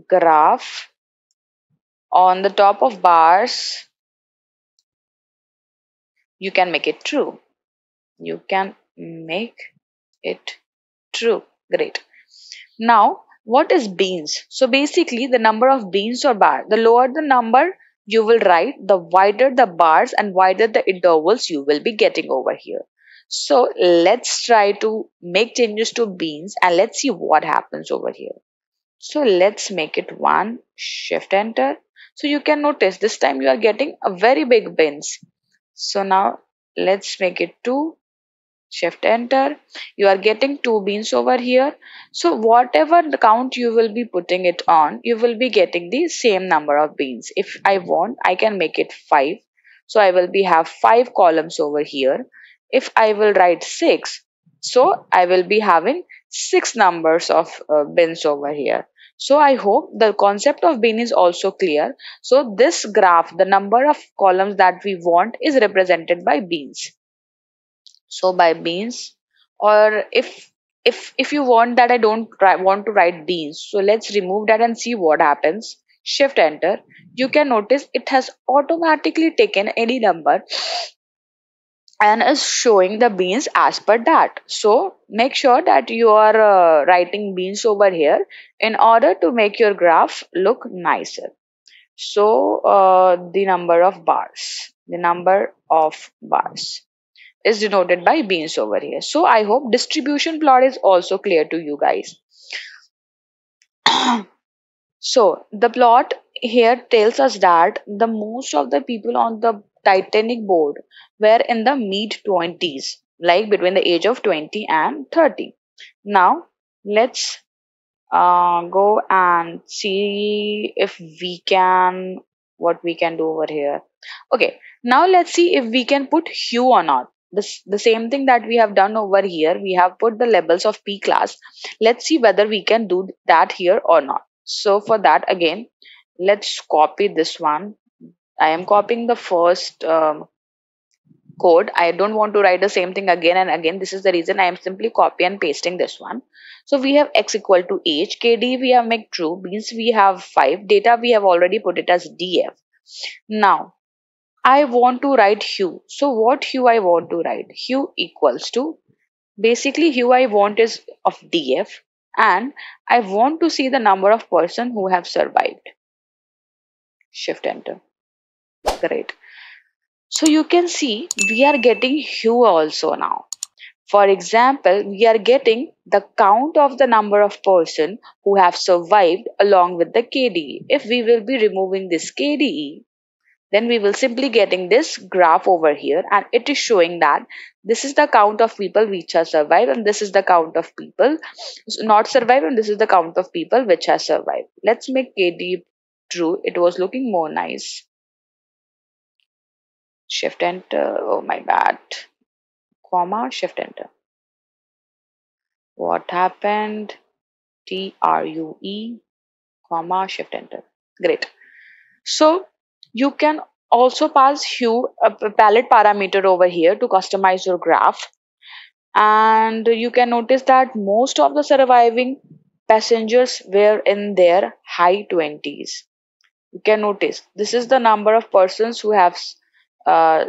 graph on the top of bars, you can make it true. You can make it true. Great. Now, what is beans? So basically, the number of beans or bar, the lower the number you will write, the wider the bars and wider the intervals you will be getting over here. So let's try to make changes to beans and let's see what happens over here. So let's make it 1, shift enter. So you can notice this time you are getting a very big beans. So now let's make it 2, shift enter. You are getting 2 beans over here. So whatever the count you will be putting it on, you will be getting the same number of beans. If I want, I can make it 5. So I will be have 5 columns over here. If I will write 6, so I will be having 6 numbers of bins over here. So I hope the concept of bin is also clear. So this graph, the number of columns that we want is represented by beans. So by beans, or if you want that I don't want to write beans, so let's remove that and see what happens. Shift enter. You can notice it has automatically taken any number and is showing the beans as per that. So make sure that you are writing beans over here in order to make your graph look nicer. So the number of bars is denoted by beans over here. So I hope distribution plot is also clear to you guys. So the plot here tells us that the most of the people on the Titanic board were in the mid 20s, like between the age of 20 and 30. Now Let's go and see if we can, what we can do over here. Okay, now let's see if we can put hue or not. This the same thing that we have done over here. We have put the labels of p class. Let's see whether we can do that here or not. So for that, again, let's copy this one. I am copying the first code. I don't want to write the same thing again and again. This is the reason I am simply copy and pasting this one. So we have x equal to age, kd we have make true, means we have 5, data we have already put it as df. Now I want to write hue. So what hue I want to write? Hue equals to, basically hue I want is of df, and I want to see the number of person who have survived. Shift enter. Great. So you can see we are getting hue also now. For example, we are getting the count of the number of person who have survived along with the KDE. If we will be removing this KDE, then we will simply getting this graph over here, and it is showing that this is the count of people which have survived, and this is the count of people not survived, and this is the count of people which has survived. Let's make KDE true. It was looking more nice. Shift enter. Oh my bad. Comma, shift enter. What happened? TRUE, comma, shift enter. Great. So you can also pass hue, a palette parameter over here to customize your graph. And you can notice that most of the surviving passengers were in their high 20s. You can notice this is the number of persons who have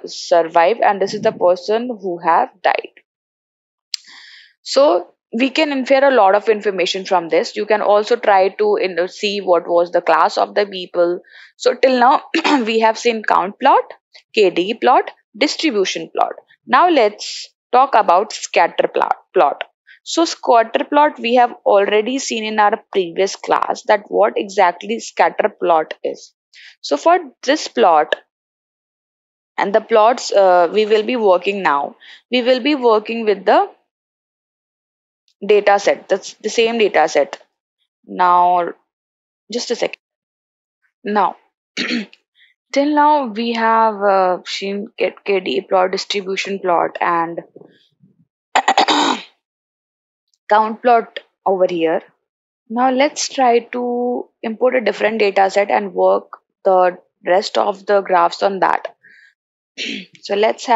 survived, and this is the person who have died. So we can infer a lot of information from this. You can also try to see what was the class of the people. So till now we have seen count plot, KD plot, distribution plot. Now let's talk about scatter plot. So scatter plot we have already seen in our previous class that what exactly scatter plot is. So for this plot and the plots we will be working now, we will be working with the data set. That's the same data set. Now, just a second. Now, till now we have seen KD plot, distribution plot, and count plot over here. Now let's try to import a different data set and work the rest of the graphs on that. So let's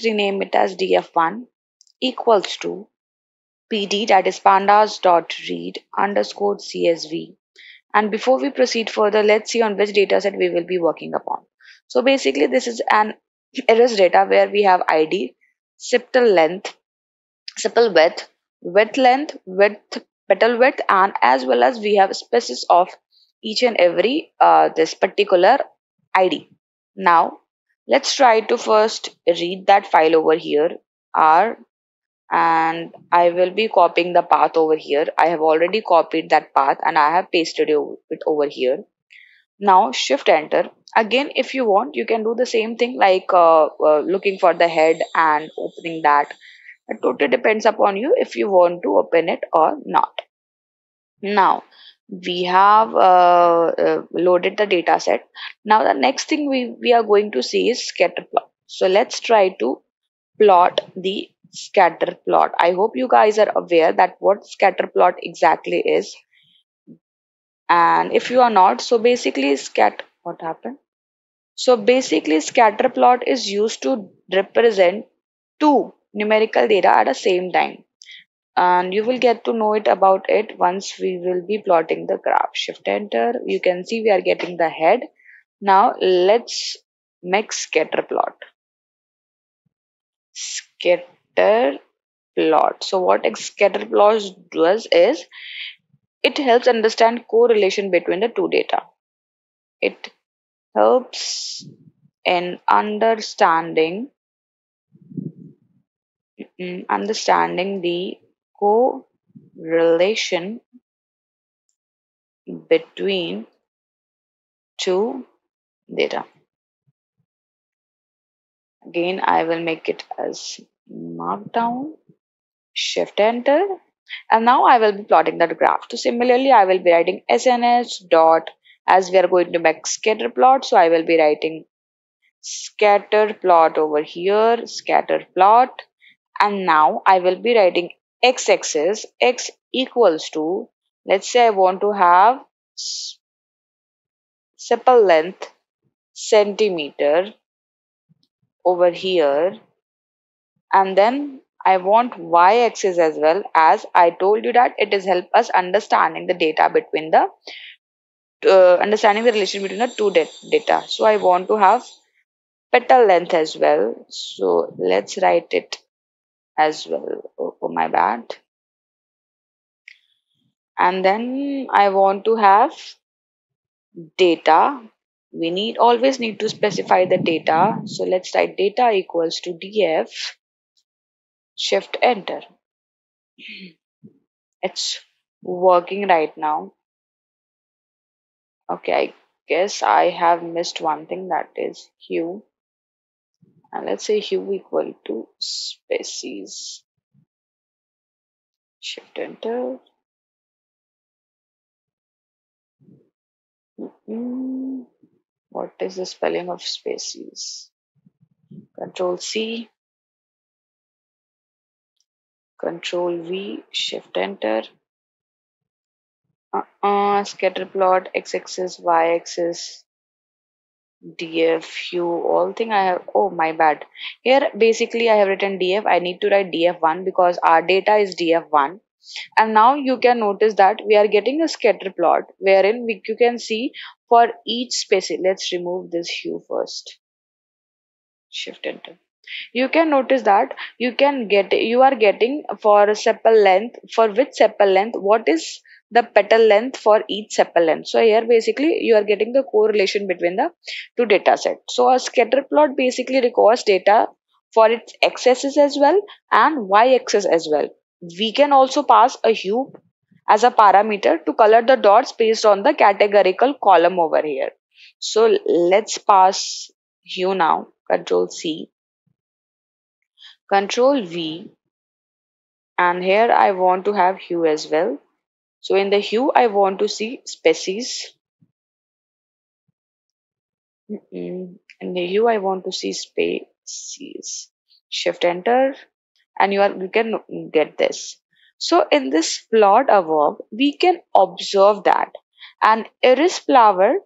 rename it as df1 equals to pd, that is pandas dot read underscore csv. And before we proceed further, let's see on which dataset we will be working upon. So basically, this is an arrays data where we have ID, septal length, sepal width, width length, width, petal width, and as well as we have species of each and every this particular ID. Now, let's try to first read that file over here. R, and I will be copying the path over here. I have already copied that path and I have pasted it over here. Now shift enter. Again, if you want, you can do the same thing like looking for the head and opening that. It totally depends upon you if you want to open it or not. Now we have loaded the data set. Now the next thing we are going to see is scatter plot. So let's try to plot the scatter plot. I hope you guys are aware that what scatter plot exactly is. And if you are not, so basically what happened? So basically scatter plot is used to represent two numerical data at the same time. And you will get to know it about it once we will be plotting the graph. Shift enter. You can see we are getting the head. Now let's make scatter plot. Scatter plot. So what scatter plot does is it helps understand correlation between the two data. It helps in understanding the correlation between two data. Again, I will make it as markdown. Shift enter. And now I will be plotting that graph. So similarly, I will be writing SNS dot, as we are going to make scatter plot. So I will be writing scatter plot over here, scatter plot. And now I will be writing x-axis, x equals to, let's say I want to have sepal length centimeter over here, and then I want y-axis as well, as I told you that it is help us understanding the data between the understanding the relation between the two data. So I want to have petal length as well. So let's write it as well. Oh my bad. And then I want to have data. We always need to specify the data. So let's write data equals to df, shift enter. It's working right now. Okay, I guess I have missed one thing, that is hue. And let's say hue equal to species. Shift enter. What is the spelling of species? Control C, Control V, Shift enter. Scatter plot, x-axis, y-axis, df, hue, all thing I have. Oh my bad. Here basically I have written df. I need to write df1 because our data is df1. And now you can notice that we are getting a scatter plot wherein you can see for each species. Let's remove this hue first. Shift enter. You can notice that you are getting for sepal length, for which sepal length, what is the petal length for each sepal length. So here basically you are getting the correlation between the two data sets. So a scatter plot basically requires data for its x-axis as well and y-axis as well. We can also pass a hue as a parameter to color the dots based on the categorical column over here. So let's pass hue now. Control C, Control V, and here I want to have hue as well. So in the hue I want to see species. In the hue I want to see species. Shift enter, and you can get this. So in this plot above we can observe that an iris flower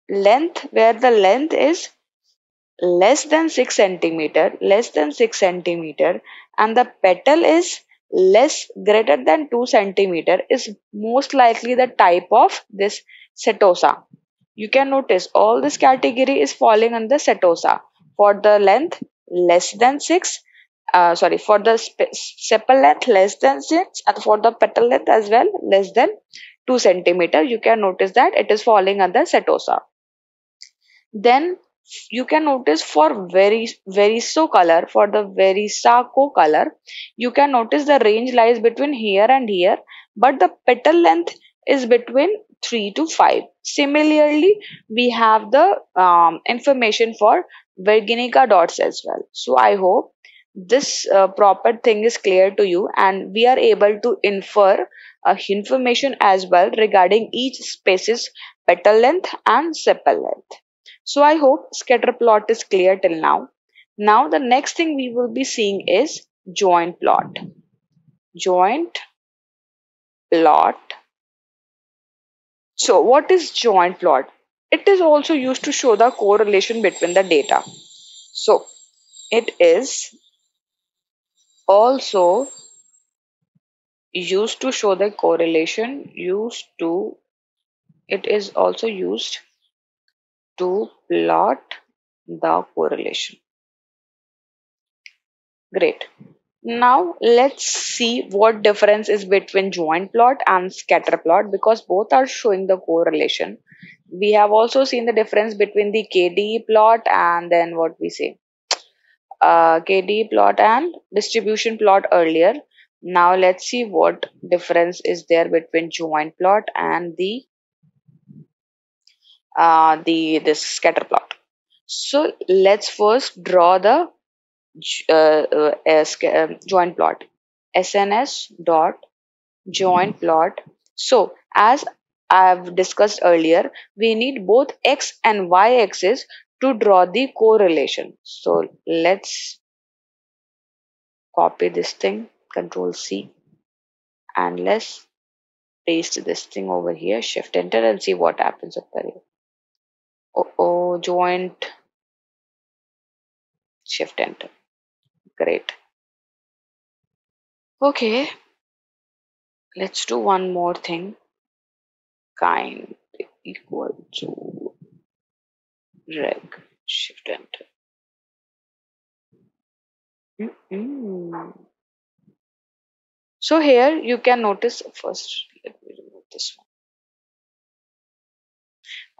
length, where the length is less than 6 centimeter, and the petal is greater than 2 centimeter, is most likely the type of this setosa. You can notice all this category is falling under setosa. For the length less than 6, for the sepal length less than 6, and for the petal length as well less than 2 centimeter, you can notice that it is falling under setosa. Then you can notice for for the verisaco color, you can notice the range lies between here and here, but the petal length is between 3 to 5. Similarly, we have the information for Virginica dots as well. So I hope this proper thing is clear to you, and we are able to infer information as well regarding each species petal length and sepal length. So I hope scatter plot is clear till now. Now the next thing we will be seeing is joint plot. Joint plot. So what is joint plot? It is also used to show the correlation between the data. So it is also used to show the correlation, it is also used to plot the correlation. Great. Now let's see what difference is between joint plot and scatter plot, because both are showing the correlation. We have also seen the difference between the KDE plot and then what we say KDE plot and distribution plot earlier. Now let's see what difference is there between joint plot and this scatter plot. So let's first draw the joint plot. SNS dot joint plot. So as I've discussed earlier, we need both x and y axis to draw the correlation. So let's copy this thing, Control C, and let's paste this thing over here, Shift Enter, and see what happens over here. Oh, joint, Shift Enter. Great. Okay, let's do one more thing. Kind equal to reg, Shift Enter. So here you can notice first, let me remove this one.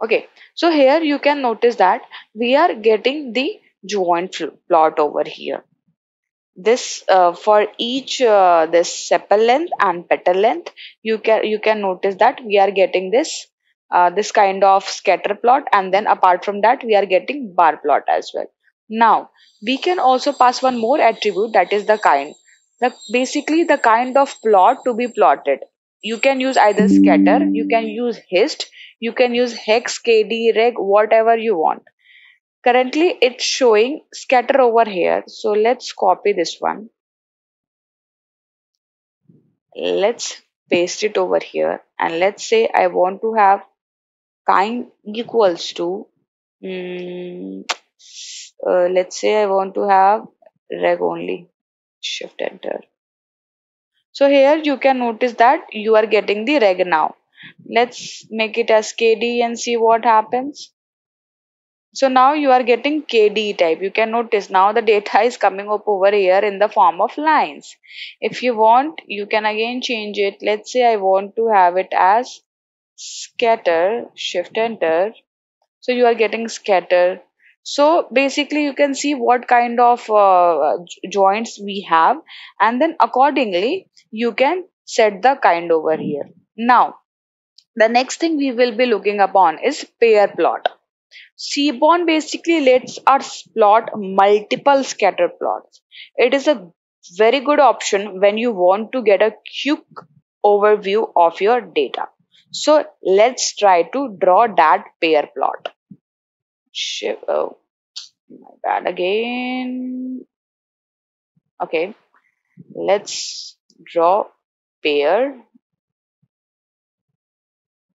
Okay, so here you can notice that we are getting the joint plot over here. This for each this sepal length and petal length, you can notice that we are getting this kind of scatter plot, and then apart from that we are getting bar plot as well. Now we can also pass one more attribute, that is the kind. Basically the kind of plot to be plotted. You can use either scatter, you can use hist, you can use hex, kd, reg, whatever you want. Currently it's showing scatter over here, so let's copy this one. Let's paste it over here, and let's say I want to have kind equals to let's say I want to have reg only. Shift Enter. So here you can notice that you are getting the reg now. Let's make it as kd and see what happens. So now you are getting KD type. You can notice now the data is coming up over here in the form of lines. If you want, you can again change it. Let's say I want to have it as scatter, Shift Enter. So you are getting scatter. So basically you can see what kind of joints we have, and then accordingly you can set the kind over here. Now the next thing we will be looking upon is pair plot. Seaborn basically lets us plot multiple scatter plots. It is a very good option when you want to get a quick overview of your data. So let's try to draw that pair plot. Oh, my bad again. Okay, let's draw pair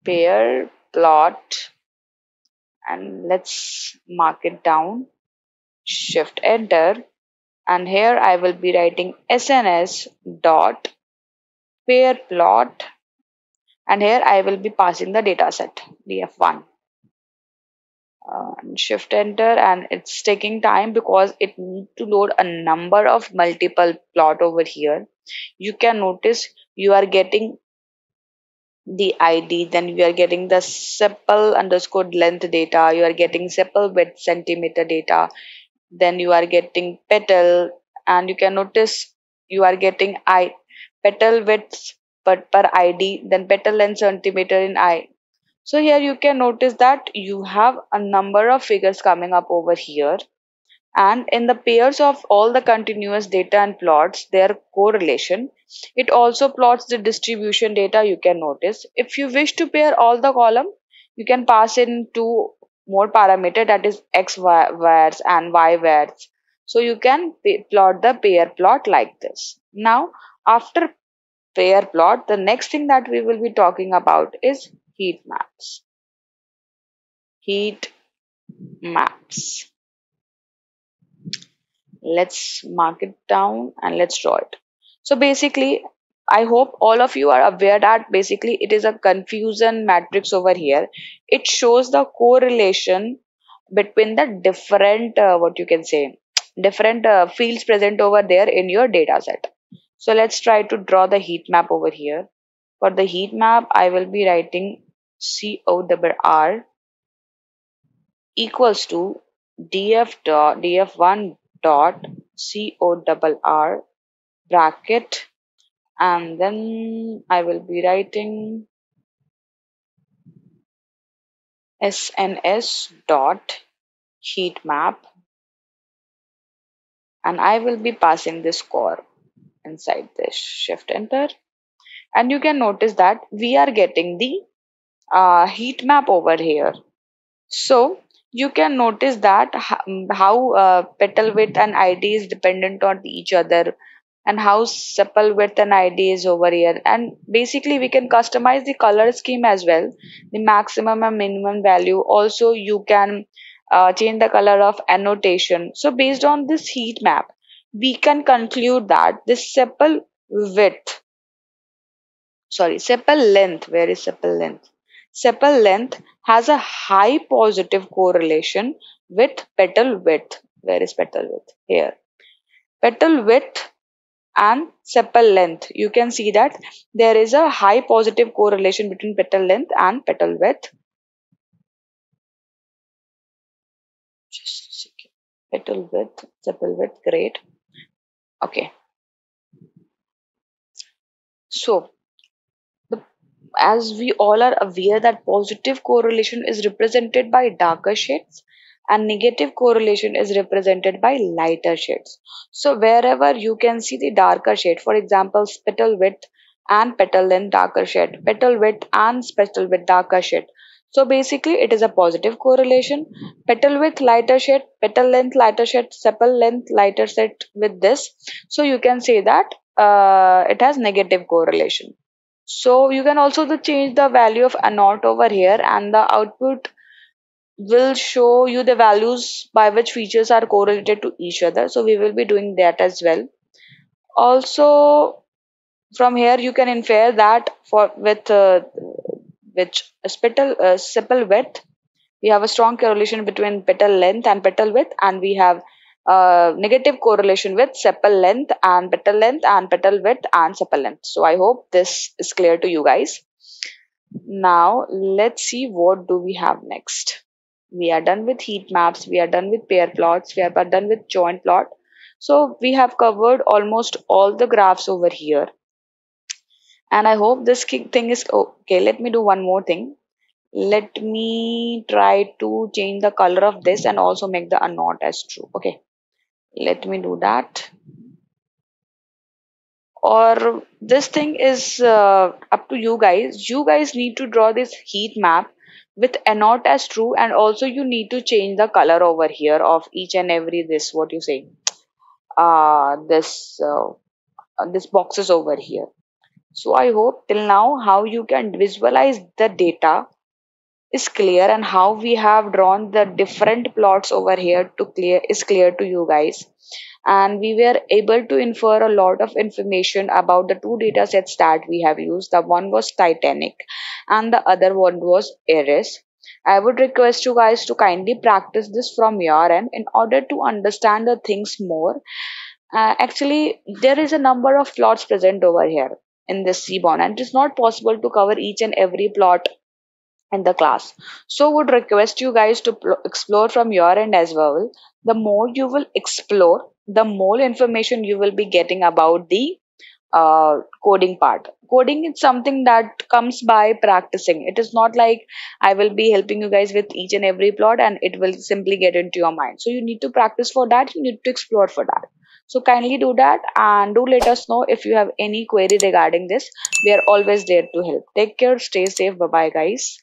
plot, and let's mark it down. Shift Enter. And here I will be writing SNS dot pair plot, and here I will be passing the data set df1. Shift Enter, and it's taking time because it needs to load a number of multiple plot over here. You can notice you are getting the ID, then you are getting the sepal underscore length data, you are getting sepal width centimeter data, then you are getting petal, and you can notice you are getting petal width per id, then petal length centimeter in I. So here you can notice that you have a number of figures coming up over here, and in the pairs of all the continuous data and plots their correlation. It also plots the distribution data. You can notice if you wish to pair all the column, you can pass in two more parameter, that is x vars and y vars. So you can plot the pair plot like this. Now after pair plot, the next thing that we will be talking about is heat maps. Heat maps. Let's mark it down and let's draw it. So basically I hope all of you are aware that basically it is a confusion matrix over here. It shows the correlation between the different what you can say different fields present over there in your data set. So let's try to draw the heat map over here. For the heat map I will be writing CORR equals to df1 dot CORR bracket, and then I will be writing SNS dot heat map, and I will be passing this core inside this. Shift Enter, And you can notice that we are getting the heat map over here. So you can notice that how petal width and ID is dependent on each other, and how sepal width and ID is over here. And basically we can customize the color scheme as well, the maximum and minimum value. Also you can change the color of annotation. So based on this heat map, we can conclude that this sepal width, sorry, sepal length, where is sepal length? Sepal length has a high positive correlation with petal width. Where is petal width? Here. Petal width and sepal length. You can see that there is a high positive correlation between petal length and petal width. Just a second. Petal width, sepal width, great. Okay. So as we all are aware that positive correlation is represented by darker shades and negative correlation is represented by lighter shades. So wherever you can see the darker shade, for example, petal width and petal length darker shade, petal width and petal width darker shade. So basically it is a positive correlation. Petal width lighter shade, petal length lighter shade, sepal length lighter shade with this. So you can say that it has negative correlation. So you can also change the value of a naught over here, and the output will show you the values by which features are correlated to each other. So we will be doing that as well. Also from here you can infer that for with which sepal width, we have a strong correlation between petal length and petal width, and we have negative correlation with sepal length and petal width and sepal length. So I hope this is clear to you guys. Now let's see what do we have next. We are done with heat maps, we are done with pair plots, we are done with joint plot. So we have covered almost all the graphs over here, and I hope this thing is okay. Let me do one more thing. Let me try to change the color of this and also make the not as true. Okay, let me do that. Or this thing is up to you guys. You guys need to draw this heat map with a not as true, and also you need to change the color over here of each and every this, what you say, this boxes over here. So I hope till now how you can visualize the data is clear, and how we have drawn the different plots over here to clear is clear to you guys. And we were able to infer a lot of information about the two data sets that we have used. The one was Titanic and the other one was Eris. I would request you guys to kindly practice this from your end in order to understand the things more. Actually, there is a number of plots present over here in this Seaborn, and it is not possible to cover each and every plot in the class. So would request you guys to explore from your end as well. The more you will explore, the more information you will be getting about the coding part. Coding is something that comes by practicing. It is not like I will be helping you guys with each and every plot and it will simply get into your mind. So you need to practice for that, you need to explore for that. So kindly do that, and do let us know if you have any query regarding this. We are always there to help. Take care, stay safe, bye bye guys.